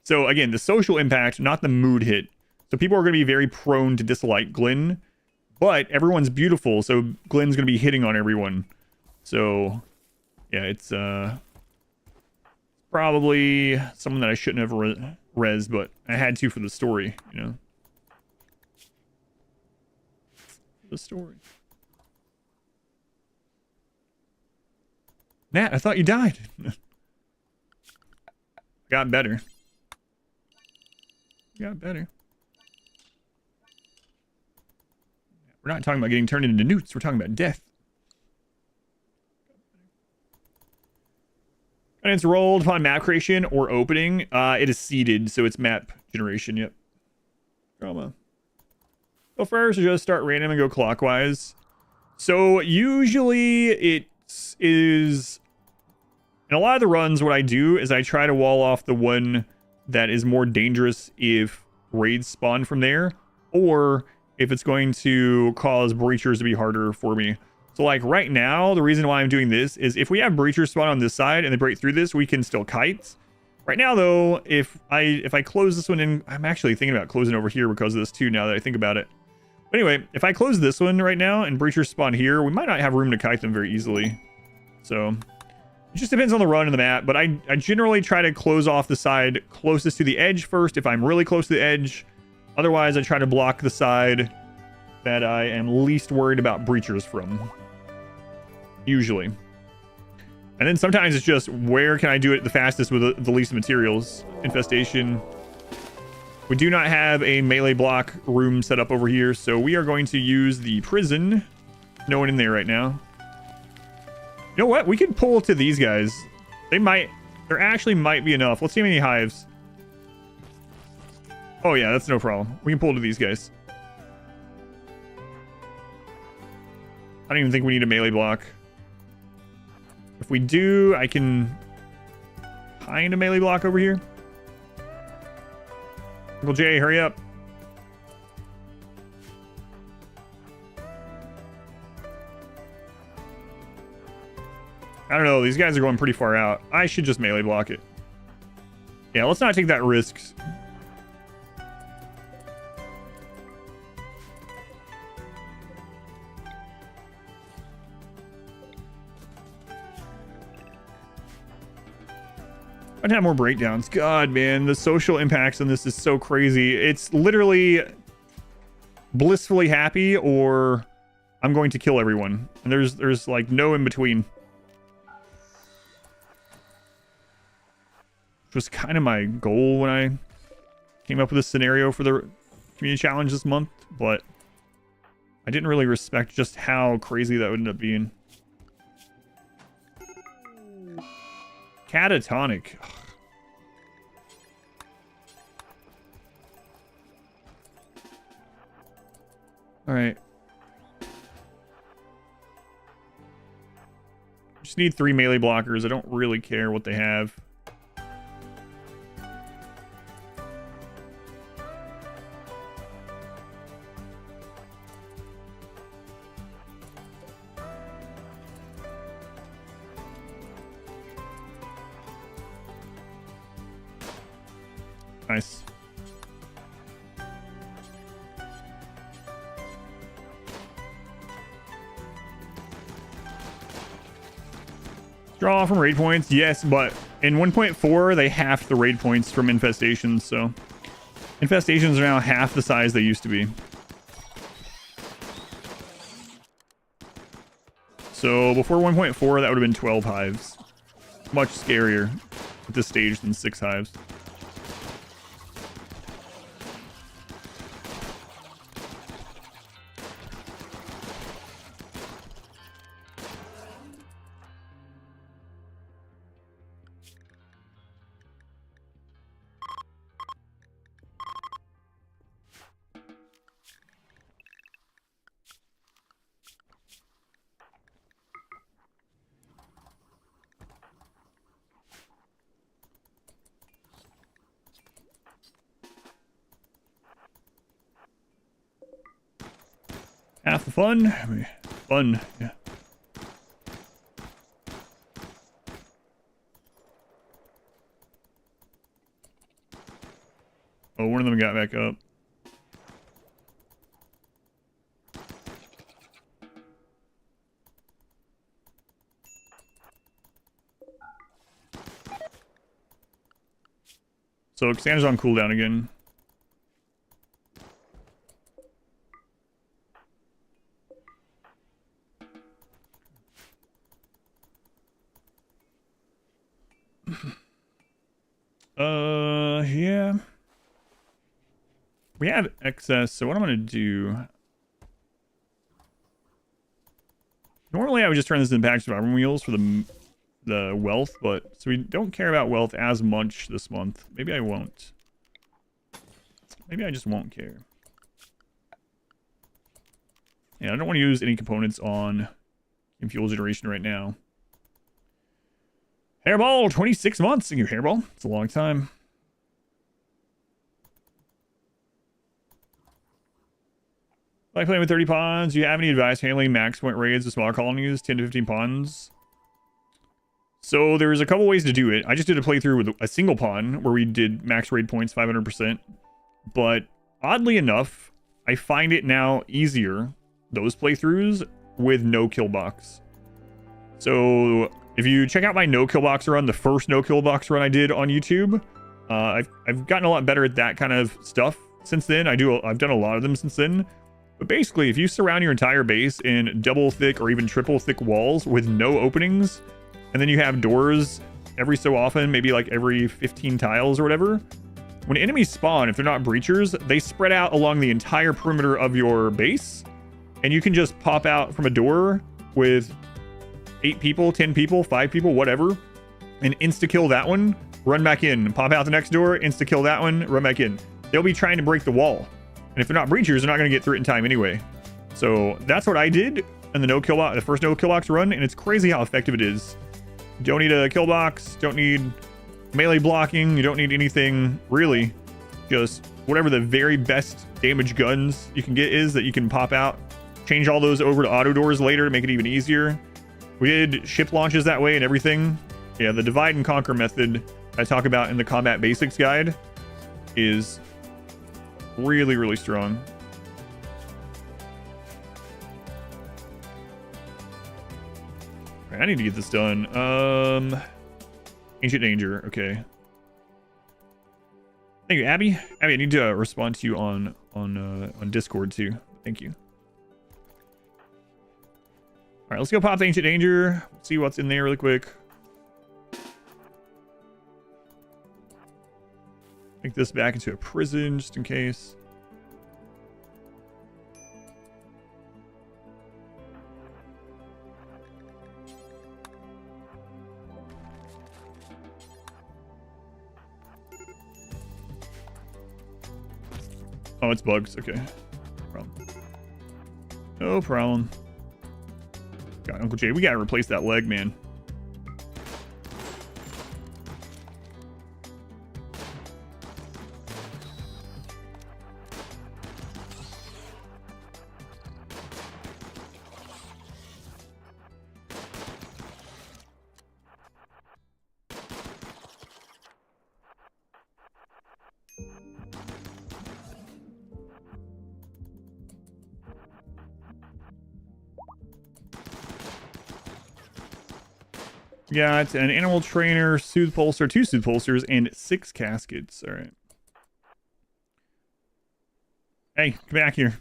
So again, the social impact, not the mood hit. So people are going to be very prone to dislike Glenn, but everyone's beautiful, so Glenn's going to be hitting on everyone. So yeah, it's probably someone that I shouldn't have res, but I had to for the story, you know. The story. Nat, I thought you died. Got better. Got better. We're not talking about getting turned into newts. We're talking about death. And it's rolled upon map creation or opening. It is seeded, so it's map generation. Yep. Drama. Go first or just start random and go clockwise. So usually it is, in a lot of the runs, what I do is I try to wall off the one that is more dangerous if raids spawn from there, or if it's going to cause breachers to be harder for me. So like right now, the reason why I'm doing this is if we have breachers spawn on this side and they break through this, we can still kite. Right now though, if I close this one in, I'm actually thinking about closing over here because of this too, now that I think about it. But anyway, if I close this one right now and breachers spawn here, we might not have room to kite them very easily. So it just depends on the run and the map, but I generally try to close off the side closest to the edge first if I'm really close to the edge. Otherwise, I try to block the side that I am least worried about breachers from. Usually. And then sometimes it's just, where can I do it the fastest with the least materials? Infestation. We do not have a melee block room set up over here, so we are going to use the prison. No one in there right now. You know what? We can pull to these guys. There actually might be enough. Let's see how many hives. Oh yeah, that's no problem. We can pull to these guys. I don't even think we need a melee block. If we do, I can find a melee block over here. Uncle Jay, hurry up. I don't know. These guys are going pretty far out. I should just melee block it. Yeah, let's not take that risk. I'd have more breakdowns. God, man, the social impacts on this is so crazy. It's literally blissfully happy or I'm going to kill everyone. And there's like no in between. which was kind of my goal when I came up with this scenario for the community challenge this month, but I didn't really respect just how crazy that would end up being. Catatonic. All right. Just need 3 melee blockers. I don't really care what they have. Nice. Draw from raid points, yes, but in 1.4 they halved the raid points from infestations, so infestations are now half the size they used to be. So before 1.4 that would have been 12 hives. Much scarier at this stage than 6 hives. Half the fun. Fun, yeah. Oh, one of them got back up. So Cassandra's on cooldown again. Yeah. We have excess, so what I'm gonna do... Normally I would just turn this into pack survivor wheels for the wealth, but so we don't care about wealth as much this month. Maybe I won't. Maybe I just won't care. Yeah, I don't want to use any components on fuel generation right now. Hairball, 26 months. Thank you, Hairball. It's a long time. Like playing with 30 pawns. Do you have any advice handling max point raids with smaller colonies, 10 to 15 pawns? So there's a couple ways to do it. I just did a playthrough with a single pawn where we did max raid points 500%. But oddly enough, I find it now easier, those playthroughs, with no kill box. So if you check out my no kill box run, the first no kill box run I did on YouTube, I've gotten a lot better at that kind of stuff since then. I've done a lot of them since then. But basically, if you surround your entire base in double thick or even triple thick walls with no openings, and then you have doors every so often, maybe like every 15 tiles or whatever, when enemies spawn, if they're not breachers, they spread out along the entire perimeter of your base, and you can just pop out from a door with 8 people, 10 people, 5 people, whatever, and insta-kill that one, run back in, pop out the next door, insta-kill that one, run back in. They'll be trying to break the wall. And if they're not breachers, they're not going to get through it in time anyway. So that's what I did in the first no kill box run, and it's crazy how effective it is. You don't need a kill box, don't need melee blocking, you don't need anything really. Just whatever the very best damage guns you can get is that you can pop out. Change all those over to auto doors later to make it even easier. We did ship launches that way and everything. Yeah, the divide and conquer method I talk about in the combat basics guide is really, really strong. Right, I need to get this done. Ancient danger. Okay. Thank you, Abby. Abby, I need to respond to you on Discord too. Thank you. All right, let's go pop the ancient danger. See what's in there really quick. Make this back into a prison just in case. Oh, it's bugs. Okay. No problem. God, Uncle Jay, we gotta replace that leg, man. We got an animal trainer, soothe pulsar, 2 soothe pulsars, and 6 caskets. All right. Hey, come back here.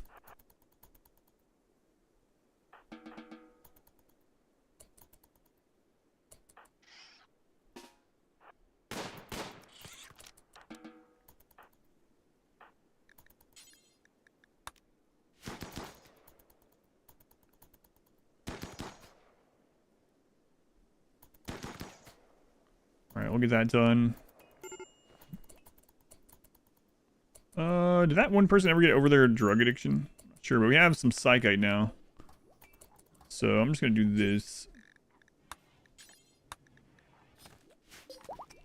All right, we'll get that done. Did that one person ever get over their drug addiction? Not sure, but we have some psychite now. So I'm just gonna do this.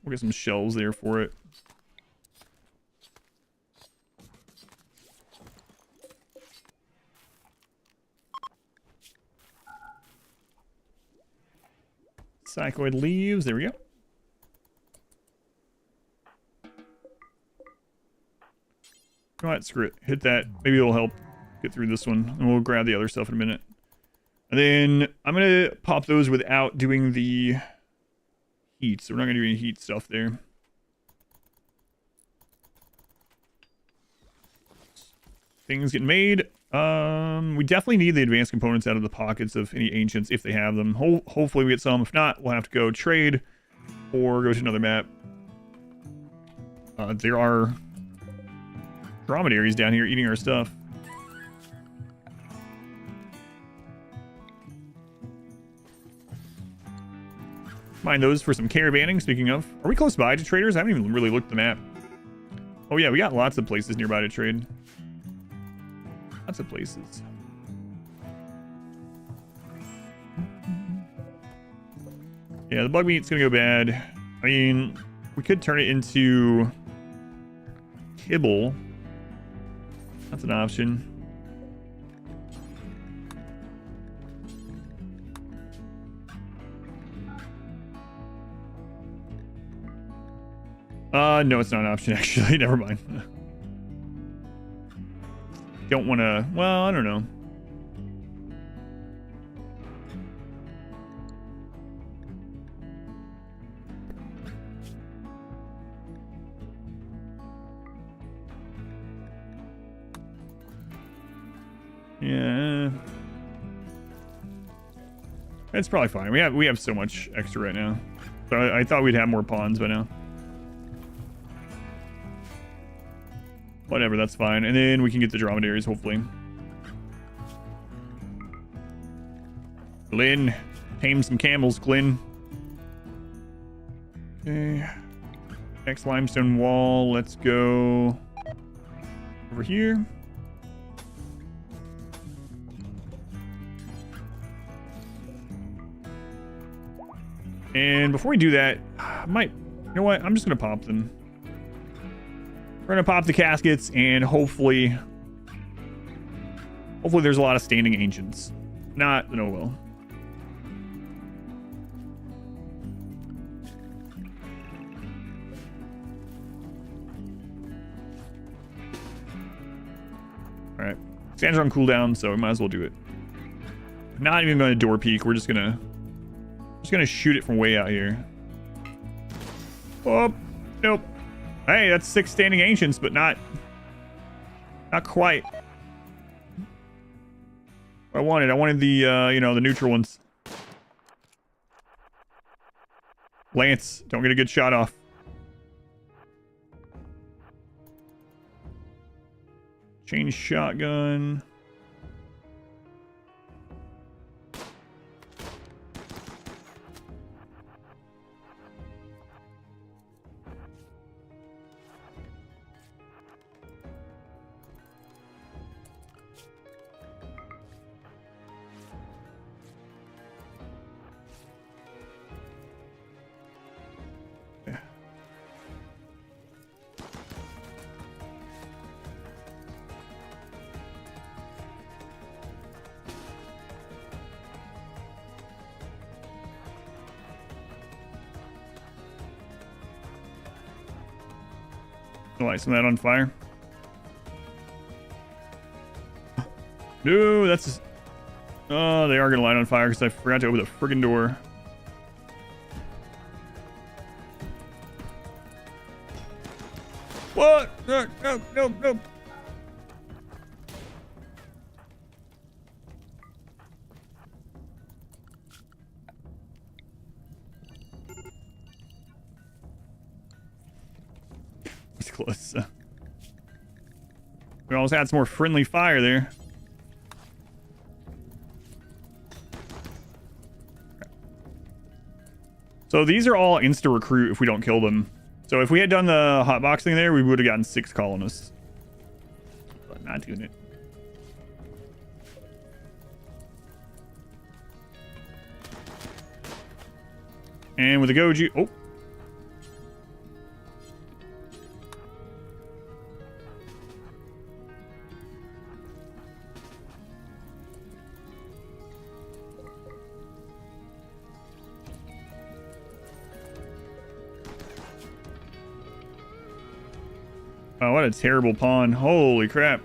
We'll get some shelves there for it. Psychoid leaves. There we go. Go ahead, screw it. Hit that. Maybe it'll help get through this one. And we'll grab the other stuff in a minute. And then I'm going to pop those without doing the heat. So we're not going to do any heat stuff there. Things getting made. We definitely need the advanced components out of the pockets of any ancients if they have them. Hopefully we get some. If not, we'll have to go trade or go to another map. There are dromedaries down here eating our stuff. Mind those for some caravanning. Speaking of, are we close by to traders? I haven't even really looked at the map. Oh yeah, we got lots of places nearby to trade. Lots of places. Yeah, the bug meat's gonna go bad. I mean, we could turn it into kibble. That's an option. No, it's not an option, actually. Never mind. Don't want to... Well, I don't know. Yeah. It's probably fine. We have so much extra right now. So I thought we'd have more pawns by now. Whatever, that's fine. And then we can get the dromedaries, hopefully. Glenn. Tame some camels, Glenn. Okay. Next limestone wall. Let's go over here. And before we do that, I might... You know what? I'm just going to pop them. We're going to pop the caskets, and hopefully there's a lot of standing ancients. Not, no well. Alright. Cassandra on cooldown, so we might as well do it. Not even going to door peek. We're just going to shoot it from way out here. Oh, nope. Hey, that's 6 standing ancients, but not quite. I wanted the, you know, the neutral ones. Lance, don't get a good shot off. Chain shotgun. Light some of that on fire. No, that's just... Oh, they are gonna light on fire because I forgot to open the friggin' door. What? No, no, no, no. It's close. We almost had some more friendly fire there. So these are all insta-recruit if we don't kill them. So if we had done the hotboxing there, we would have gotten 6 colonists. But not doing it. And with the Goju... Oh. Oh, what a terrible pawn. Holy crap.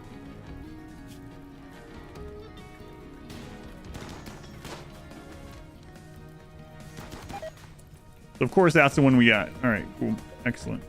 So of course that's the one we got. All right, cool. Excellent.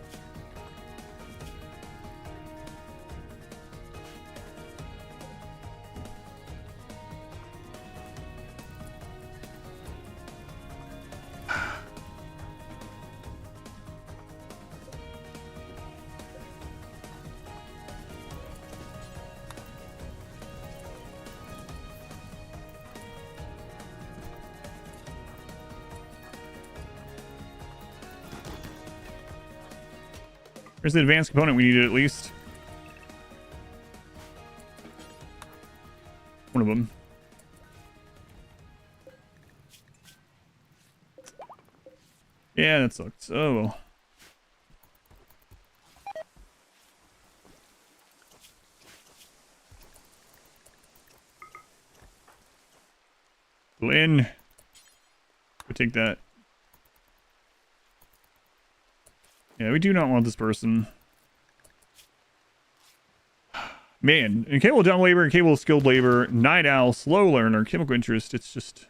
Here's the advanced component we needed at least. One of them. Yeah, that sucks. Oh well. Lynn. Go take that. Yeah, we do not want this person. Man, incapable dumb labor, incapable skilled labor, night owl, slow learner, chemical interest. It's just...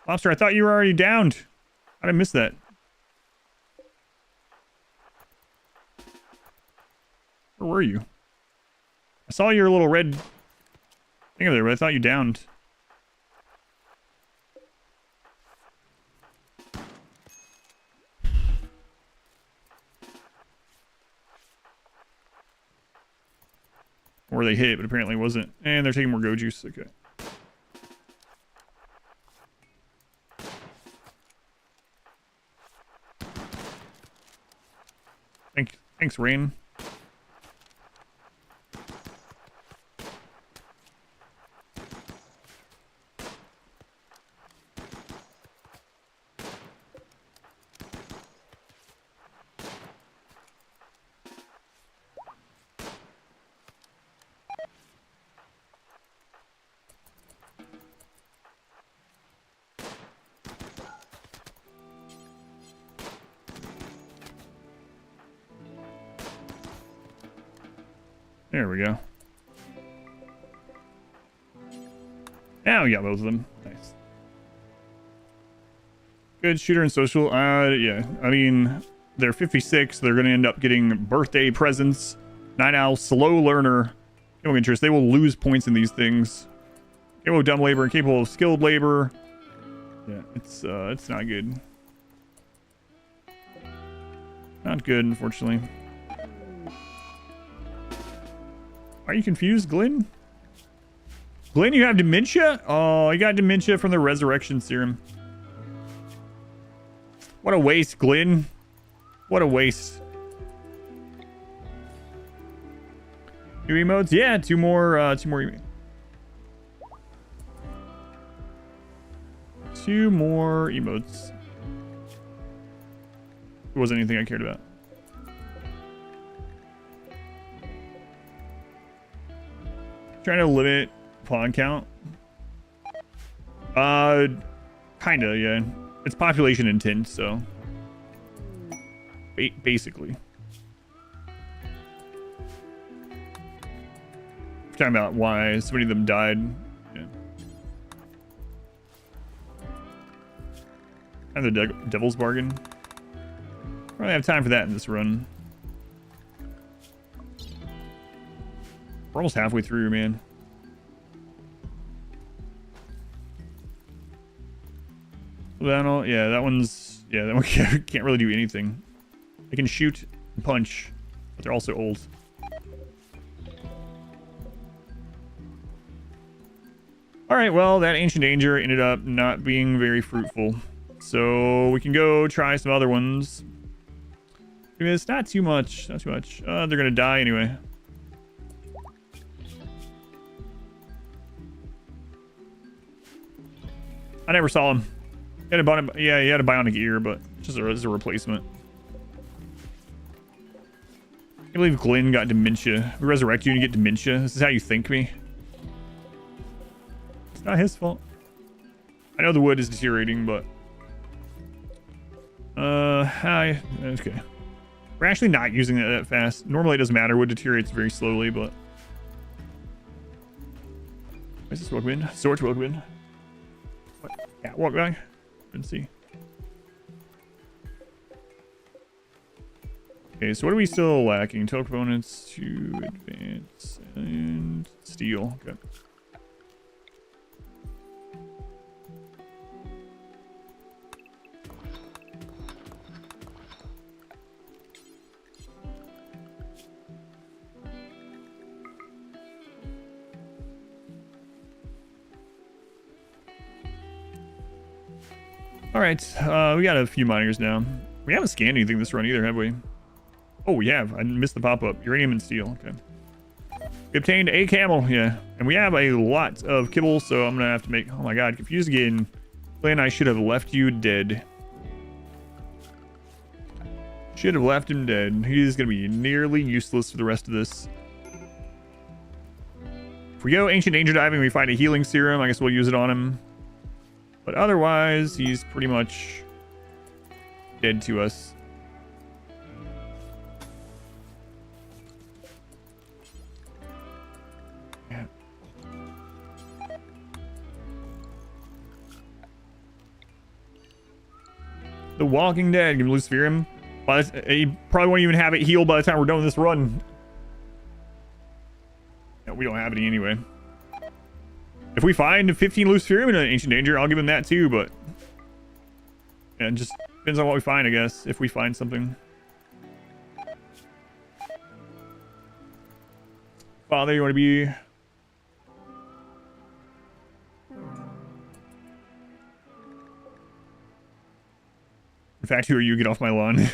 Lobster, I thought you were already downed. How did I miss that? Where were you? I saw your little red thing over there, but I thought you downed. Or they hit, but apparently wasn't. And they're taking more go juice. Okay. Thanks, Rain. There we go. Now we got both of them. Nice. Good shooter and social. Yeah. I mean, they're 56. They're going to end up getting birthday presents. Night owl, slow learner. Chemical interest. They will lose points in these things. Capable of dumb labor, capable of skilled labor. Yeah, it's not good. Not good, unfortunately. Are you confused, Glenn? Glenn, you have dementia? Oh, you got dementia from the resurrection serum. What a waste, Glenn. What a waste. New emotes? Yeah, two more emotes. Two more emotes. It wasn't anything I cared about. Trying to limit pawn count. Kinda, yeah. It's population intent, so basically. Talking about why so many of them died. Yeah. And the devil's bargain. I don't have time for that in this run. We're almost halfway through, man. Well, yeah, that one's... Yeah, that one can't really do anything. They can shoot and punch, but they're also old. Alright, well, that Ancient Danger ended up not being very fruitful. So we can go try some other ones. I mean, it's not too much. Not too much. They're gonna die anyway. I never saw him. He had a bionic ear, but just as a replacement. I can't believe Glenn got dementia. We resurrect you and you get dementia. This is how you think me. It's not his fault. I know the wood is deteriorating, but hi. Okay. We're actually not using it that fast. Normally it doesn't matter. Wood deteriorates very slowly, but where's this welcome in? Sword welcome in. What? Yeah, walk back. Let's see. Okay, so what are we still lacking? Total components to advance and steel. Okay. All right, we got a few miners now. We haven't scanned anything this run either, have we? Oh, we have. I missed the pop-up. Uranium and steel. Okay. We obtained a camel, yeah. And we have a lot of kibble, so I'm going to have to make... Oh my god, confused again. Glenn, I should have left you dead. Should have left him dead. He's going to be nearly useless for the rest of this. If we go Ancient Danger Diving, we find a healing serum. I guess we'll use it on him. But otherwise, he's pretty much dead to us. Yeah. The Walking Dead. Give him Luciferum. He probably won't even have it healed by the time we're done with this run. No, we don't have any anyway. If we find 15 Luciferum in an Ancient Danger, I'll give him that too, but... Yeah, it just depends on what we find, I guess, if we find something. Father, you want to be... In fact, who are you? Get off my lawn.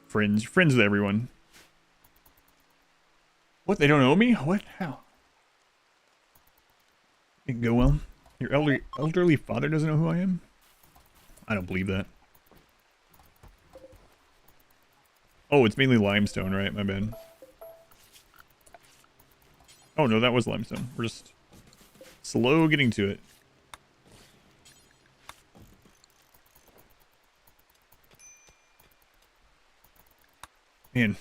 Friends with everyone. What? They don't know me? What? How? Didn't go well. Your elderly father doesn't know who I am? I don't believe that. Oh, it's mainly limestone, right? My bad. Oh no, that was limestone. We're just slow getting to it. Man.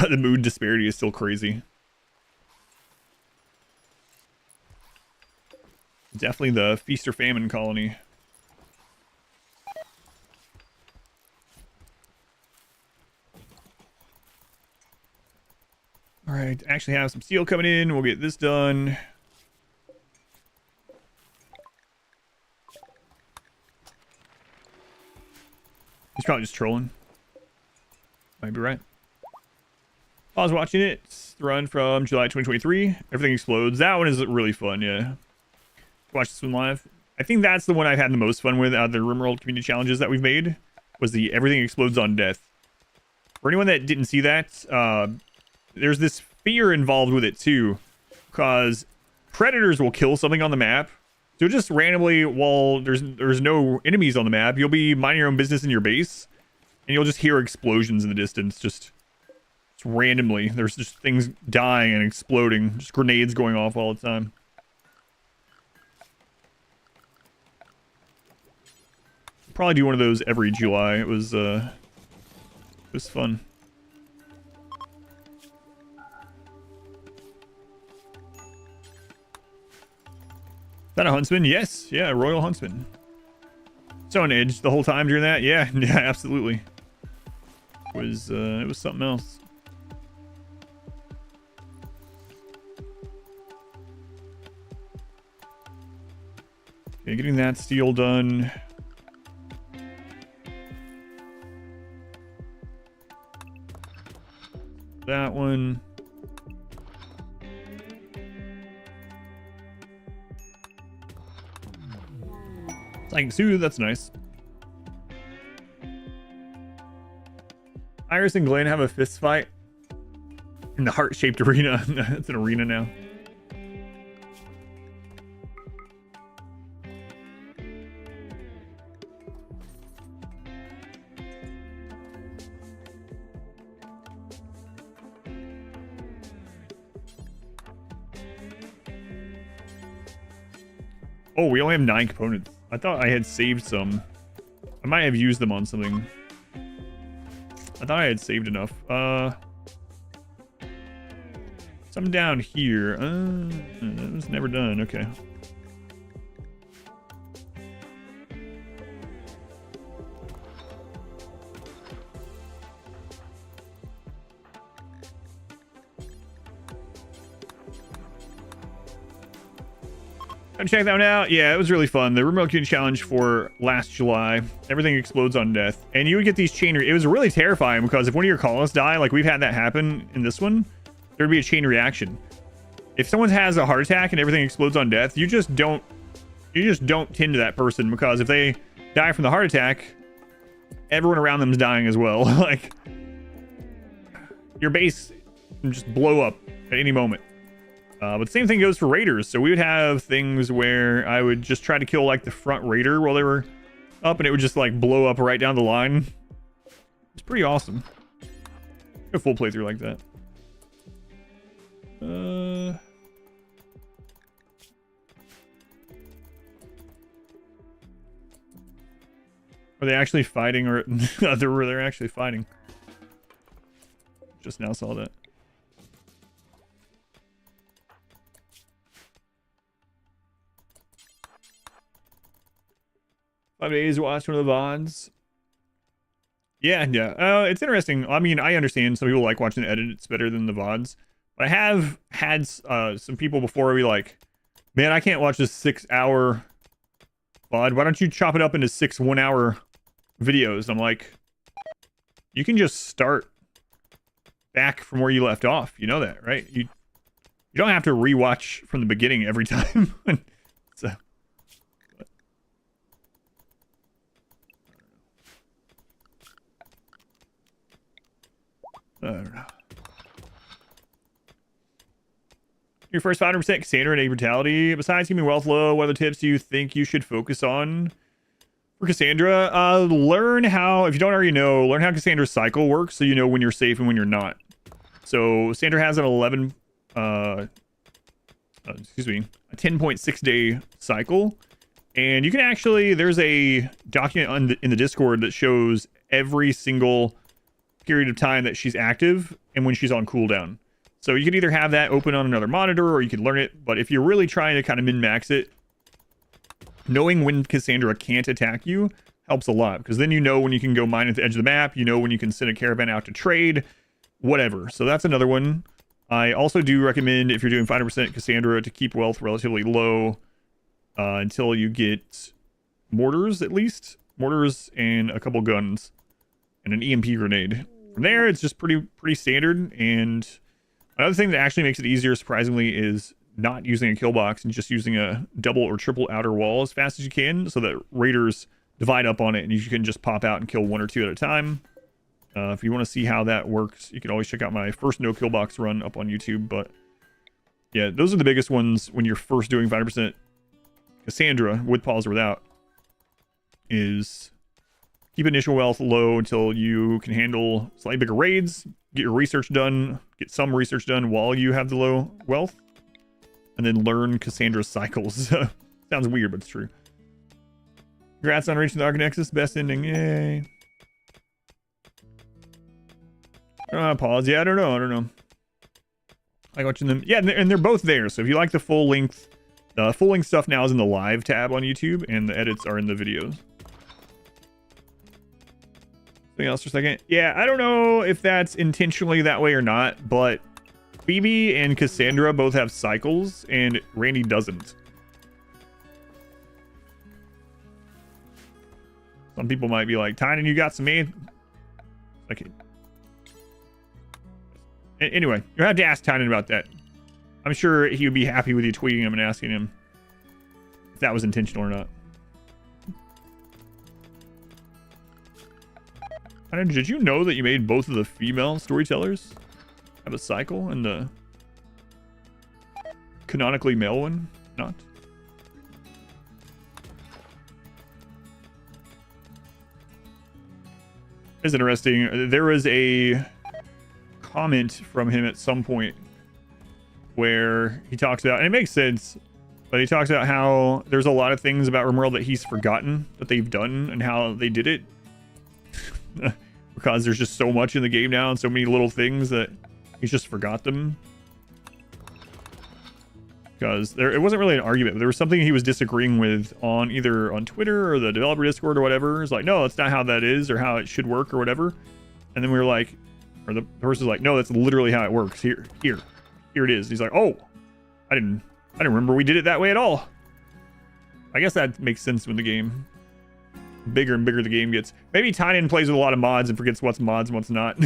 The mood disparity is still crazy. Definitely the feast or famine colony. All right, actually have some steel coming in. We'll get this done. He's probably just trolling. Might be right. I was watching it. It's the run from July 2023. Everything Explodes. That one is really fun, yeah. Watch this one live. I think that's the one I've had the most fun with out of the RimWorld community challenges that we've made. Was the Everything Explodes on Death. For anyone that didn't see that, there's this fear involved with it too. Because predators will kill something on the map. So just randomly, while there's no enemies on the map, you'll be minding your own business in your base. And you'll just hear explosions in the distance. Just randomly. There's just things dying and exploding. Just grenades going off all the time. Probably do one of those every July. It was fun. Is that a huntsman? Yes. Yeah, a royal huntsman. So on edge the whole time during that? Yeah, yeah, absolutely. It was something else. Okay, getting that steel done. That one. Like Sue, that's nice. Iris and Glenn have a fist fight in the heart-shaped arena. It's an arena now. Oh, we only have 9 components. I thought I had saved some. I might have used them on something. I thought I had saved enough. Some down here. That was never done. Okay. Check that one out. Yeah, it was really fun. The RimWorld Community Challenge for last July. Everything Explodes on Death. And you would get these chain... It was really terrifying because if one of your colonists die, like we've had that happen in this one, there'd be a chain reaction. If someone has a heart attack and everything explodes on death, you just don't tend to that person, because if they die from the heart attack, everyone around them is dying as well. Like, your base can just blow up at any moment. But the same thing goes for raiders. So we would have things where I would just try to kill like the front raider while they were up, and it would just like blow up right down the line. It's pretty awesome. A full playthrough like that. Are they actually fighting, or they're actually fighting? Just now saw that. Five days to watch one of the VODs. Yeah. It's interesting. I mean, I understand some people like watching the edit. It's better than the VODs. But I have had some people before be like, man, I can't watch this 6-hour VOD. Why don't you chop it up into 6 one-hour videos? I'm like, you can just start back from where you left off. You know that, right? You don't have to rewatch from the beginning every time. So... I don't know. Your first 500% Cassandra and A brutality. Besides keeping wealth low, what other tips do you think you should focus on for Cassandra? Learn how, if you don't already know, learn how Cassandra's cycle works so you know when you're safe and when you're not. So Cassandra has an 10.6 day cycle. And you can actually, there's a document in the Discord that shows every single period of time that she's active and when she's on cooldown. So you could either have that open on another monitor or you could learn it. But if you're really trying to kind of min-max it, knowing when Cassandra can't attack you helps a lot, because then you know when you can go mine at the edge of the map, you know when you can send a caravan out to trade, whatever. So that's another one. I also do recommend, if you're doing 500% Cassandra, to keep wealth relatively low until you get mortars, at least. Mortars and a couple guns and an EMP grenade. From there, it's just pretty standard. And another thing that actually makes it easier, surprisingly, is not using a kill box and just using a double or triple outer wall as fast as you can, so that raiders divide up on it and you can just pop out and kill 1 or 2 at a time. If you want to see how that works, you can always check out my first no kill box run up on YouTube. But yeah, those are the biggest ones when you're first doing 5% Cassandra, with pause or without, is keep initial wealth low until you can handle slightly bigger raids, get your research done, get some research done while you have the low wealth, and then learn Cassandra's cycles. Sounds weird, but it's true. Congrats on reaching the Arc Nexus. Best ending. Yay. Pause. Yeah, I don't know. I like watching them. Yeah, and they're both there. So if you like the full length stuff now is in the live tab on YouTube, and the edits are in the videos. Something else for a second. Yeah, I don't know if that's intentionally that way or not, but Phoebe and Cassandra both have cycles, and Randy doesn't. Some people might be like, Tynan, you got some me? Okay. Anyway, you have to ask Tynan about that. I'm sure he would be happy with you tweeting him and asking him if that was intentional or not. Tynan, did you know that you made both of the female storytellers have a cycle and the canonically male one not? It's interesting. There was a comment from him at some point where he talks about, and it makes sense, but he talks about how there's a lot of things about RimWorld that he's forgotten that they've done and how they did it. Because there's just so much in the game now and so many little things that he's just forgot them. Because it wasn't really an argument, but there was something he was disagreeing with on either on Twitter or the developer Discord or whatever. It's like, no, that's not how that is or how it should work or whatever. And then we were like, or the person's like, no, that's literally how it works. Here it is. He's like, oh, I didn't remember we did it that way at all. I guess that makes sense with the game. Bigger and bigger the game gets. Maybe Tynan plays with a lot of mods and forgets what's mods and what's not.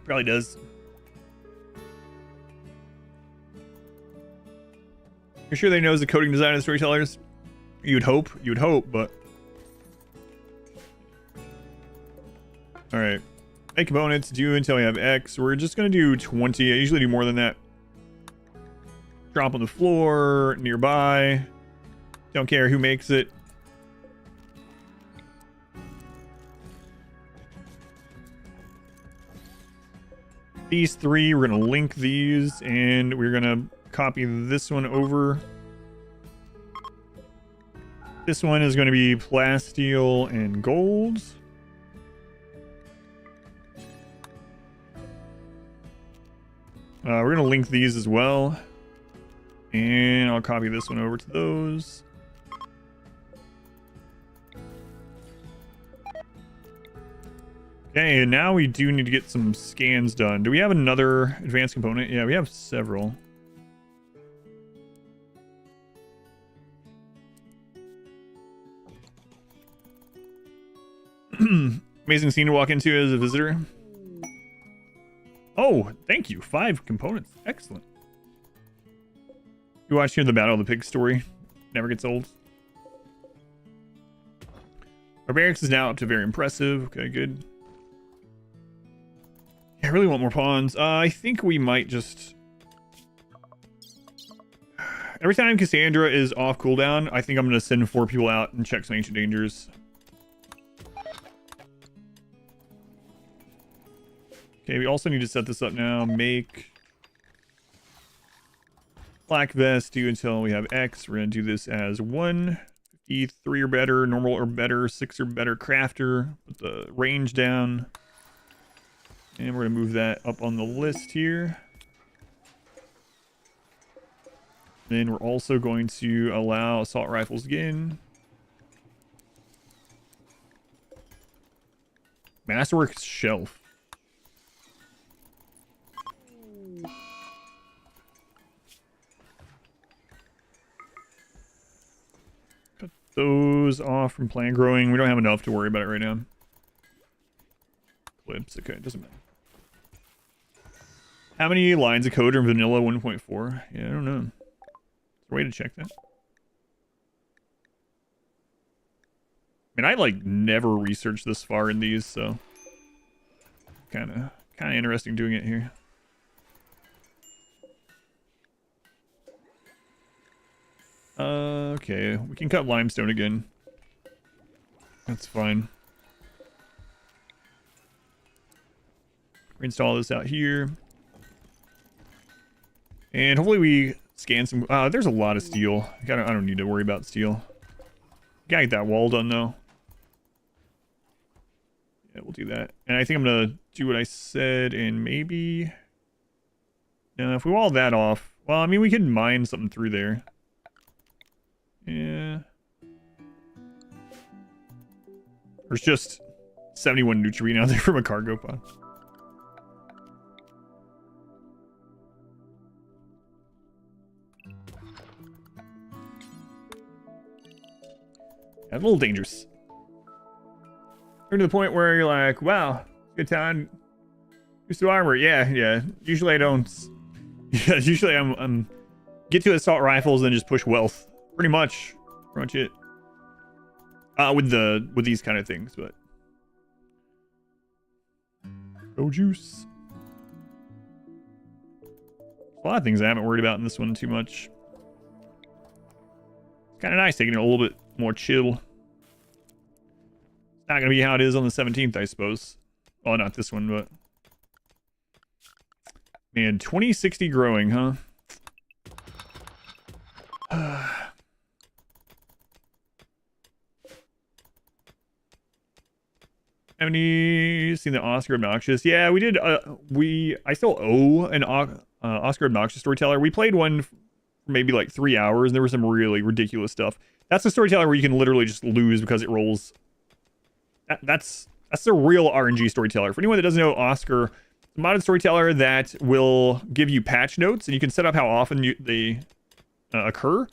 Probably does. You're sure they knows the coding design of the storytellers? You'd hope, but... Alright. Make components do until we have X. We're just going to do 20. I usually do more than that. Drop on the floor, nearby. Don't care who makes it. These 3, we're going to link these, and we're going to copy this one over. This one is going to be plasteel and gold. We're going to link these as well. And I'll copy this one over to those. Okay, and now we do need to get some scans done. Do we have another advanced component? Yeah, we have several. Amazing scene to walk into as a visitor. Oh, thank you. 5 components. Excellent. You watch here the Battle of the Pig story. Never gets old. Our barracks is now up to very impressive. Okay, good. Yeah, I really want more pawns. I think we might just... Every time Cassandra is off cooldown, I think I'm going to send 4 people out and check some ancient dangers. Okay, we also need to set this up now. Make black vest do until we have X. We're going to do this as 1, 53 or better, normal or better, 6 or better, crafter. Put the range down. And we're going to move that up on the list here. Then we're also going to allow assault rifles again. Masterworks shelf. Cut those off from plant growing. We don't have enough to worry about it right now. clips. Okay, it doesn't matter. How many lines of code are in vanilla 1.4? Yeah, I don't know. Is there a way to check that? I mean, I like never researched this far in these, so kind of interesting doing it here. Okay, we can cut limestone again. That's fine. Install this out here. And hopefully we scan some... there's a lot of steel. I don't need to worry about steel. Gotta get that wall done, though. Yeah, we'll do that. And I think I'm gonna do what I said, and maybe... if we wall that off... Well, I mean, we could mine something through there. Yeah. There's just 71 nutrient out there from a cargo pod. A little dangerous. You're to the point where you're like, wow, good time. Use the armor. Yeah. Usually I don't. Yeah, usually I'm get to assault rifles and then just push wealth. Pretty much it. With these kind of things, but go juice. A lot of things I haven't worried about in this one too much. It's kind of nice taking it a little bit more chill. It's not gonna be how it is on the 17th, I suppose. Well, not this one, but man, 2060 growing, huh? Have you seen the Oscar Obnoxious? Yeah, we did. I still owe an Oscar Obnoxious storyteller. We played one for maybe like 3 hours, and there was some really ridiculous stuff. That's the storyteller where you can literally just lose because it rolls. That's the real RNG storyteller. For anyone that doesn't know, Oscar, it's a modded storyteller that will give you patch notes, and you can set up how often they occur.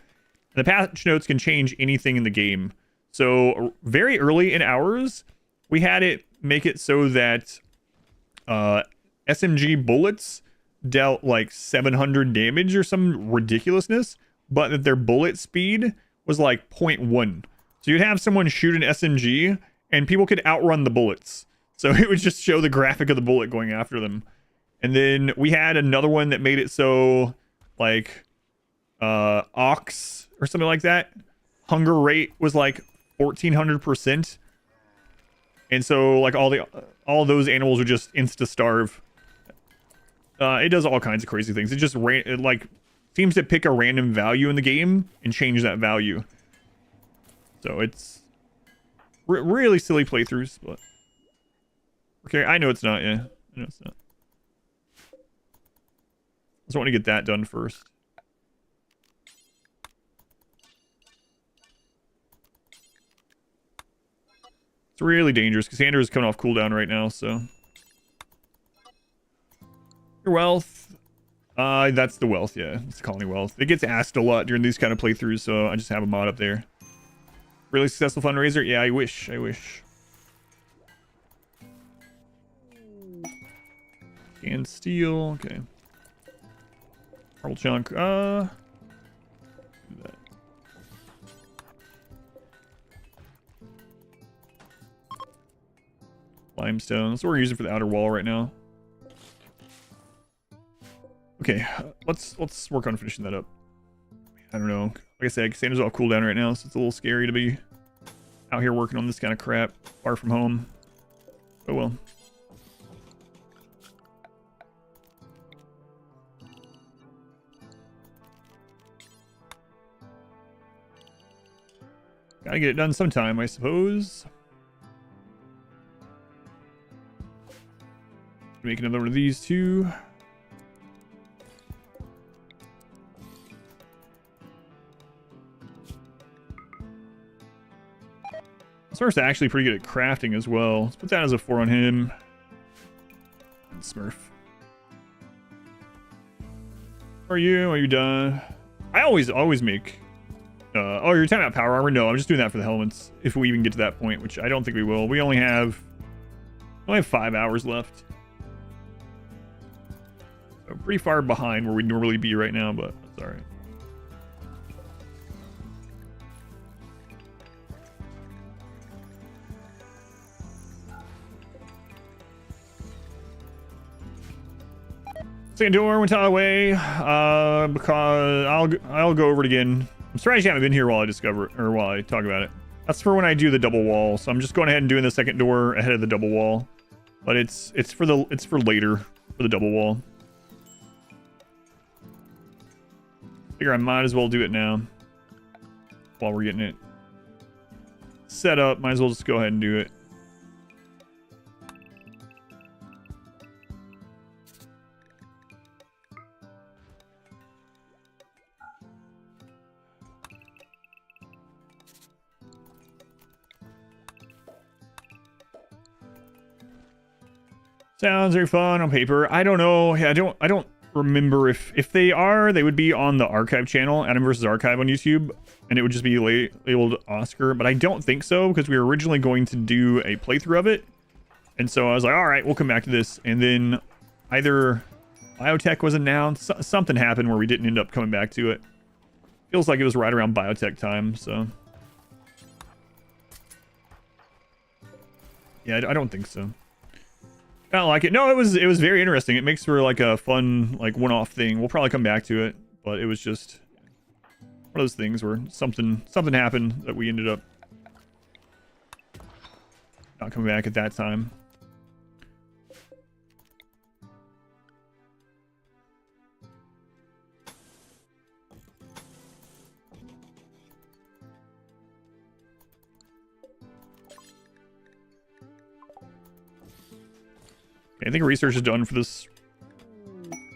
The patch notes can change anything in the game. So very early in ours, we had it make it so that SMG bullets dealt like 700 damage or some ridiculousness, but that their bullet speed was like 0.1. So you'd have someone shoot an SMG and people could outrun the bullets. So it would just show the graphic of the bullet going after them. And then we had another one that made it so like ox or something like that, hunger rate was like 1400%. And so like all those animals would just insta starve. It does all kinds of crazy things. It just it like seems to pick a random value in the game and change that value. So it's really silly playthroughs, but okay, I know it's not. Yeah, I know it's not. I just want to get that done first. It's really dangerous. Cassandra is coming off cooldown right now, so. Your wealth. That's the wealth, yeah. It's the colony wealth. It gets asked a lot during these kind of playthroughs, so I just have a mod up there. Really successful fundraiser? Yeah, I wish. And steel, okay. Marble chunk, do that. Limestone. That's what we're using for the outer wall right now. Okay, let's work on finishing that up. I don't know. Like I said, Cassandra's all cooldown right now, so it's a little scary to be out here working on this kind of crap far from home. Oh well. Gotta get it done sometime, I suppose. Make another one of these too. Smurf's actually pretty good at crafting as well. Let's put that as a 4 on him. Smurf. Are you done? I always make... oh, you're talking about power armor? No, I'm just doing that for the helmets. If we even get to that point, which I don't think we will. We only have only have 5 hours left. So pretty far behind where we'd normally be right now, but that's alright. Second door went out of the way, because I'll go over it again. I'm surprised you haven't been here while I talk about it. That's for when I do the double wall. So I'm just going ahead and doing the second door ahead of the double wall. But it's for later for the double wall. Figure I might as well do it now while we're getting it set up. Might as well just go ahead and do it. Sounds very fun on paper. I don't know. I don't remember if they are. They would be on the archive channel, Adam vs. Archive on YouTube, and it would just be labeled Oscar. But I don't think so because we were originally going to do a playthrough of it, and so I was like, all right, we'll come back to this. And then either biotech was announced, something happened where we didn't end up coming back to it. Feels like it was right around biotech time. So yeah, I don't think so. I don't like it. No, it was very interesting. It makes for like a fun, like one-off thing. We'll probably come back to it, but it was just one of those things where something happened that we ended up not coming back at that time. I think research is done for this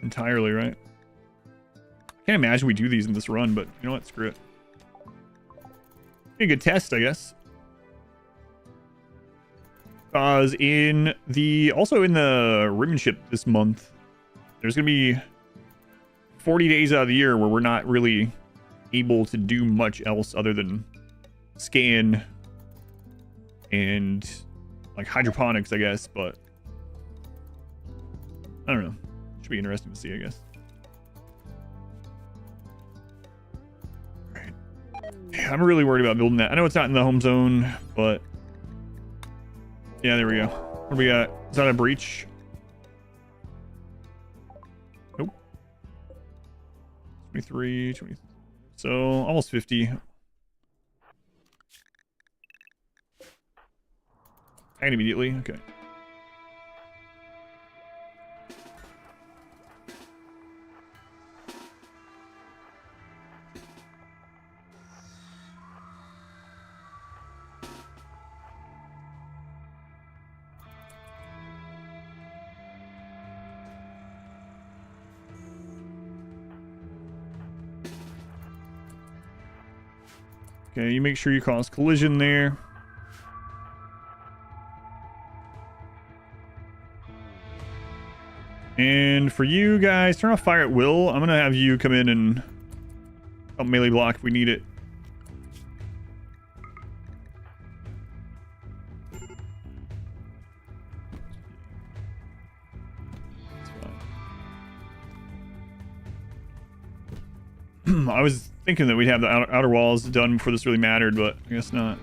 entirely, right? Can't imagine we do these in this run, but you know what? Screw it. Be a good test, I guess. Because also in the Rimship this month, there's gonna be 40 days out of the year where we're not really able to do much else other than scan and like hydroponics, I guess, but I don't know. Should be interesting to see, I guess. Right. Yeah, I'm really worried about building that. I know it's not in the home zone, but yeah, there we go. What do we got? Is that a breach? Nope. 23, 20. So almost 50. And immediately. Okay. Okay, you make sure you cause collision there. And for you guys, turn off fire at will. I'm gonna have you come in and help melee block if we need it. I was thinking that we'd have the outer walls done before this really mattered, but I guess not.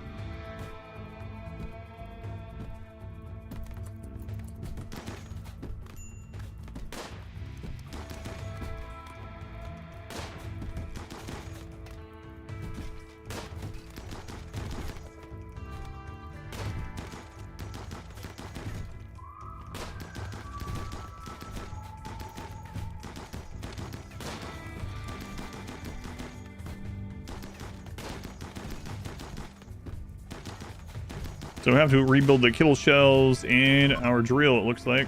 So we have to rebuild the kibble shells and our drill, it looks like.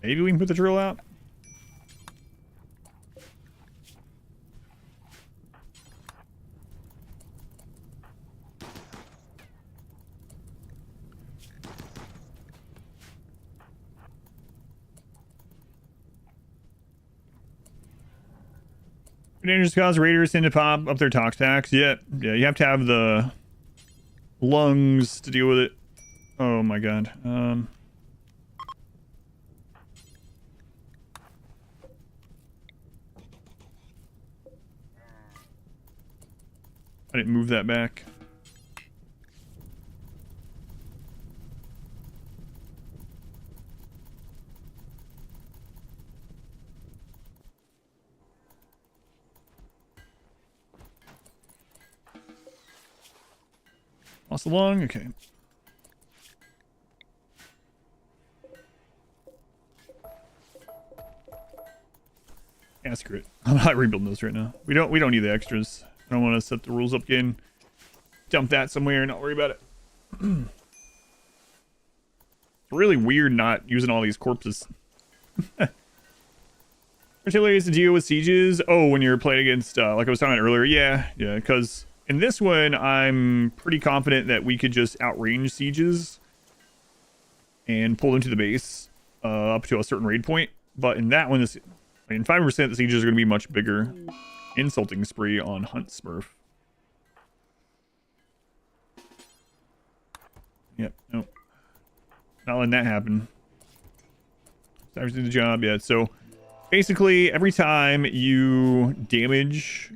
Maybe we can put the drill out. Dangerous cause raiders tend to pop up their tox packs. Yeah, you have to have the lungs to deal with it. Oh my god. I didn't move that back. Lost the lung? Okay. Yeah, screw it. I'm not rebuilding those right now. We don't need the extras. I don't want to set the rules up again. Dump that somewhere and not worry about it. It's really weird not using all these corpses. Artillery is to deal with sieges. Oh, when you're playing against, like I was talking about earlier. Yeah, because in this one, I'm pretty confident that we could just outrange sieges and pull them to the base up to a certain raid point. But in that one, in 5%, the sieges are going to be much bigger. Insulting spree on Hunt Smurf. Yep, nope. Not letting that happen. Cyrus did the job, yeah. So basically, every time you damage...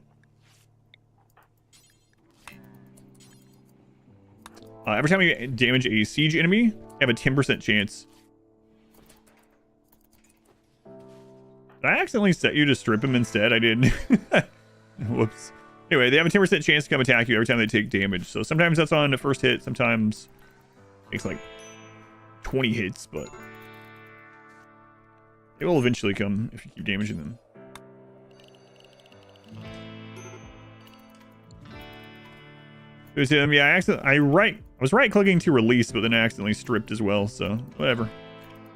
every time you damage a siege enemy, you have a 10% chance. Did I accidentally set you to strip him instead? I did. Whoops. Anyway, they have a 10% chance to come attack you every time they take damage. So sometimes that's on the first hit. Sometimes it takes like 20 hits, but they will eventually come if you keep damaging them. It was him. Yeah, I was right-clicking to release, but then I accidentally stripped as well, so whatever.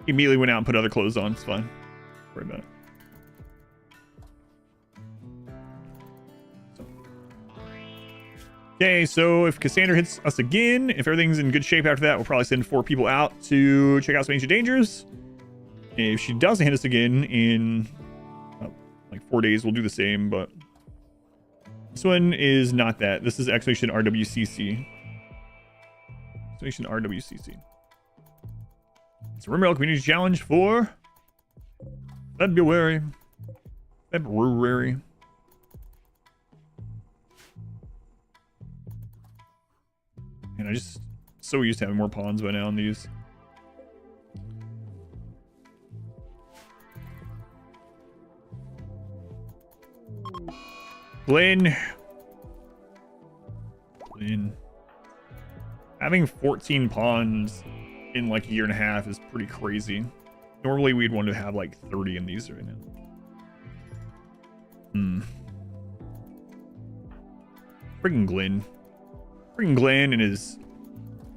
He immediately went out and put other clothes on. It's fine. Don't worry about it. Okay, so if Cassandra hits us again, if everything's in good shape after that, we'll probably send 4 people out to check out some ancient dangers. If she doesn't hit us again in like 4 days, we'll do the same, but this one is not that. This is Expedition RWCC. Expedition RWCC. It's a RimWorld Community Challenge for February. And I just so used to having more pawns by now on these. Glenn. Having 14 pawns in like a year and a half is pretty crazy. Normally we'd want to have like 30 in these right now. Freaking Glenn. Freaking Glenn and his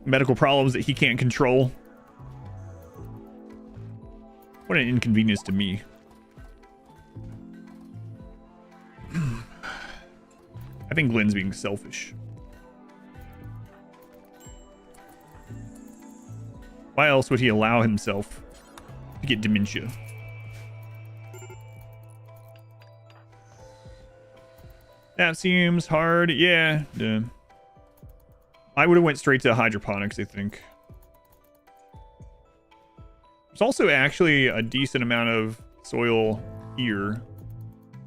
medical problems that he can't control. What an inconvenience to me. I think Glenn's being selfish. Why else would he allow himself to get dementia? That seems hard. Yeah. I would have went straight to hydroponics, I think. There's also actually a decent amount of soil here.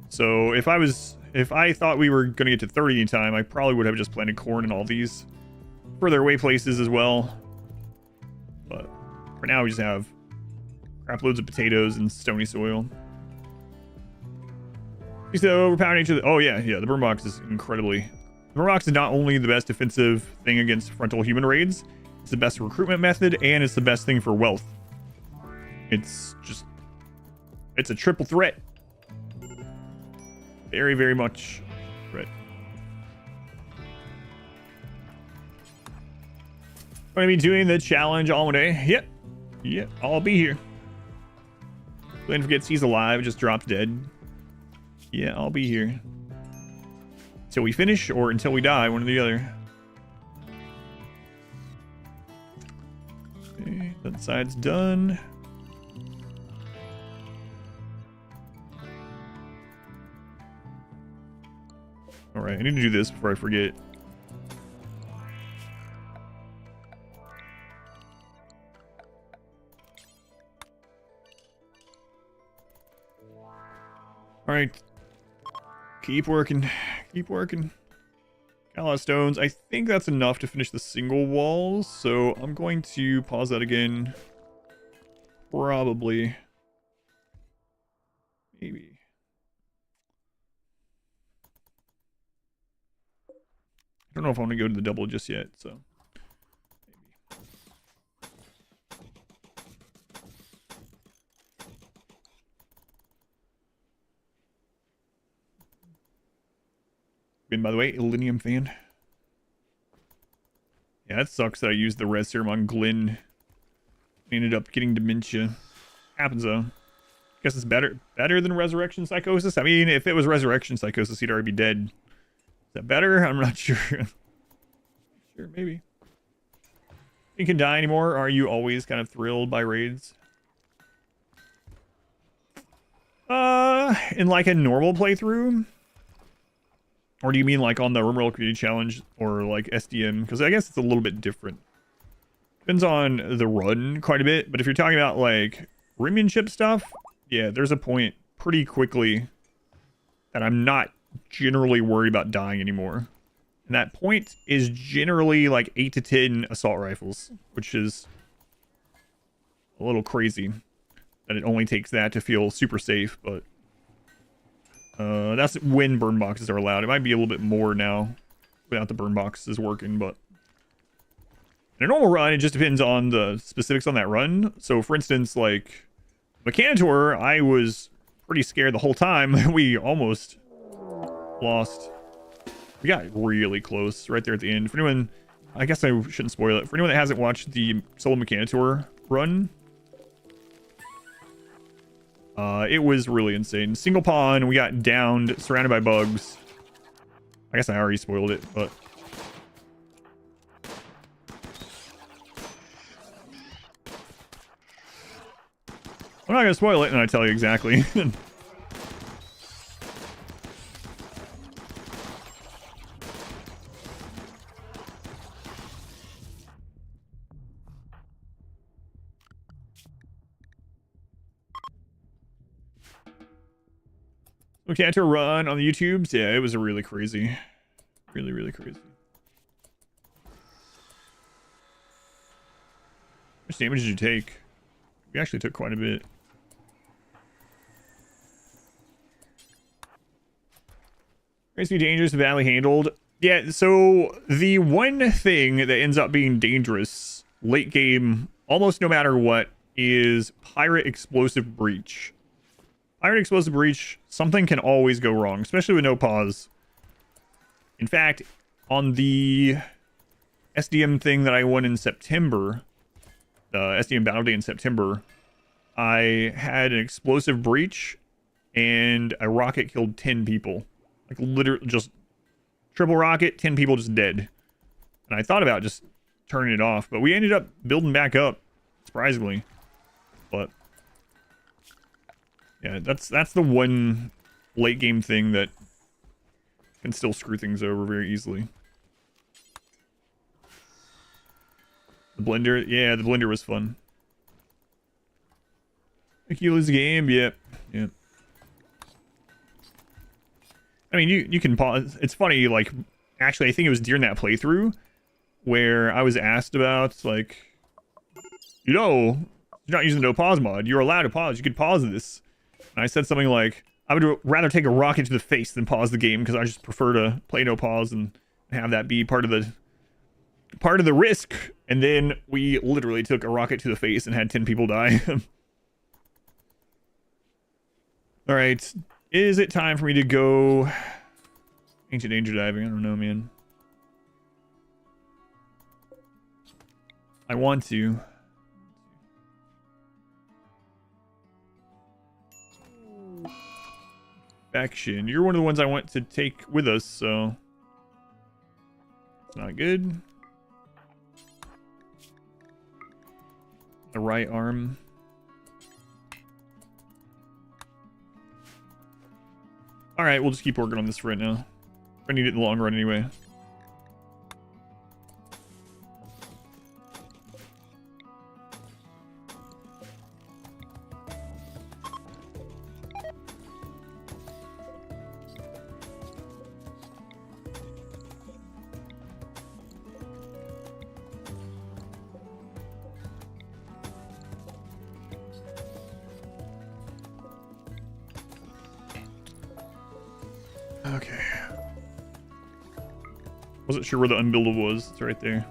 So if I thought we were going to get to 30 in time, I probably would have just planted corn in all these further away places as well. But for now, we just have crap loads of potatoes and stony soil. So overpowering each of the... Oh, yeah. The burn box is incredibly... The burn box is not only the best defensive thing against frontal human raids, it's the best recruitment method, and it's the best thing for wealth. It's a triple threat. Very, very much threat. Going to be doing the challenge all day. Yep, I'll be here. Glenn forgets he's alive, just drops dead. Yeah, I'll be here. Until we finish or until we die, one or the other. Okay, that side's done. All right, I need to do this before I forget. All right. Keep working. Keep working. Got a lot of stones. I think that's enough to finish the single walls, so I'm going to pause that again. Probably. Maybe. I don't know if I want to go to the double just yet, so maybe. Been, by the way, Illinium fan. Yeah, that sucks that I used the res serum on Glenn. Ended up getting dementia. Happens though. Guess it's better than resurrection psychosis. I mean, if it was resurrection psychosis, he'd already be dead. Is that better? I'm not sure. Sure, maybe. You can die anymore? Are you always kind of thrilled by raids? In like a normal playthrough? Or do you mean like on the RimWorld Community Challenge or like SDM? Because I guess it's a little bit different. Depends on the run quite a bit. But if you're talking about like Rimmanship stuff, yeah, there's a point pretty quickly that I'm not generally worried about dying anymore. And that point is generally like 8 to 10 assault rifles, which is a little crazy that it only takes that to feel super safe, but that's when burn boxes are allowed. It might be a little bit more now without the burn boxes working, but in a normal run, it just depends on the specifics on that run. So for instance, like Mechanitor, I was pretty scared the whole time. We almost lost. We got really close right there at the end. For anyone, I guess I shouldn't spoil it. For anyone that hasn't watched the solo Mechanitor run, it was really insane. Single pawn, we got downed, surrounded by bugs. I guess I already spoiled it, but I'm not gonna spoil it, and I tell you exactly. Okay, I had to run on the YouTubes. Yeah, it was really crazy. Really, really crazy. How much damage did you take? We actually took quite a bit. It's be dangerous and badly handled. Yeah, so the one thing that ends up being dangerous late game, almost no matter what, is Pirate Explosive Breach. Pirate Explosive Breach, something can always go wrong, especially with no pause. In fact, on the SDM thing that I won in September, the SDM Battle Day in September, I had an explosive breach and a rocket killed 10 people. Like literally just triple rocket, 10 people just dead. And I thought about just turning it off, but we ended up building back up, surprisingly. But yeah, that's the one late game thing that can still screw things over very easily. The blender, yeah, the blender was fun. Think you lose the game? Yep. Yep. I mean, you can pause. It's funny, like, actually, I think it was during that playthrough where I was asked about, like, you know, you're not using the no pause mod. You're allowed to pause. You could pause this. And I said something like, I would rather take a rocket to the face than pause the game because I just prefer to play no pause and have that be part of the risk. And then we literally took a rocket to the face and had 10 people die. All right. Is it time for me to go ancient danger diving? I don't know, man. I want to. Faction. You're one of the ones I want to take with us, so it's not good. The right arm. All right, we'll just keep working on this right now. I need it in the long run anyway. Okay. Wasn't sure where the unbuildable was. It's right there.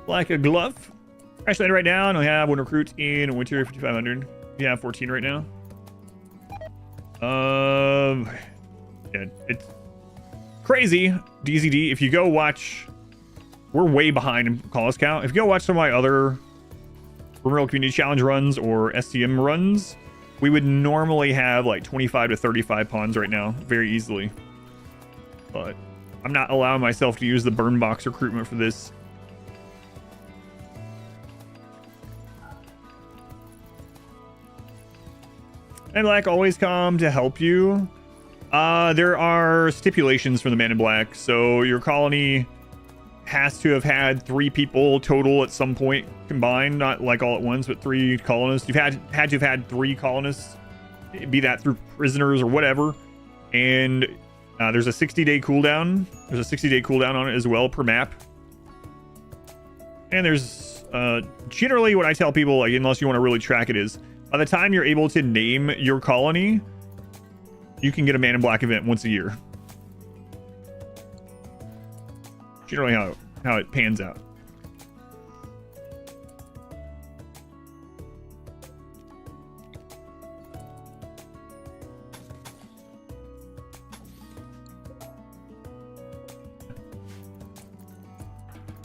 Like a glove. Actually, right now, I only have one recruit in Winter 5500. Yeah, 14 right now. Yeah, it's crazy. DZD. If you go watch, we're way behind in call us count. If you go watch some of my other RimWorld Community Challenge runs or STM runs, we would normally have like 25 to 35 pawns right now, very easily. But I'm not allowing myself to use the burn box recruitment for this. And Black always come to help you. There are stipulations for the Man in Black. So your colony has to have had 3 people total at some point combined, not like all at once, but 3 colonists. You've had to have had 3 colonists, be that through prisoners or whatever. And there's a 60-day cooldown. There's a 60-day cooldown on it as well per map. And there's generally what I tell people, like, unless you want to really track it, is by the time you're able to name your colony, you can get a Man in Black event once a year. Generally how it pans out.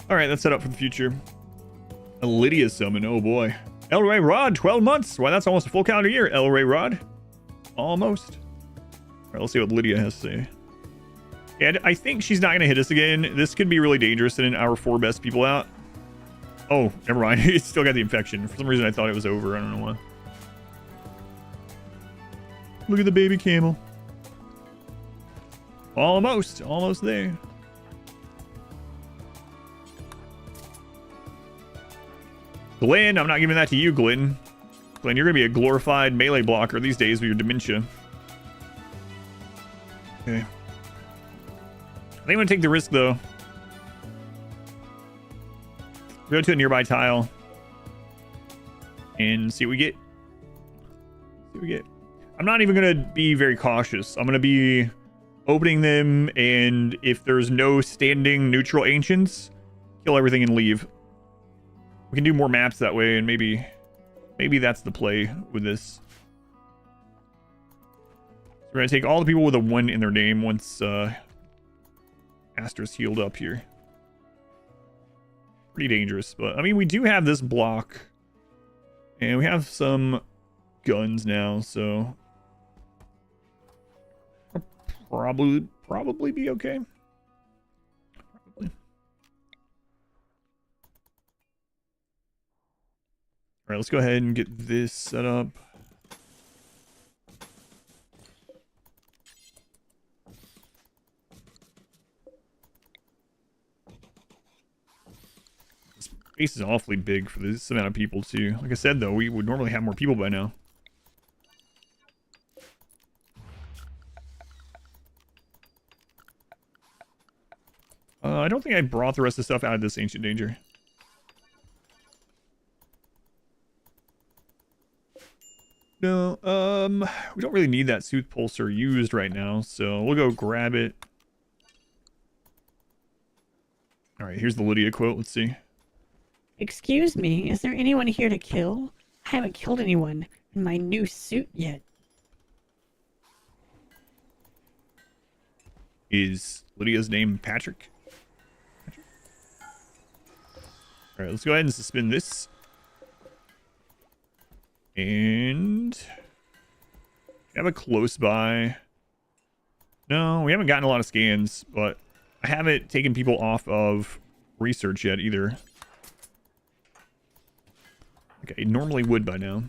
All right, let's set up for the future. A Lydia summon, oh boy. El Rey Rod, 12 months. Why, that's almost a full calendar year. El Rey Rod, almost. All right, let's see what Lydia has to say. And I think she's not going to hit us again. This could be really dangerous in our 4 best people out. Oh, never mind. It's still got the infection. For some reason, I thought it was over. I don't know why. Look at the baby camel. Almost there. Glenn, I'm not giving that to you, Glenn. Glenn, you're going to be a glorified melee blocker these days with your dementia. Okay. I think I'm going to take the risk, though. Go to a nearby tile. And see what we get. See what we get. I'm not even going to be very cautious. I'm going to be opening them, and if there's no standing neutral ancients, kill everything and leave. We can do more maps that way, and maybe that's the play with this. So we're going to take all the people with a 1 in their name once Astra's healed up here. Pretty dangerous, but I mean, we do have this block, and we have some guns now, so I'll probably be okay. Probably. All right, let's go ahead and get this set up. Space is awfully big for this amount of people too. Like I said, though, we would normally have more people by now. I don't think I brought the rest of the stuff out of this ancient danger. No, we don't really need that Sooth Pulsar used right now, so we'll go grab it. All right, here's the Lydia quote. Let's see. Excuse me, is there anyone here to kill? I haven't killed anyone in my new suit yet. Is Lydia's name Patrick? All right, let's go ahead and suspend this. And have a close by. No, we haven't gotten a lot of scans, but I haven't taken people off of research yet either. Okay, normally would by now.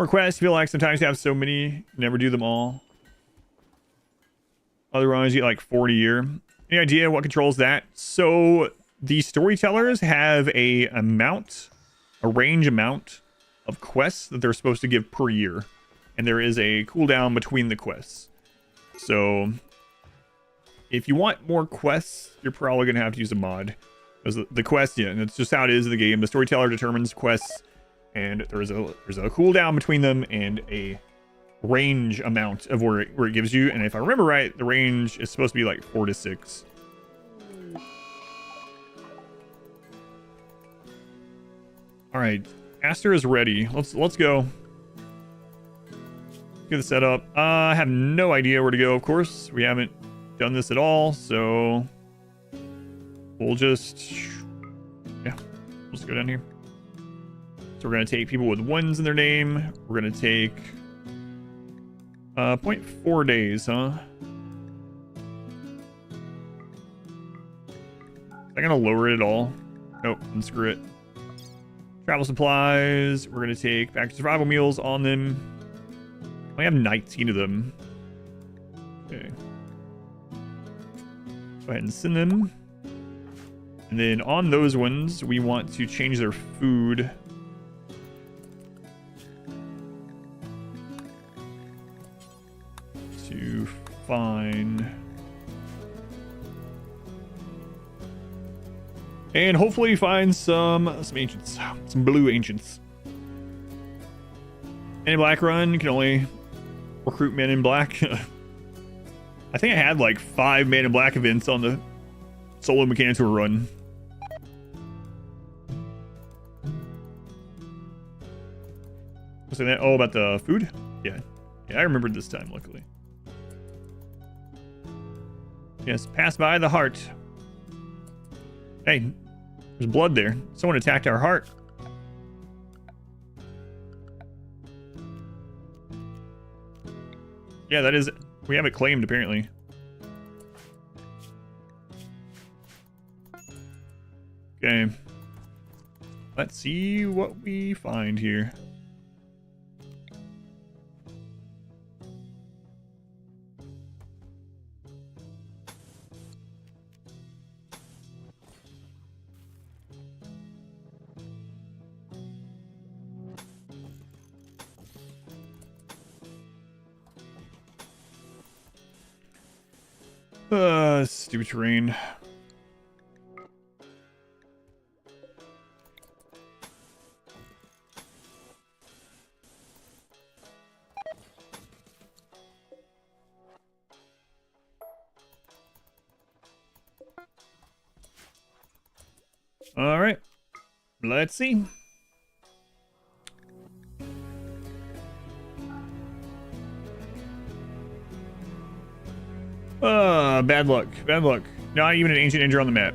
More quests. I feel like sometimes you have so many, never do them all. Otherwise, you get like 40 a year. Any idea what controls that? So the storytellers have a range amount of quests that they're supposed to give per year. And there is a cooldown between the quests. So if you want more quests, you're probably going to have to use a mod. Because the quest, yeah, and it's just how it is in the game. The storyteller determines quests, and there's a cooldown between them and a range amount of where it gives you. And if I remember right, the range is supposed to be like 4 to 6. All right, Aster is ready. Let's go. Get the setup. I have no idea where to go. Of course, we haven't done this at all, so we'll just go down here. So we're gonna take people with 1s in their name. We're gonna take 0.4 days, huh? Is that gonna lower it at all? Nope, unscrew it. Travel supplies. We're gonna take back survival meals on them. I have 19 of them. Okay. Go ahead and send them. And then on those ones, we want to change their food. To fine. And hopefully find some ancients. Some blue ancients. Men in Black run, you can only recruit Men in Black. I think I had like 5 Men in Black events on the solo mechanic tour run. Was that? Oh, about the food? Yeah, I remembered this time, luckily. Yes, pass by the heart. Hey, there's blood there. Someone attacked our heart. Yeah, that is... We have it claimed, apparently. Okay. Let's see what we find here. Stupid terrain. All right, let's see. Bad luck. Bad luck. Not even an ancient ninja on the map.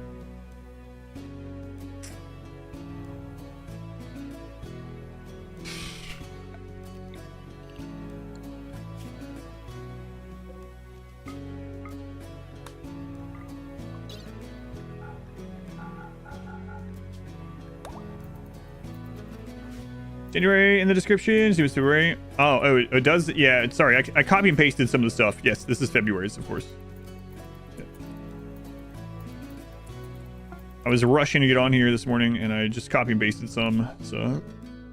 January in the description. See what's February. Oh, it does. Yeah, sorry. I copy and pasted some of the stuff. Yes, this is February's, of course. Yeah. I was rushing to get on here this morning, and I just copy and pasted some, so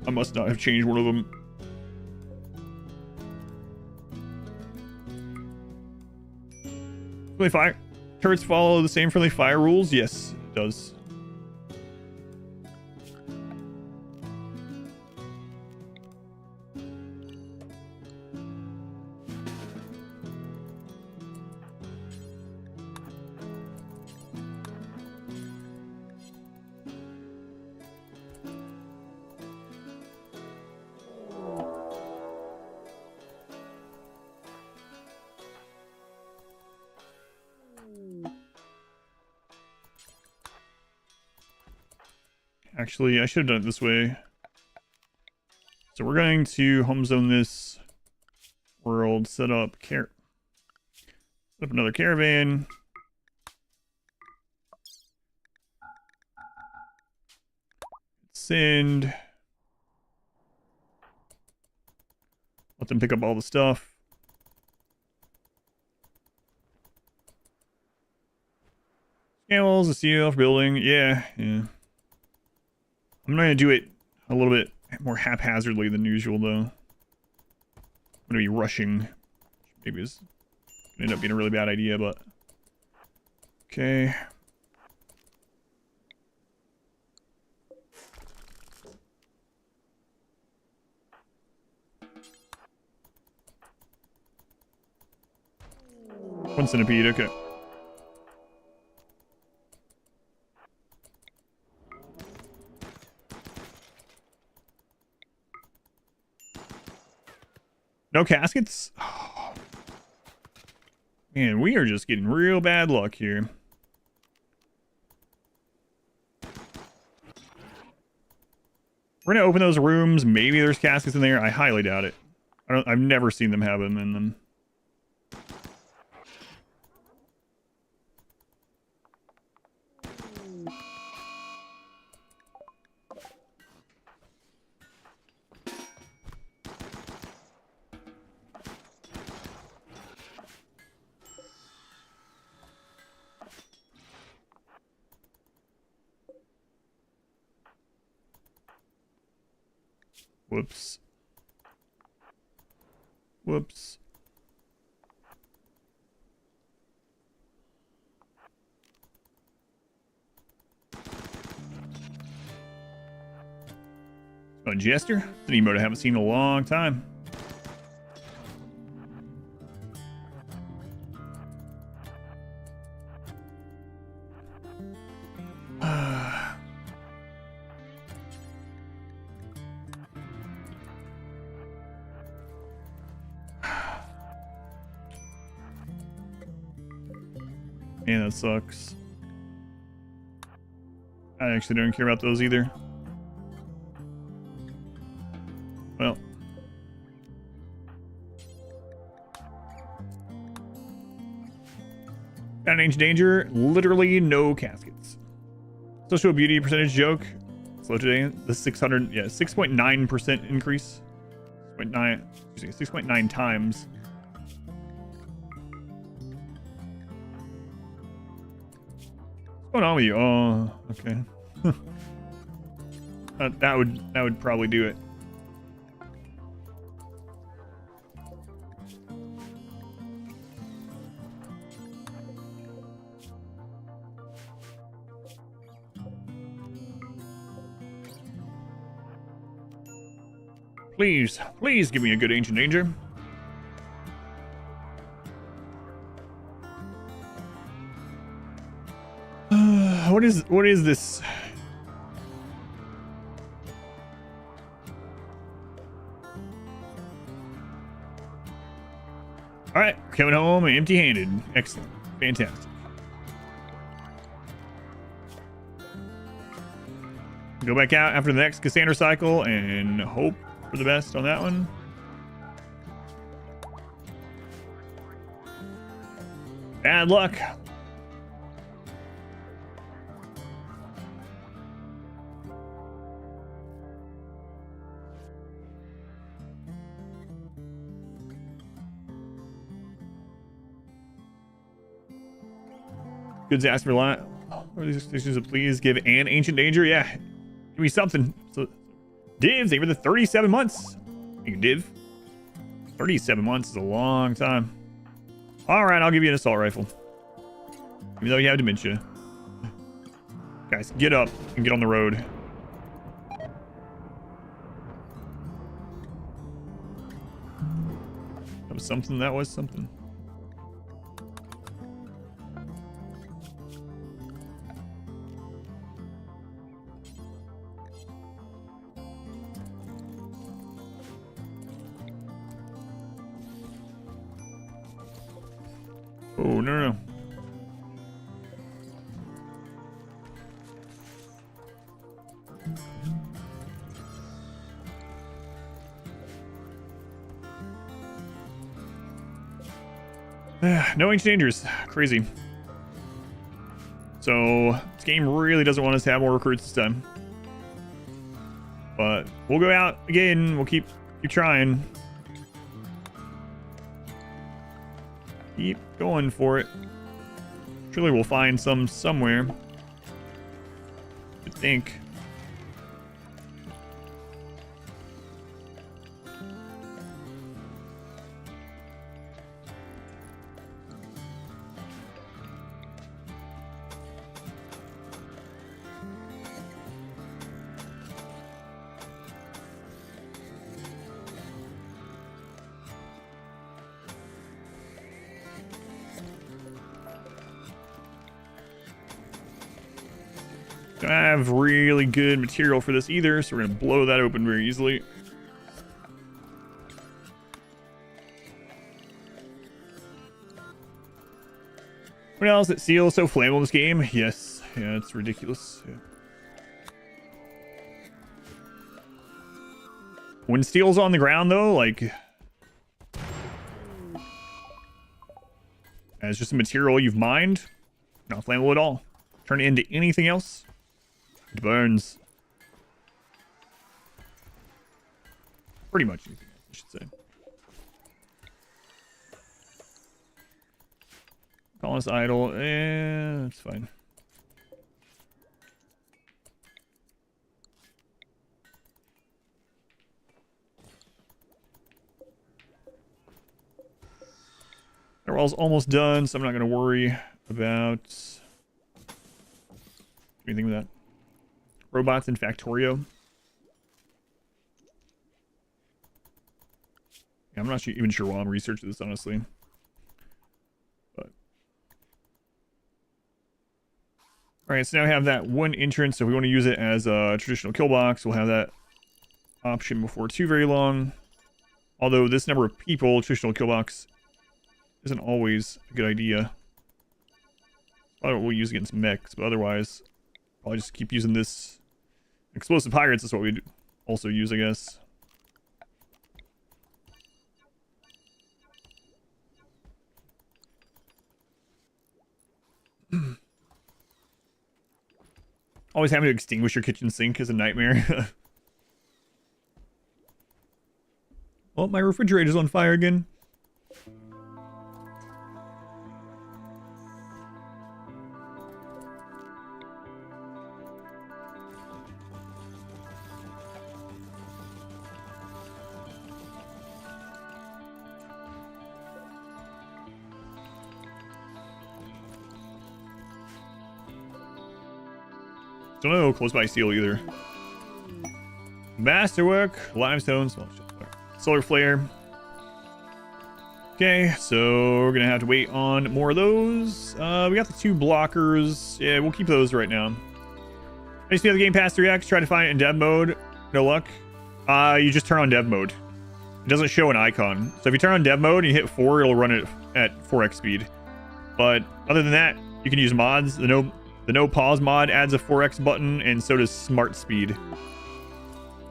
I must not have changed one of them. Friendly fire. Turrets follow the same friendly fire rules? Yes, it does. Actually, I should have done it this way. So we're going to home zone this world, set up another caravan. Send. Let them pick up all the stuff. Scales, the steel for building. Yeah. I'm going to do it a little bit more haphazardly than usual, though. I'm going to be rushing. Maybe it's going to end up being a really bad idea, but... Okay. One centipede, okay. No caskets? Oh. Man, we are just getting real bad luck here. We're gonna open those rooms. Maybe there's caskets in there. I highly doubt it. I've never seen them have them in them. Whoops. Whoops. Oh, Jester? It's an emote I haven't seen in a long time. Man, that sucks. I actually don't care about those either. Well. Got an ancient danger. Literally no caskets. Social beauty percentage joke. Slow today. The 600, yeah, 6.9% increase. 6.9 times. What's going on with you? Oh, okay. that would probably do it. Please give me a good ancient danger. What is this? All right, coming home empty-handed. Excellent, fantastic. Go back out after the next Cassandra cycle and hope for the best on that one. Bad luck. Goods ask for a lot. What are these extensions? Please give an ancient danger. Yeah, give me something. So, Divs, over the 37 months. Thank you, Div. 37 months is a long time. All right, I'll give you an assault rifle. Even though you have dementia. Guys, get up and get on the road. That was something. That was something. Oh, no. No ancient dangers. Crazy. So, this game really doesn't want us to have more recruits this time. But we'll go out again. We'll keep trying. Keep going for it. Surely we'll find some somewhere. I think. Don't have really good material for this either, so we're gonna blow that open very easily. What else? That seal is so flammable in this game? Yes. Yeah, it's ridiculous. Yeah. When steel's on the ground though, like, as just a material you've mined, not flammable at all. Turn it into anything else, it burns. Pretty much anything else, I should say. Colonist idle, that's fine. Our wall's almost done, so I'm not going to worry about anything with that. Robots in Factorio. Yeah, I'm not even sure why I'm researching this, honestly. But alright, so now we have that one entrance, so if we want to use it as a traditional kill box, we'll have that option before too very long. Although this number of people, traditional kill box isn't always a good idea. I we'll use against mechs, but otherwise, I'll just keep using this. Explosive pirates is what we'd also use, I guess. Always having to extinguish your kitchen sink is a nightmare. Oh, my refrigerator's on fire again. Don't know close by steel either. Masterwork, limestone, solar flare. Okay, so we're gonna have to wait on more of those. We got the 2 blockers. Yeah, we'll keep those right now. I just have the Game Pass 3X, try to find it in dev mode. No luck. You just turn on dev mode. It doesn't show an icon. So if you turn on dev mode and you hit 4, it'll run it at 4x speed. But other than that, you can use mods. The no pause mod adds a 4x button, and so does smart speed.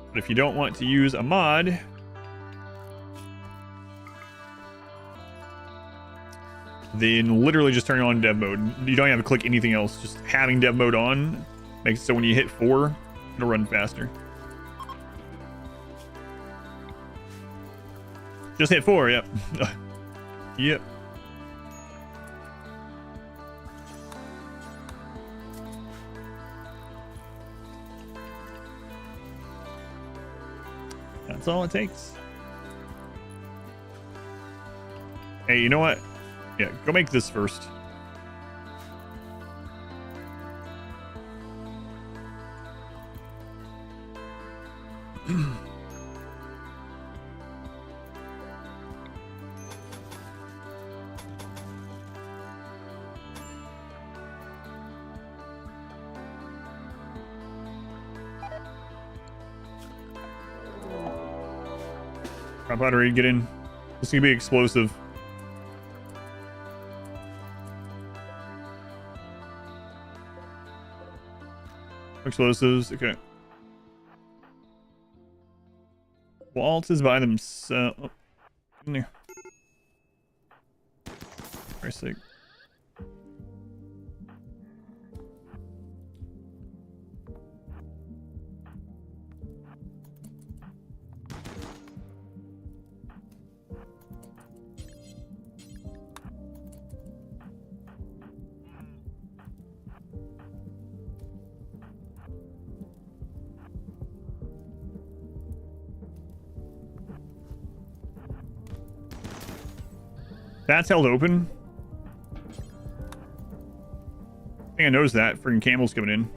But if you don't want to use a mod, then literally just turn on dev mode. You don't have to click anything else. Just having dev mode on makes it so when you hit 4, it'll run faster. Just hit 4, yep. Yep. That's all it takes. Hey, you know what? Yeah, go make this first. Battery, get in. This is gonna be explosive. Explosives, okay. Waltz is by themselves. Oh, in there. For Christ's sake. That's held open. I think I noticed that. Freaking camels coming in.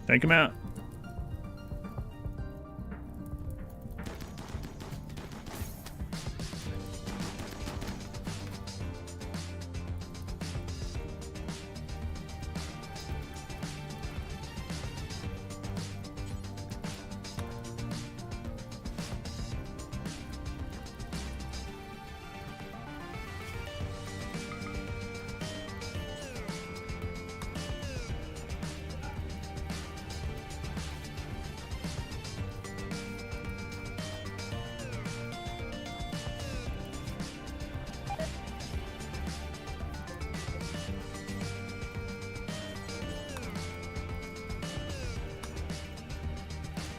Take him out.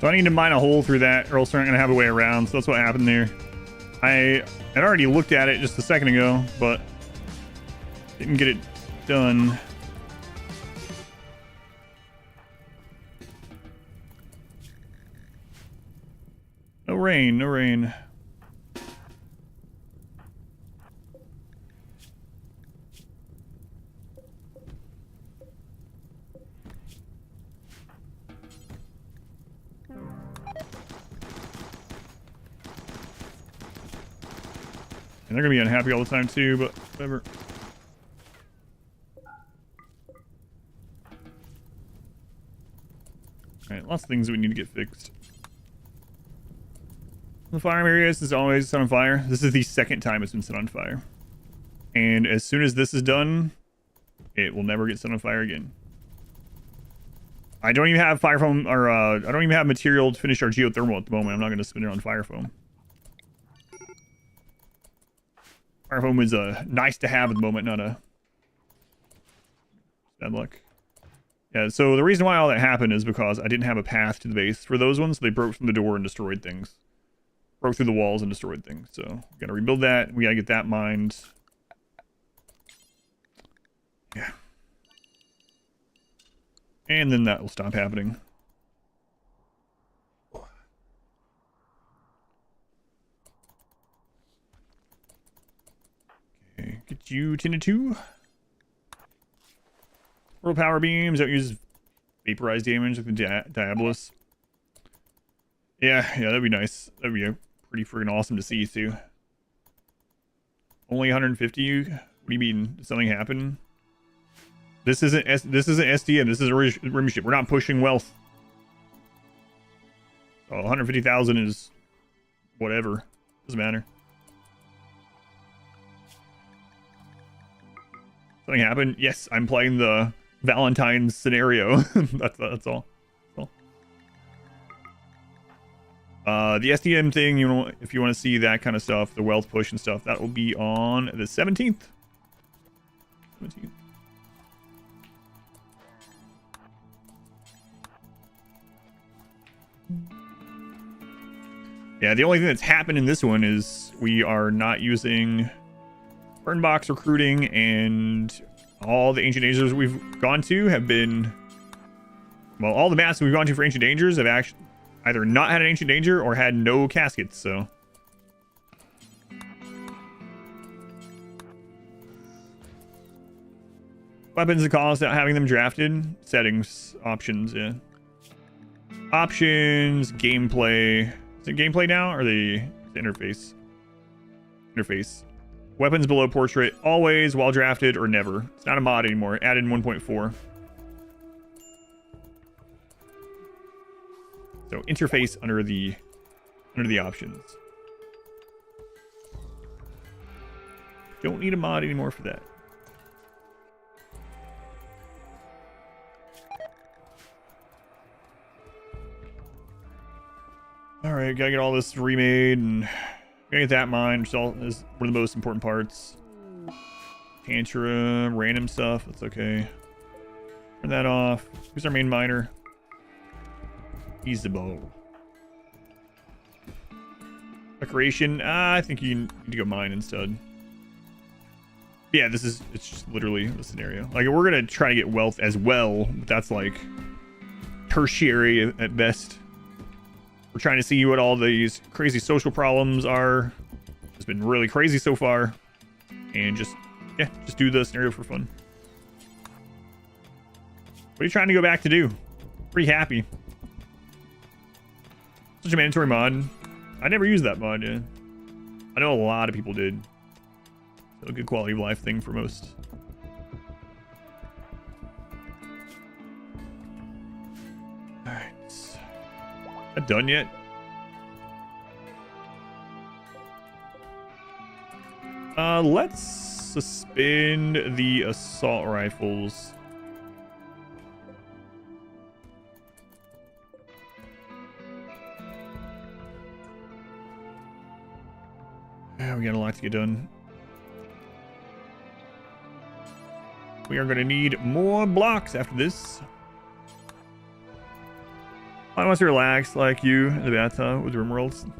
So I need to mine a hole through that, or else we're not going to have a way around. So that's what happened there. I had already looked at it just a second ago, but didn't get it done. No rain, no rain. And they're gonna be unhappy all the time too, but whatever. Alright, lots of things that we need to get fixed. The farm areas is always set on fire. This is the second time it's been set on fire. And as soon as this is done, it will never get set on fire again. I don't even have fire foam, or I don't even have material to finish our geothermal at the moment. I'm not gonna spin it on fire foam. Fire foam is nice to have at the moment, not a bad luck. Yeah, so the reason why all that happened is because I didn't have a path to the base for those ones. So they broke from the door and destroyed things. Broke through the walls and destroyed things. So we gotta rebuild that. We gotta get that mined. Yeah. And then that will stop happening. Okay, get you tended to. World power beams that use vaporized damage like the Diabolus. Yeah, that'd be nice. That'd be pretty freaking awesome to see too. Only 150? What do you mean? Did something happen? This isn't SDM. This is a rim ship. We're not pushing wealth. So 150,000 is whatever. Doesn't matter. Something happened? Yes, I'm playing the Valentine's scenario. that's all. The SDM thing, you know, if you want to see that kind of stuff, the wealth push and stuff, that will be on the 17th. 17th. Yeah, the only thing that's happened in this one is we are not using burn box recruiting, and all the ancient dangers we've gone to have been, well, all the maps we've gone to for ancient dangers have actually either not had an Ancient Danger or had no caskets, so. Weapons and cost without having them drafted. Settings, options, yeah. Options, gameplay. Is it gameplay now or the interface? Interface. Weapons below portrait, always, while drafted, or never. It's not a mod anymore. Added in 1.4. So interface under the options. Don't need a mod anymore for that. All right, gotta get all this remade and gotta get that mine, which is one of the most important parts. Tantrum, random stuff, that's okay. Turn that off. Who's our main miner? He's the bow. Decoration, I think you need to go mine instead. Yeah, it's just literally the scenario. Like, we're gonna try to get wealth as well, but that's like tertiary at best. We're trying to see what all these crazy social problems are. It's been really crazy so far. And just do the scenario for fun. What are you trying to go back to do? Pretty happy. Such a mandatory mod. I never used that mod, yeah. I know a lot of people did. So a good quality of life thing for most. Alright. Not done yet? Let's suspend the assault rifles. Yeah, we got a lot to get done. We are going to need more blocks after this. I want to relax like you in the bathtub with RimWorld.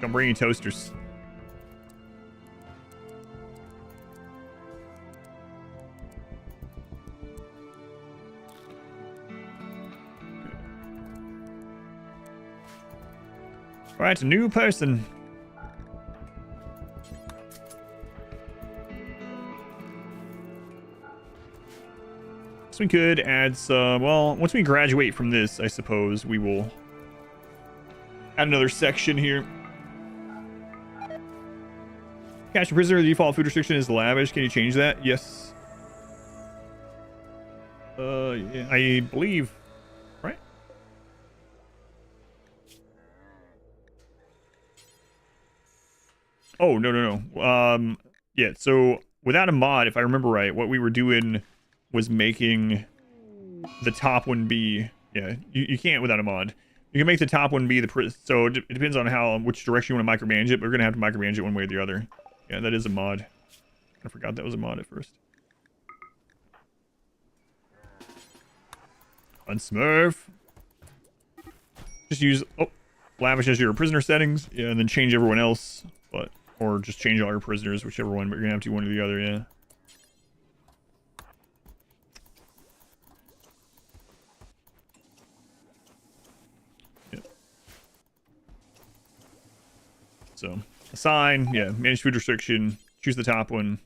I'm bringing toasters. Alright, a new person. So we could add some, well, once we graduate from this, I suppose we will add another section here. Capture prisoner, the default food restriction is lavish. Can you change that? Yes. Yeah, I believe, right? Oh, no. Yeah, so without a mod, if I remember right, what we were doing was making the top one be, yeah, you can't without a mod. You can make the top one be so it depends on which direction you want to micromanage it, but we're going to have to micromanage it one way or the other. Yeah, that is a mod. I forgot that was a mod at first. Unsmurf. Just use, lavish as your prisoner settings, yeah, and then change everyone else, or just change all your prisoners, whichever one, but you're going to have to do one or the other, yeah. So, assign, yeah, manage food restriction, choose the top one,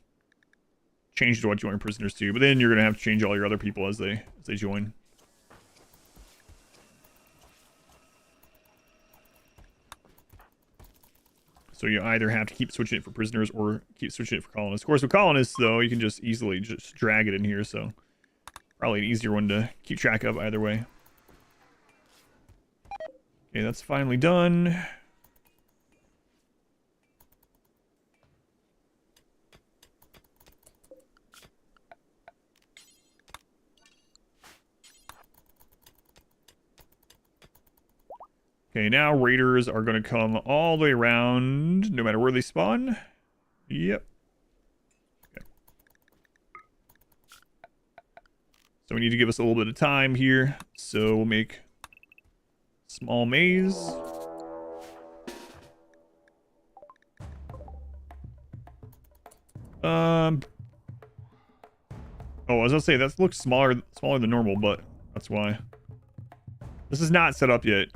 change to what you want your prisoners to, but then you're going to have to change all your other people as they join. So you either have to keep switching it for prisoners or keep switching it for colonists. Of course, with colonists, though, you can just easily just drag it in here, so probably an easier one to keep track of either way. Okay, that's finally done. Okay, now raiders are going to come all the way around, no matter where they spawn. Yep. Okay. So we need to give us a little bit of time here. So we'll make small maze. Oh, I was gonna say that looks smaller than normal, but that's why. This is not set up yet.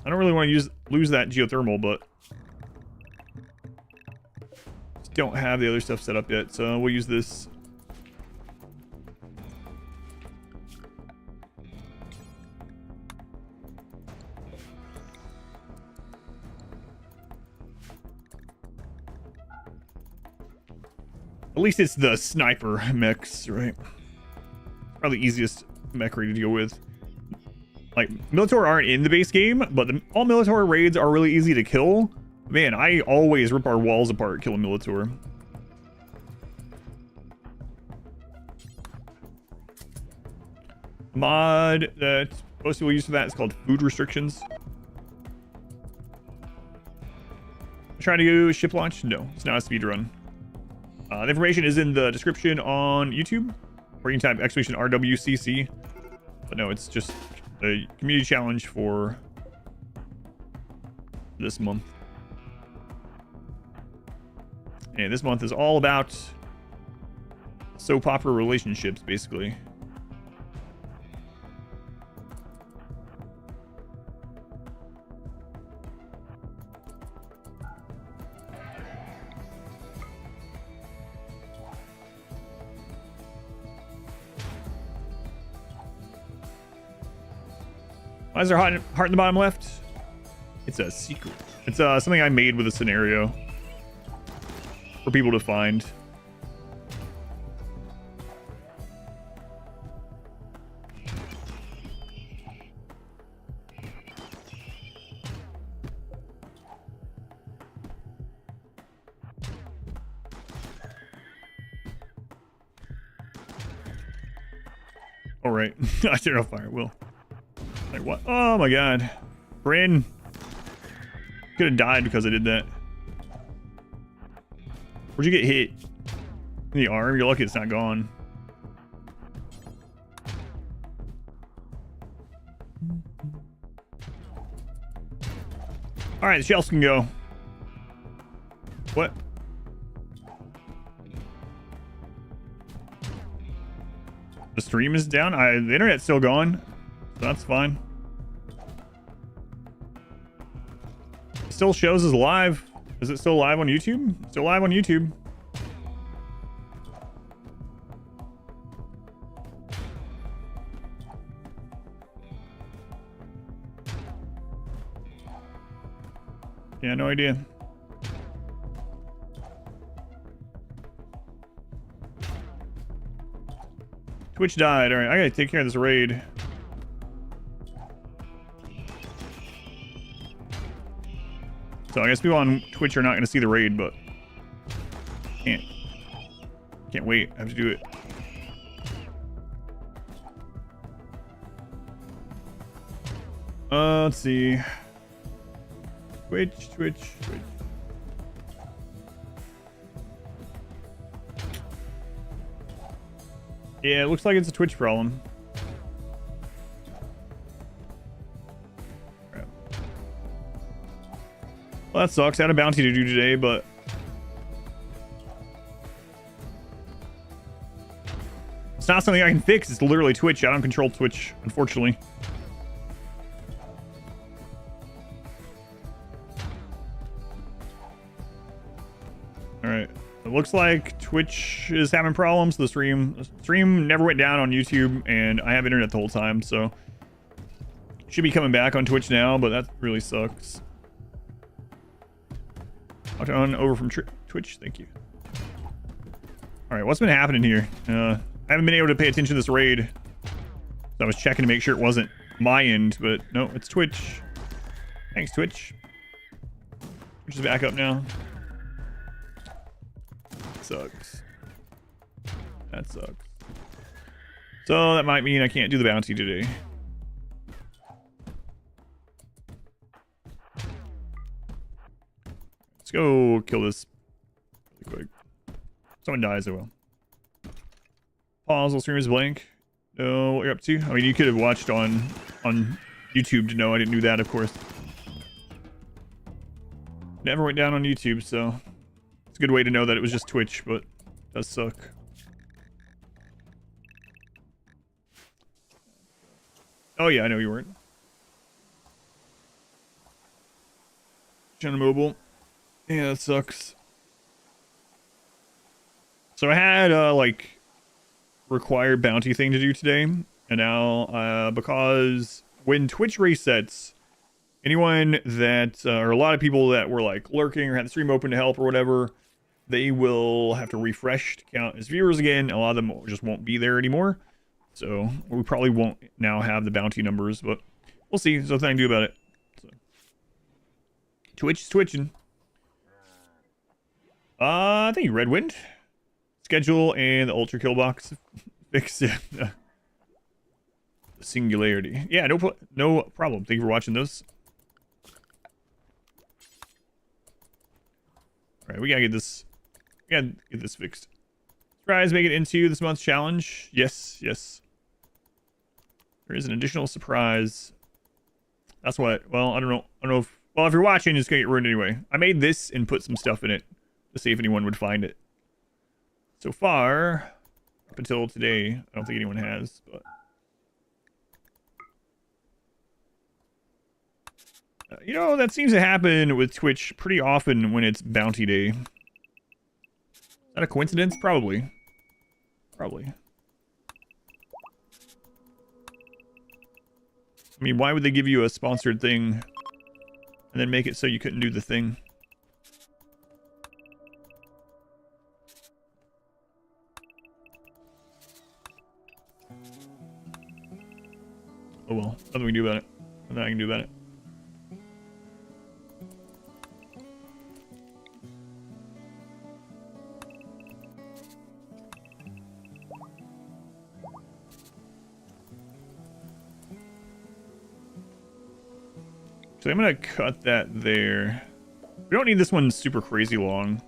I don't really want to lose that geothermal, but just don't have the other stuff set up yet, so we'll use this. At least it's the sniper mechs, right? Probably the easiest mech raid to deal with. Like, Militor aren't in the base game, but all Militor raids are really easy to kill. Man, I always rip our walls apart killing Militor. Mod that most people use for that is called food restrictions. Trying to do ship launch? No, it's not a speed run. The information is in the description on YouTube, or you can type exclamation RWCC. But no, it's just a community challenge for this month. And this month is all about soap opera relationships, basically. Why is there heart in the bottom left? It's a secret. It's something I made with a scenario for people to find. All right, I turned off fire. Will. Like what? Oh my god. Bryn. Could have died because I did that. Where'd you get hit? In the arm? You're lucky it's not gone. Alright, the shells can go. What? The stream is down? The internet's still going. So that's fine. It still shows as live. Is it still live on YouTube? Still live on YouTube. Yeah, no idea. Twitch died. All right, I gotta take care of this raid. So I guess people on Twitch are not going to see the raid, but can't wait. I have to do it. Let's see. Twitch. Yeah, it looks like it's a Twitch problem. Well, that sucks. I had a bounty to do today, but it's not something I can fix. It's literally Twitch. I don't control Twitch, unfortunately. All right. It looks like Twitch is having problems. The stream never went down on YouTube, and I have internet the whole time, so should be coming back on Twitch now, but that really sucks. On over from Twitch, thank you. All right, what's been happening here? I haven't been able to pay attention to this raid. So I was checking to make sure it wasn't my end, but no, it's Twitch. Thanks, Twitch. Twitch is back up now. Sucks. That sucks. So that might mean I can't do the bounty today. Let's go kill this really quick. Someone dies, I will. Pause, while stream is blank. No, what you're up to? I mean, you could have watched on YouTube to know I didn't do that, of course. Never went down on YouTube, so it's a good way to know that it was just Twitch, but it does suck. Oh yeah, I know you weren't. China Mobile. Yeah, that sucks. So I had like required bounty thing to do today, and now because when Twitch resets, anyone that or a lot of people that were like lurking or had the stream open to help or whatever, they will have to refresh to count as viewers again. A lot of them just won't be there anymore, so we probably won't now have the bounty numbers, but we'll see. There's nothing I can do about it. So. Twitch is twitching. I think Red Wind schedule and the ultra kill box fix it. Singularity. Yeah, no problem. Thank you for watching those. All right, we gotta get this. We gotta get this fixed. Surprise, make it into this month's challenge. Yes, yes. There is an additional surprise. That's what. Well, I don't know. I don't know if. Well, if you're watching, it's gonna get ruined anyway. I made this and put some stuff in it to see if anyone would find it. So far, up until today, I don't think anyone has. But you know, that seems to happen with Twitch pretty often when it's bounty day. Is that a coincidence? Probably. Probably. I mean, why would they give you a sponsored thing and then make it so you couldn't do the thing? Oh well, nothing we can do about it. Nothing I can do about it. So I'm gonna cut that there. We don't need this one super crazy long.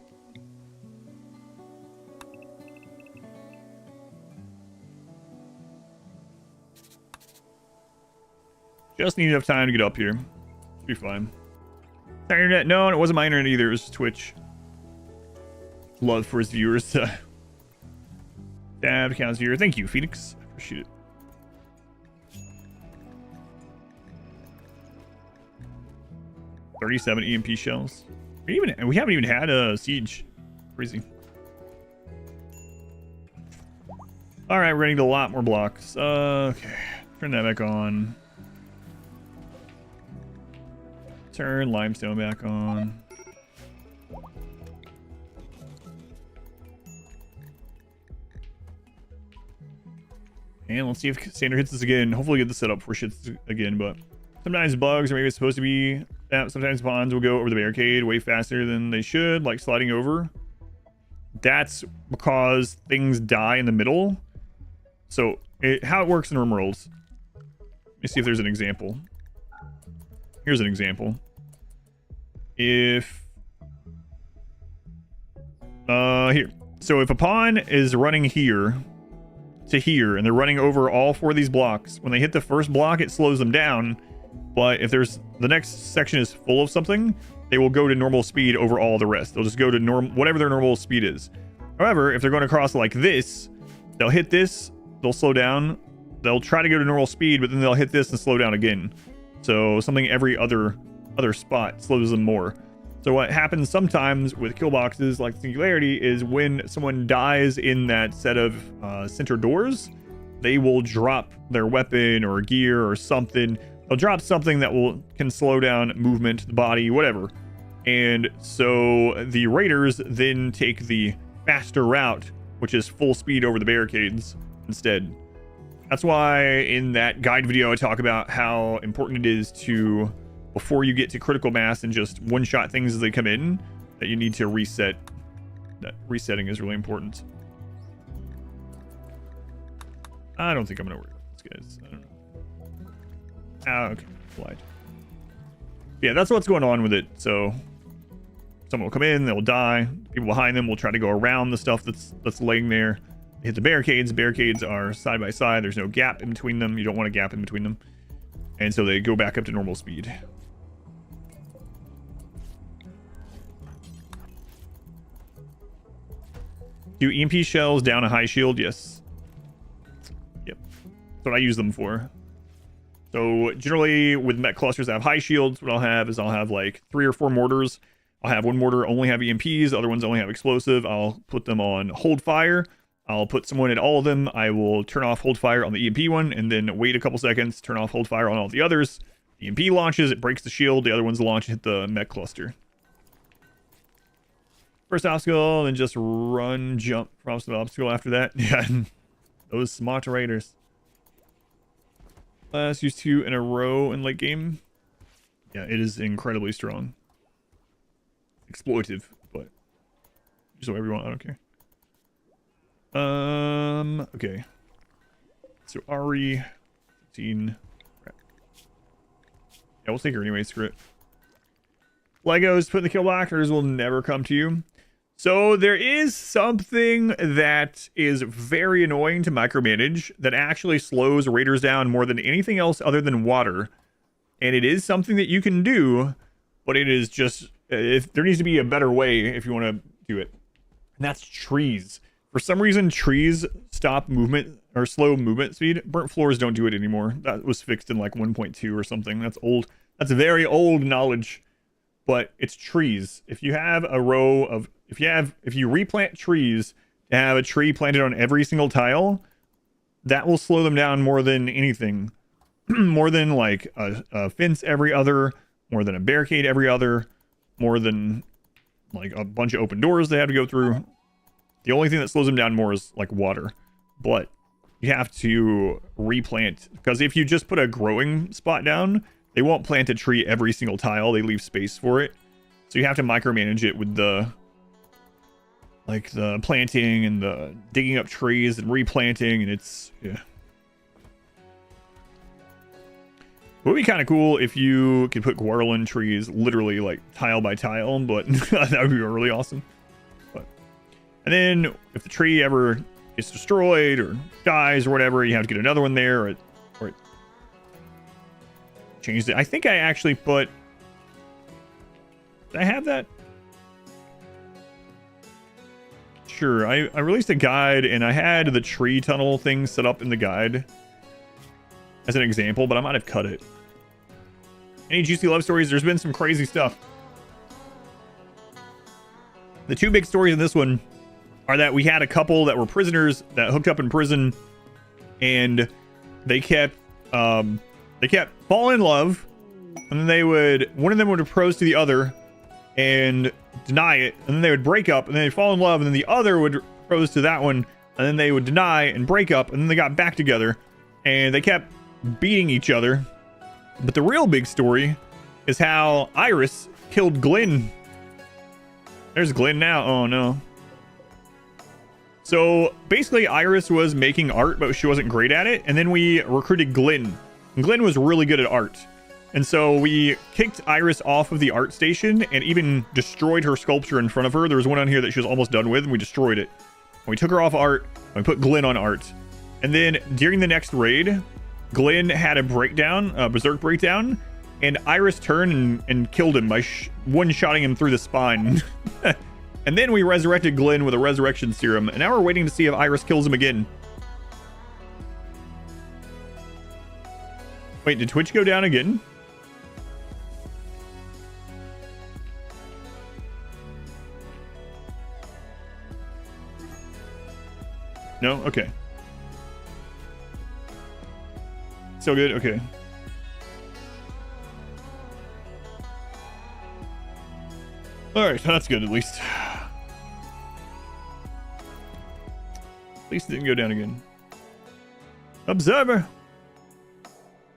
Just need enough time to get up here. Should be fine. Our internet? No, and it wasn't my internet either. It was Twitch. Love for his viewers. Dab counts here. Thank you, Phoenix. I appreciate it. $37 EMP shells. We haven't even had a siege. Crazy. All right, we're getting to a lot more blocks. Okay, turn that back on. Turn limestone back on. And let's see if Cassandra hits us again. Hopefully get the setup before she hits again, but sometimes bugs, or maybe it's supposed to be that sometimes pawns will go over the barricade way faster than they should, like sliding over. That's because things die in the middle. So how it works in RimWorld. Let me see if there's an example. Here's an example. If here, so if a pawn is running here to here and they're running over all four of these blocks, when they hit the first block it slows them down, but if there's the next section is full of something, they will go to normal speed over all the rest. They'll just go to whatever their normal speed is. However, if they're going across like this, they'll hit this, they'll slow down, they'll try to go to normal speed, but then they'll hit this and slow down again. So something every other spot slows them more. So what happens sometimes with kill boxes like Singularity is when someone dies in that set of center doors, they will drop their weapon or gear or something. They'll drop something that can slow down movement, the body, whatever. And so the raiders then take the faster route, which is full speed over the barricades instead. That's why in that guide video I talk about how important it is to, before you get to critical mass and just one-shot things as they come in, that you need to reset. That resetting is really important. I don't think I'm gonna worry about this, guys. I don't know. Okay, lied. Yeah, that's what's going on with it. So someone will come in, they'll die. People behind them will try to go around the stuff that's laying there. They hit the barricades. Barricades are side by side. There's no gap in between them. You don't want a gap in between them. And so they go back up to normal speed. Do EMP shells down a high shield? Yes. Yep. That's what I use them for. So generally with mech clusters that have high shields, what I'll have is I'll have like 3 or 4 mortars. I'll have one mortar only have EMPs, the other ones only have explosive. I'll put them on hold fire. I'll put someone at all of them. I will turn off hold fire on the EMP one and then wait a couple seconds, turn off hold fire on all the others. The EMP launches, it breaks the shield, the other ones launch and hit the mech cluster. First obstacle, then just run, jump from the obstacle after that. Yeah, those smart raiders. Let's use 2 in a row in late game. Yeah, it is incredibly strong. Exploitive, but just whatever you want, I don't care. Okay. So Ari 15. Crap. Yeah, we'll take her anyway, screw it. Legos put in the kill box, others will never come to you. So there is something that is very annoying to micromanage that actually slows raiders down more than anything else other than water. And it is something that you can do, but it is just, if there needs to be a better way if you want to do it. And that's trees. For some reason, trees stop movement or slow movement speed. Burnt floors don't do it anymore. That was fixed in like 1.2 or something. That's old. That's very old knowledge. But it's trees. If you have a row of, if you replant trees to have a tree planted on every single tile, that will slow them down more than anything. More than like a fence every other, more than a barricade every other, more than like a bunch of open doors they have to go through. The only thing that slows them down more is like water. But you have to replant, because if you just put a growing spot down, they won't plant a tree every single tile. They leave space for it. So you have to micromanage it with the like the planting and the digging up trees and replanting, and it's, yeah. It would be kind of cool if you could put Guarlin trees literally like tile by tile, but that would be really awesome. But, and then if the tree ever gets destroyed or dies or whatever, you have to get another one there, or it changed it. I think I actually put, did I have that? Sure, I released a guide and I had the tree tunnel thing set up in the guide as an example, but I might have cut it. Any juicy love stories? There's been some crazy stuff. The 2 big stories in this one are that we had a couple that were prisoners that hooked up in prison, and they kept falling in love, and then one of them would propose to the other and deny it, and then they would break up, and then they'd fall in love, and then the other would propose to that one, and then they would deny and break up, and then they got back together, and they kept beating each other. But the real big story is how Iris killed Glenn. There's Glenn now. Oh no. So basically Iris was making art, but she wasn't great at it, and then we recruited Glenn. And Glenn was really good at art. And so we kicked Iris off of the art station and even destroyed her sculpture in front of her. There was one on here that she was almost done with, and we destroyed it. And we took her off art, and we put Glenn on art. And then during the next raid, Glenn had a breakdown, a berserk breakdown, and Iris turned and killed him by one-shotting him through the spine. And then we resurrected Glenn with a resurrection serum, and now we're waiting to see if Iris kills him again. Wait, did Twitch go down again? No? Okay. Still good? Okay. Alright, that's good at least. At least it didn't go down again. Observer!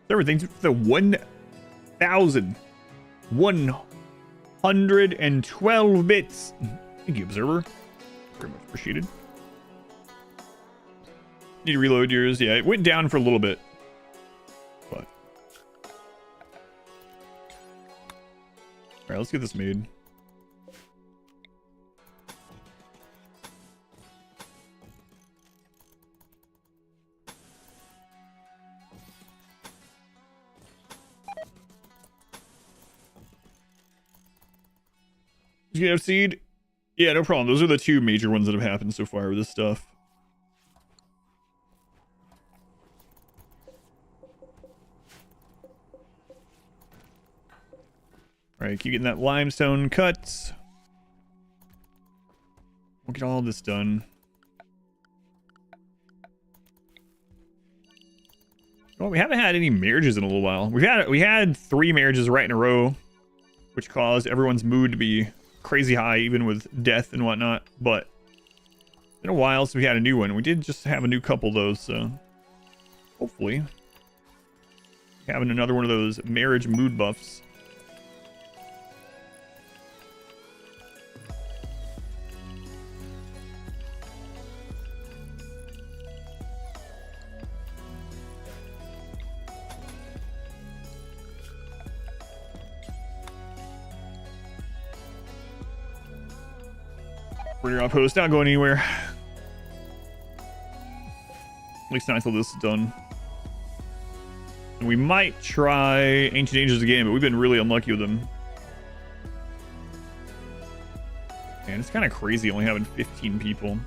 Everything's the 1,112 bits. Thank you, Observer. Very much appreciated. Need to reload yours. Yeah, it went down for a little bit. But. Alright, let's get this made. You have seed? Yeah, no problem. Those are the 2 major ones that have happened so far with this stuff. Alright, keep getting that limestone cut. We'll get all this done. Well, we haven't had any marriages in a little while. We had 3 marriages right in a row, which caused everyone's mood to be crazy high, even with death and whatnot. But it's been a while since we had a new one. We did just have a new couple though, so hopefully having another one of those marriage mood buffs. We're outpost, not going anywhere. At least not until this is done. And we might try Ancient Angels again, but we've been really unlucky with them. Man, it's kind of crazy only having 15 people.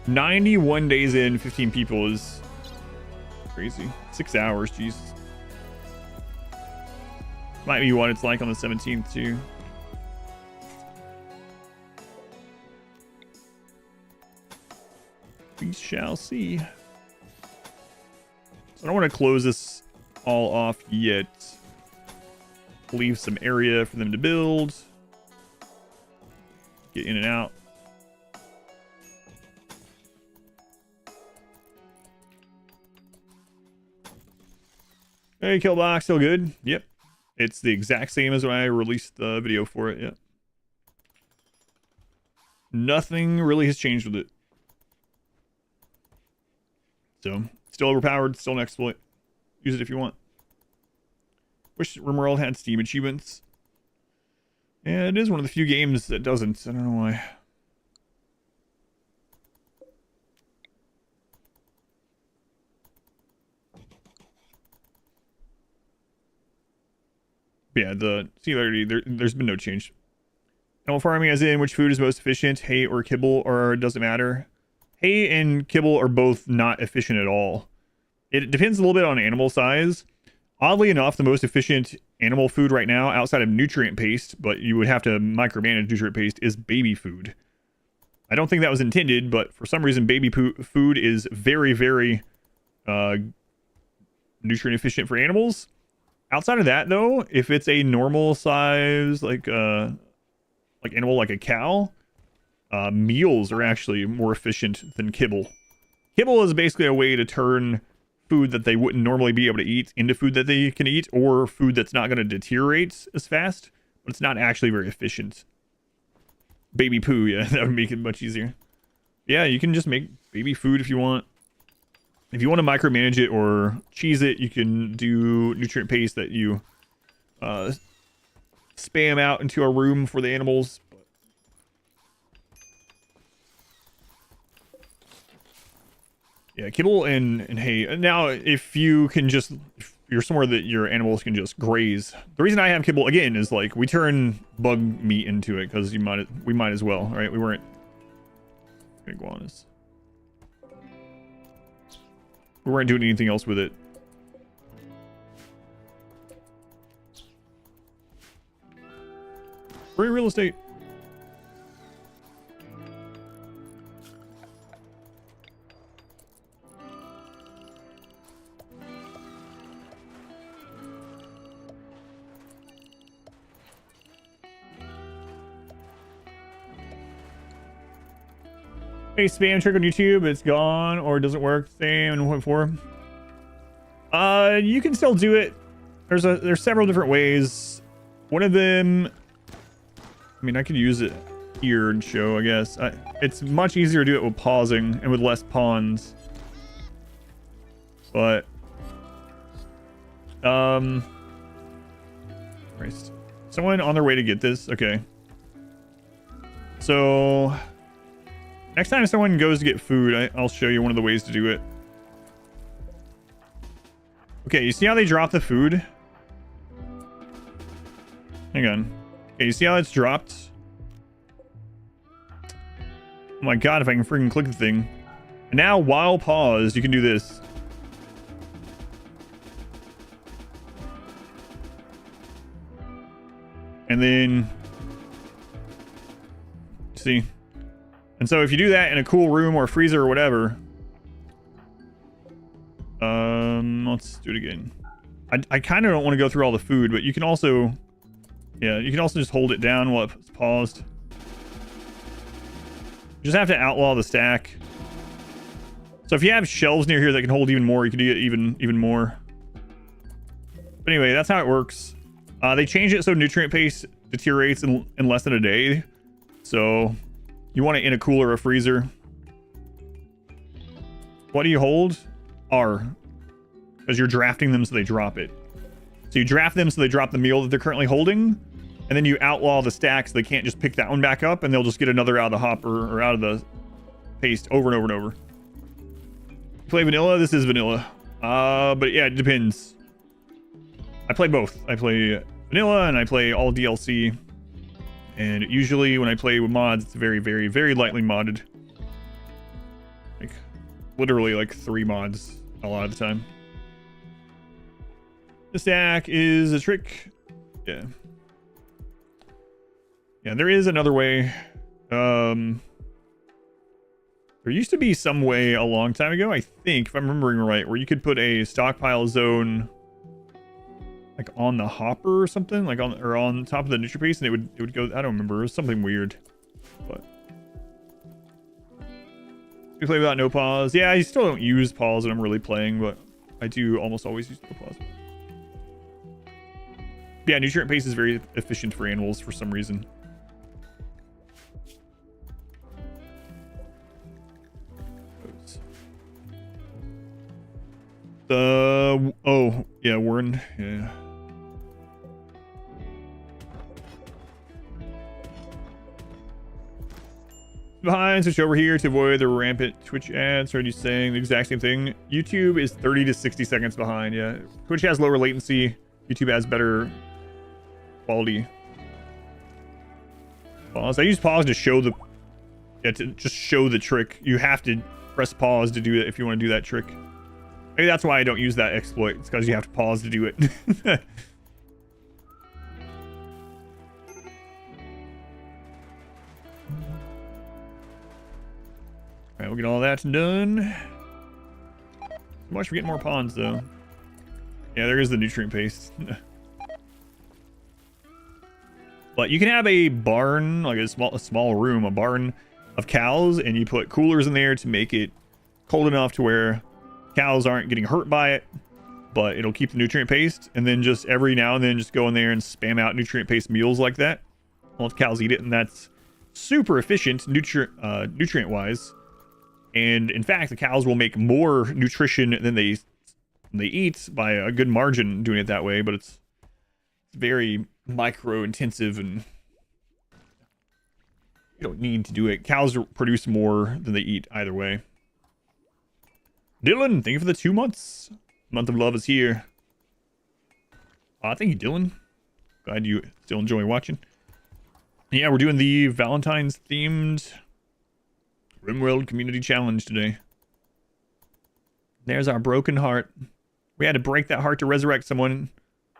91 days in, 15 people is crazy. 6 hours, jeez. Might be what it's like on the 17th too. We shall see. So I don't want to close this all off yet. Leave some area for them to build. Get in and out. Hey, Killbox, still good? Yep. It's the exact same as when I released the video for it, yep. Nothing really has changed with it. So, still overpowered, still an exploit. Use it if you want. Wish RimWorld had Steam achievements. Yeah, it is one of the few games that doesn't. I don't know why. Yeah, the singularity, there's been no change. Animal farming as in which food is most efficient, hay or kibble, or doesn't matter. Hay and kibble are both not efficient at all. It depends a little bit on animal size. Oddly enough, the most efficient animal food right now, outside of nutrient paste, but you would have to micromanage nutrient paste, is baby food. I don't think that was intended, but for some reason, baby food is very, very nutrient efficient for animals. Outside of that, though, if it's a normal size, like animal, like a cow, meals are actually more efficient than kibble. Kibble is basically a way to turn food that they wouldn't normally be able to eat into food that they can eat, or food that's not going to deteriorate as fast, but it's not actually very efficient. Baby poo, yeah, that would make it much easier. Yeah, you can just make baby food if you want. If you want to micromanage it or cheese it, you can do nutrient paste that you spam out into a room for the animals. Yeah, kibble and hay. Now, if you can just, if you're somewhere that your animals can just graze. The reason I have kibble, again, is like we turn bug meat into it because we might as well, right? We weren't iguanas. We weren't doing anything else with it. Free real estate. Hey, spam trick on YouTube, it's gone or it doesn't work. Same in 1.4. You can still do it. There's several different ways. One of them, I mean, I could use it here and show, I guess. It's much easier to do it with pausing and with less pawns. But Christ. Someone on their way to get this. Okay. So next time someone goes to get food, I'll show you one of the ways to do it. Okay, you see how they drop the food? Hang on. Okay, you see how it's dropped? Oh my god, if I can freaking click the thing. And now, while paused, you can do this. And then, see, and so if you do that in a cool room or a freezer or whatever, let's do it again. I kind of don't want to go through all the food, but you can also, yeah, you can also just hold it down while it's paused. You just have to outlaw the stack. So if you have shelves near here that can hold even more, you can do it even more. But anyway, that's how it works. They changed it so nutrient paste deteriorates in less than a day. So you want it in a cooler or a freezer. What do you hold? R. Because you're drafting them so they drop it. So you draft them so they drop the meal that they're currently holding. And then you outlaw the stack so they can't just pick that one back up and they'll just get another out of the hopper or out of the paste over and over and over. Play vanilla? This is vanilla. But yeah, it depends. I play both. I play vanilla and I play all DLC. And usually when I play with mods, it's very, very, very lightly modded. Like, literally like 3 mods a lot of the time. The stack is a trick. Yeah. Yeah, there is another way. There used to be some way a long time ago, I think, if I'm remembering right, where you could put a stockpile zone like on the hopper or something, like on top of the NutriPaste, and it would go. I don't remember. It was something weird. But we play without no pause. Yeah, I still don't use pause when I'm really playing, but I do almost always use no pause. Yeah, nutrient paste is very efficient for animals for some reason. Oh yeah, Warren. Yeah. Behind, switch over here to avoid the rampant Twitch ads. Heard you saying the exact same thing. YouTube is 30 to 60 seconds behind. Yeah, Twitch has lower latency. YouTube has better quality. Pause. I use pause to show the, yeah, to just show the trick. You have to press pause to do it if you want to do that trick. Maybe that's why I don't use that exploit. It's because you have to pause to do it. Alright, we'll get all that done. Watch for getting more pawns, though. Yeah, there is the nutrient paste. But you can have a barn, like a small room, a barn of cows, and you put coolers in there to make it cold enough to where cows aren't getting hurt by it, but it'll keep the nutrient paste. And then just every now and then just go in there and spam out nutrient paste meals like that. Let the cows eat it, and that's super efficient nutrient wise. And in fact, the cows will make more nutrition than they eat by a good margin doing it that way, but it's very micro intensive and you don't need to do it. Cows produce more than they eat either way. Dylan, thank you for the 2 months. Month of love is here. Thank you, Dylan. Glad you still enjoy watching. Yeah, we're doing the Valentine's themed RimWorld Community Challenge today. There's our broken heart. We had to break that heart to resurrect someone,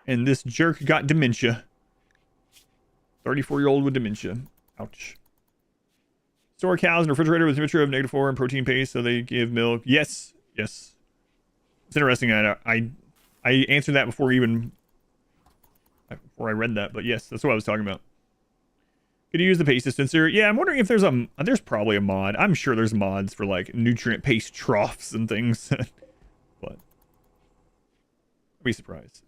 and this jerk got dementia. 34-year-old with dementia. Ouch. Store cows in a refrigerator with a mixture of -4 and protein paste so they give milk. Yes. Yes. It's interesting. I answered that before I read that, but yes, that's what I was talking about. Could you use the paste dispenser? Yeah, I'm wondering if there's probably a mod. I'm sure there's mods for like nutrient paste troughs and things. But I'd be surprised.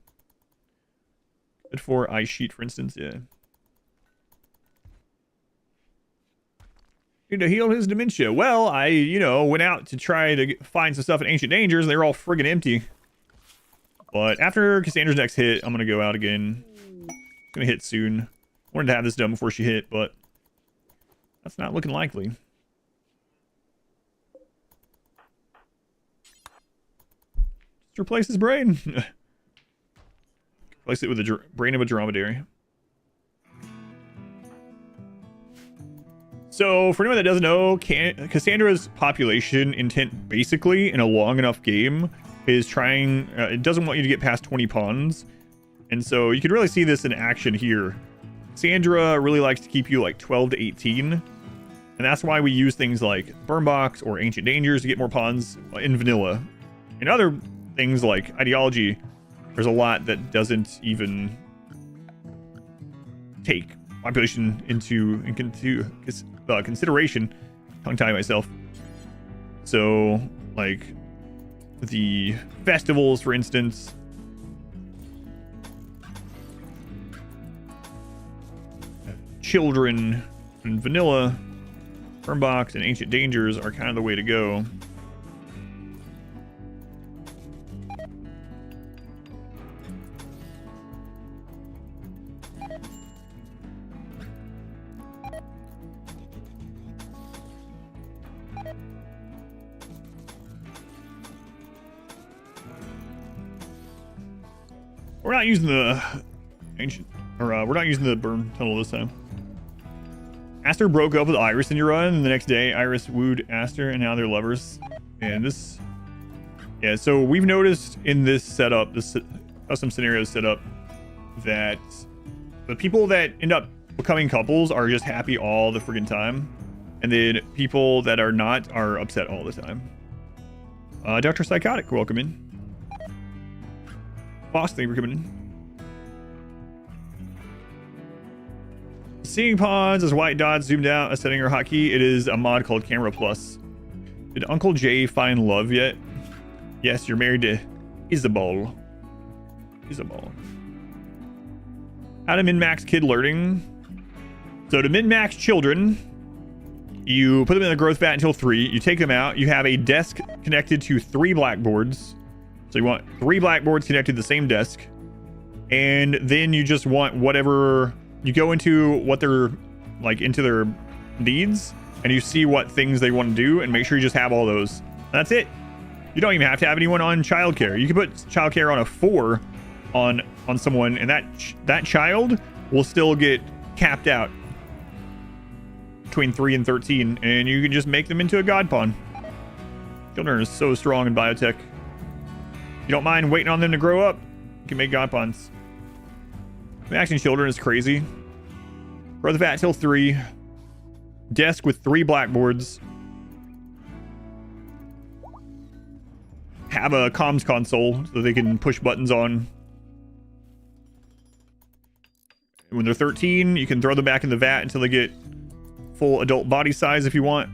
Good for ice sheet, for instance, yeah. To heal his dementia. Well, I, went out to try to find some stuff in Ancient Dangers, and they were all friggin' empty. But after Cassandra's next hit, I'm gonna go out again. Gonna hit soon. Wanted to have this done before she hit, but that's not looking likely. Just replace his brain. Replace it with the brain of a dromedary. So, for anyone that doesn't know, Cassandra's population intent, basically, in a long enough game, is trying... it doesn't want you to get past 20 pawns. And so, you can really see this in action here. Cassandra really likes to keep you like 12 to 18. And that's why we use things like Burn Box or Ancient Dangers to get more pawns in vanilla. In other things like Ideology, there's a lot that doesn't even take population into consideration. Tongue-tie myself. So, like, the festivals, for instance. Children and vanilla, Burn Box, and Ancient Dangers are kind of the way to go. We're not using the ancient, or we're not using the burn tunnel this time. Aster broke up with Iris in your run, and the next day Iris wooed Aster, and now they're lovers. And this, yeah. So we've noticed in this setup, this custom scenario setup, that the people that end up becoming couples are just happy all the friggin' time, and then people that are not are upset all the time. Dr. Psychotic, welcome in. Boss, thank you for coming in. Seeing pawns as white dots zoomed out, a setting or hotkey. It is a mod called Camera Plus. Did Uncle Jay find love yet? Yes, you're married to Isabel. Isabel. How to min-max kid learning. So to min-max children, you put them in the growth vat until 3. You take them out. You have a desk connected to 3 blackboards. So you want 3 blackboards connected to the same desk. And then you just want whatever... You go into what they're like, into their needs, and you see what things they want to do, and make sure you just have all those. That's it. You don't even have to have anyone on childcare. You can put childcare on a 4 on someone, and that child will still get capped out between 3 and 13, and you can just make them into a god pawn. Children are so strong in biotech. You don't mind waiting on them to grow up, you can make god pawns. Maxing children is crazy. Grow the vat till 3. Desk with 3 blackboards. Have a comms console so they can push buttons on. When they're 13, you can throw them back in the vat until they get full adult body size if you want.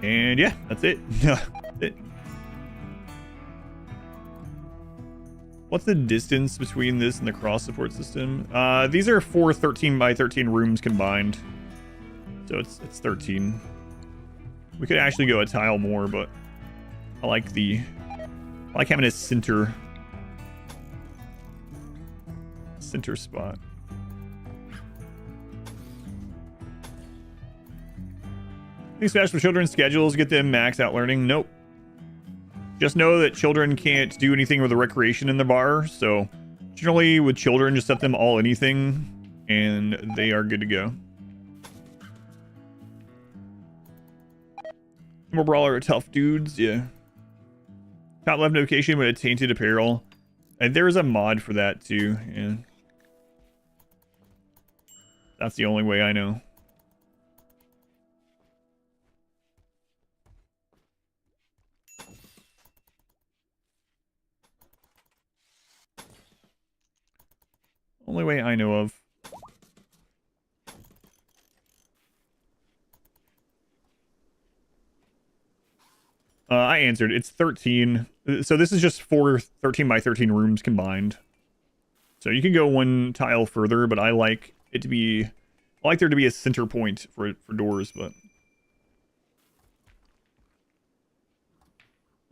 And yeah, that's it. That's it. What's the distance between this and the cross support system? These are 4 13 by 13 rooms combined. So it's 13. We could actually go a tile more, but I like having a center spot. Anything special for children's schedules? Get them max out learning? Nope. Just know that children can't do anything with the recreation in the bar, so generally with children, just set them all anything, and they are good to go. More brawler are tough dudes, yeah. Top left notification with a tainted apparel. And there is a mod for that too, yeah. That's the only way I know. Only way I know of. I answered. It's 13. So this is just 4 13 by 13 rooms combined. So you can go 1 tile further, but I like it to be... I like there to be a center point for doors, but...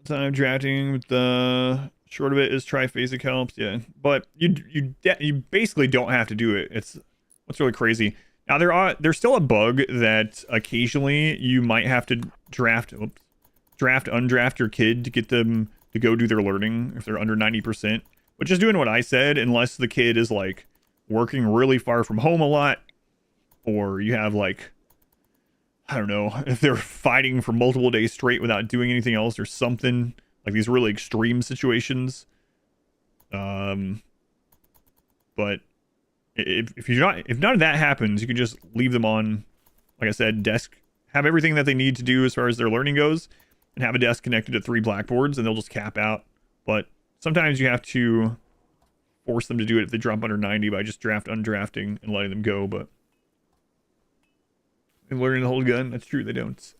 Time drafting with the... Short of it is triphasic helps, yeah. But you basically don't have to do it. It's what's really crazy. Now there's still a bug that occasionally you might have to undraft your kid to get them to go do their learning if they're under 90%. But just doing what I said, unless the kid is like working really far from home a lot, or you have like, I don't know, if they're fighting for multiple days straight without doing anything else or something. Like these really extreme situations. But If none of that happens, you can just leave them on, like I said, desk. Have everything that they need to do as far as their learning goes, and have a desk connected to 3 blackboards, and they'll just cap out. But sometimes you have to force them to do it if they drop under 90 by just undrafting and letting them go. But and learning to hold a gun, that's true, they don't.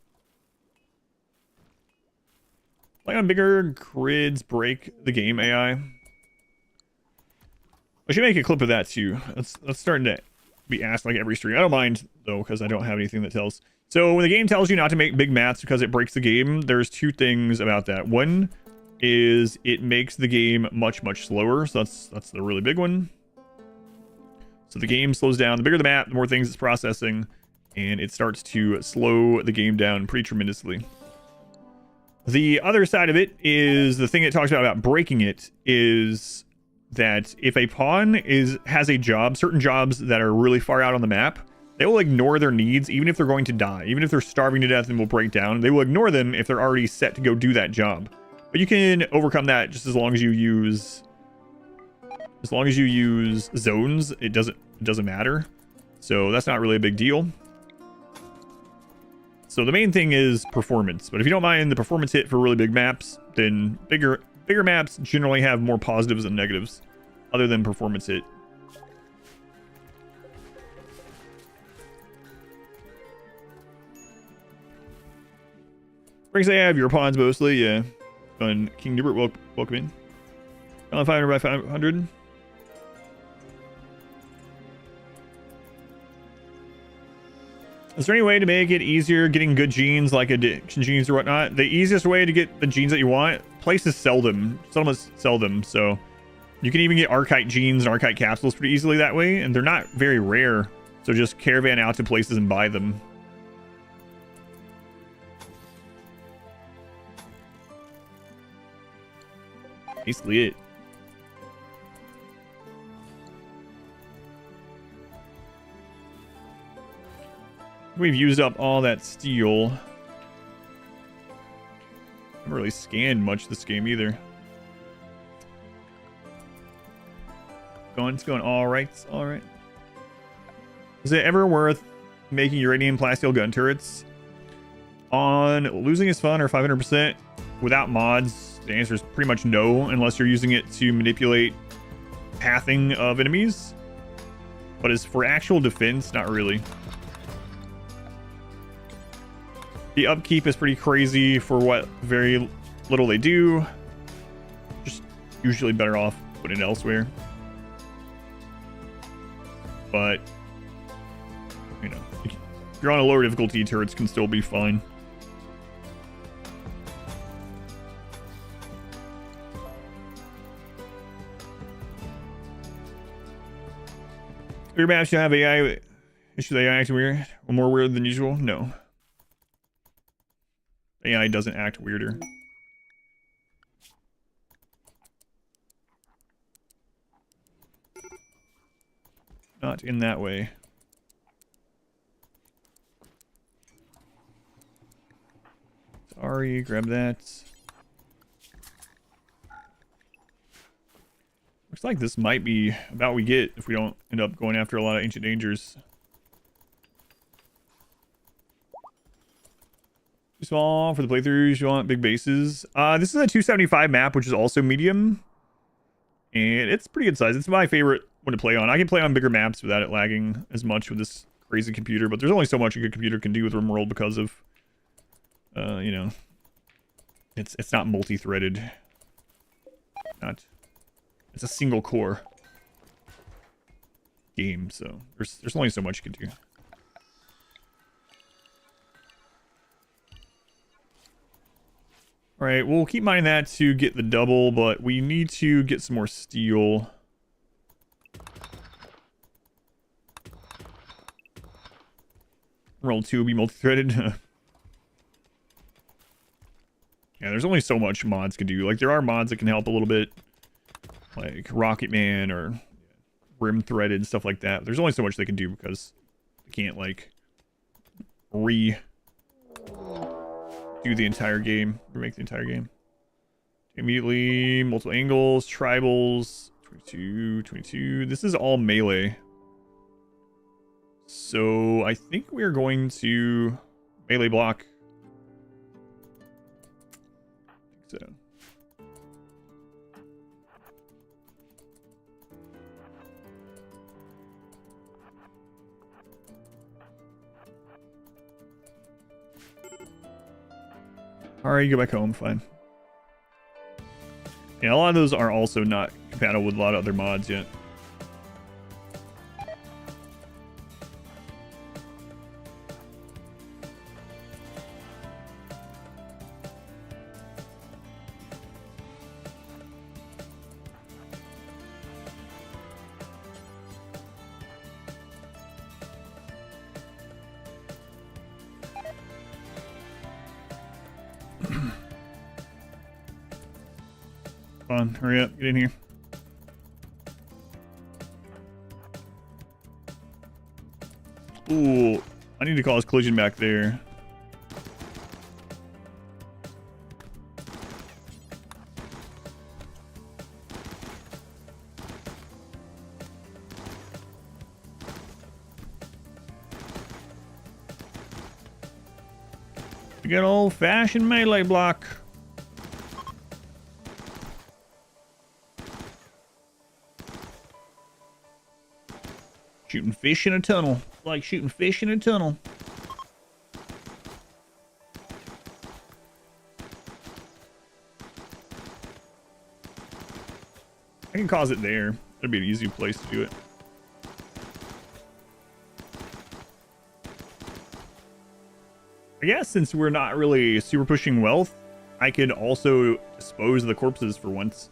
Play on bigger grids break the game AI. I should make a clip of that too. That's starting to be asked like every stream. I don't mind though, because I don't have anything that tells. So when the game tells you not to make big maps because it breaks the game, there's 2 things about that. One is it makes the game much slower. So that's the really big one. So the game slows down. The bigger the map, the more things it's processing, and it starts to slow the game down pretty tremendously. The other side of it is the thing it talks about breaking it is that if a pawn has a job, certain jobs that are really far out on the map, they will ignore their needs even if they're going to die. Even if they're starving to death and will break down, they will ignore them if they're already set to go do that job. But you can overcome that just as long as you use zones. It doesn't matter. So that's not really a big deal. So the main thing is performance. But if you don't mind the performance hit for really big maps, then bigger maps generally have more positives than negatives, other than performance hit. Brings I have your pawns mostly, yeah. And King Newbert, welcome in. 500 by 500. Is there any way to make it easier getting good genes like addiction genes or whatnot? The easiest way to get the genes that you want, places sell them. Some sell them, so you can even get archite genes and archite capsules pretty easily that way, and they're not very rare. So just caravan out to places and buy them. Basically it. We've used up all that steel. I haven't really scanned much this game either. It's going all right. All right. Is it ever worth making uranium plasteel gun turrets? On Losing is Fun or 500% without mods, the answer is pretty much no, unless you're using it to manipulate pathing of enemies. But as for actual defense, not really. The upkeep is pretty crazy for what very little they do. Just usually better off putting it elsewhere. But, you know, if you're on a lower difficulty, turrets can still be fine. Your maps should have AI issues. AI acting weird or more weird than usual? No. AI doesn't act weirder. Not in that way. Sorry, grab that. Looks like this might be about what we get if we don't end up going after a lot of ancient dangers. Too small for the playthroughs. You want big bases. This is a 275 map, which is also medium. And it's pretty good size. It's my favorite one to play on. I can play on bigger maps without it lagging as much with this crazy computer. But there's only so much a good computer can do with RimWorld because of, you know, it's not multi-threaded. It's a single core game, so there's only so much you can do. All right, we'll keep mining that to get the double, but we need to get some more steel. Roll 2 will be multi-threaded. Yeah, there's only so much mods can do. Like, there are mods that can help a little bit, like Rocket Man or Rim Threaded, stuff like that. There's only so much they can do because they can't, like, do the entire game, remake the entire game. Immediately, multiple angles, tribals, 22. This is all melee. So I think we're going to melee block. I think so. Alright, go back home, fine. Yeah, a lot of those are also not compatible with a lot of other mods yet. Come on, hurry up, get in here. Ooh, I need to cause collision back there. Good old-fashioned melee block. Shooting fish in a tunnel. Like shooting fish in a tunnel. I can cause it there. That'd be an easy place to do it. I guess since we're not really super pushing wealth, I could also dispose of the corpses for once.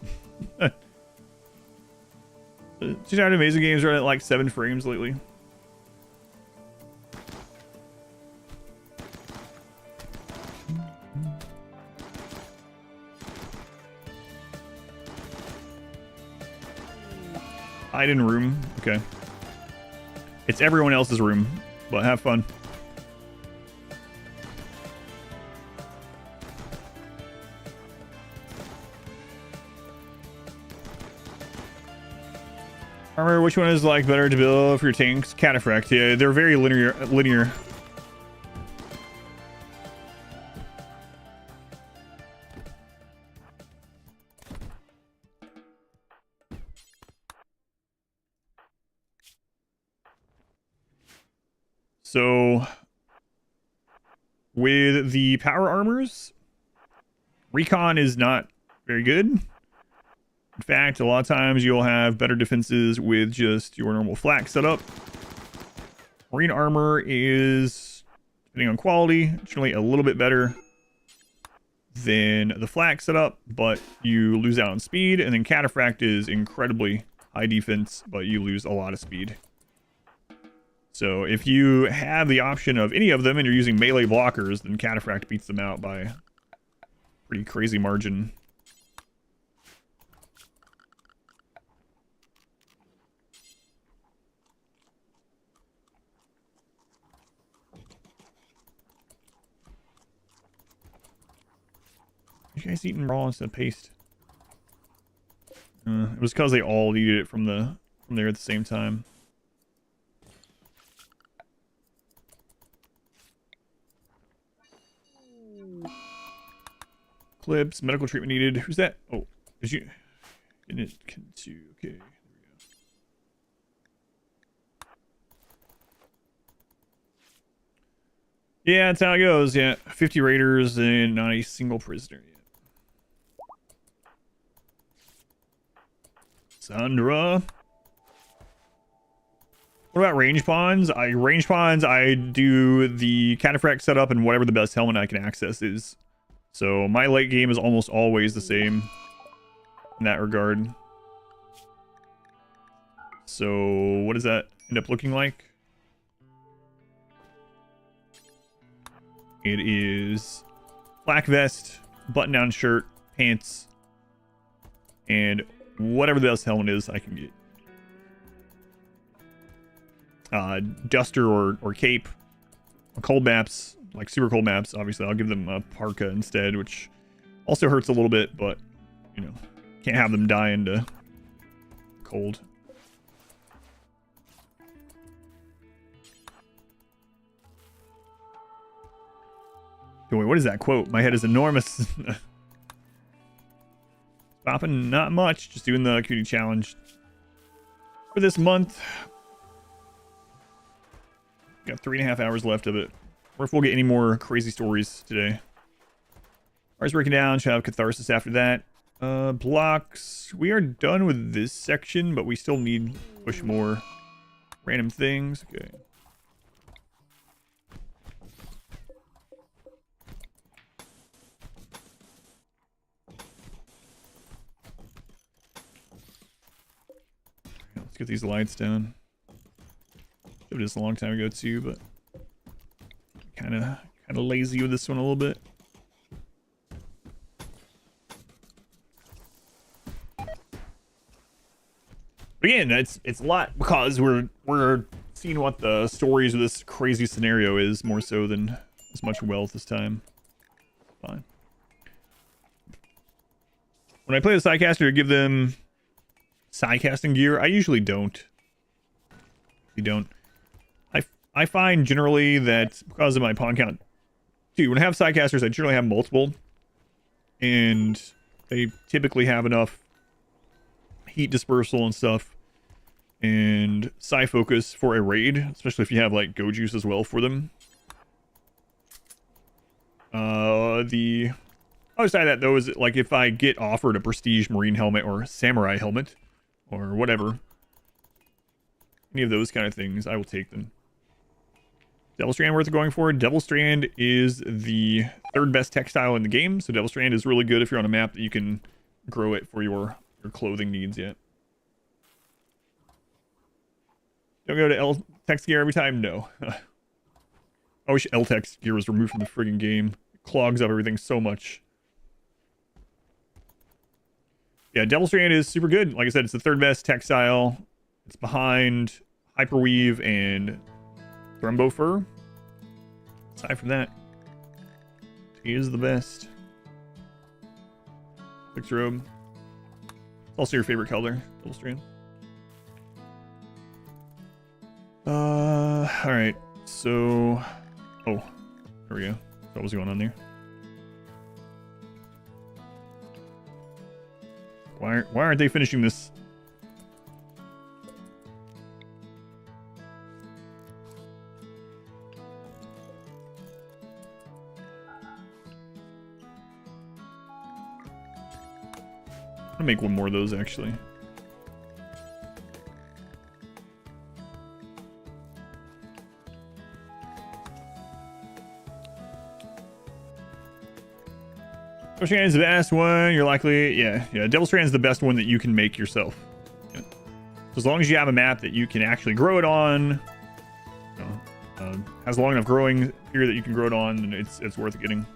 Just out amazing games are at like 7 frames lately. Hide in room. Okay. It's everyone else's room, but have fun. Armor, which one is like better to build for your tanks? Cataphract. Yeah, they're very linear. So with the power armors, recon is not very good. In fact, a lot of times you'll have better defenses with just your normal flak setup. Marine armor is, depending on quality, generally a little bit better than the flak setup, but you lose out on speed. And then Cataphract is incredibly high defense, but you lose a lot of speed. So if you have the option of any of them and you're using melee blockers, then Cataphract beats them out by a pretty crazy margin. You guys eating raw instead of paste? It was because they all needed it from there at the same time. Clips, medical treatment needed. Who's that? Oh, is you? Okay, there we go. Yeah, that's how it goes. Yeah, 50 raiders and not a single prisoner yet. Cassandra. What about range pawns? I do the Cataphract setup and whatever the best helmet I can access is. So my late game is almost always the same in that regard. So what does that end up looking like? It is black vest, button-down shirt, pants, and whatever the best helmet is I can get. Duster or cape. Cold maps, like super cold maps, obviously I'll give them a parka instead, which also hurts a little bit, but you know, can't have them die into cold. Wait, what is that quote? My head is enormous. Popping not much, just doing the community challenge for this month. Got 3.5 hours left of it. Or if we'll get any more crazy stories today. Ours breaking down, should have catharsis after that. Blocks. We are done with this section, but we still need to push more random things. Okay. Let's get these lights down. Showed this a long time ago too, but kind of lazy with this one a little bit. But again, it's a lot because we're seeing what the stories of this crazy scenario is more so than as much wealth this time. Fine. When I play the sidecaster, I give them sidecasting gear. I usually don't. You don't. I find generally that because of my pawn count, too, when I have sidecasters, I generally have multiple, and they typically have enough heat dispersal and stuff, and side focus for a raid, especially if you have like go juice as well for them. The other side of that though is like if I get offered a prestige marine helmet or samurai helmet or whatever, any of those kind of things, I will take them. Devil Strand worth going for. Devil Strand is the 3rd best textile in the game, so Devil Strand is really good if you're on a map that you can grow it for your clothing needs yet. Don't go to L-Tex gear every time? No. I wish L-Tex gear was removed from the friggin' game. It clogs up everything so much. Yeah, Devil Strand is super good. Like I said, it's the 3rd best textile. It's behind Hyperweave and Thrumbo Fur. Aside from that, he is the best. Fix robe. Also your favorite color, Devil Strand. Alright, so... Oh, there we go. What was going on there? Why aren't they finishing this? I'm gonna make one more of those actually. Devil Strand is the best one. You're likely, yeah. Devil Strand is the best one that you can make yourself. Yeah. So as long as you have a map that you can actually grow it on, you know, has long enough growing period that you can grow it on, then it's worth getting.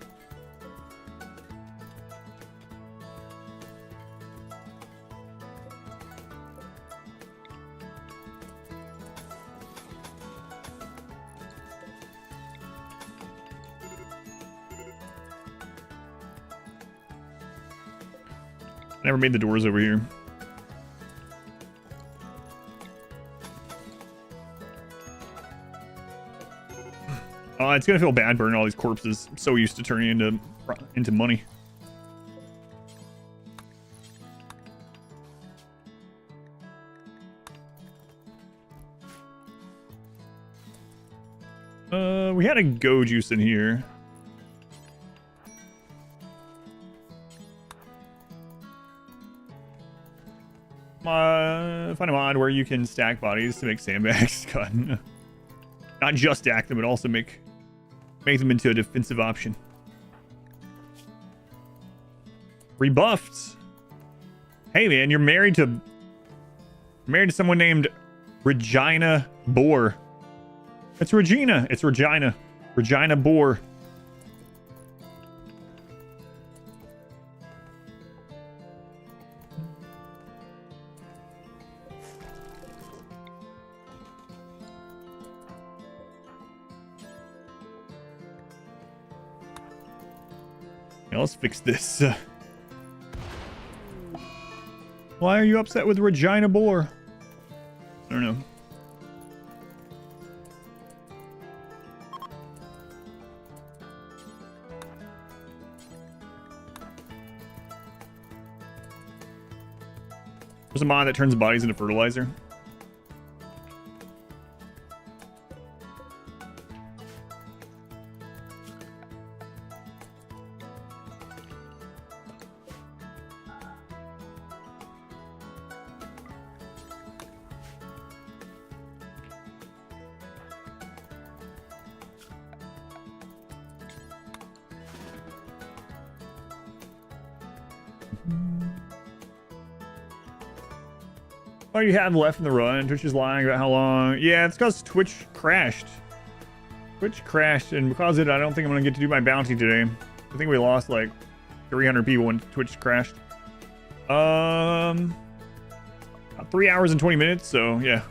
Never made the doors over here. It's gonna feel bad burning all these corpses. I'm so used to turning into money. We had a go juice in here. Find a mod where you can stack bodies to make sandbags. God. Not just stack them, but also make them into a defensive option. Rebuffed. Hey man, you're married to someone named Regina Boar. It's Regina. It's Regina. Regina Boar. Yeah, let's fix this. Why are you upset with Regina Boar? I don't know. There's a mod that turns bodies into fertilizer. What do you have left in the run? Twitch is lying about how long. Yeah, it's because Twitch crashed. Twitch crashed, and because of it, I don't think I'm going to get to do my bounty today. I think we lost like 300 people when Twitch crashed. About 3 hours and 20 minutes, so yeah.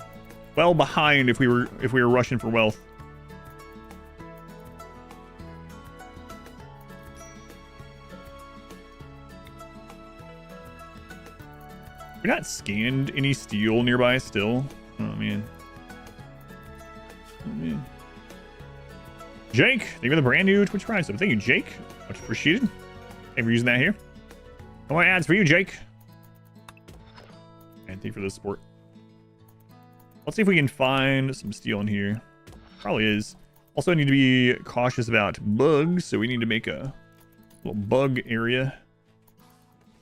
Well behind if we were rushing for wealth. We not scanned any steel nearby still. Oh man. Oh man. Jake, thank you for the brand new Twitch Prime sub. Thank you, Jake. Much appreciated. Thank you for using that here. No more ads for you, Jake. And thank you for the support. Let's see if we can find some steel in here. Probably is. Also, I need to be cautious about bugs, so we need to make a little bug area.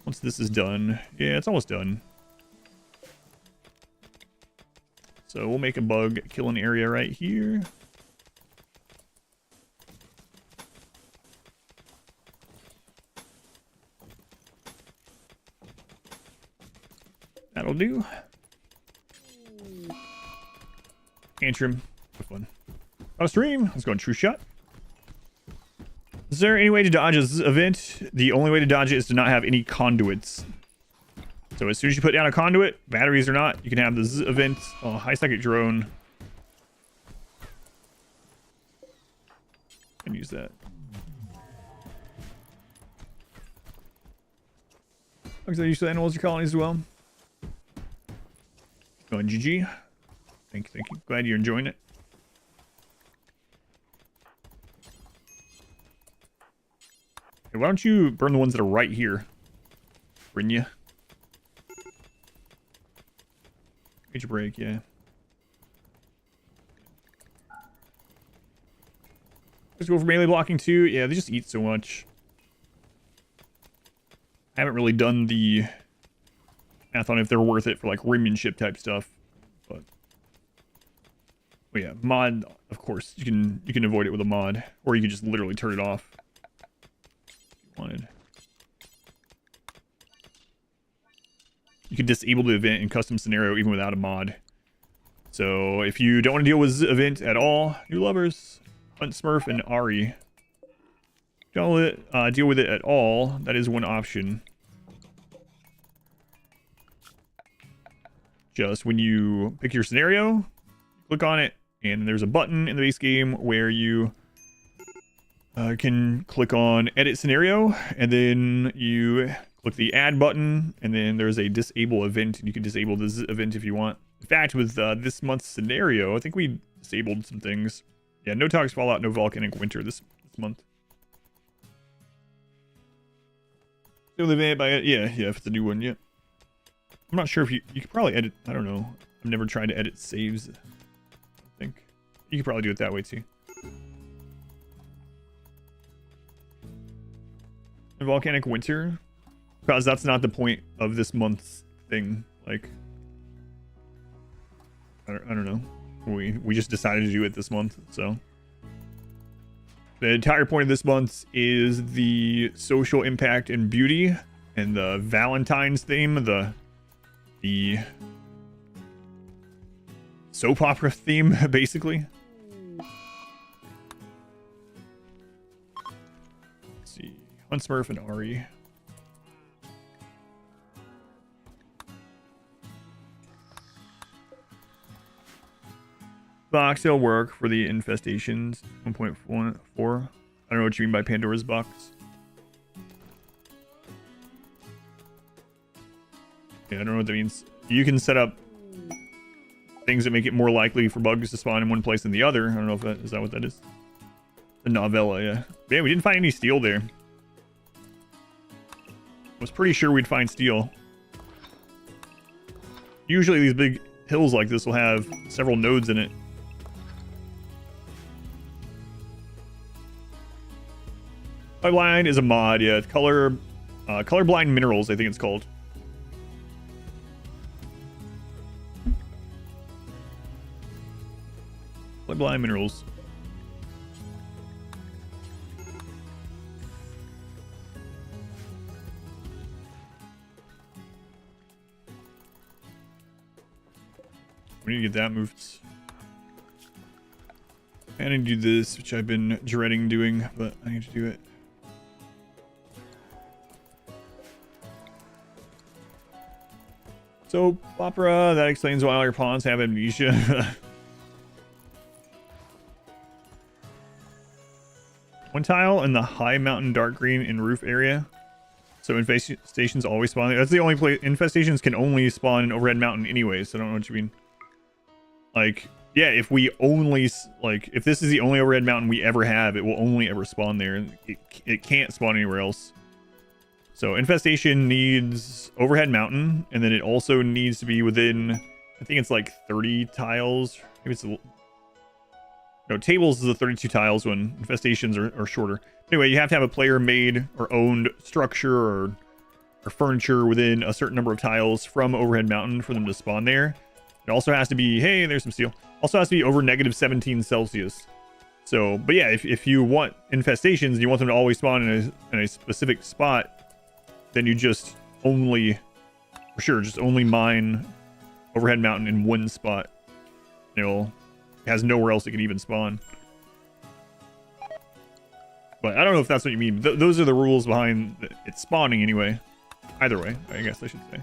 Once this is done. Yeah, it's almost done. So we'll make a bug killing area right here. That'll do. Antrim. Have fun. On a stream. Let's go on True Shot. Is there any way to dodge this event? The only way to dodge it is to not have any conduits. So as soon as you put down a conduit, batteries or not, you can have this event. Oh, high second drone. Can use that. Looks like you said animals are colonies as well. Going GG. Thank you. Glad you're enjoying it. Hey, why don't you burn the ones that are right here? Brynja. Major break, yeah. Just go for melee blocking too. Yeah, they just eat so much. I haven't really done the math on if they're worth it for like rimmanship type stuff, but yeah, mod, of course you can avoid it with a mod, or you can just literally turn it off if you wanted. You can disable the event in custom scenario even without a mod. So if you don't want to deal with this event at all, new lovers, Hunt Smurf and Ari. Don't deal with it at all. That is one option. Just when you pick your scenario, click on it, and there's a button in the base game where you can click on edit scenario, and then you click the add button, and then there's a disable event, and you can disable this event if you want. In fact, with this month's scenario, I think we disabled some things. Yeah, no Toxic Fallout, no Volcanic Winter this month. Still event by it? Yeah, if it's a new one, yeah. I'm not sure if you could probably edit, I don't know. I've never tried to edit saves, I think. You could probably do it that way too. And Volcanic Winter, because that's not the point of this month's thing. Like, I don't know. We just decided to do it this month, so. The entire point of this month is the social impact and beauty, and the Valentine's theme, the soap opera theme, basically. Let's see. Hunt Smurf and Ari. Box will work for the infestations. 1.4. I don't know what you mean by Pandora's box. Yeah, I don't know what that means. You can set up things that make it more likely for bugs to spawn in one place than the other. I don't know if that is that what that is. The novella, yeah. Yeah, we didn't find any steel there. I was pretty sure we'd find steel. Usually these big hills like this will have several nodes in it. Colorblind is a mod, yeah. Colorblind Minerals, I think it's called. Colorblind Minerals. We need to get that moved. I need to do this, which I've been dreading doing, but I need to do it. Soap opera, that explains why all your pawns have amnesia. One tile in the high mountain dark green in roof area. So infestations always spawn. That's the only place. Infestations can only spawn in overhead mountain anyway, so I don't know what you mean. Like, yeah, if we only, like, if this is the only overhead mountain we ever have, it will only ever spawn there. It can't spawn anywhere else. So infestation needs overhead mountain, and then it also needs to be within, I think it's like 30 tiles. Maybe it's no, tables is the 32 tiles when infestations are shorter. Anyway, you have to have a player made or owned structure or furniture within a certain number of tiles from overhead mountain for them to spawn there. It also has to be, hey, there's some steel. Also has to be over -17 Celsius. So, but yeah, if you want infestations and you want them to always spawn in a specific spot, then you just only, for sure, just only mine overhead mountain in one spot. It has nowhere else it can even spawn. But I don't know if that's what you mean. Those are the rules behind it spawning anyway. Either way, I guess I should say.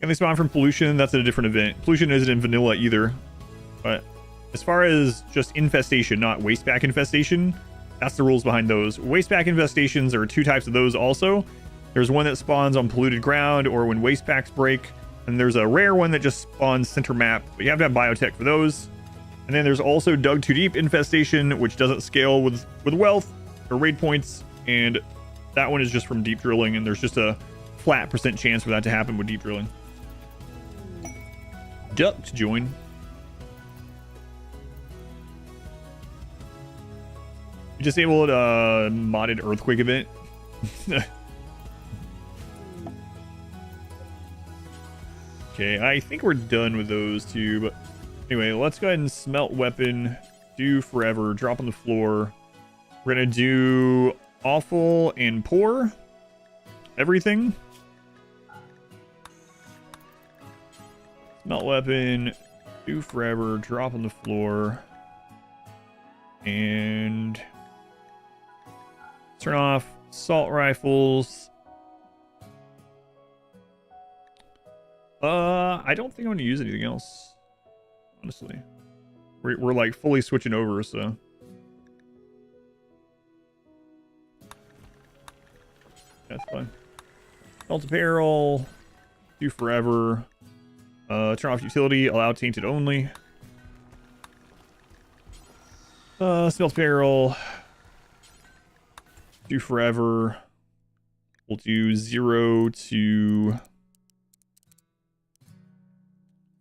Can they spawn from pollution? That's at a different event. Pollution isn't in vanilla either. But as far as just infestation, not wastepack infestation, that's the rules behind those. Wastepack infestations, there are two types of those also. There's one that spawns on polluted ground or when waste packs break. And there's a rare one that just spawns center map. But you have to have biotech for those. And then there's also dug too deep infestation, which doesn't scale with wealth or raid points. And that one is just from deep drilling. And there's just a flat % chance for that to happen with deep drilling. Duck to join. You disabled a modded earthquake event. Okay, I think we're done with those two, but anyway, let's go ahead and smelt weapon, do forever, drop on the floor. We're gonna do awful and poor everything. Smelt weapon, do forever, drop on the floor, and turn off assault rifles. I don't think I'm going to use anything else, honestly. We're like fully switching over, so. That's fine. Melt apparel, do forever. Turn off utility, allow tainted only. Smelt apparel, do forever. We'll do 0 to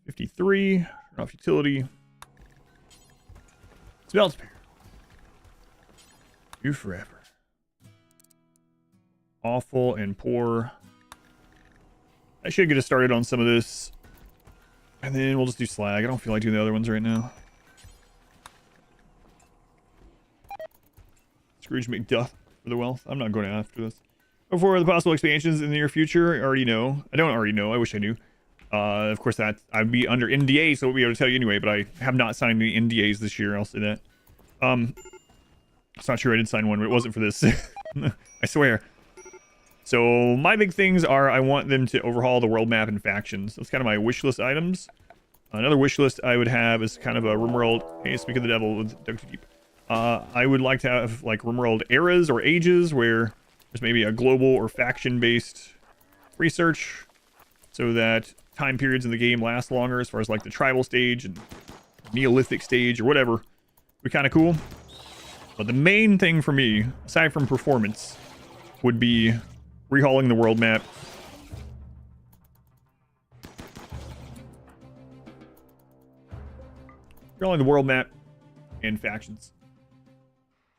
53. Turn off utility. Smelt apparel, do forever. Awful and poor. I should get us started on some of this. And then we'll just do slag. I don't feel like doing the other ones right now. Scrooge McDuff for the wealth. I'm not going after this. Before the possible expansions in the near future, I already know. I don't already know. I wish I knew. Of course, that I'd be under NDA, so I'll be able to tell you anyway. But I have not signed any NDAs this year. I'll say that. It's not sure I did sign one, but it wasn't for this. I swear. So my big things are I want them to overhaul the world map and factions. That's kind of my wish list items. Another wish list I would have is kind of a RimWorld. Hey, speak of the devil with Dug Too Deep. I would like to have like RimWorld eras or ages where there's maybe a global or faction based research so that time periods in the game last longer, as far as like the tribal stage and Neolithic stage or whatever. Would be kind of cool. But the main thing for me, aside from performance, would be rehauling the world map Controlling the world map and factions.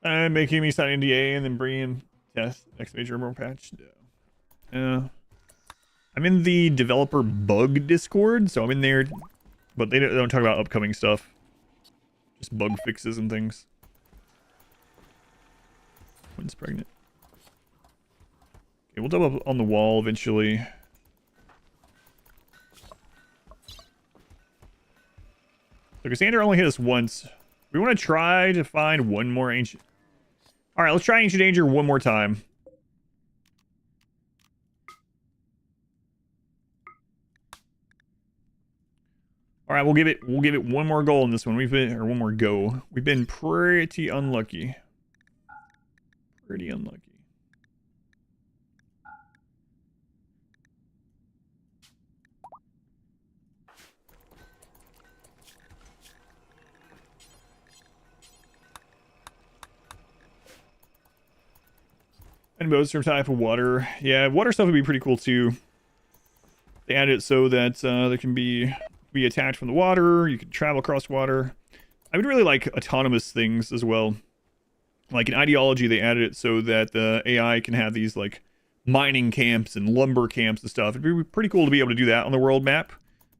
Making me sign NDA and then bring in test next major RimWorld patch. No. I'm in the developer bug Discord, so I'm in there, but they don't talk about upcoming stuff. Just bug fixes and things. One's pregnant. Okay, we'll double up on the wall eventually. So Cassandra only hit us once. We want to try to find one more ancient. All right, let's try Ancient Danger one more time. All right, we'll give it one more goal in this one. One more go. We've been pretty unlucky. Pretty unlucky. And boats from type of water. Yeah, water stuff would be pretty cool too. They added it so that there can be attacked from the water. You can travel across water. I would really like autonomous things as well. Like in ideology, they added it so that the AI can have these like mining camps and lumber camps and stuff. It'd be pretty cool to be able to do that on the world map.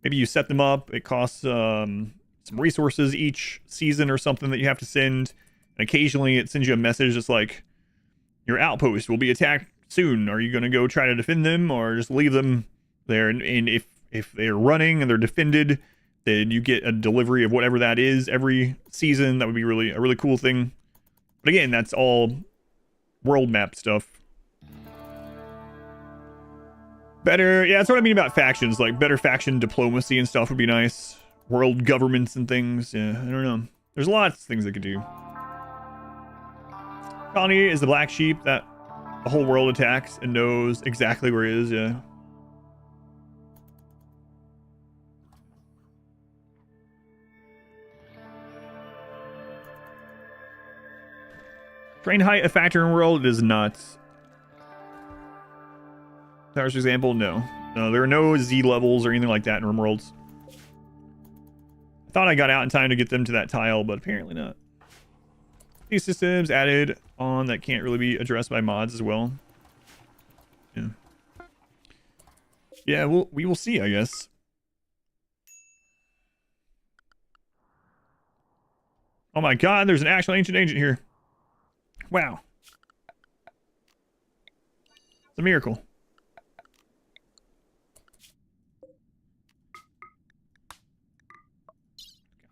Maybe you set them up. It costs some resources each season or something that you have to send. And occasionally it sends you a message that's like, your outpost will be attacked soon. Are you going to go try to defend them or just leave them there? And if they're running and they're defended, then you get a delivery of whatever that is every season. That would be a really cool thing. But again, that's all world map stuff. Better, yeah, that's what I mean about factions. Like better faction diplomacy and stuff would be nice. World governments and things. Yeah, I don't know. There's lots of things they could do. Colony is the black sheep that the whole world attacks and knows exactly where it is, yeah. Train height a factor in world? It is not. Towers, for example, no. No, there are no Z levels or anything like that in RimWorlds. I thought I got out in time to get them to that tile, but apparently not. These systems added on that can't really be addressed by mods as well. Yeah. Yeah, we will see, I guess. Oh my god, there's an actual ancient agent here. Wow. It's a miracle.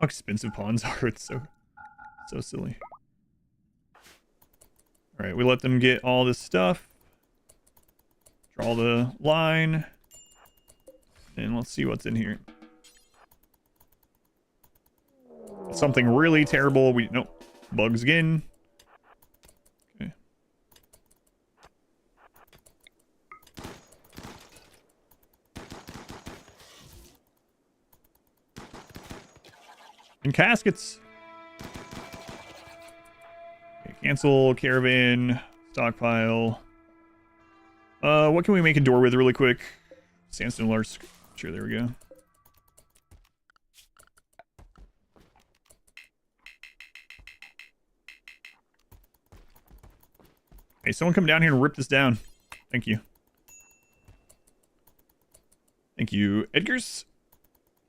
How expensive pawns are. It's so silly. Alright, we let them get all this stuff. Draw the line. And let's see what's in here. Something really terrible. Nope. Bugs again. Okay. And caskets. Cancel, caravan, stockpile. What can we make a door with really quick? Sandstone large. Sure, there we go. Hey, someone come down here and rip this down. Thank you. Thank you, Edgar's.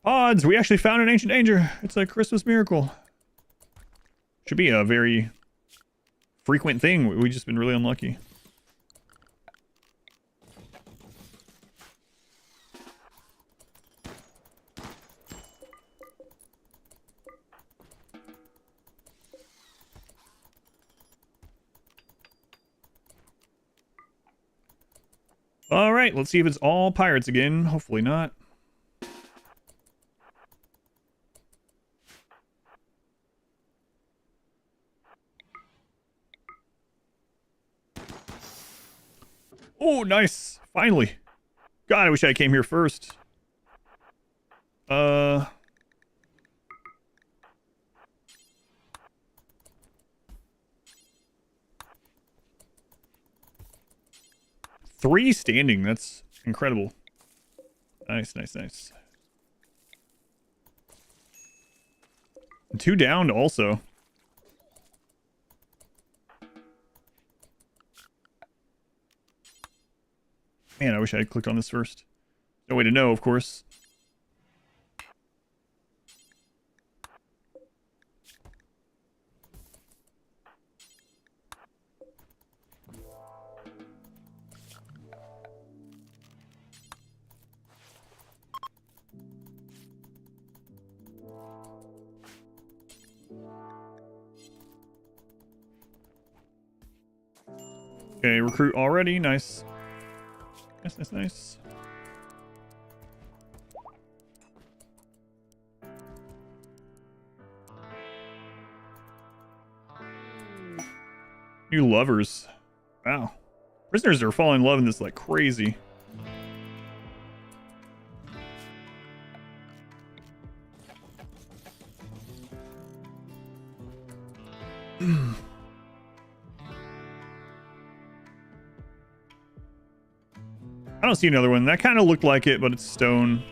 Odds, we actually found an ancient danger. It's a Christmas miracle. Should be a very frequent thing. We've just been really unlucky. All right, let's see if it's all pirates again. Hopefully not. Oh, nice. Finally. God, I wish I came here first. Three standing. That's incredible. Nice, nice, nice. 2 downed also. Man, I wish I had clicked on this first. No way to know, of course. Okay, recruit already. Nice. Nice. New lovers. Wow. Prisoners are falling in love in this like crazy. I don't see another one. That kind of looked like it, but it's stone.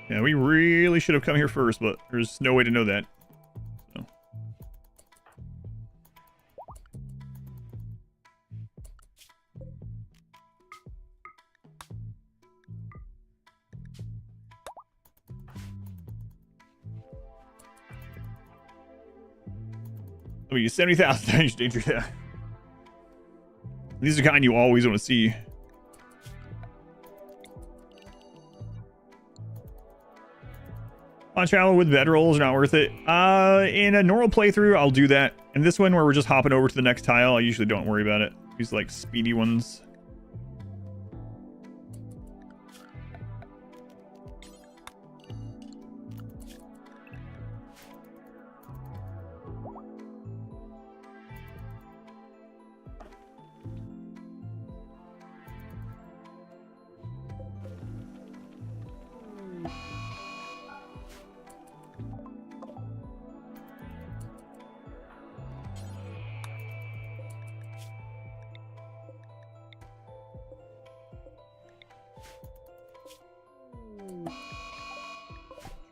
Yeah, we really should have come here first, but there's no way to know that. So. I mean, 70,000 damage danger. Yeah. These are the kind you always want to see. On travel with bedrolls are not worth it. In a normal playthrough, I'll do that. In this one where we're just hopping over to the next tile, I usually don't worry about it. These like speedy ones.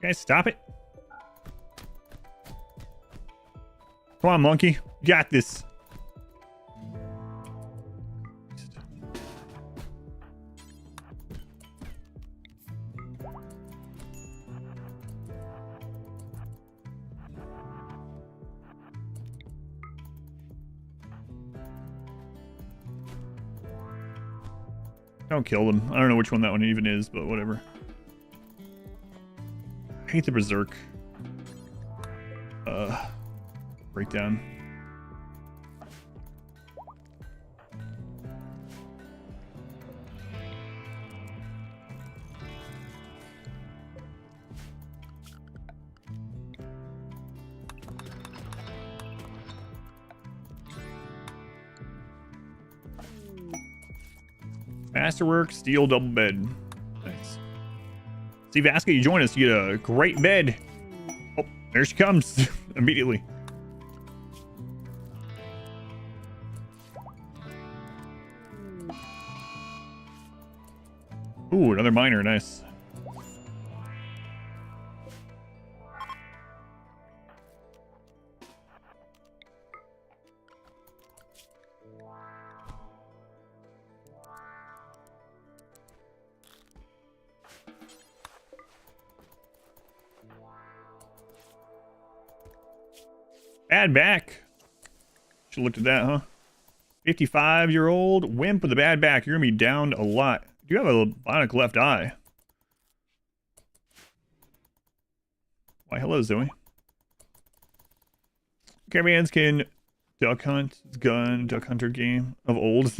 Guys, stop it. Come on, monkey. You got this. Don't kill them. I don't know which one that one even is, but whatever. I hate the berserk breakdown. Masterwork, steel double bed. Nice. See, Vasca, you join us. You get a great bed. Oh, there she comes. Immediately. Ooh, another miner. Nice. Bad back. Should have looked at that, huh? 55-year-old wimp with a bad back. You're gonna be downed a lot. You have a bionic left eye. Why, hello, Zoe. Caravans can duck hunt. It's gun, duck hunter game of old.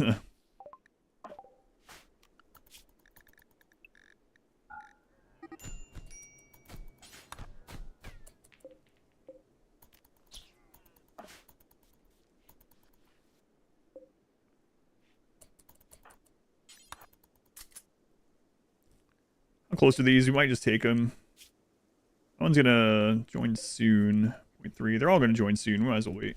How close to these? We might just take them. That one's gonna join soon. 0.3. They're all gonna join soon. We might as well wait.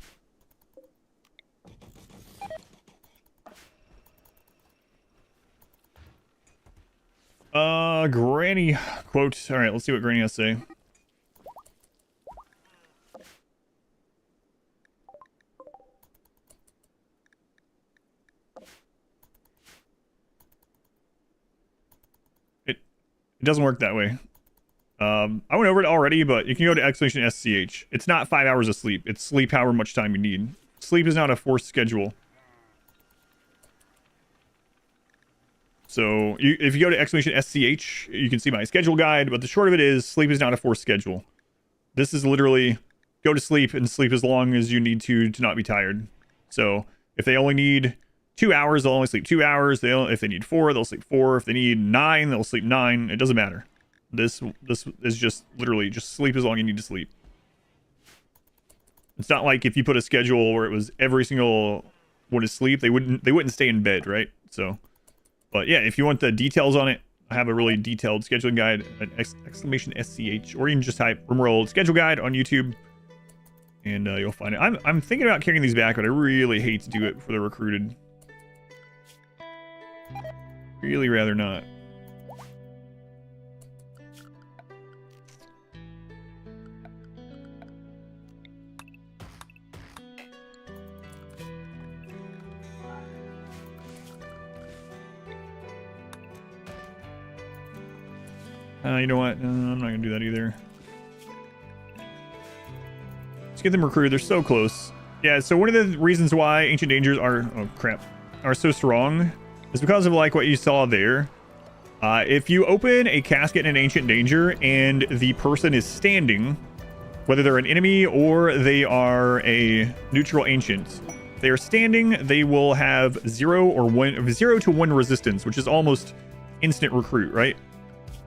Granny quote. All right, let's see what Granny has to say. It doesn't work that way. I went over it already, but you can go to !SCH. It's not 5 hours of sleep. It's sleep however much time you need. Sleep is not a forced schedule. So if you go to !SCH, you can see my schedule guide, but the short of it is sleep is not a forced schedule. This is literally go to sleep and sleep as long as you need to not be tired. So if they only need 2 hours, they'll only sleep 2 hours. If they need 4, they'll sleep 4. If they need 9, they'll sleep 9. It doesn't matter. This is just literally just sleep as long as you need to sleep. It's not like if you put a schedule where it was every single one is sleep, they wouldn't stay in bed, right? So, but yeah, if you want the details on it, I have a really detailed scheduling guide at !SCH, or you can just type RimWorld schedule guide on YouTube, and you'll find it. I'm thinking about carrying these back, but I really hate to do it before they're recruited. Really rather not. You know what? I'm not gonna do that either. Let's get them recruited. They're so close. Yeah, so one of the reasons why Ancient Dangers are so strong is because of like what you saw there. If you open a casket in an Ancient Danger and the person is standing, whether they're an enemy or they are a neutral ancient, if they are standing, they will have 0 to 1 resistance, which is almost instant recruit, right?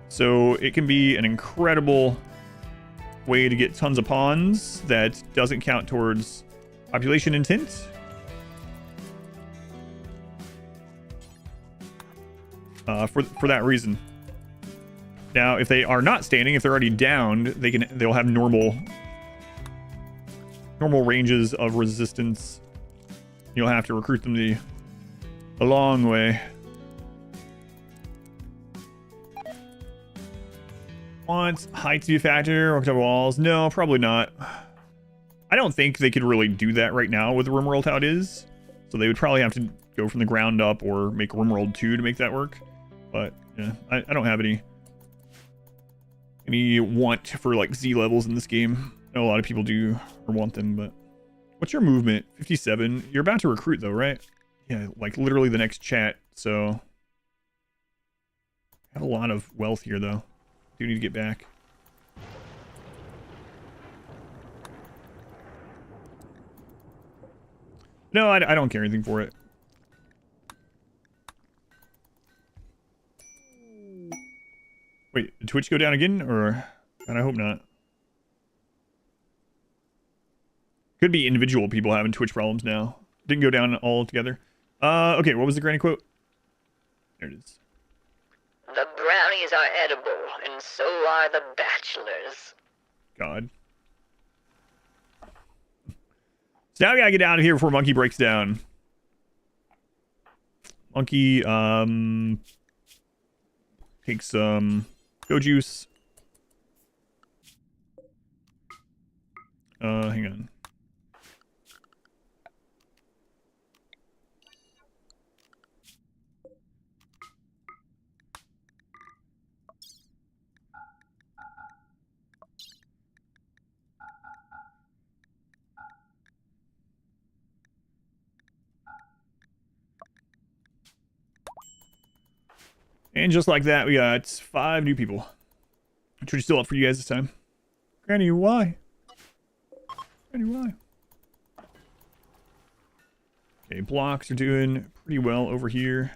So it can be an incredible way to get tons of pawns that doesn't count towards population intent. For that reason. Now, if they are not standing, if they're already downed, they'll have normal ranges of resistance. You'll have to recruit them the long way. Want height to be a factor or cover walls? No, probably not. I don't think they could really do that right now with RimWorld how it is. So they would probably have to go from the ground up or make RimWorld 2 to make that work. But yeah, I don't have any want for like Z levels in this game. I know a lot of people do or want them, but what's your movement? 57. You're about to recruit though, right? Yeah, like literally the next chat. So I have a lot of wealth here though. Do need to get back. No, I don't care anything for it. Wait, did Twitch go down again? Or... And I hope not. Could be individual people having Twitch problems now. Didn't go down all together. Okay, what was the granny quote? There it is. The brownies are edible, and so are the bachelors. God. So now we gotta get out of here before Monkey breaks down. Monkey, take some go juice. Hang on. And just like that, we got 5 new people. Which are still up for you guys this time. Granny, why? Granny, why? Okay, blocks are doing pretty well over here.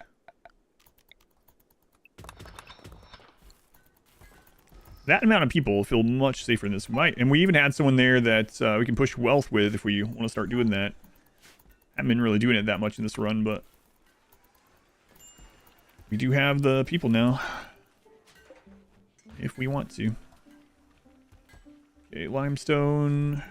That amount of people feel much safer in this fight. And we even had someone there that we can push wealth with if we want to start doing that. Haven't been really doing it that much in this run, but we do have the people now, if we want to. Okay, limestone.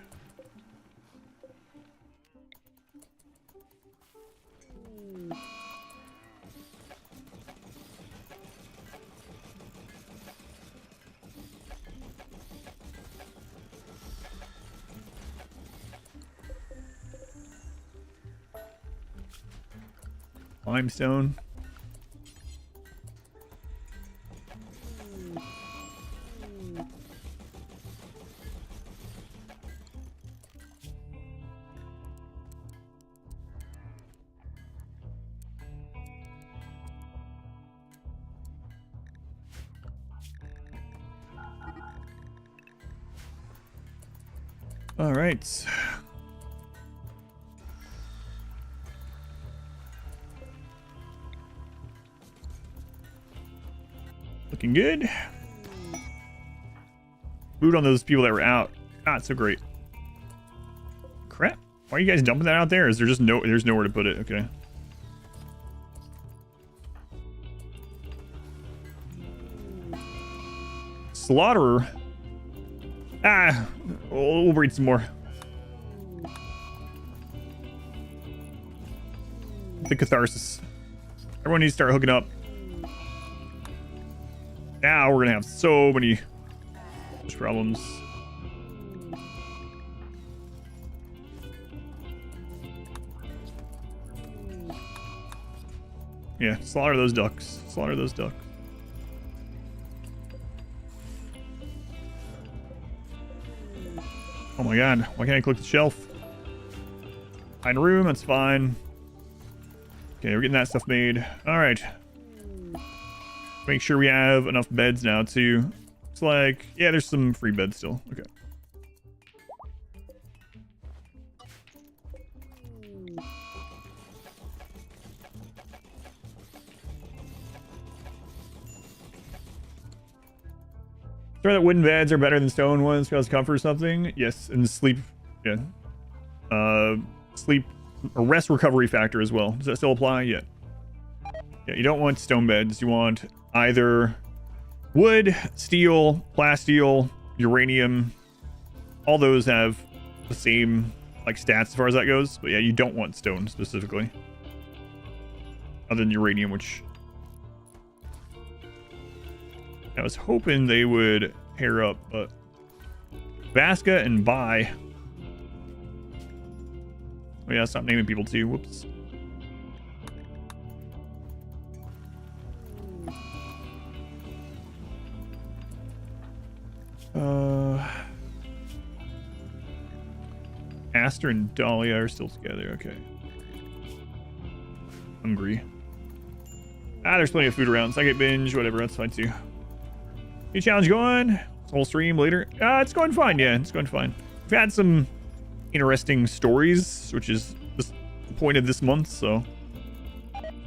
Limestone. All right. Looking good. Food on those people that were out. Not so great. Crap. Why are you guys dumping that out there? Is there just there's nowhere to put it? Okay. Slaughterer. Ah, we'll breed some more. The catharsis. Everyone needs to start hooking up. Now we're gonna have so many problems. Yeah, slaughter those ducks. Slaughter those ducks. Oh my god, why can't I click the shelf? Hide room, that's fine. Okay, we're getting that stuff made. Alright. Make sure we have enough beds now too. It's like, yeah, there's some free beds still. Okay. Sure that wooden beds are better than stone ones because comfort or something. Yes, and sleep, yeah. Sleep or rest recovery factor as well. Does that still apply? Yeah. Yeah, you don't want stone beds. You want either wood, steel, plasteel, uranium. All those have the same like stats as far as that goes. But yeah, you don't want stone specifically. Other than uranium, which I was hoping they would pair up, but Vasca and Bai. Oh yeah, stop naming people too. Whoops. Aster and Dahlia are still together. Okay. Hungry. Ah, there's plenty of food around. Second binge, whatever. That's fine too. New challenge going. Whole stream later. It's going fine. Yeah, it's going fine. We've had some interesting stories, which is the point of this month, so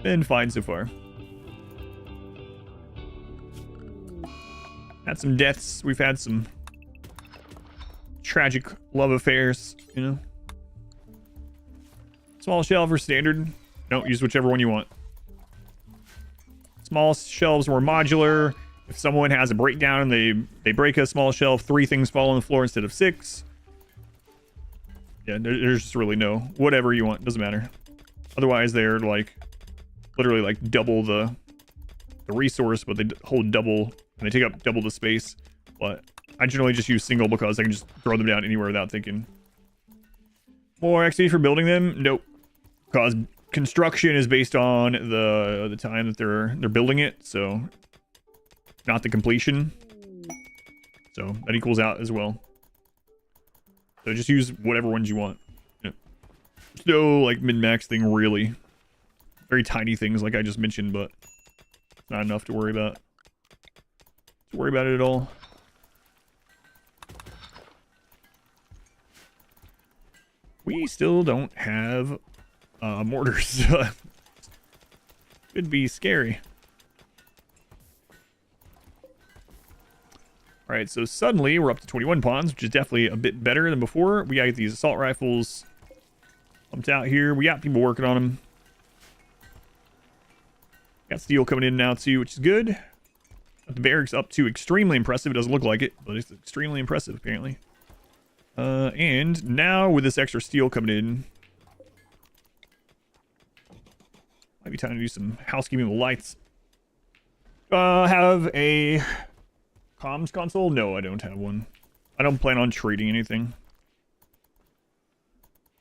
been fine so far. Had some deaths. We've had some tragic love affairs, you know. Small shelf or standard. Don't use whichever one you want. Small shelves more modular. If someone has a breakdown and they break a small shelf, 3 things fall on the floor instead of 6. Yeah, there's just really no whatever you want, doesn't matter. Otherwise, they're like literally like double the resource, but they hold double and they take up double the space. But I generally just use single because I can just throw them down anywhere without thinking. More XP for building them? Nope. Because construction is based on the time that they're building it, so not the completion. So that equals out as well. So just use whatever ones you want. Yeah. There's no like min-max thing really. Very tiny things like I just mentioned, but it's not enough to worry about. To worry about it at all. We still don't have mortars. Could be scary. Alright, so suddenly we're up to 21 pawns, which is definitely a bit better than before. We got these assault rifles pumped out here. We got people working on them. Got steel coming in now too, which is good. Got the barracks up to extremely impressive. It doesn't look like it, but it's extremely impressive apparently. And now with this extra steel coming in, might be time to do some housekeeping with lights. Have a comms console? No, I don't have one. I don't plan on trading anything.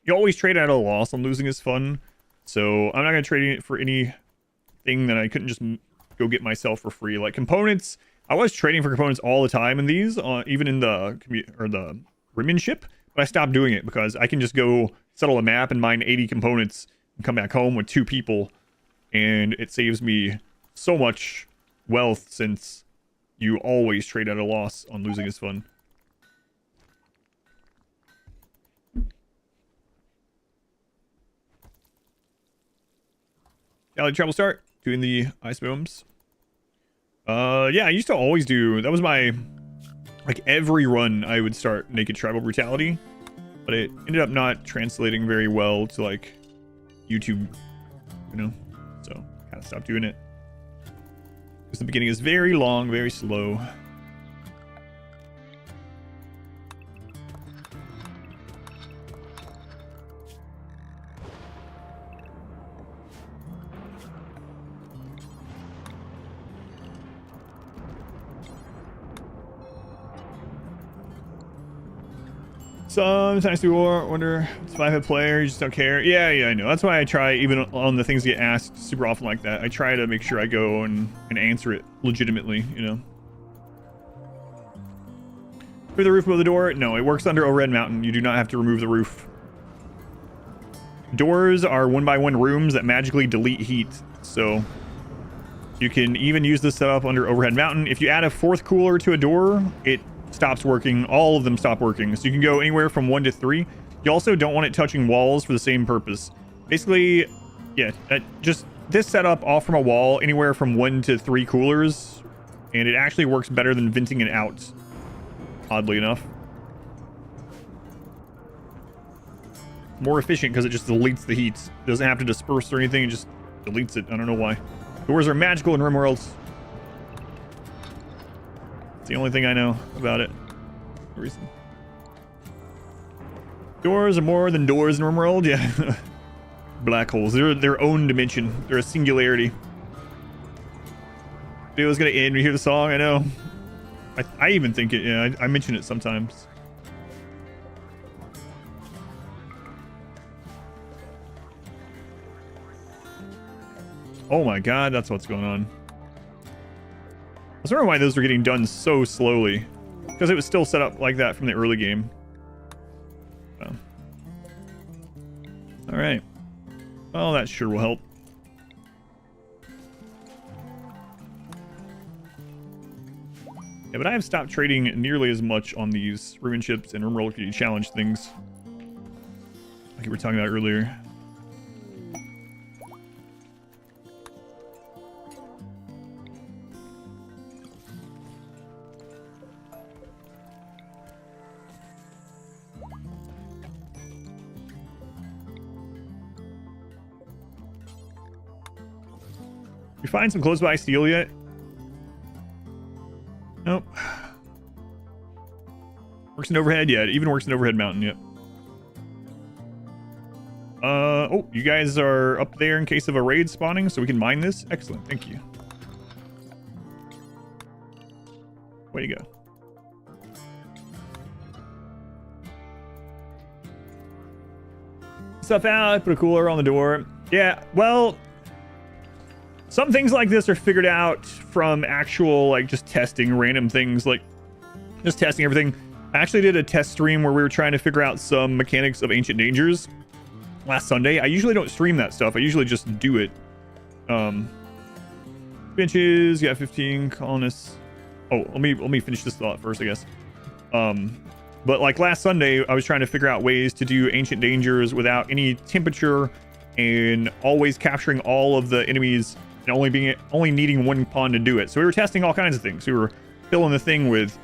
You always trade at a loss on losing is fun, so I'm not going to trade it for anything that I couldn't just go get myself for free. Like components, I was trading for components all the time in these, even in the Rimmin ship, but I stopped doing it because I can just go settle a map and mine 80 components and come back home with 2 people, and it saves me so much wealth since you always trade at a loss on losing is fun. Galaxy travel start, doing the ice booms. Yeah, I used to always do, that was my, like every run I would start naked tribal brutality, but it ended up not translating very well to like YouTube, you know, so kind of stopped doing it. Because the beginning is very long, very slow. Sometimes people wonder, it's 5-hit player, you just don't care. Yeah, I know. That's why I try, even on the things that get asked super often like that, I try to make sure I go and answer it legitimately, you know. Through the roof above the door? No, it works under Overhead Mountain. You do not have to remove the roof. Doors are 1x1 rooms that magically delete heat, so you can even use this setup under Overhead Mountain. If you add a 4th cooler to a door, it stops working. All of them stop working, so you can go anywhere from 1 to 3. You also don't want it touching walls for the same purpose. Basically, yeah, just this setup off from a wall anywhere from 1 to 3 coolers, and it actually works better than venting it out, oddly enough. More efficient because it just deletes the heat. It doesn't have to disperse or anything, it just deletes it. I don't know why. Doors are magical in RimWorld. The only thing I know about it. No reason. Doors are more than doors in RimWorld, yeah. Black holes. They're their own dimension. They're a singularity. Video's gonna end. We hear the song. I know. I even think it. Yeah, I mention it sometimes. Oh my god, that's what's going on. I was wondering why those were getting done so slowly. Because it was still set up like that from the early game. Oh. Alright. Well, that sure will help. Yeah, but I have stopped trading nearly as much on these Ruin ships and RimWorld Community Challenge things. Like we were talking about earlier. You find some close by steel yet? Nope. Works in overhead? Yeah, it even works in Overhead Mountain, yep. Oh, you guys are up there in case of a raid spawning, so we can mine this? Excellent, thank you. Way to go. Stuff out, put a cooler on the door. Yeah, well, some things like this are figured out from actual, like, just testing random things, like, just testing everything. I actually did a test stream where we were trying to figure out some mechanics of Ancient Dangers last Sunday. I usually don't stream that stuff. I usually just do it. Benches, got 15 colonists. Oh, let me finish this thought first, I guess. But like last Sunday, I was trying to figure out ways to do Ancient Dangers without any temperature and always capturing all of the enemies and only needing one pawn to do it. So we were testing all kinds of things. We were filling the thing with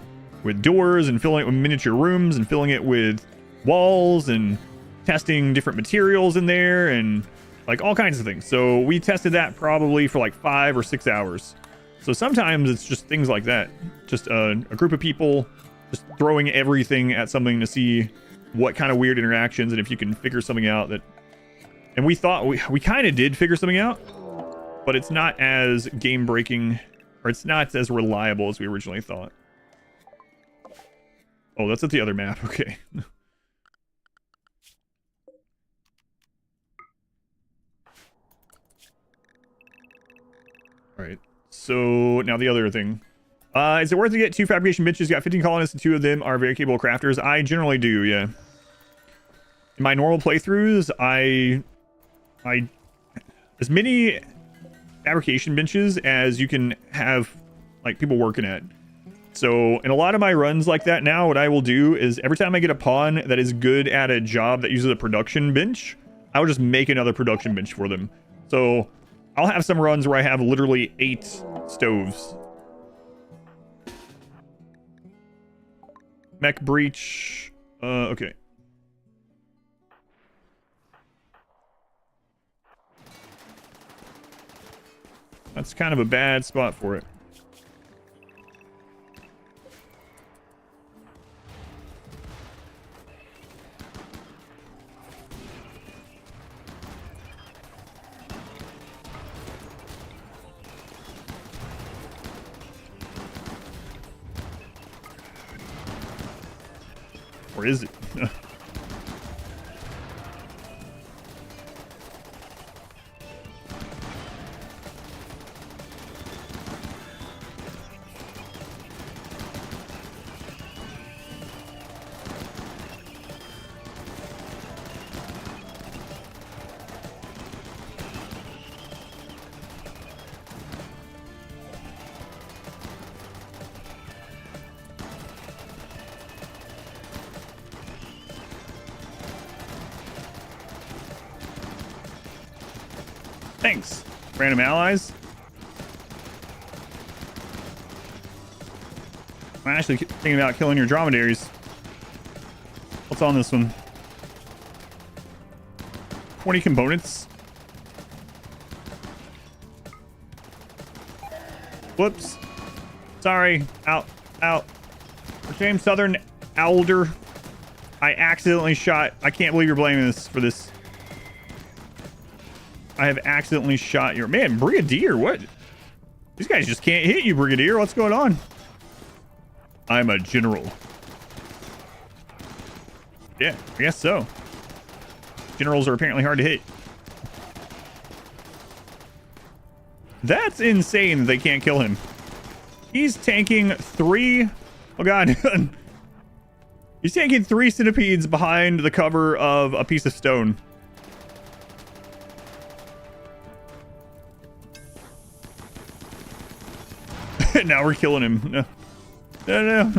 doors and filling it with miniature rooms and filling it with walls and testing different materials in there and like all kinds of things. So we tested that probably for like 5 or 6 hours. So sometimes it's just things like that. Just a group of people just throwing everything at something to see what kind of weird interactions, and if you can figure something out that... And we thought we kind of did figure something out, but it's not as game-breaking, or it's not as reliable as we originally thought. Oh, that's at the other map. Okay. Alright, so now the other thing. Is it worth to get 2 fabrication benches? Got 15 colonists and 2 of them are very capable crafters. I generally do, yeah. In my normal playthroughs, I as many fabrication benches as you can have, like, people working at. So in a lot of my runs like that now, what I will do is every time I get a pawn that is good at a job that uses a production bench, I will just make another production bench for them. So I'll have some runs where I have literally 8 stoves. Mech breach. Okay. That's kind of a bad spot for it. Or is it? Thanks, random allies. I'm actually thinking about killing your dromedaries. What's on this one? 20 components. Whoops. Sorry. Out. James Southern Elder. I accidentally shot. I can't believe you're blaming this for this. I have accidentally shot your... Man, Brigadier, what? These guys just can't hit you, Brigadier. What's going on? I'm a general. Yeah, I guess so. Generals are apparently hard to hit. That's insane that they can't kill him. He's tanking 3... Oh, God. He's tanking 3 centipedes behind the cover of a piece of stone. Now we're killing him. No.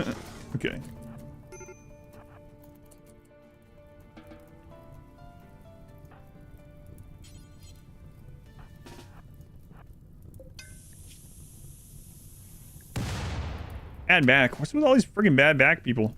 Okay. Bad back. What's with all these freaking bad back people?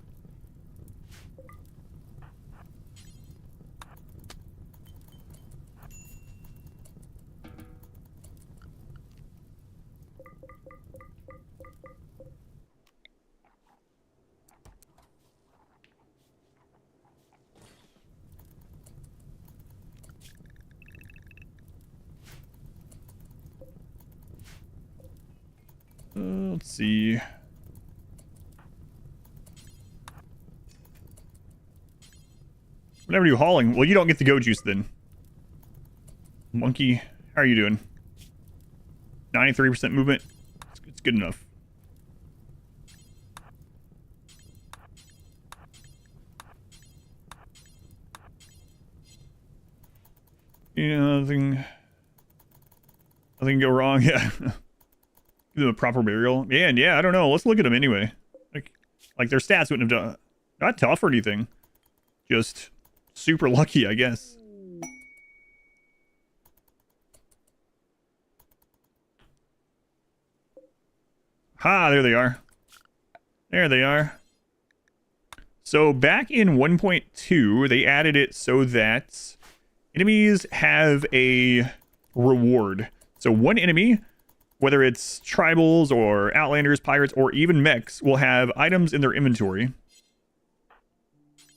Let's see. Whatever you hauling. Well, you don't get the go juice then. Monkey, how are you doing? 93% movement. It's good enough. Yeah, nothing can go wrong. Yeah. Give them a proper burial. Man, yeah, I don't know. Let's look at them anyway. Like their stats wouldn't have done. Not tough or anything. Just super lucky, I guess. Ha, there they are. There they are. So back in 1.2, they added it so that enemies have a reward. So one enemy, whether it's tribals or outlanders, pirates, or even mechs, will have items in their inventory.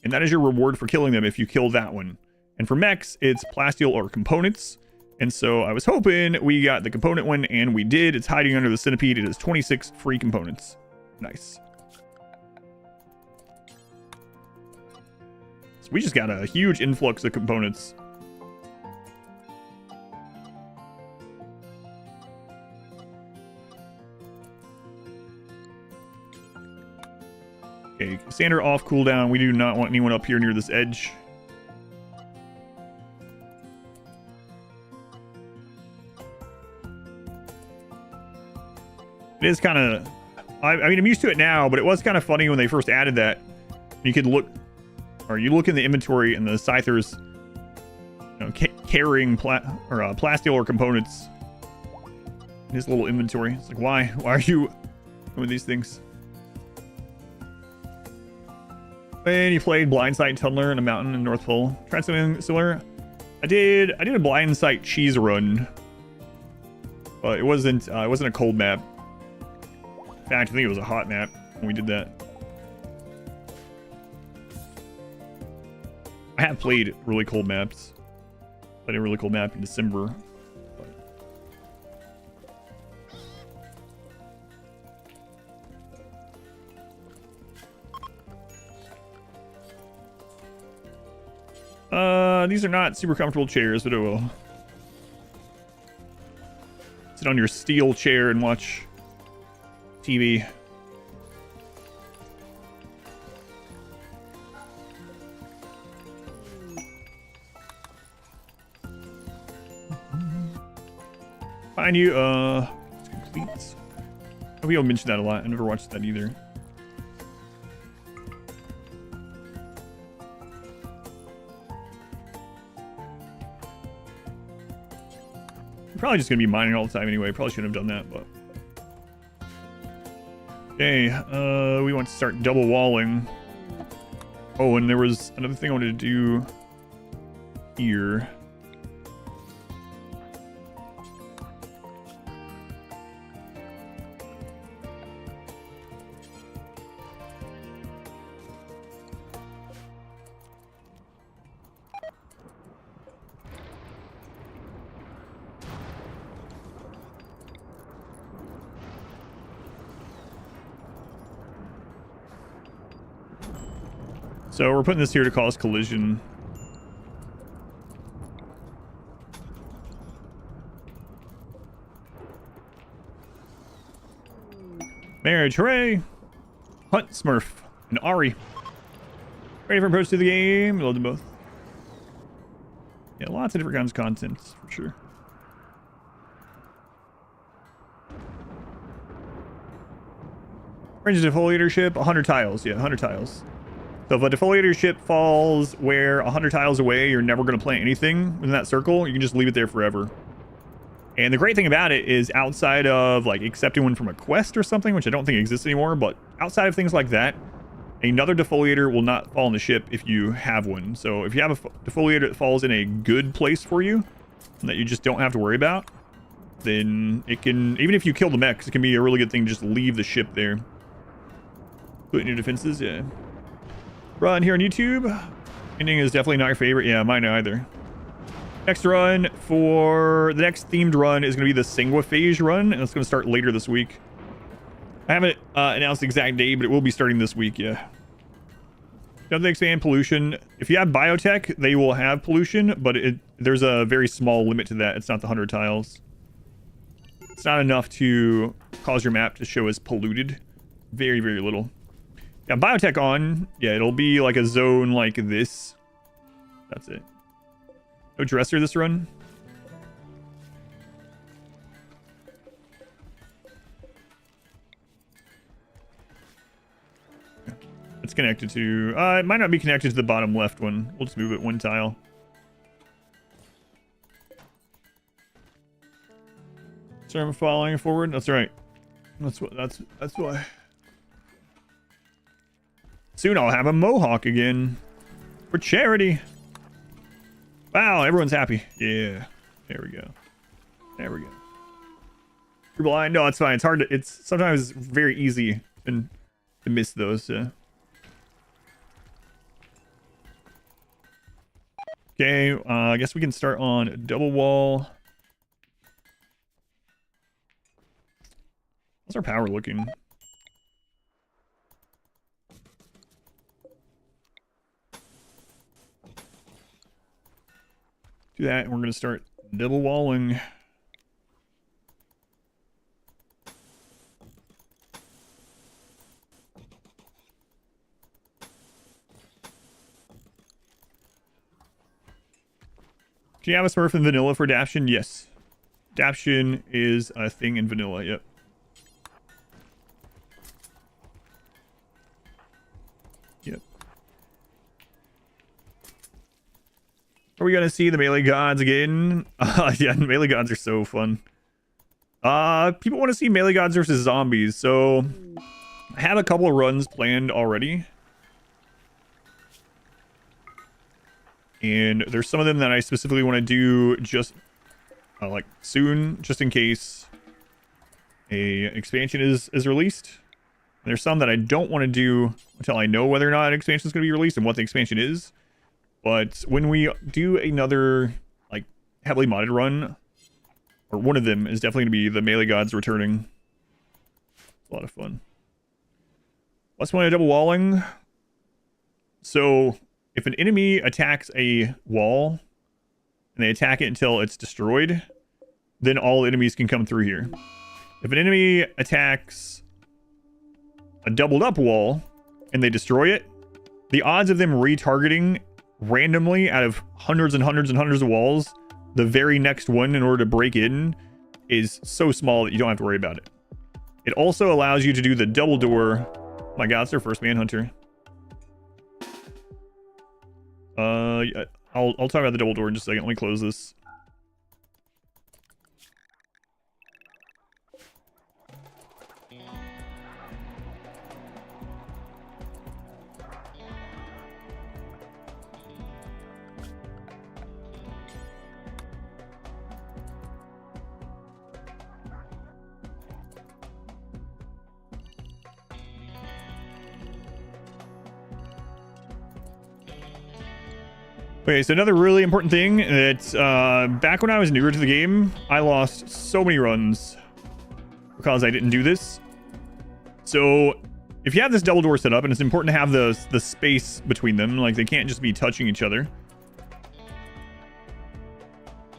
and that is your reward for killing them if you kill that one. And for mechs, it's plasteel or components. And so I was hoping we got the component one, and we did. It's hiding under the centipede. It is 26 free components. Nice. So we just got a huge influx of components. Okay, Cassandra off cooldown. We do not want anyone up here near this edge. It is kind of... I mean, I'm used to it now, but it was kind of funny when they first added that. You could look... Or you look in the inventory and the Scythers... You know, carrying plasteel or components in his little inventory. It's like, why? Why are you doing these things? And you played Blind Sight Tunneler in a mountain in North Pole. Tried something similar. I did a Blind Sight cheese run, but it wasn't a cold map. In fact, I think it was a hot map when we did that. I have played really cold maps. Played a really cold map in December. These are not super comfortable chairs, but it will. Sit on your steel chair and watch TV. Find you, it's complete. We don't mention that a lot. I never watched that either. Probably just gonna be mining all the time anyway. Probably shouldn't have done that, but okay. We want to start double walling. Oh, and there was another thing I wanted to do here. So we're putting this here to cause collision. Marriage, hooray! Hunt, Smurf, and Ari. Ready for approach to the game. We love them both. Yeah, lots of different kinds of content, for sure. Range of defoliator ship, 100 tiles. Yeah, 100 tiles. So if a defoliator ship falls where 100 tiles away, you're never going to plant anything in that circle. You can just leave it there forever. And the great thing about it is outside of like accepting one from a quest or something, which I don't think exists anymore, but outside of things like that, another defoliator will not fall on the ship if you have one. So if you have a defoliator that falls in a good place for you, and that you just don't have to worry about, then it can, even if you kill the mechs, it can be a really good thing to just leave the ship there. Put in your defenses, yeah. Run here on YouTube. Ending is definitely not your favorite. Yeah, mine either. Next run for the next themed run is going to be the Sanguiphage run, and it's going to start later this week. I haven't announced the exact date, but it will be starting this week, yeah. Don't expand pollution. If you have biotech, they will have pollution, but there's a very small limit to that. It's not the 100 tiles. It's not enough to cause your map to show as polluted. Very, very little. Yeah, biotech on. Yeah, it'll be like a zone like this. That's it. No dresser this run. It's connected to... it might not be connected to the bottom left one. We'll just move it one tile. Sorry, I'm following forward. That's right. That's why. Soon I'll have a mohawk again. For charity. Wow, everyone's happy. Yeah. There we go. There we go. You're blind? No, it's fine. It's hard to... It's sometimes very easy to miss those. Okay, I guess we can start on double wall. How's our power looking? Do that, and we're going to start double walling. Do you have a Smurf in vanilla for Daption? Yes. Daption is a thing in vanilla, yep. Yep. Are we gonna see the melee gods again? Yeah, melee gods are so fun. People want to see melee gods versus zombies, so I have a couple of runs planned already. And there's some of them that I specifically want to do just like soon, just in case a expansion is released. And there's some that I don't want to do until I know whether or not an expansion is going to be released and what the expansion is. But when we do another like heavily modded run, or one of them is definitely going to be the melee gods returning. It's a lot of fun. Let's want to double walling. So if an enemy attacks a wall and they attack it until it's destroyed, then all enemies can come through here. If an enemy attacks a doubled up wall and they destroy it, the odds of them retargeting randomly out of hundreds and hundreds and hundreds of walls, the very next one in order to break in, is so small that you don't have to worry about it. It also allows you to do the double door. Oh my god, it's their first manhunter. I'll talk about the double door in just a second. Let me close this. Okay, so another really important thing that back when I was newer to the game, I lost so many runs because I didn't do this. So if you have this double door set up, and it's important to have the space between them, like they can't just be touching each other.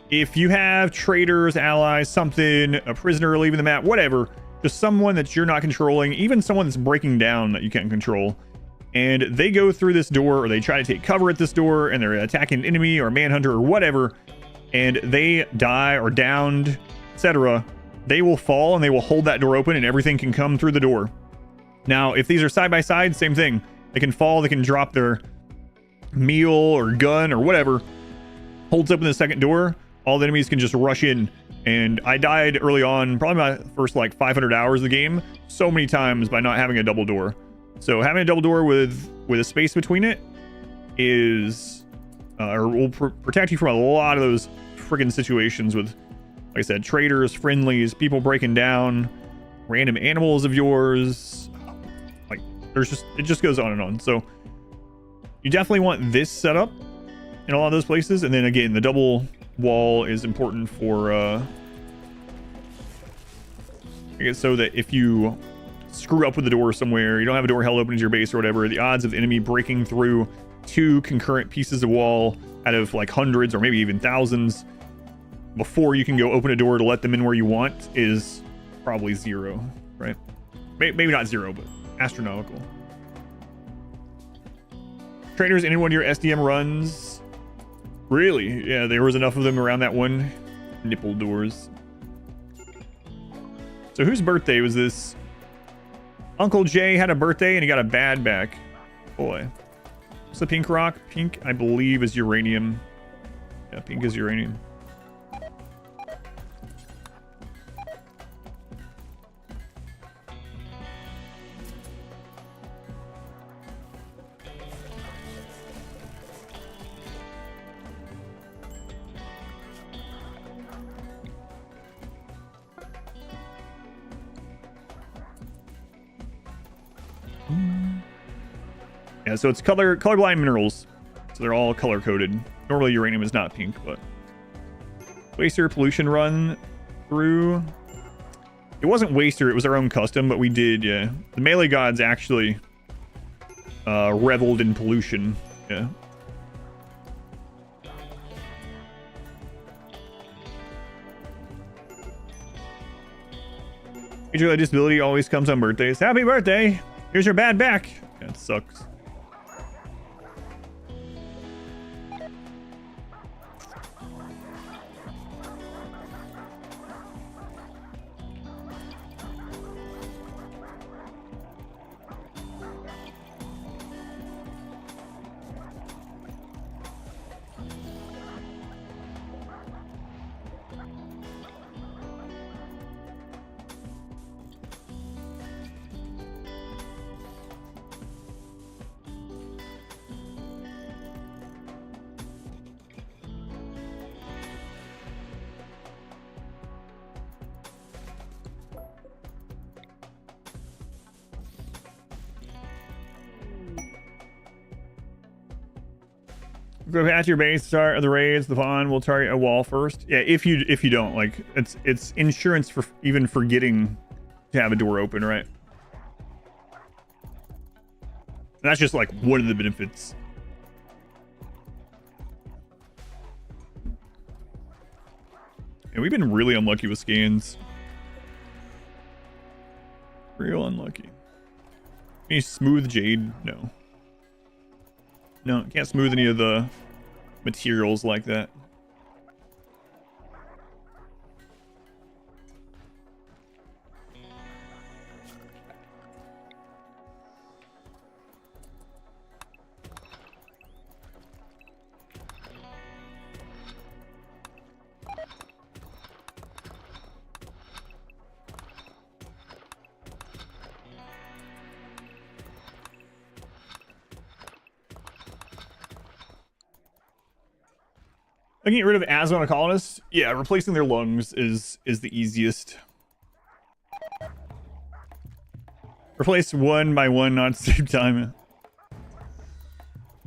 If you have traitors, allies, something, a prisoner leaving the map, whatever, just someone that you're not controlling, even someone that's breaking down that you can't control, and they go through this door, or they try to take cover at this door, and they're attacking an enemy or manhunter or whatever, and they die or downed, etc., they will fall and they will hold that door open and everything can come through the door. Now, if these are side by side, same thing. They can fall, they can drop their meal or gun or whatever, holds open the second door, all the enemies can just rush in. And I died early on, probably my first like 500 hours of the game, so many times by not having a double door. So having a double door with a space between it is, or will protect you from a lot of those friggin' situations with, like I said, traitors, friendlies, people breaking down, random animals of yours. Like, it just goes on and on. So you definitely want this setup in a lot of those places. And then again, the double wall is important for, I guess, so that if you screw up with the door somewhere, you don't have a door held open to your base or whatever, the odds of the enemy breaking through two concurrent pieces of wall out of like hundreds or maybe even thousands before you can go open a door to let them in where you want is probably zero, right? Maybe not zero, but astronomical. Traitors, anyone your SDM runs? Really? Yeah, there was enough of them around that one. Nipple doors. So whose birthday was this? Uncle Jay had a birthday and he got a bad back. Boy. What's the pink rock? Pink, I believe, is uranium. Yeah, pink is uranium. Yeah, so it's colorblind minerals. So they're all color coded. Normally uranium is not pink, but Waster pollution run through. It wasn't Waster, it was our own custom, but we did, yeah. The melee gods actually reveled in pollution, yeah. Major disability always comes on birthdays. Happy birthday! Here's your bad back. Yeah, it sucks. Go past your base, start the raids, the pawn will target a wall first. Yeah, if you don't, like, it's insurance for even forgetting to have a door open, right? And that's just like one of the benefits. And we've been really unlucky with scans. Real unlucky. Can you smooth jade? No. No, can't smooth any of the materials like that. I can get rid of asthma on a colonist. Yeah, replacing their lungs is the easiest. Replace one by one, not at the same time.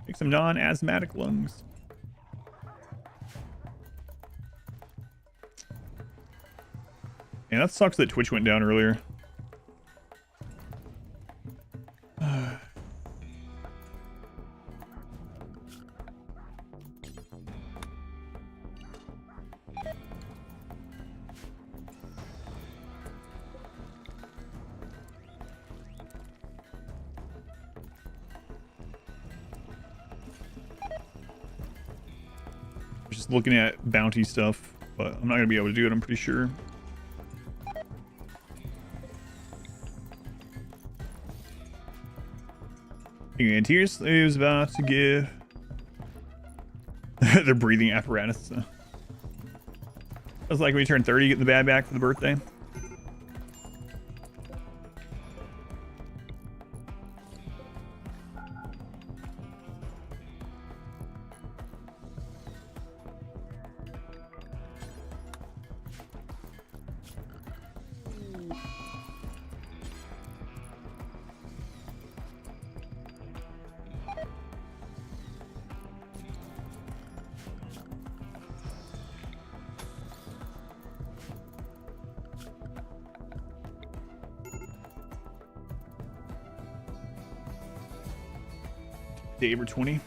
Make some non-asthmatic lungs. Yeah, that sucks that Twitch went down earlier. Just looking at bounty stuff, but I'm not gonna be able to do it, I'm pretty sure. And Tear Slave's about to give their breathing apparatus. So. It's like when you turn 30, you get the bad back for the birthday. Day over 20.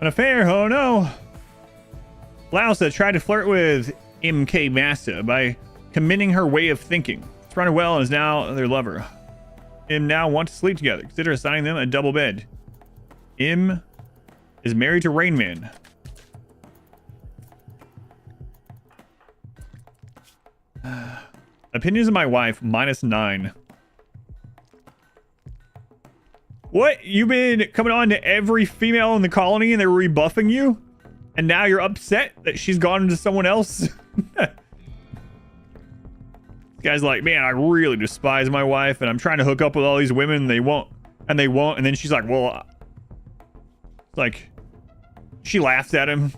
An affair, oh no! Lausa tried to flirt with MK Massa by commending her way of thinking. It's run well and is now their lover. M now want to sleep together. Consider assigning them a double bed. M is married to Rain Man. Opinions of my wife, -9. What? You've been coming on to every female in the colony and they were rebuffing you? And now you're upset that she's gone into someone else? This guy's like, man, I really despise my wife and I'm trying to hook up with all these women and they won't. And they won't. And then she's like, well, like, she laughs at him,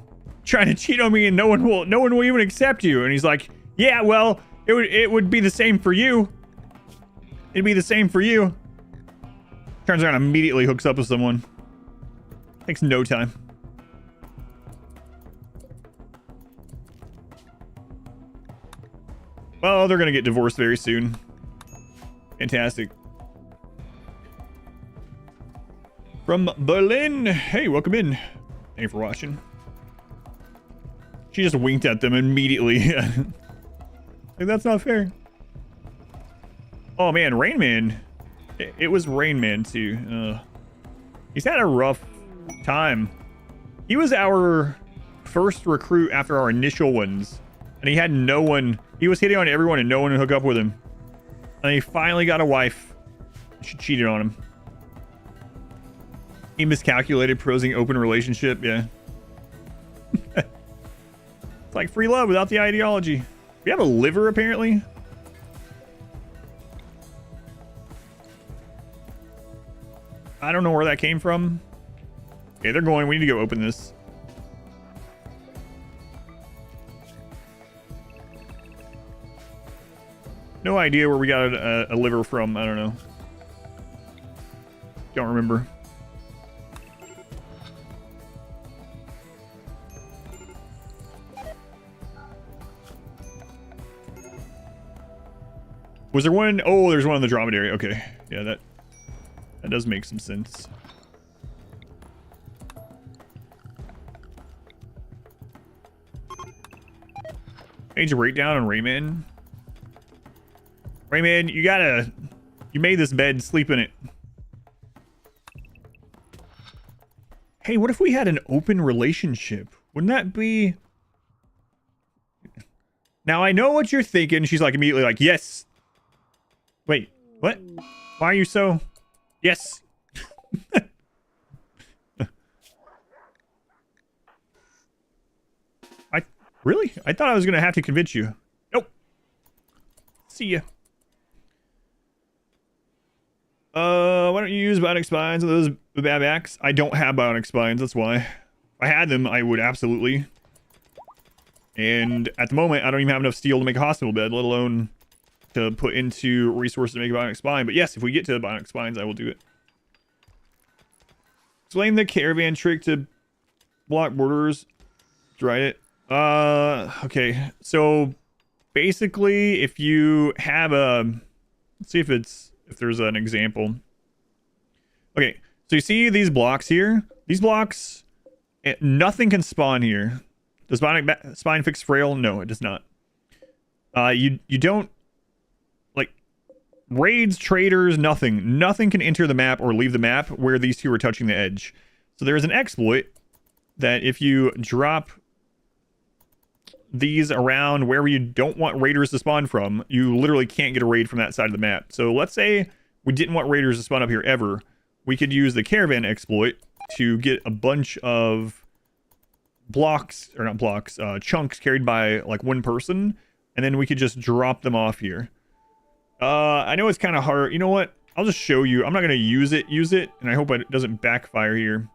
trying to cheat on me and no one will even accept you. And he's like, yeah, well, it would be the same for you. It'd be the same for you. Turns around, immediately hooks up with someone. Takes no time. Well, they're gonna get divorced very soon. Fantastic. From Berlin. Hey, welcome in. Thank you for watching. She just winked at them immediately. Like, that's not fair. Oh man, Rain Man. It was Rain Man too. He's had a rough time. He was our first recruit after our initial ones. And he had no one. He was hitting on everyone and no one would hook up with him. And he finally got a wife. She cheated on him. He miscalculated prosing open relationship. Yeah. It's like free love without the ideology. We have a liver apparently. I don't know where that came from. Okay, they're going. We need to go open this. No idea where we got a liver from. I don't know. Don't remember. Was there one? Oh, there's one in the dromedary. Okay. Yeah, that does make some sense. Major breakdown on Rayman. Rayman, you made this bed, sleep in it. Hey, what if we had an open relationship? Wouldn't that be... Now, I know what you're thinking. She's like immediately like, yes. Wait, what? Why are you so... Yes. Really? I thought I was going to have to convince you. Nope. See ya. Why don't you use bionic spines on those babacks? I don't have bionic spines, that's why. If I had them, I would absolutely. And at the moment, I don't even have enough steel to make a hospital bed, let alone to put into resources to make a bionic spine. But yes, if we get to the bionic spines, I will do it. Explain the caravan trick to block borders. Tried it. Okay. So basically, if you have a, let's see if there's an example. Okay. So you see these blocks here? These blocks, nothing can spawn here. Does bionic spine fix frail? No, it does not. You don't, like, raids, traders, nothing can enter the map or leave the map where these two are touching the edge. So there's an exploit that if you drop these around wherever you don't want raiders to spawn from, you literally can't get a raid from that side of the map. So let's say we didn't want raiders to spawn up here ever. We could use the caravan exploit to get a bunch of blocks, or not blocks, chunks carried by like one person, and then we could just drop them off here. I know it's kind of hard. You know what? I'll just show you. I'm not going to use it, and I hope it doesn't backfire here,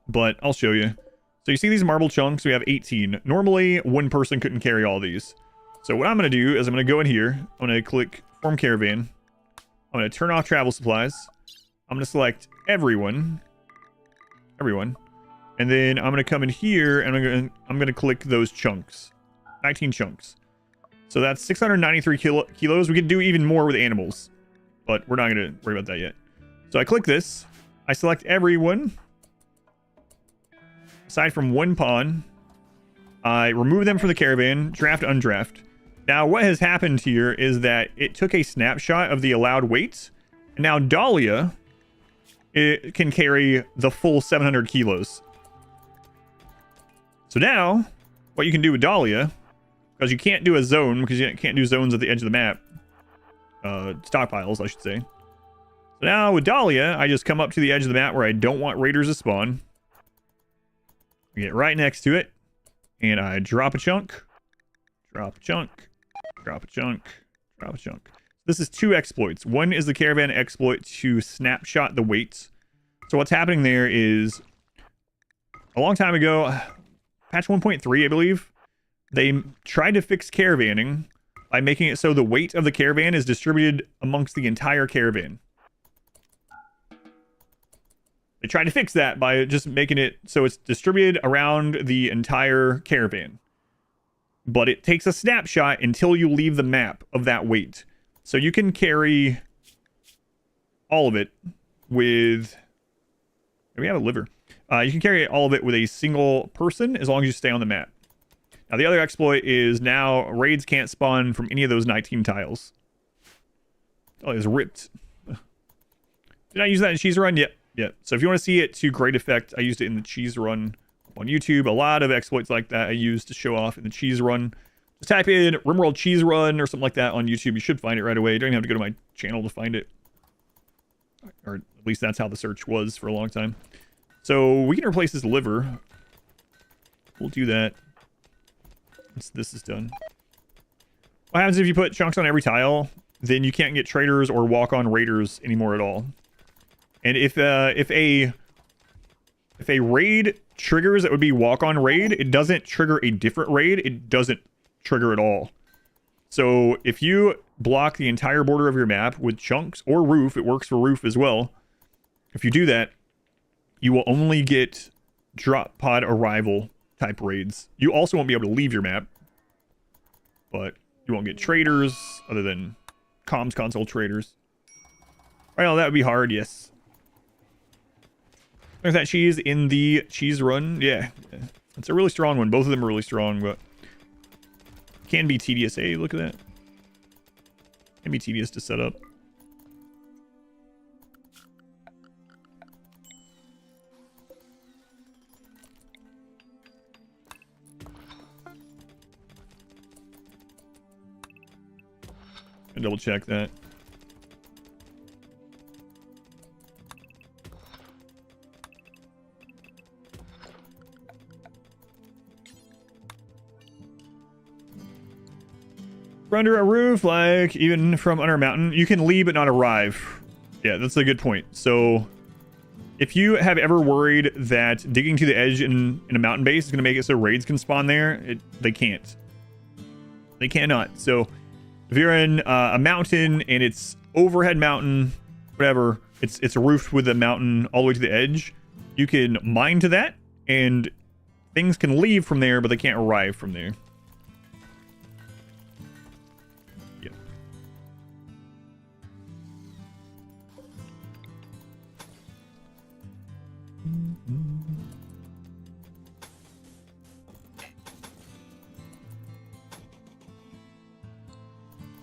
but I'll show you. So you see these marble chunks? We have 18. Normally, one person couldn't carry all these. So what I'm going to do is I'm going to go in here. I'm going to click Form Caravan. I'm going to turn off travel supplies. I'm going to select everyone. And then I'm going to come in here and I'm going to click those chunks. 19 chunks. So that's 693 kilos. We could do even more with animals, but we're not going to worry about that yet. So I click this. I select everyone. Aside from one pawn, I remove them from the caravan, draft, undraft. Now, what has happened here is that it took a snapshot of the allowed weights, and now Dahlia it can carry the full 700 kilos. So now, what you can do with Dahlia, because you can't do a zone, because you can't do zones at the edge of the map, stockpiles, I should say. So now with Dahlia, I just come up to the edge of the map where I don't want raiders to spawn. I get right next to it, and I drop a chunk, drop a chunk, drop a chunk, drop a chunk. This is two exploits. One is the caravan exploit to snapshot the weights. So what's happening there is, a long time ago, patch 1.3, I believe, they tried to fix caravanning, by making it so the weight of the caravan is distributed amongst the entire caravan. They tried to fix that by just making it so it's distributed around the entire caravan. But it takes a snapshot until you leave the map of that weight. So you can carry all of it with... We have a liver. You can carry all of it with a single person as long as you stay on the map. Now, the other exploit is now raids can't spawn from any of those 19 tiles. Oh, it's ripped. Did I use that in Cheese Run? Yep. Yeah. So if you want to see it to great effect, I used it in the Cheese Run on YouTube. A lot of exploits like that I used to show off in the Cheese Run. Just type in RimWorld Cheese Run or something like that on YouTube. You should find it right away. You don't even have to go to my channel to find it. Or at least that's how the search was for a long time. So we can replace this liver. We'll do that. Once this is done. What happens if you put chunks on every tile? Then you can't get traders or walk-on raiders anymore at all. And if a raid triggers, that would be walk-on raid. It doesn't trigger a different raid. It doesn't trigger at all. So if you block the entire border of your map with chunks or roof, it works for roof as well. If you do that, you will only get drop pod arrival type raids. You also won't be able to leave your map, but you won't get traders other than comms console traders. Right now, that would be hard, yes. There's that cheese in the Cheese Run. Yeah, it's a really strong one. Both of them are really strong, but can be tedious. Hey, look at that. Can be tedious to set up. And double check that. Under a roof, like even from under a mountain, you can leave but not arrive. Yeah, that's a good point. So if you have ever worried that digging to the edge in a mountain base is going to make it so raids can spawn there, they can't. They cannot. So if you're in a mountain and it's overhead mountain, whatever, it's roofed with a mountain all the way to the edge, you can mine to that and things can leave from there, but they can't arrive from there.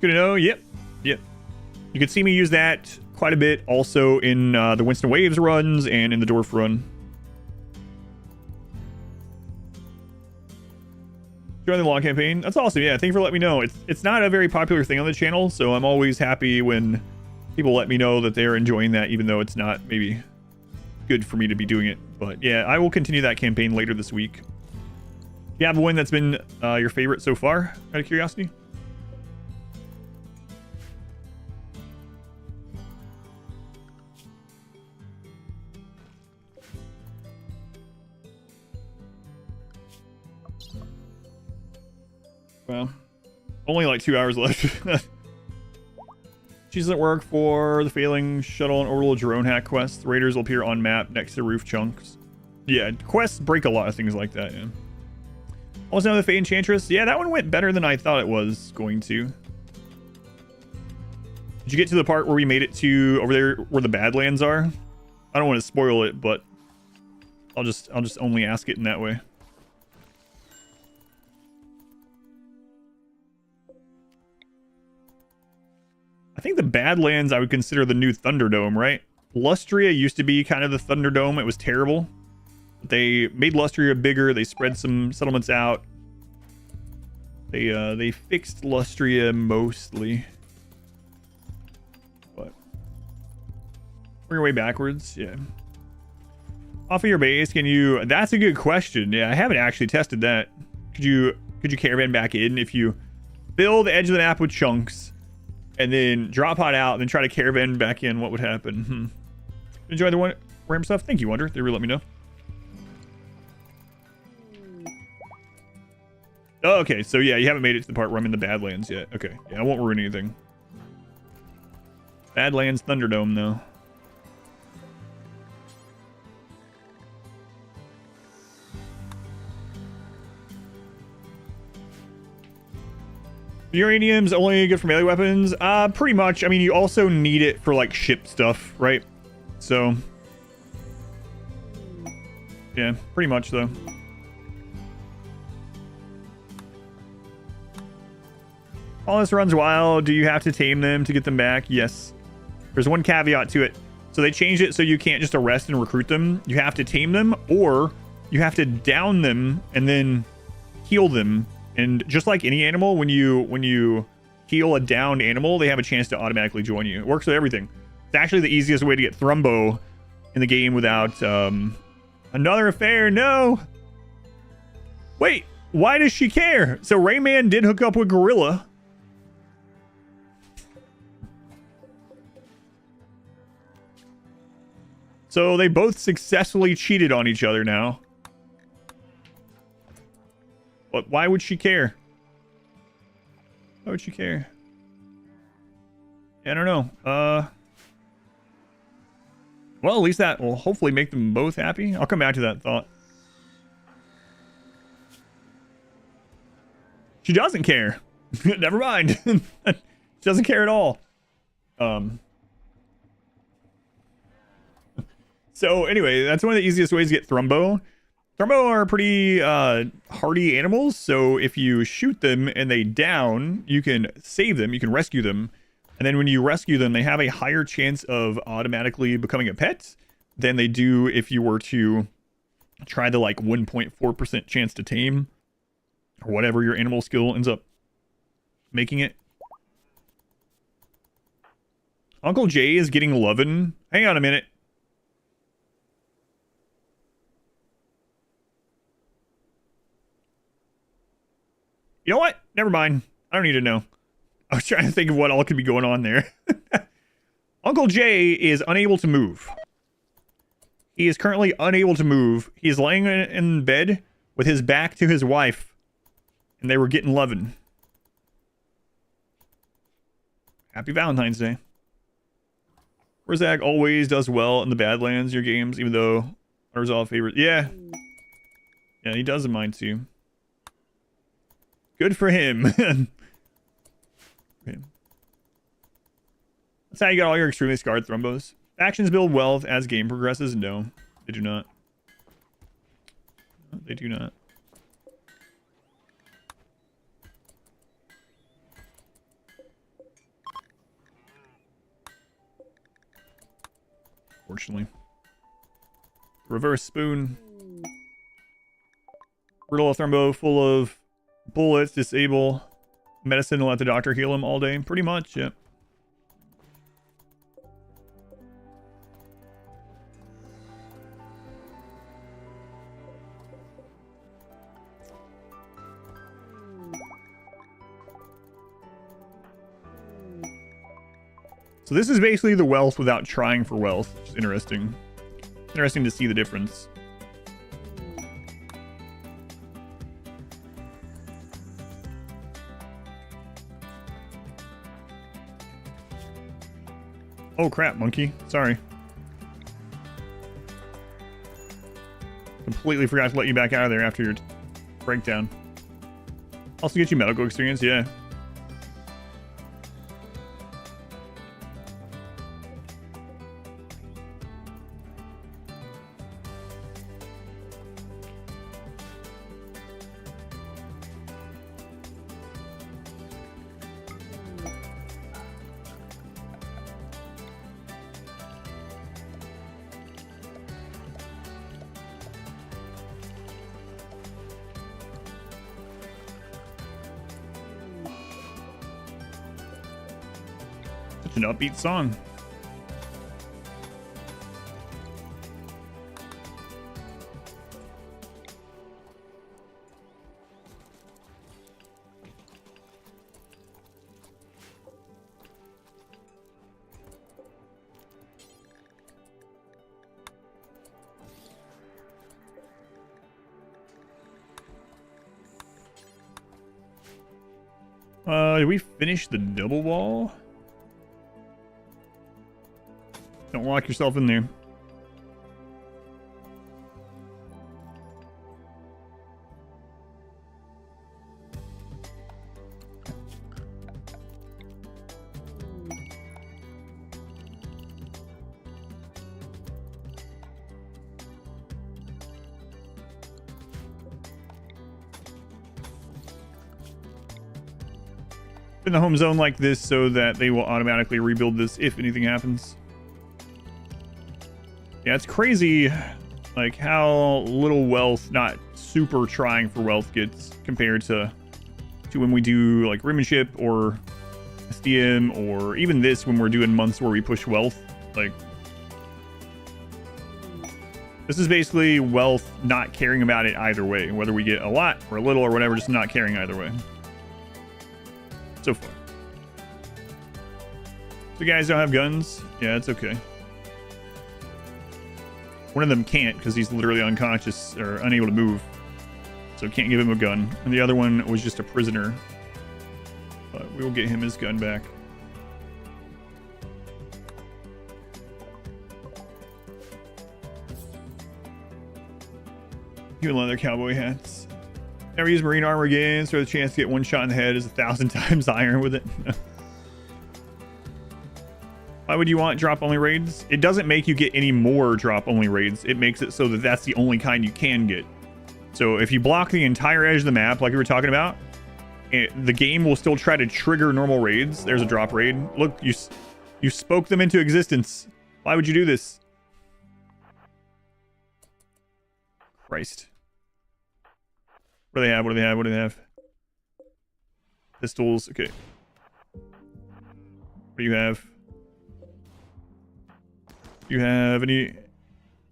Good to know. Yep. You can see me use that quite a bit also in the Winston Waves runs and in the Dwarf run. Join the long campaign. That's awesome. Yeah, thank you for letting me know. It's not a very popular thing on the channel, so I'm always happy when people let me know that they're enjoying that, even though it's not maybe good for me to be doing it. But yeah, I will continue that campaign later this week. Do you have a win that's been your favorite so far, out of curiosity? Well, only like 2 hours left. Cheese doesn't work for the failing shuttle and orbital drone hack quests. The raiders will appear on map next to roof chunks. Yeah, quests break a lot of things like that, yeah. Also, now the Fey Enchantress. Yeah, that one went better than I thought it was going to. Did you get to the part where we made it to over there where the Badlands are? I don't want to spoil it, but I'll just only ask it in that way. I think the Badlands I would consider the new Thunderdome, right? Lustria used to be kind of the Thunderdome. It was terrible. They made Lustria bigger. They spread some settlements out. They fixed Lustria mostly. But bring your way backwards, yeah. Off of your base, can you? That's a good question. Yeah, I haven't actually tested that. Could you caravan back in if you fill the edge of the map with chunks? And then drop pod out, and then try to caravan back in. What would happen? Enjoy the RAM stuff. Thank you, Wonder. They really let me know. Oh, okay, so yeah, you haven't made it to the part where I'm in the Badlands yet. Okay, yeah, I won't ruin anything. Badlands Thunderdome, though. Uranium's only good for melee weapons? Pretty much. I mean, you also need it for, like, ship stuff, right? So... yeah, pretty much, though. All this runs wild. Do you have to tame them to get them back? Yes. There's one caveat to it. So they changed it so you can't just arrest and recruit them. You have to tame them, or you have to down them and then heal them. And just like any animal, when you heal a downed animal, they have a chance to automatically join you. It works with everything. It's actually the easiest way to get Thrumbo in the game without another affair. No. Wait, why does she care? So Rayman did hook up with Gorilla. So they both successfully cheated on each other now. But why would she care? Why would she care? I don't know. Well, at least that will hopefully make them both happy. I'll come back to that thought. She doesn't care. Never mind. She doesn't care at all. So anyway, that's one of the easiest ways to get Thrumbo. Thrumbo are pretty hardy animals, so if you shoot them and they down, you can save them, you can rescue them, and then when you rescue them, they have a higher chance of automatically becoming a pet than they do if you were to try the like 1.4% chance to tame, or whatever your animal skill ends up making it. Uncle Jay is getting lovin'. Hang on a minute. You know what? Never mind. I don't need to know. I was trying to think of what all could be going on there. Uncle Jay is unable to move. He is currently unable to move. He is laying in bed with his back to his wife. And they were getting lovin'. Happy Valentine's Day. Rizak always does well in the Badlands, your games, even though Unresolved favorite. Yeah. Yeah, he does in mine too. Good for him. Okay. That's how you got all your extremely scarred Thrumbos. Factions build wealth as game progresses. No, they do not. No, they do not. Fortunately. Reverse spoon. Riddle Thrumbo full of bullets, disable medicine and let the doctor heal him all day. Pretty much, yeah. So this is basically the wealth without trying for wealth, which is interesting. Interesting to see the difference. Oh crap, monkey. Sorry. Completely forgot to let you back out of there after your breakdown. Also get you medical experience, yeah. An upbeat song. Did we finish the double wall? Don't lock yourself in there. In the home zone like this so that they will automatically rebuild this if anything happens. Yeah, it's crazy like how little wealth, not super trying for wealth, gets compared to when we do like Rimmanship or SDM, or even this when we're doing months where we push wealth. Like, this is basically wealth not caring about it either way, whether we get a lot or a little or whatever, just not caring either way. So far. So guys don't have guns? Yeah, it's okay. One of them can't because he's literally unconscious or unable to move. So can't give him a gun. And the other one was just a prisoner. But we will get him his gun back. Even leather cowboy hats. Never use marine armor again, so the chance to get one shot in the head is 1,000 times iron with it. Why would you want drop-only raids? It doesn't make you get any more drop-only raids. It makes it so that that's the only kind you can get. So if you block the entire edge of the map, like we were talking about, the game will still try to trigger normal raids. There's a drop raid. Look, you spoke them into existence. Why would you do this? Christ. What do they have? What do they have? What do they have? Pistols. Okay. What do you have? Do you have any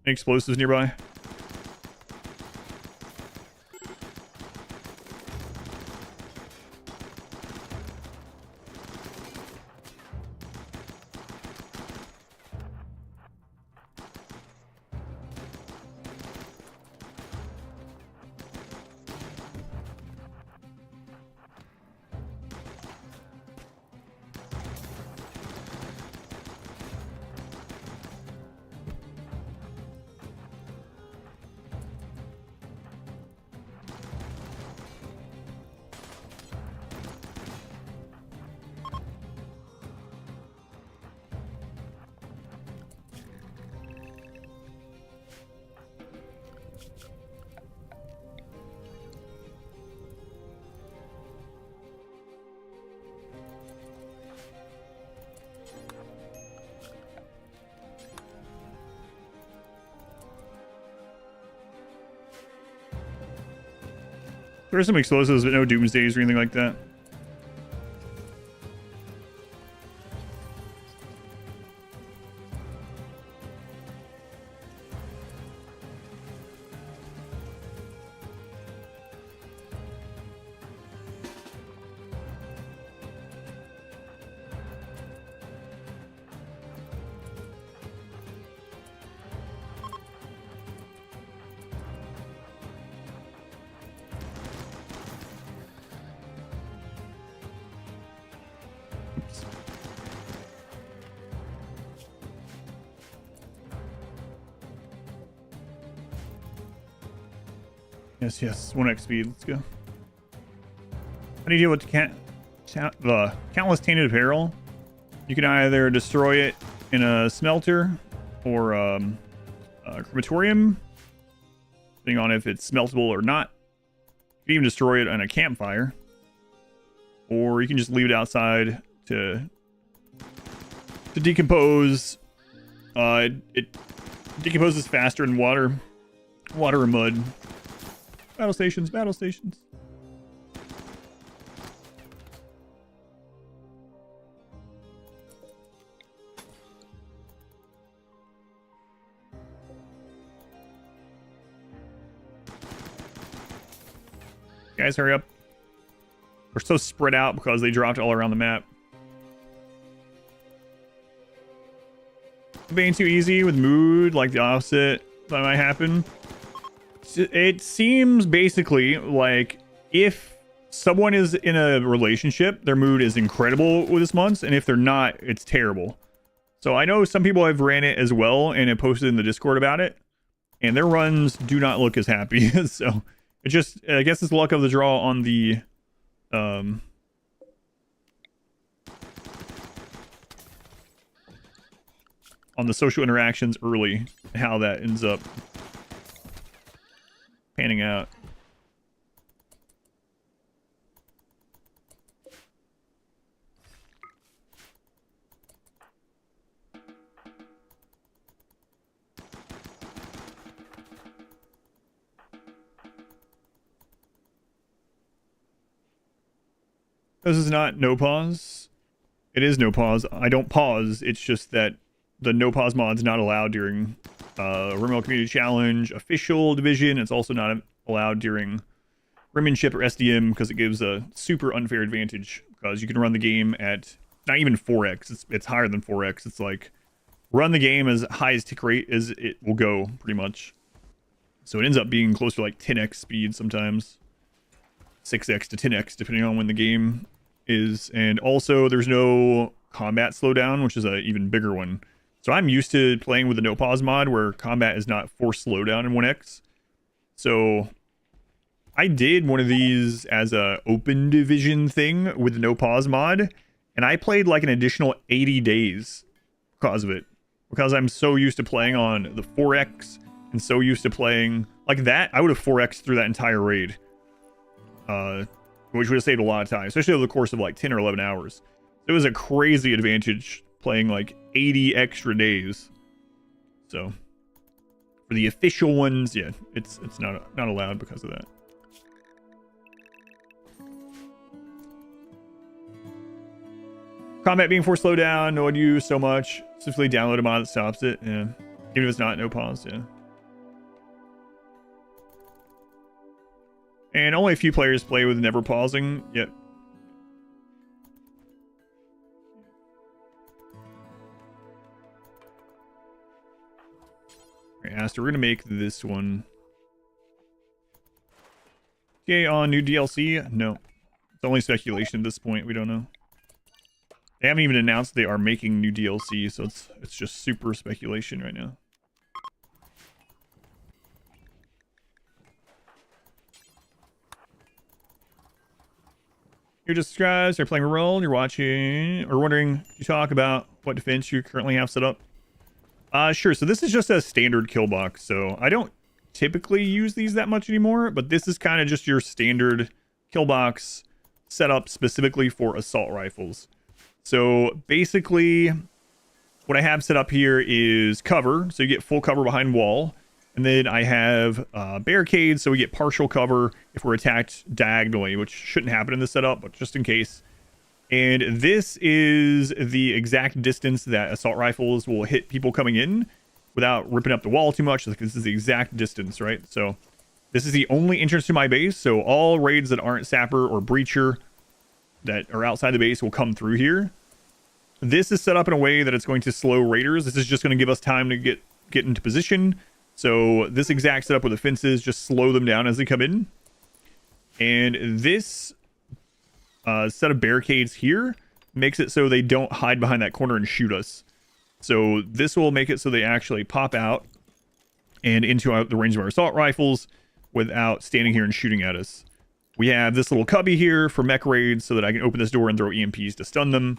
explosives nearby? There are some explosives, but no doomsdays or anything like that. Yes, 1x speed. Let's go. How do you deal with the countless tainted apparel? You can either destroy it in a smelter or a crematorium, depending on if it's smeltable or not. You can even destroy it on a campfire, or you can just leave it outside to decompose. It decomposes faster in water or mud. Battle stations, battle stations. Guys, hurry up. We're so spread out because they dropped all around the map. Being too easy with mood, like the opposite that might happen. It seems basically like if someone is in a relationship, their mood is incredible with this month, and if they're not, it's terrible. So I know some people have ran it as well and have posted in the Discord about it, and their runs do not look as happy. So it just, I guess it's luck of the draw on the on the social interactions early, how that ends up panning out. This is not no pause. It is no pause. I don't pause. It's just that the no pause mod's not allowed during RimWorld Community Challenge official division. It's also not allowed during Rimmanship or SDM because it gives a super unfair advantage because you can run the game at not even 4x. It's higher than 4x. It's like run the game as high as tick rate as it will go pretty much. So it ends up being closer to like 10x speed sometimes. 6x to 10x depending on when the game is. And also there's no combat slowdown, which is an even bigger one. So I'm used to playing with the no pause mod where combat is not forced slowdown in 1x. So I did one of these as a open division thing with the no pause mod, and I played like an additional 80 days because of it, because I'm so used to playing on the 4x and so used to playing like that. I would have 4x through that entire raid, which would have saved a lot of time, especially over the course of like 10 or 11 hours. It was a crazy advantage playing like 80 extra days. So for the official ones, yeah, it's not allowed because of that. Combat being forced slowdown annoyed you so much. Specifically download a mod that stops it. Yeah. Even if it's not no pause, yeah. And only a few players play with never pausing. Yep. Alright, Aster, we're gonna make this one. Okay, on new DLC? No. It's only speculation at this point, we don't know. They haven't even announced they are making new DLC, so it's just super speculation right now. You're just subscribed, you're playing RimWorld, you're watching, or wondering, you talk about what defense you currently have set up. Sure, so this is just a standard kill box, so I don't typically use these that much anymore, but this is kind of just your standard kill box set up specifically for assault rifles. So basically, what I have set up here is cover, so you get full cover behind wall. And then I have barricades, so we get partial cover if we're attacked diagonally, which shouldn't happen in this setup, but just in case. And this is the exact distance that assault rifles will hit people coming in without ripping up the wall too much. This is the exact distance, right? So this is the only entrance to my base, so all raids that aren't sapper or breacher that are outside the base will come through here. This is set up in a way that it's going to slow raiders. This is just going to give us time to get into position. So this exact setup with the fences just slow them down as they come in. And this set of barricades here makes it so they don't hide behind that corner and shoot us. So this will make it so they actually pop out and into the range of our assault rifles without standing here and shooting at us. We have this little cubby here for mech raids so that I can open this door and throw EMPs to stun them.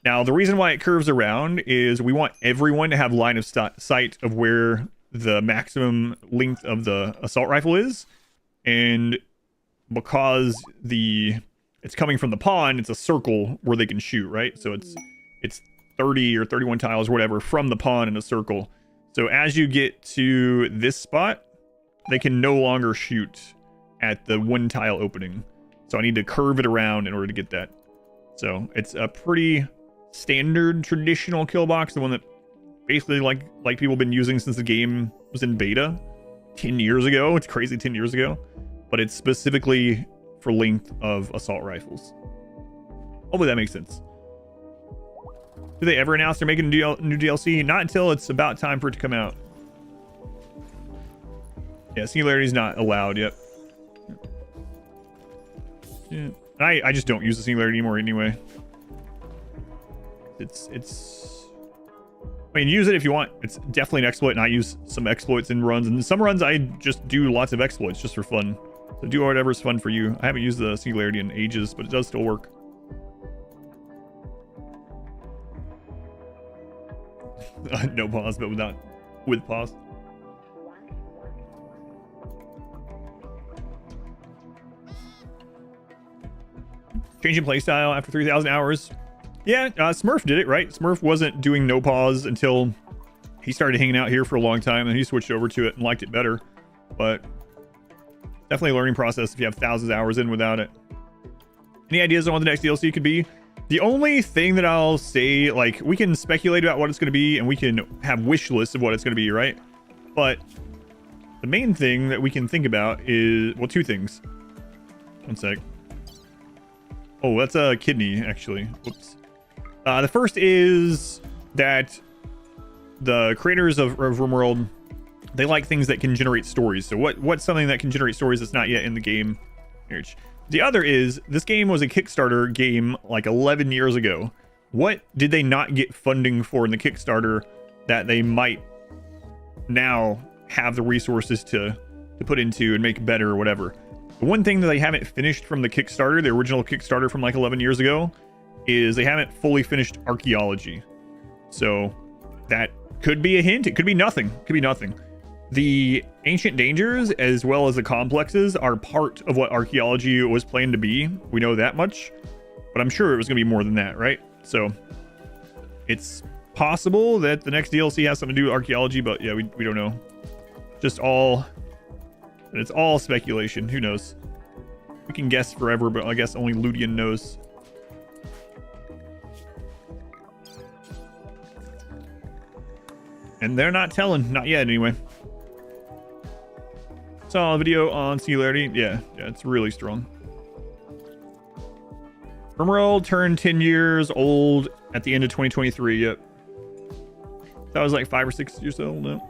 Now, the reason why it curves around is we want everyone to have line of sight of where the maximum length of the assault rifle is. And because it's coming from the pond, it's a circle where they can shoot, right? So it's 30 or 31 tiles, whatever, from the pond in a circle. So as you get to this spot, they can no longer shoot at the one tile opening. So I need to curve it around in order to get that. So it's a pretty standard traditional kill box, the one that basically like people have been using since the game was in beta 10 years ago. It's crazy, 10 years ago, but it's specifically for length of assault rifles. Hopefully that makes sense. Do they ever announce they're making a new DLC? Not until it's about time for it to come out. Yeah, singularity is not allowed yet. Yeah. I just don't use the singularity anymore anyway. It's I mean, use it if you want. It's definitely an exploit, and I use some exploits in runs, and some runs I just do lots of exploits just for fun. So do whatever's fun for you. I haven't used the singularity in ages, but it does still work. No pause, but with pause. Changing playstyle after 3,000 hours. Yeah, Smurf did it, right? Smurf wasn't doing no pause until he started hanging out here for a long time, and he switched over to it and liked it better. But definitely a learning process if you have thousands of hours in without it. Any ideas on what the next DLC could be? The only thing that I'll say, like, we can speculate about what it's going to be, and we can have wish lists of what it's going to be, right? But the main thing that we can think about is, well, two things. One sec. Oh, that's a kidney, actually. Whoops. The first is that the creators of RimWorld, they like things that can generate stories. So what's something that can generate stories that's not yet in the game? The other is, this game was a Kickstarter game like 11 years ago. What did they not get funding for in the Kickstarter that they might now have the resources to put into and make better or whatever? The one thing that they haven't finished from the Kickstarter, the original Kickstarter from like 11 years ago, is they haven't fully finished archaeology. So that could be a hint. It could be nothing. It could be nothing. The ancient dangers as well as the complexes are part of what archaeology was planned to be. We know that much, but I'm sure it was going to be more than that, right? So it's possible that the next DLC has something to do with archaeology, but yeah, we don't know. Just all, it's all speculation. Who knows? We can guess forever, but I guess only Ludian knows. And they're not telling, not yet anyway. Saw a video on singularity. Yeah, it's really strong. RimWorld turned 10 years old at the end of 2023. Yep. That was like 5 or 6 years old. No.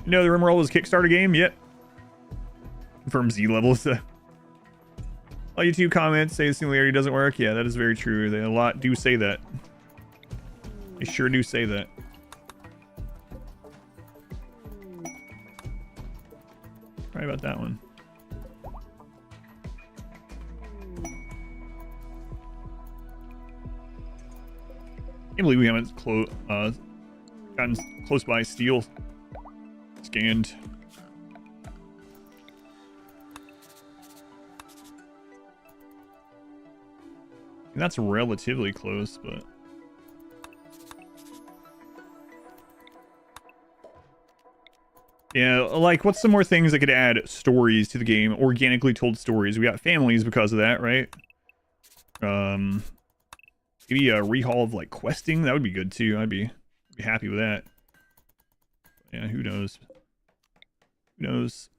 You know the RimWorld was a Kickstarter game? Yep. From Z levels. All YouTube comments say singularity doesn't work. Yeah, that is very true. They a lot do say that. They sure do say that. Right about that one. Can't believe we haven't gotten close by steel scanned. And that's relatively close, but yeah, like, what's some more things that could add stories to the game? Organically told stories. We got families because of that, right? Maybe a rehaul of, like, questing. That would be good, too. I'd be happy with that. Yeah, who knows? Who knows?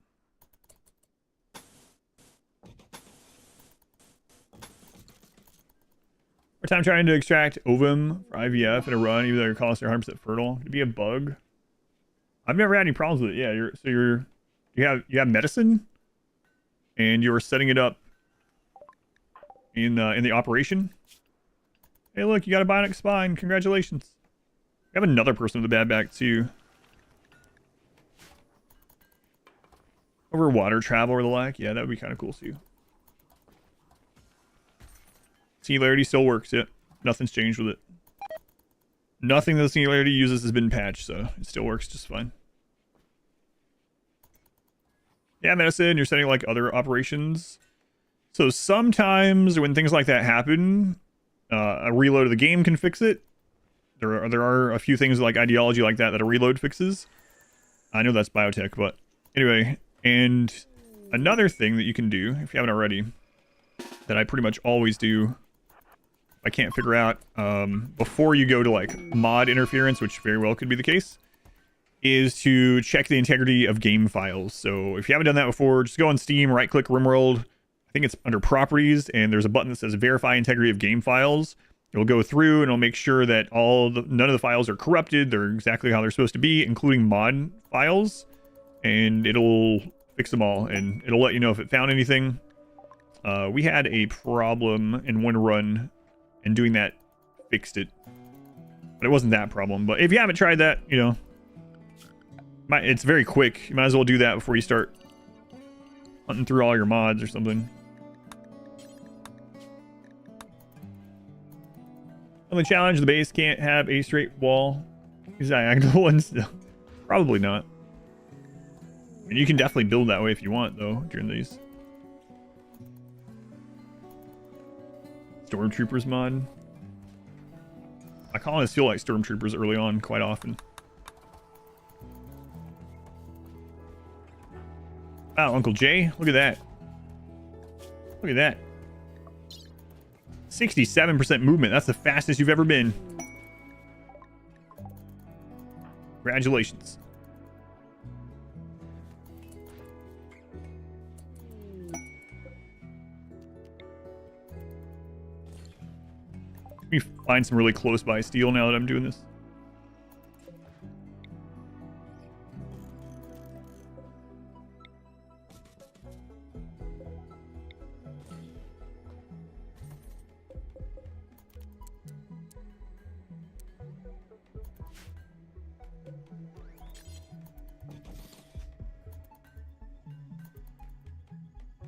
Our time trying to extract ovum for IVF in a run, even though your colonies are 100% fertile. Could be a bug. I've never had any problems with it. Yeah, you have medicine, and you're setting it up in the operation. Hey, look, you got a bionic spine. Congratulations. We have another person with a bad back too. Over water travel or the like. Yeah, that would be kind of cool too. Singularity still works. Yeah, nothing's changed with it. Nothing that the singularity uses has been patched, so it still works just fine. Yeah, medicine, you're setting like other operations. So sometimes when things like that happen, a reload of the game can fix it. There are a few things like ideology like that a reload fixes. I know that's biotech, but anyway. And another thing that you can do, if you haven't already, that I pretty much always do, I can't figure out, before you go to like mod interference, which very well could be the case, is to check the integrity of game files. So if you haven't done that before, just go on Steam, right click RimWorld. I think it's under properties, and there's a button that says verify integrity of game files. It'll go through and it'll make sure that none of the files are corrupted. They're exactly how they're supposed to be, including mod files, and it'll fix them all, and it'll let you know if it found anything. We had a problem in one run, and doing that fixed it. But it wasn't that problem. But if you haven't tried that, you know, it's very quick. You might as well do that before you start hunting through all your mods or something. On the challenge, the base can't have a straight wall. Is diagonal ones? Probably not. And you can definitely build that way if you want, though, during these. Stormtroopers mod. I kind of feel like Stormtroopers early on quite often. Wow, Uncle Jay, look at that. Look at that. 67% movement. That's the fastest you've ever been. Congratulations. Let me find some really close by steel now that I'm doing this.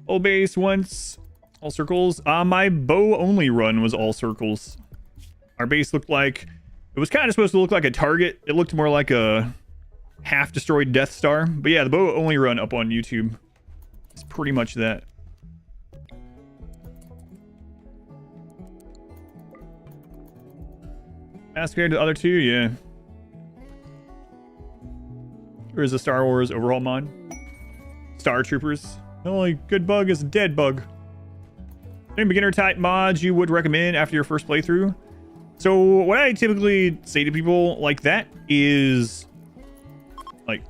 Old base once all circles. My bow only run was all circles. Our base looked like it was kind of supposed to look like a target. It looked more like a half destroyed Death Star. But yeah, the bow only run up on YouTube. It's pretty much that. As compared to the other two, yeah. There is a Star Wars overhaul mod. Star Troopers. The only good bug is a dead bug. Any beginner type mods you would recommend after your first playthrough? So what I typically say to people like that is, like,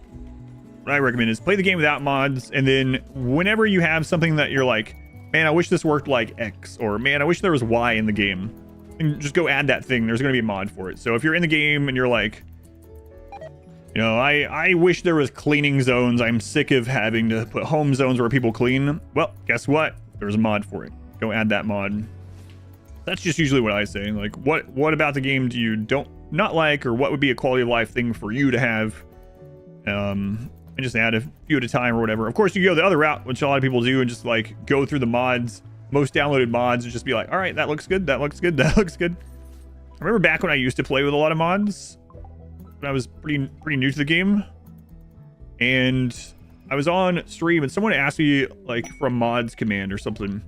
what I recommend is play the game without mods, and then whenever you have something that you're like, man, I wish this worked like X, or man, I wish there was Y in the game, and just go add that thing. There's going to be a mod for it. So if you're in the game and you're like, you know, I wish there was cleaning zones. I'm sick of having to put home zones where people clean. Well, guess what? There's a mod for it. Go add that mod. That's just usually what I say. Like, what about the game do you not like, or what would be a quality of life thing for you to have? And just add a few at a time or whatever. Of course, you go the other route, which a lot of people do, and just like go through the mods, most downloaded mods, and just be like, all right, that looks good, that looks good, that looks good. I remember back when I used to play with a lot of mods, when I was pretty new to the game, and I was on stream and someone asked me like for a mods command or something.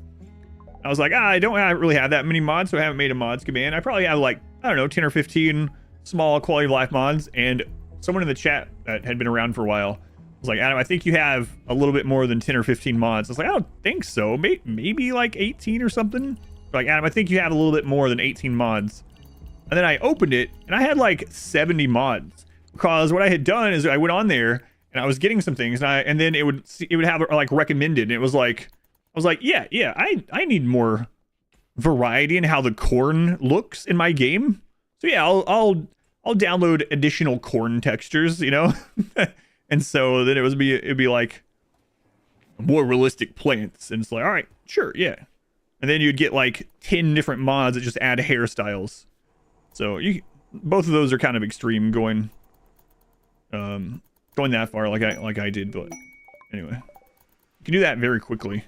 I was like, I don't really have that many mods, so I haven't made a mods command. I probably have like, I don't know, 10 or 15 small quality of life mods. And someone in the chat that had been around for a while was like, Adam, I think you have a little bit more than 10 or 15 mods. I was like, I don't think so. Maybe like 18 or something. Like, Adam, I think you have a little bit more than 18 mods. And then I opened it and I had like 70 mods, because what I had done is I went on there and I was getting some things, and then it would have like recommended, and it was like, I was like, yeah, I need more variety in how the corn looks in my game. So yeah, I'll download additional corn textures, you know. And so then it'd be like more realistic plants, and it's like, all right, sure, yeah. And then you'd get like 10 different mods that just add hairstyles. So both of those are kind of extreme, going that far like I did, but anyway, you can do that very quickly.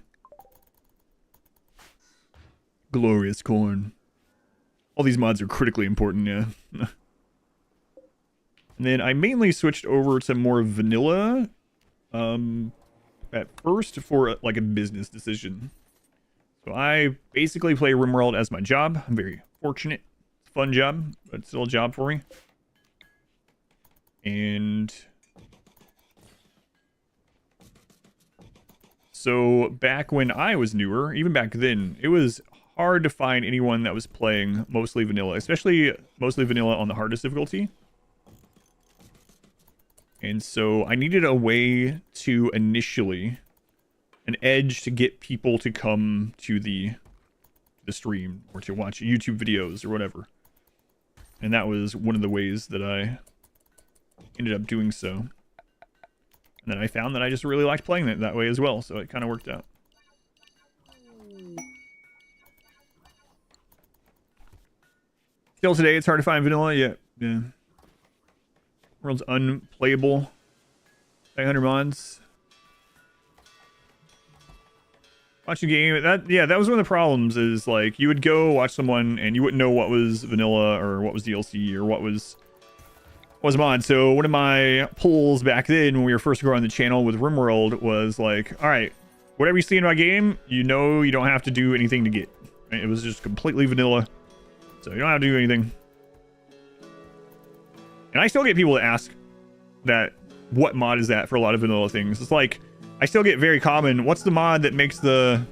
Glorious corn. All these mods are critically important, yeah. And then I mainly switched over to more vanilla at first for like a business decision. So I basically play RimWorld as my job. I'm very fortunate. It's a fun job, but it's still a job for me. And so back when I was newer, even back then, it was hard to find anyone that was playing mostly vanilla, especially mostly vanilla on the hardest difficulty. And so I needed a way to initially, an edge to get people to come to the stream or to watch YouTube videos or whatever. And that was one of the ways that I ended up doing so. And then I found that I just really liked playing it that way as well, so it kind of worked out. Still today, it's hard to find vanilla. Yeah. World's unplayable. 500 mods. Watch a game. That was one of the problems. Is like you would go watch someone and you wouldn't know what was vanilla or what was DLC or what was mod. So one of my polls back then when we were first growing the channel with RimWorld was like, all right, whatever you see in my game, you know you don't have to do anything to get. It was just completely vanilla. So you don't have to do anything. And I still get people to ask that what mod is that for a lot of vanilla things. It's like, I still get very common, what's the mod that makes the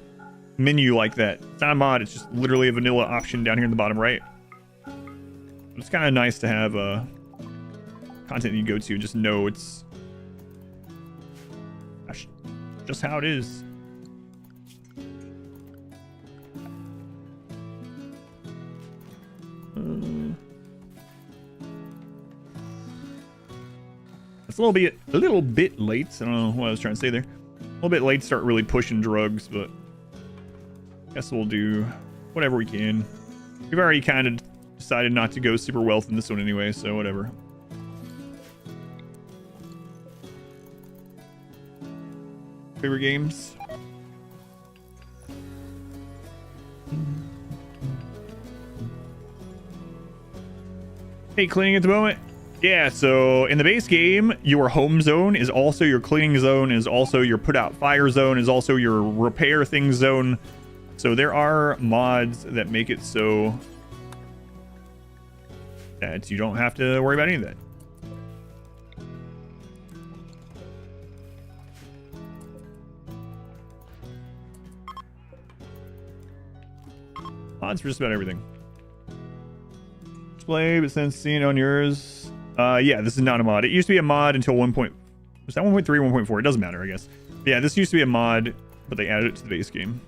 menu like that? It's not a mod, it's just literally a vanilla option down here in the bottom right. It's kind of nice to have content you go to and just know it's just how it is. It's a little bit late. I don't know what I was trying to say there. A little bit late to start really pushing drugs, but I guess we'll do whatever we can. We've already kind of decided not to go super wealth in this one anyway, so whatever. Favorite games? Hey, cleaning at the moment? Yeah, so in the base game, your home zone is also your cleaning zone, is also your put out fire zone, is also your repair things zone. So there are mods that make it so that you don't have to worry about any of that. Mods for just about everything. Display, but since seeing it on yours, yeah, this is not a mod. It used to be a mod until 1. Was that 1.3 or 1.4? It doesn't matter, I guess. Yeah, this used to be a mod, but they added it to the base game.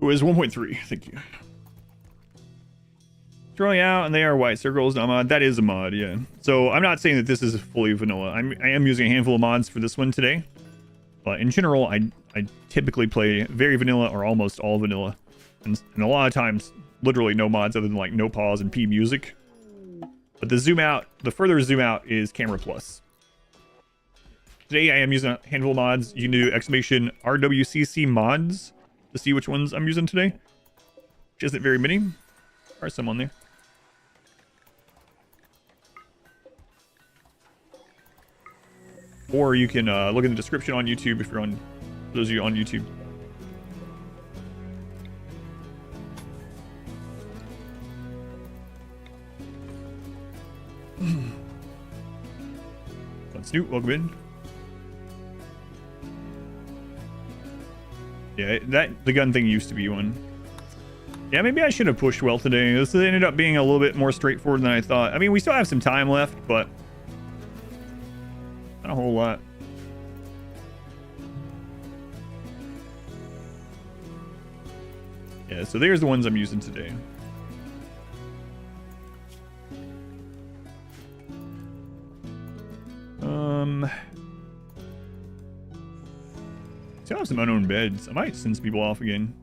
It was 1.3. Thank you. Throwing out, and they are white circles. Not mod. That is a mod, yeah. So I'm not saying that this is fully vanilla. I am using a handful of mods for this one today, but in general, I typically play very vanilla or almost all vanilla, and a lot of times, literally no mods other than like no pause and P music. But the zoom out, the further zoom out is camera plus. Today I am using a handful of mods. You can do exclamation RWCC mods to see which ones I'm using today, which isn't very many. There are some on there. Or you can look in the description on YouTube if you're on, for those of you on YouTube. Snoop, welcome in. Yeah, the gun thing used to be one. Yeah, maybe I should have pushed well today. This ended up being a little bit more straightforward than I thought. I mean, we still have some time left, but not a whole lot. Yeah, so there's the ones I'm using today. Still have some unknown beds. I might send some people off again.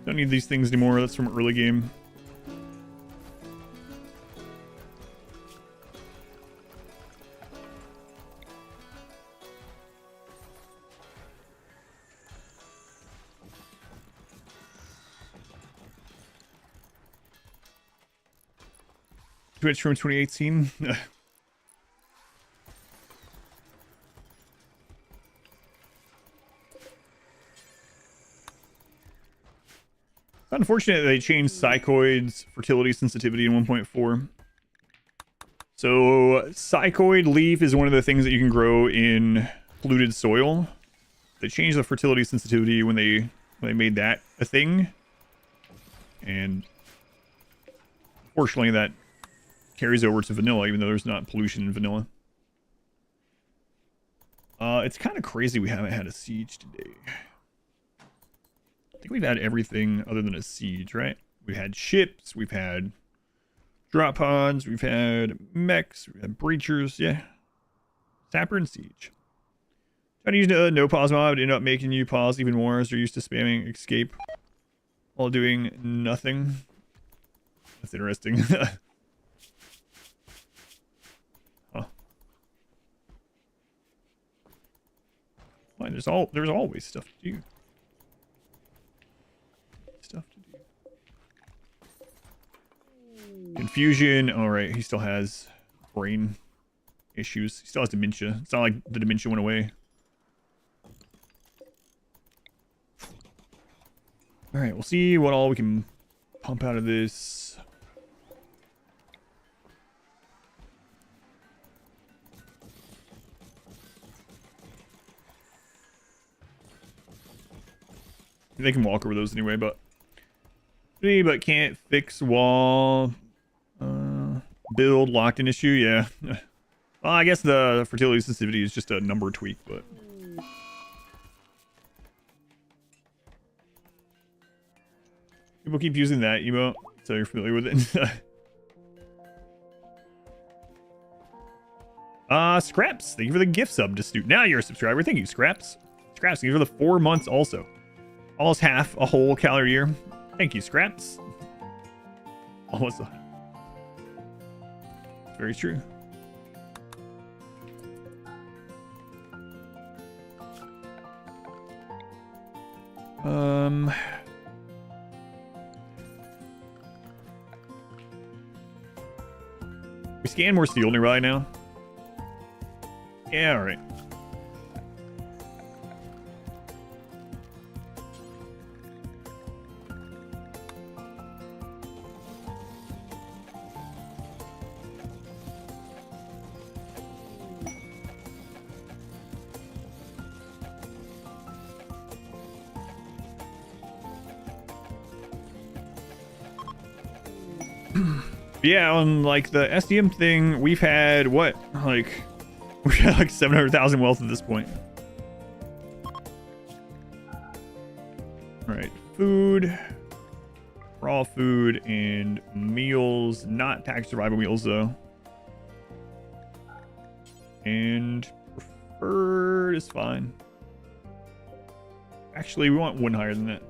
Don't need these things anymore. That's from an early game. Twitch from 2018. Unfortunate they changed psychoid's fertility sensitivity in 1.4. So psychoid leaf is one of the things that you can grow in polluted soil. They changed the fertility sensitivity when they They made that a thing. And fortunately that carries over to vanilla, even though there's not pollution in vanilla. It's kind of crazy we haven't had a siege today. I think we've had everything other than a siege, right? We've had ships, we've had drop pods, we've had mechs, we've had breachers, yeah. Sapper and siege. Trying to use no pause mod, ended up making you pause even more as you're used to spamming escape while doing nothing. That's interesting. Huh. Why, there's always stuff to do. Stuff to do. Confusion. All right, he still has brain issues. He still has dementia. It's not like the dementia went away. All right, we'll see what all we can pump out of this. They can walk over those anyway, but can't fix wall. Build locked in issue, yeah. Well, I guess the fertility sensitivity is just a number tweak, but people keep using that emote, so you're familiar with it. Scraps, thank you for the gift sub to Stu. Now you're a subscriber. Thank you, Scraps. Scraps, thank you for the 4 months also. Almost half a whole calendar year. Thank you, Scraps. Almost. It's very true. We scan more steel nearby now. Yeah, all right. Yeah, on like the SDM thing, we've had what? We've had like 700,000 wealth at this point. Alright, food, raw food, and meals. Not packaged survival meals though. And preferred is fine. Actually, we want one higher than that.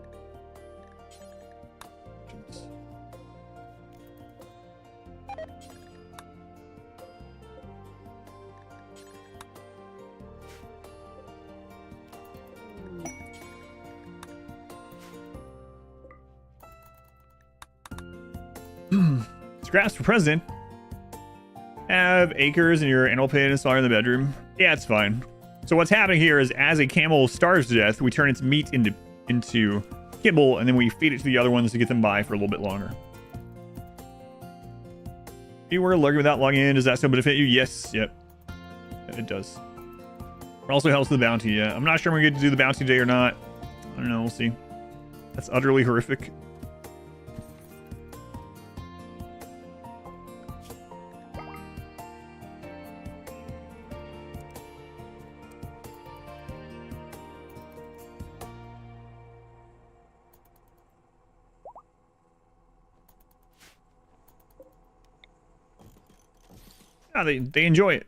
Scraps for president. Have acres in your animal pit installed in the bedroom. Yeah, it's fine. So what's happening here is as a camel starves to death, we turn its meat into kibble, and then we feed it to the other ones to get them by for a little bit longer. If you were lurking without logging in, does that still benefit you? Yes. Yep. It does. It also helps with the bounty. Yeah. I'm not sure I'm going to get to do the bounty today or not. I don't know. We'll see. That's utterly horrific. Yeah, they enjoy it.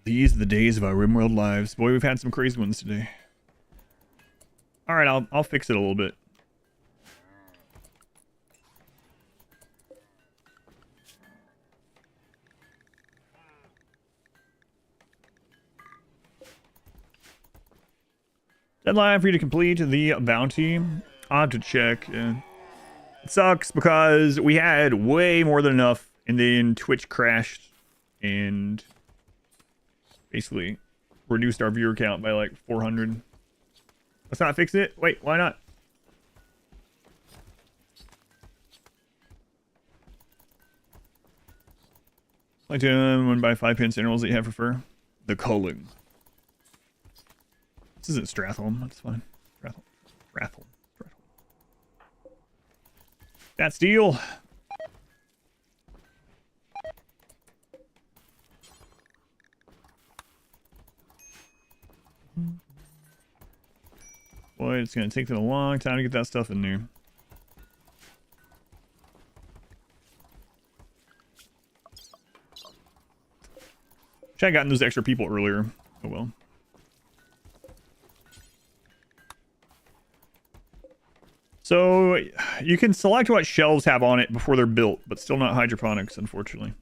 These are the days of our RimWorld lives. Boy, we've had some crazy ones today. All right, I'll fix it a little bit. Deadline for you to complete the bounty. I'll have to check. Yeah. It sucks because we had way more than enough, and then Twitch crashed and basically reduced our viewer count by like 400. Let's not fix it. Wait, why not? Like to 1 by 5 pence intervals that you have for fur. The culling. This isn't Stratholm. That's fine. Stratholm. That steel. Boy, it's gonna take them a long time to get that stuff in there. Wish I had gotten those extra people earlier. Oh well. So you can select what shelves have on it before they're built, but still not hydroponics, unfortunately.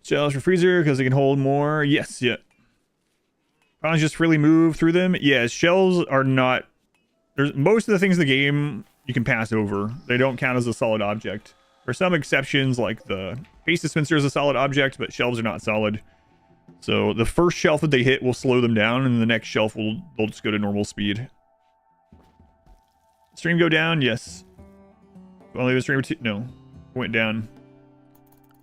Shelves for freezer because they can hold more. Yes, yeah. I'll just freely move through them. Yeah, shells are not... There's most of the things in the game you can pass over. They don't count as a solid object. There are some exceptions, like the paste dispenser is a solid object, but shelves are not solid. So the first shelf that they hit will slow them down, and the next shelf they'll just go to normal speed. Stream go down? Yes. Only the stream no, went down.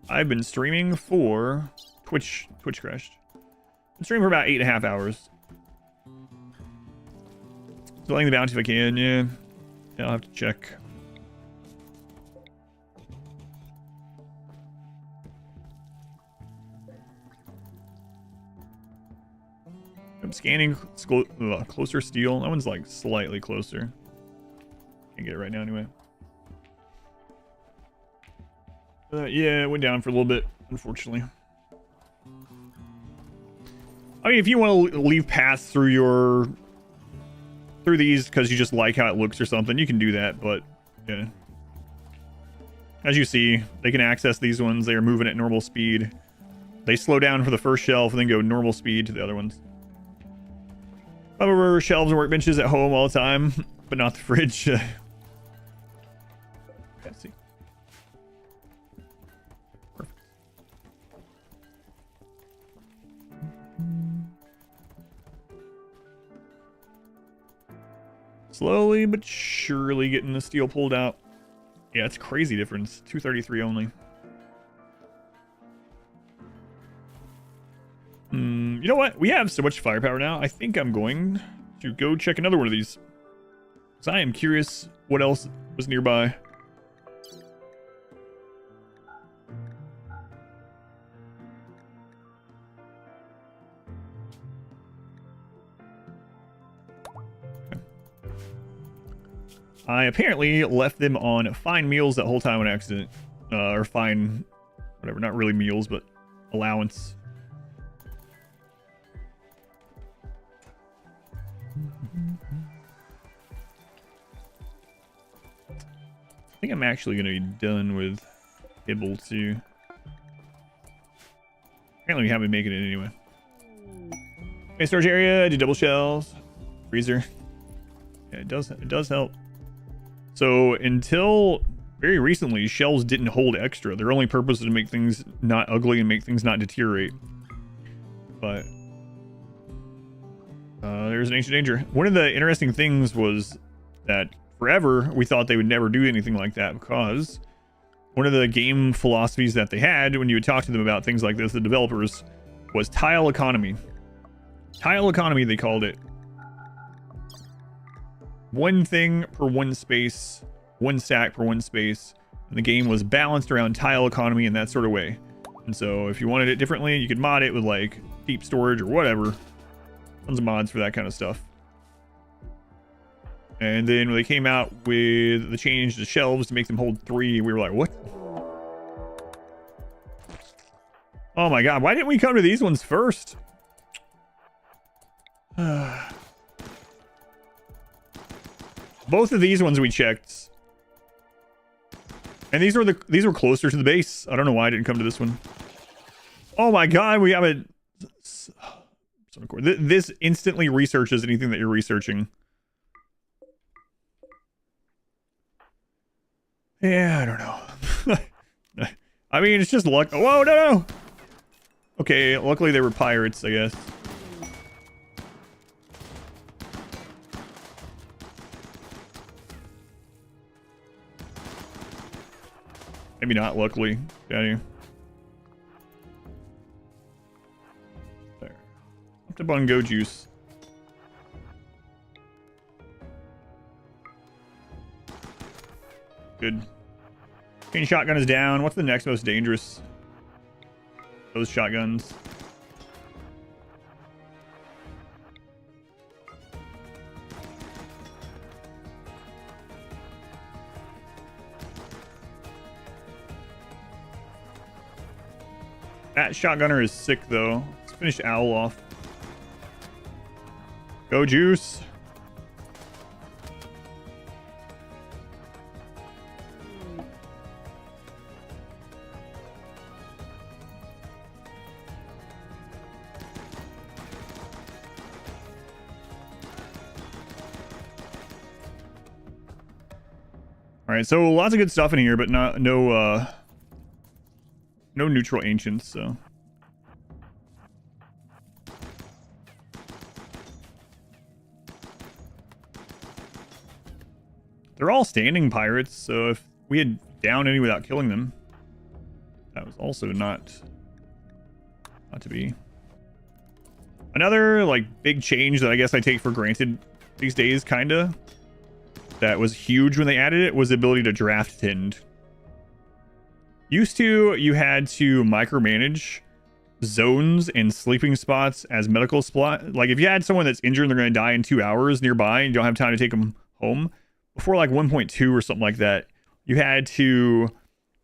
I've been streaming for Twitch crashed. Been streaming for about 8.5 hours. Selling the bounty if I can, yeah. I'll have to check. I'm scanning closer steel. That one's like slightly closer. Can't get it right now anyway. Yeah, it went down for a little bit, unfortunately. I mean, if you want to leave paths through these because you just like how it looks or something, you can do that, but yeah. As you see, they can access these ones. They are moving at normal speed. They slow down for the first shelf and then go normal speed to the other ones. However, shelves and workbenches at home all the time, but not the fridge. Let's see. Perfect. Slowly but surely getting the steel pulled out. Yeah, it's crazy difference. 233 only. You know what? We have so much firepower now. I think I'm going to go check another one of these. Because I am curious what else was nearby. Okay. I apparently left them on fine meals that whole time on accident. Or fine, whatever, not really meals, but allowance. I think I'm actually going to be done with Hibble too. Apparently we haven't been making it anyway. Okay, storage area, I do double shells. Freezer. Yeah, it does help. So until very recently, shells didn't hold extra. Their only purpose was to make things not ugly and make things not deteriorate. But there's an ancient danger. One of the interesting things was that forever we thought they would never do anything like that, because one of the game philosophies that they had when you would talk to them about things like this, the developers, was tile economy. Tile economy, they called it. One thing per one space, one stack per one space, and the game was balanced around tile economy in that sort of way. And so if you wanted it differently, you could mod it with like deep storage or whatever. Tons of mods for that kind of stuff. And then when they came out with the change to shelves to make them hold 3, we were like, what? Oh my god, why didn't we come to these ones first? Both of these ones we checked. And these were closer to the base. I don't know why I didn't come to this one. Oh my god, we have a... This instantly researches anything that you're researching. Yeah, I don't know. I mean, it's just luck. Whoa, no! Okay, luckily they were pirates, I guess. Maybe not, luckily. Down here. There. Stocked up on Go Juice. Good. Chain shotgun is down. What's the next most dangerous? Those shotguns. That shotgunner is sick though. Let's finish Owl off. Go Juice. All right, so lots of good stuff in here, but no neutral ancients, so. They're all standing pirates, so if we had downed any without killing them, that was also not to be. Another like big change that I guess I take for granted these days, kinda, that was huge when they added it, was the ability to draft tend. Used to, you had to micromanage zones and sleeping spots as medical spot. Like if you had someone that's injured and they're going to die in 2 hours nearby and you don't have time to take them home, before like 1.2 or something like that, you had to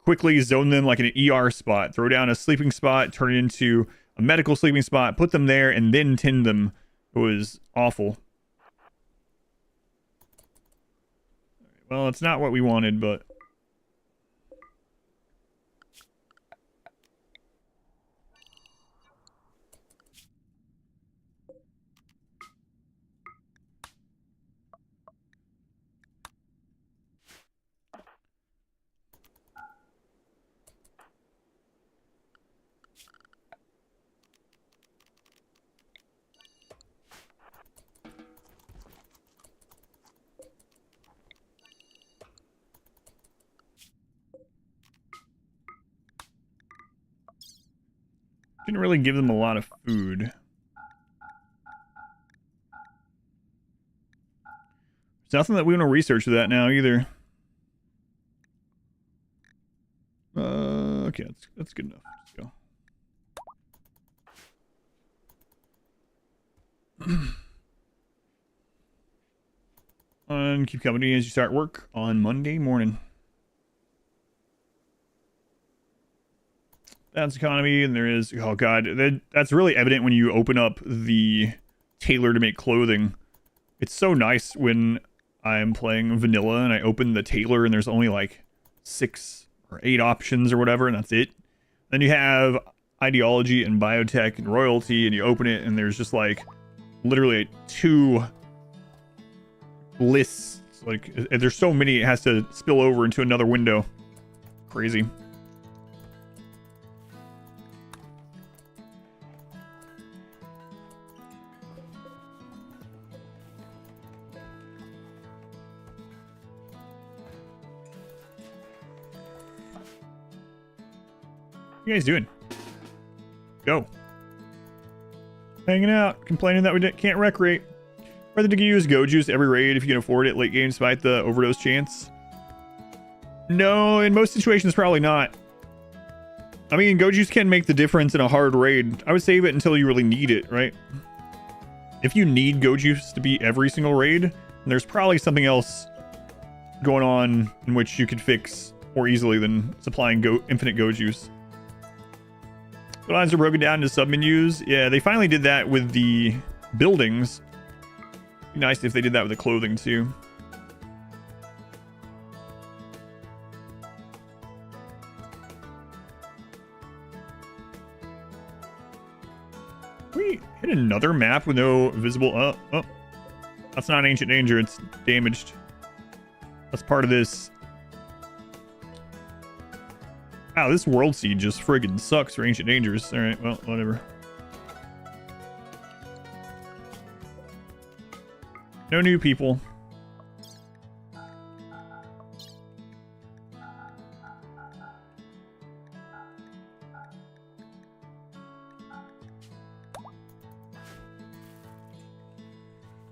quickly zone them like in an ER spot, throw down a sleeping spot, turn it into a medical sleeping spot, put them there, and then tend them. It was awful. Well, it's not what we wanted, but didn't really give them a lot of food. There's nothing that we want to research with that now either. Okay, that's good enough. Let's go. And keep company as you start work on Monday morning. That's economy, and there is, oh god, that's really evident when you open up the tailor to make clothing. It's so nice when I'm playing vanilla and I open the tailor and there's only like 6 or 8 options or whatever, and that's it. Then you have ideology and biotech and royalty, and you open it and there's just like literally 2 lists. Like there's so many, it has to spill over into another window. Crazy. What you guys doing? Go. Hanging out, complaining that we can't recreate. Whether to use Go Juice every raid if you can afford it late game despite the overdose chance. No, in most situations probably not. I mean, Go Juice can make the difference in a hard raid. I would save it until you really need it, right? If you need Go Juice to be every single raid, there's probably something else going on in which you could fix more easily than supplying infinite Go Juice. The lines are broken down into submenus. Yeah, they finally did that with the buildings. Be nice if they did that with the clothing too. We hit another map with no visible. Oh, that's not ancient danger. It's damaged. That's part of this. Wow, this world seed just friggin' sucks for ancient dangers. All right, well, whatever. No new people.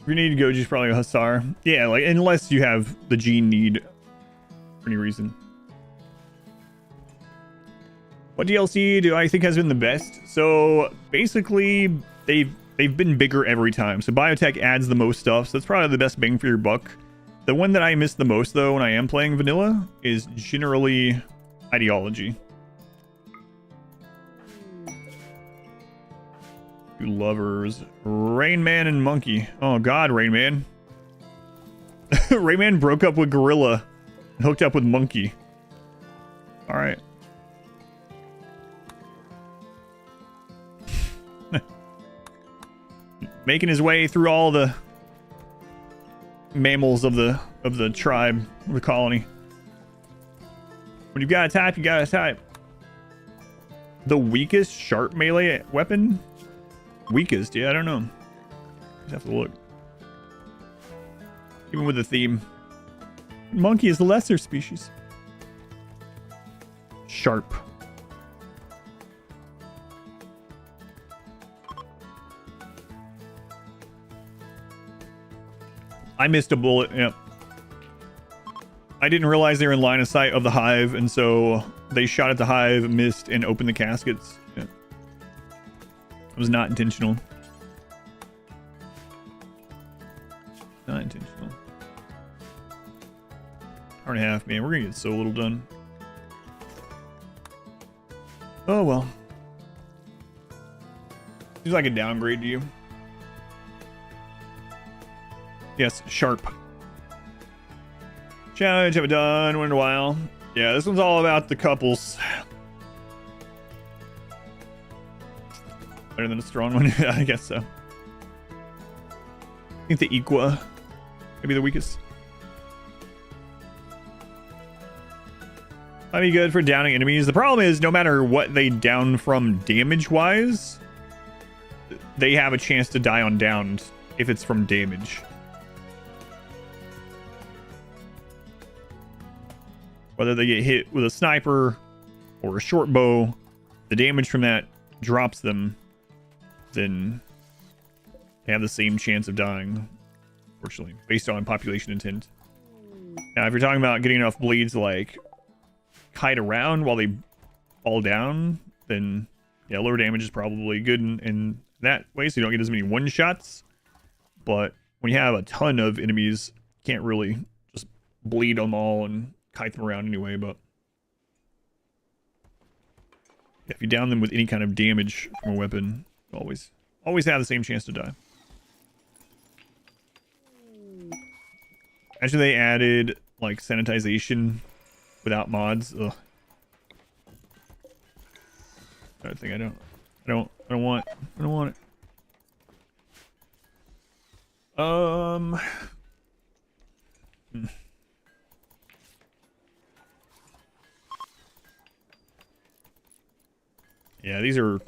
If you need Goji's probably a Hussar. Yeah, like unless you have the gene need for any reason. What DLC do I think has been the best? So basically, they've been bigger every time. So biotech adds the most stuff, so that's probably the best bang for your buck. The one that I miss the most though when I am playing vanilla is generally ideology. Two lovers, Rain Man and Monkey. Oh god, Rain Man. Rain Man broke up with Gorilla and hooked up with Monkey. All right. Making his way through all the mammals of the tribe, of the colony. When you've got a type, you got a type. The weakest sharp melee weapon? Weakest, yeah, I don't know. Just have to look. Even with the theme. Monkey is the lesser species. Sharp. I missed a bullet, yeah. I didn't realize they were in line of sight of the hive, and so they shot at the hive, missed, and opened the caskets. Yeah. It was not intentional. Not intentional. Hour and a half, man. We're gonna get so little done. Oh well. Seems like a downgrade to you. Yes, sharp. Challenge, haven't done one in a while. Yeah, this one's all about the couples. Better than a strong one, I guess so. I think the Equa maybe the weakest. Might be good for downing enemies. The problem is, no matter what they down from damage-wise, they have a chance to die on downs if it's from damage. Whether they get hit with a sniper or a short bow, the damage from that drops them, then they have the same chance of dying, unfortunately, based on population intent. Now, if you're talking about getting enough bleeds to, like, kite around while they fall down, then, yeah, lower damage is probably good in that way, so you don't get as many one-shots. But when you have a ton of enemies, you can't really just bleed them all and kite them around anyway. But if you down them with any kind of damage from a weapon, you always have the same chance to die. Actually, they added like sanitization without mods. Ugh. I think I don't want it. Yeah, these are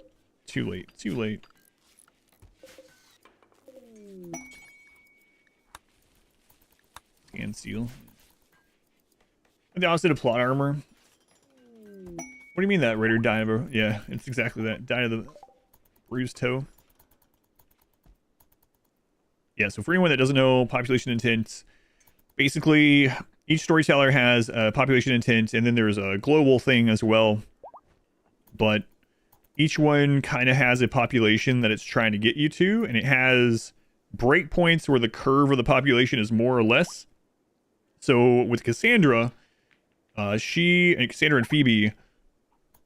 too late. And steel. The opposite of plot armor. What do you mean that Raider died of a... Yeah, it's exactly that. Died of the bruised toe. Yeah, so for anyone that doesn't know population intent, basically each storyteller has a population intent, and then there's a global thing as well. But each one kind of has a population that it's trying to get you to, and it has breakpoints where the curve of the population is more or less. So with Cassandra, Cassandra and Phoebe,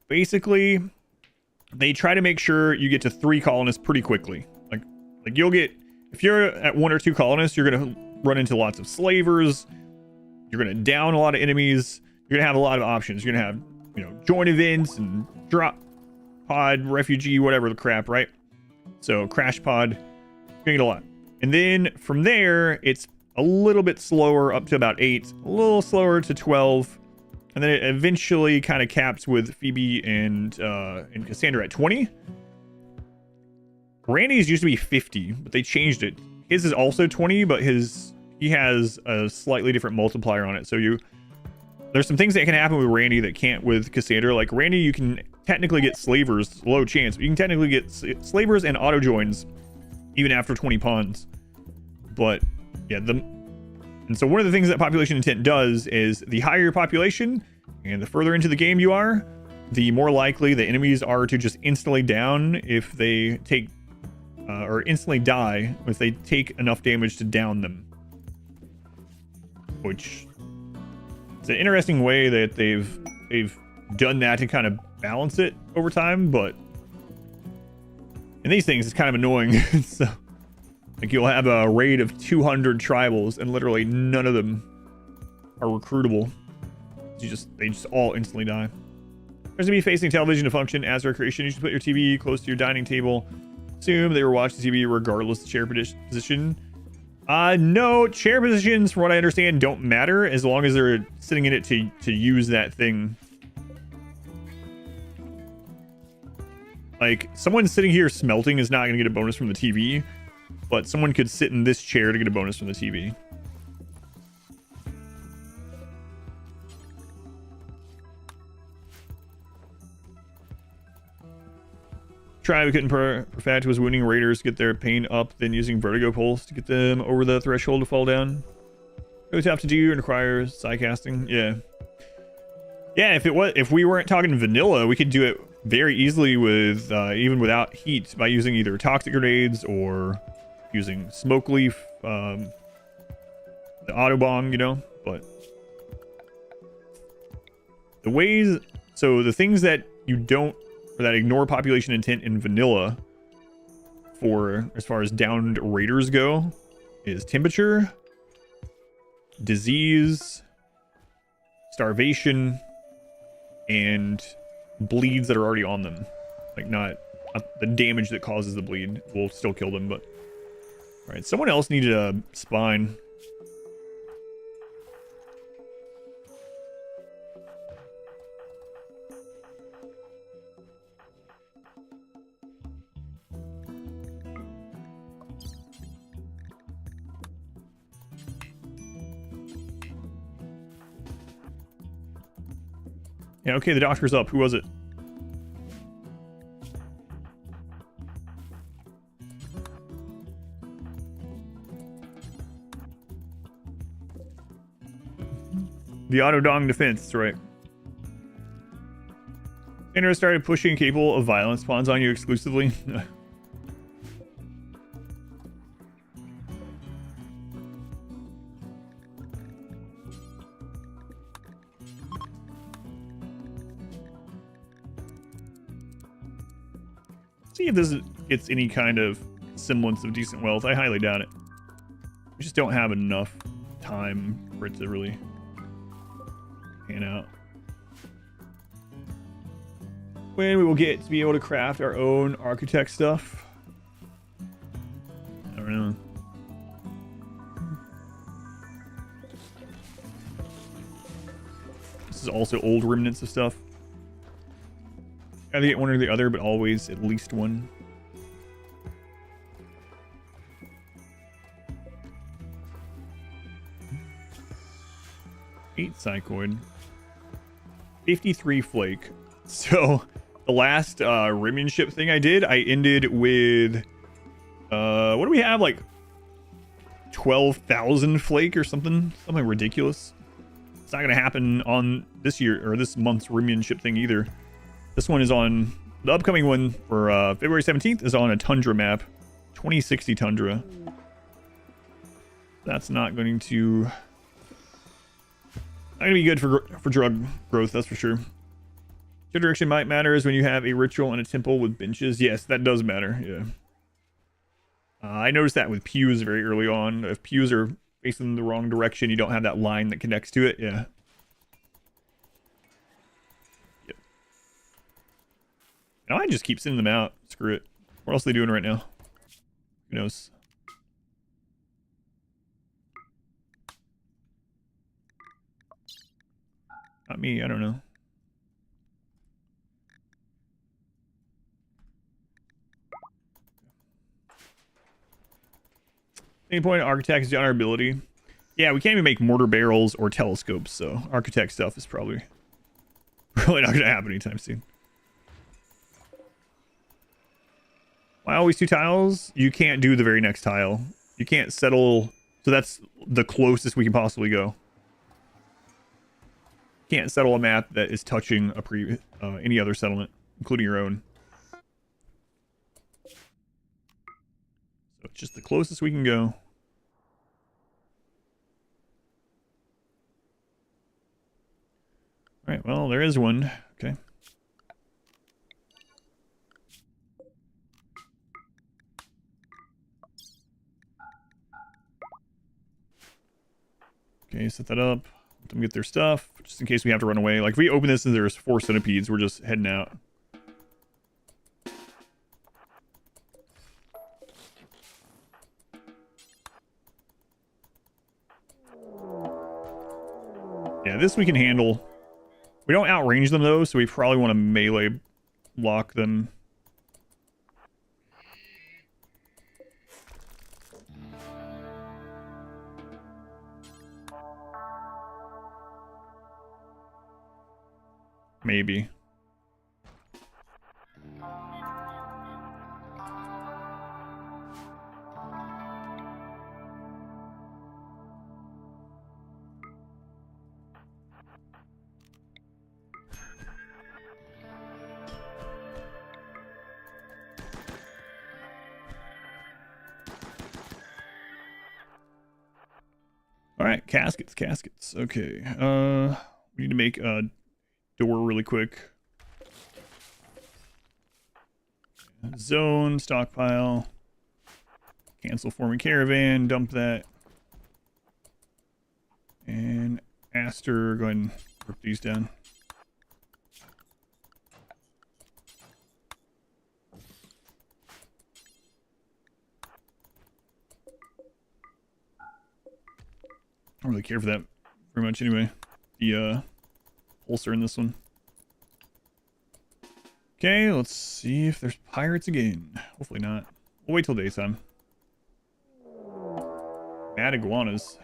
basically, they try to make sure you get to 3 colonists pretty quickly. Like you'll get, if you're at 1 or 2 colonists, you're gonna run into lots of slavers. You're gonna down a lot of enemies. You're gonna have a lot of options. You're gonna have, join events and drop pod, refugee, whatever the crap, right? So crash pod, you're gonna get a lot. And then from there, it's a little bit slower up to about 8, a little slower to 12, and then it eventually kind of caps with Phoebe and Cassandra at 20. Randy's used to be 50, but they changed it. His is also 20, but he has a slightly different multiplier on it. So there's some things that can happen with Randy that can't with Cassandra. Like Randy, you can technically get slavers, low chance, but you can technically get slavers and auto joins even after 20 pawns. but yeah, and so one of the things that population intent does is the higher your population and the further into the game you are, the more likely the enemies are to just instantly down if they take or instantly die if they take enough damage to down them. Which it's an interesting way that they've done that to kind of balance it over time, but in these things it's kind of annoying. So like you'll have a raid of 200 tribals and literally none of them are recruitable. They just all instantly die. There's gonna be facing television to function as recreation. You should put your TV close to your dining table. Assume they were watching TV regardless of chair position. No, chair positions, from what I understand, don't matter as long as they're sitting in it to use that thing. Like, someone sitting here smelting is not going to get a bonus from the TV, but someone could sit in this chair to get a bonus from the TV. Tribe couldn't perfect was wounding raiders to get their pain up, then using vertigo pulse to get them over the threshold to fall down. Really tough to do and requires side casting. Yeah, if we weren't talking vanilla, we could do it very easily with even without heat by using either toxic grenades or using smoke leaf, the auto bong, you know. But the things that you don't, or that ignore population intent in vanilla for as far as downed raiders go, is temperature, disease, starvation, and bleeds that are already on them. Like not the damage that causes the bleed will still kill them, but all right, someone else needed a spine. Yeah, okay, the doctor's up. Who was it? The auto dong defense, that's right. Cassandra started pushing capable of violence pawns on you exclusively. See if this gets any kind of semblance of decent wealth. I highly doubt it. We just don't have enough time for it to really pan out. When we will get to be able to craft our own architect stuff, I don't know. This is also old remnants of stuff. Either get one or the other, but always at least one. Eight psychoid. 53 flake. So the last Rimian ship thing I did, I ended with what do we have, like 12,000 flake or something ridiculous. It's not gonna happen on this year or this month's Rimian ship thing either. This one is on the upcoming one for February 17th is on a tundra map, 2060 tundra. That's not going to be good for drug growth, that's for sure. Your direction might matter is when you have a ritual and a temple with benches. Yes, that does matter. Yeah. I noticed that with pews very early on. If pews are facing the wrong direction, you don't have that line that connects to it. Yeah. Yep. No, I just keep sending them out. Screw it. What else are they doing right now? Who knows? Not me. I don't know. Any point architect is on our ability. Yeah, we can't even make mortar barrels or telescopes, so architect stuff is probably not going to happen anytime soon. Why always 2 tiles? You can't do the very next tile. You can't settle, so that's the closest we can possibly go. Can't settle a map that is touching a any other settlement, including your own. So it's just the closest we can go. All right, well, there is one. Okay. Okay, set that up. Let them get their stuff, just in case we have to run away. Like, if we open this and there's 4 centipedes, we're just heading out. Yeah, this we can handle. We don't outrange them, though, so we probably want to melee block them. Maybe. All right, caskets. Okay. We need to make a door really quick. Zone, stockpile. Cancel forming caravan, dump that. And Aster, go ahead and rip these down. I don't really care for that very much anyway. The holster in this one. Okay, let's see if there's pirates again. Hopefully not. We'll wait till daytime. Mad iguanas.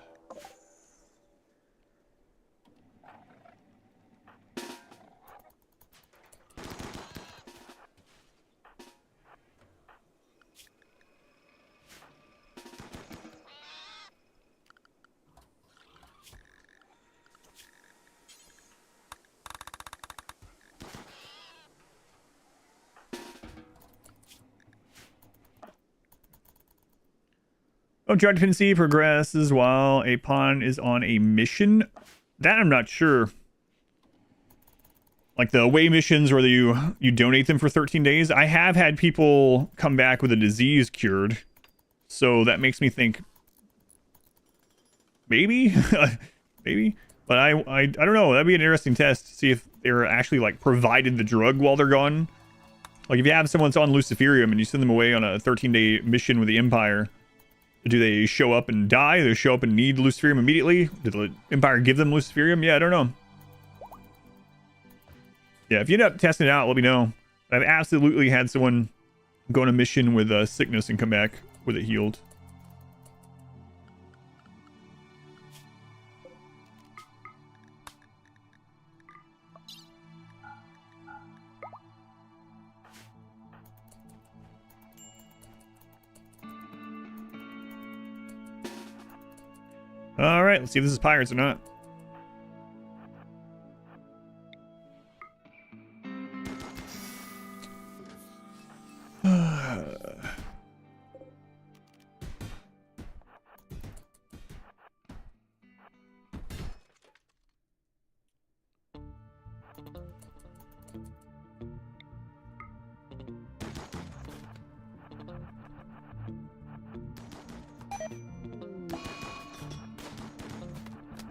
Objective dependency progresses while a pawn is on a mission. That I'm not sure. Like the away missions where you donate them for 13 days. I have had people come back with a disease cured. So that makes me think maybe maybe, but I don't know. That'd be an interesting test to see if they're actually like provided the drug while they're gone. Like if you have someone that's on Luciferium and you send them away on a 13-day mission with the Empire, do they show up and die? Do they show up and need Luciferium immediately? Did the Empire give them Luciferium? Yeah, I don't know. Yeah, if you end up testing it out, let me know. I've absolutely had someone go on a mission with sickness and come back with it healed. All right, let's see if this is pirates or not.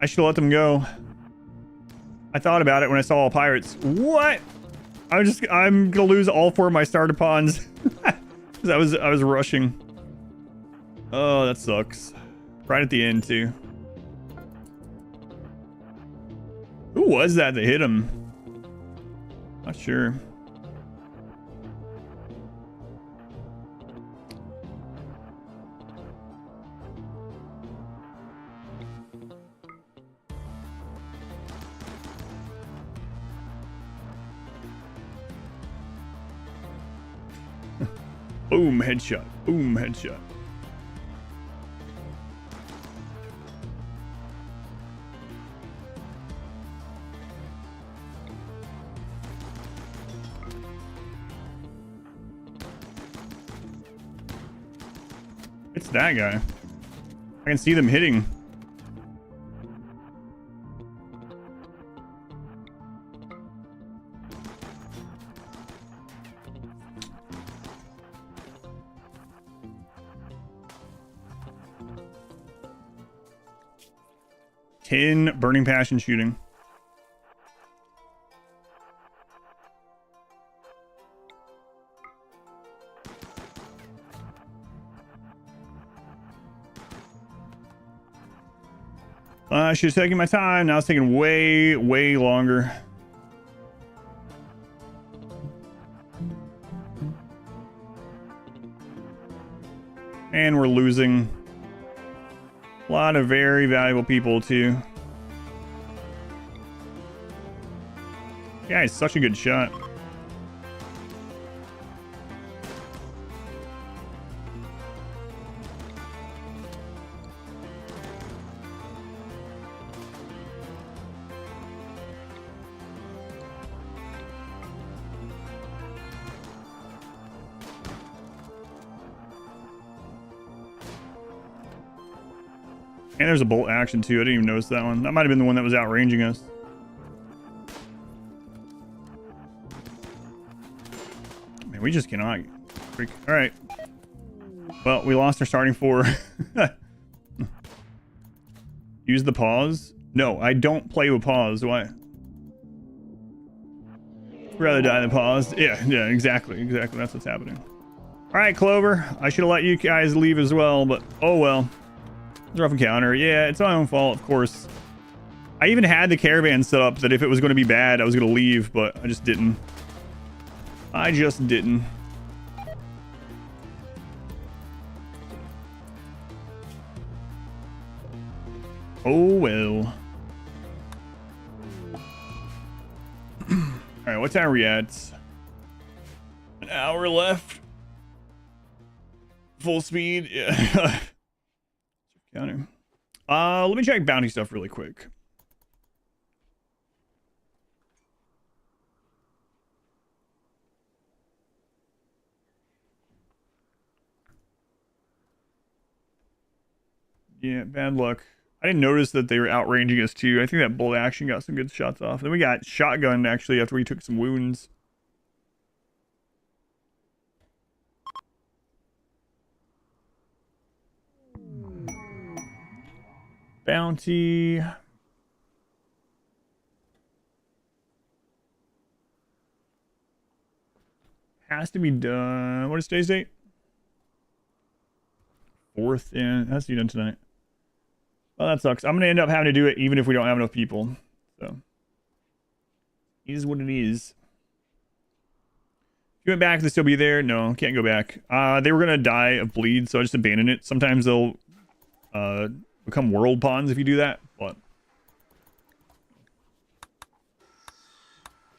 I should have let them go. I thought about it when I saw all pirates. What? I'm gonna lose all 4 of my starter pawns. Because I was rushing. Oh, that sucks. Right at the end too. Who was that hit him? Not sure. Boom, headshot. Boom, headshot. It's that guy. I can see them hitting. Tin burning passion shooting. I should have taken my time. Now it's taking way, way longer. And we're losing a lot of very valuable people too. Yeah, he's such a good shot. And there's a bolt action too. I didn't even notice that one. That might have been the one that was outranging us. Man, we just cannot freak. All right. Well, we lost our starting four. Use the pause. No, I don't play with pause. Why? Rather die than pause. Yeah, exactly. That's what's happening. All right, Clover. I should have let you guys leave as well, but oh well. Rough encounter. Yeah, it's my own fault, of course. I even had the caravan set up that if it was going to be bad, I was going to leave, but I just didn't. Oh, well. Alright, what time are we at? An hour left. Full speed. Yeah. Counter. Let me check bounty stuff really quick. Yeah, bad luck. I didn't notice that they were outranging us too. I think that bolt action got some good shots off. Then we got shotgun actually after we took some wounds. Bounty. Has to be done. What is today's date? 4th. Yeah, it has to be done tonight. Well, that sucks. I'm going to end up having to do it even if we don't have enough people. So, it is what it is. If you went back, they'll still be there. No, can't go back. They were going to die of bleed, so I just abandoned it. Sometimes they'll become world pawns if you do that, but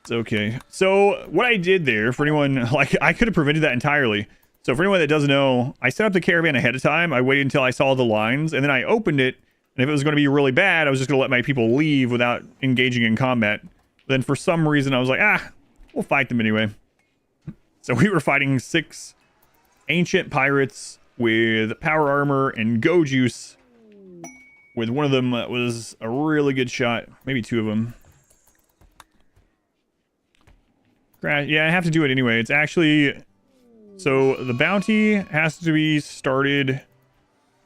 it's okay. So what I did there, for anyone, like, I could have prevented that entirely. So for anyone that doesn't know, I set up the caravan ahead of time. I waited until I saw the lines, and then I opened it, and if it was going to be really bad, I was just going to let my people leave without engaging in combat. Then for some reason, I was like, we'll fight them anyway. So we were fighting 6 ancient pirates with power armor and go juice, with one of them that was a really good shot. Maybe 2 of them. Yeah, I have to do it anyway. It's actually... So, the bounty has to be started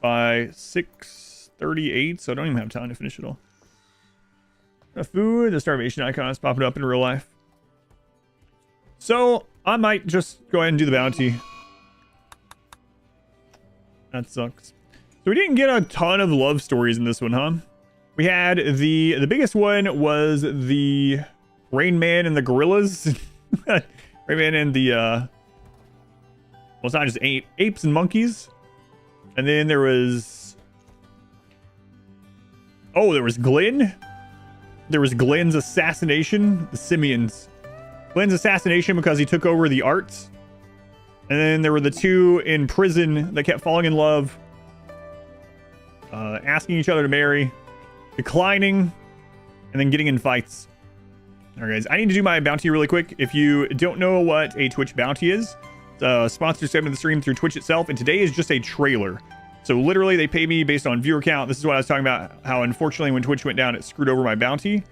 by 6:38, so I don't even have time to finish it all. The food, the starvation icon is popping up in real life. So, I might just go ahead and do the bounty. That sucks. So we didn't get a ton of love stories in this one, huh? We had the biggest one was the Rain Man and the gorillas. Rain Man and the well, it's not just apes and monkeys. And then there was there was Glenn. There was Glenn's assassination, the Simians. Glenn's assassination because he took over the arts. And then there were the 2 in prison that kept falling in love. Asking each other to marry, declining, and then getting in fights. All right, guys, I need to do my bounty really quick. If you don't know what a Twitch bounty is, it's a sponsored segment of the stream through Twitch itself, and today is just a trailer. So literally they pay me based on viewer count. This is what I was talking about, how unfortunately when Twitch went down, it screwed over my bounty.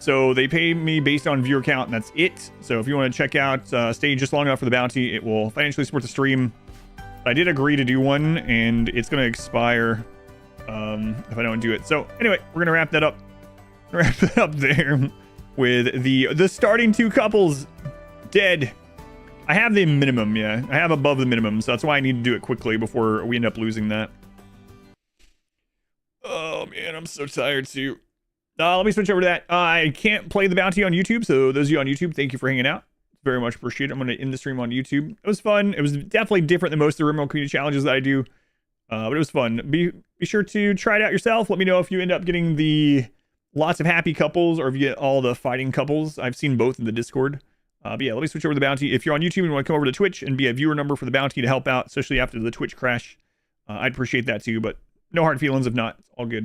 So they pay me based on viewer count, and that's it. So if you want to check out, stay just long enough for the bounty, it will financially support the stream. I did agree to do one, and it's going to expire if I don't do it. So anyway, we're going to wrap that up. Wrap it up there with the starting 2 couples dead. I have the minimum, yeah. I have above the minimum, so that's why I need to do it quickly before we end up losing that. Oh, man, I'm so tired, too. Let me switch over to that. I can't play the bounty on YouTube, so those of you on YouTube, thank you for hanging out. Very much appreciate it. I'm going to end the stream on YouTube. It was fun. It was definitely different than most of the RimWorld community challenges that I do, but it was fun. Be sure to try it out yourself. Let me know if you end up getting the lots of happy couples or if you get all the fighting couples. I've seen both in the Discord. But yeah, let me switch over to the bounty. If you're on YouTube and you want to come over to Twitch and be a viewer number for the bounty to help out, especially after the Twitch crash, I'd appreciate that too. But no hard feelings if not. It's all good.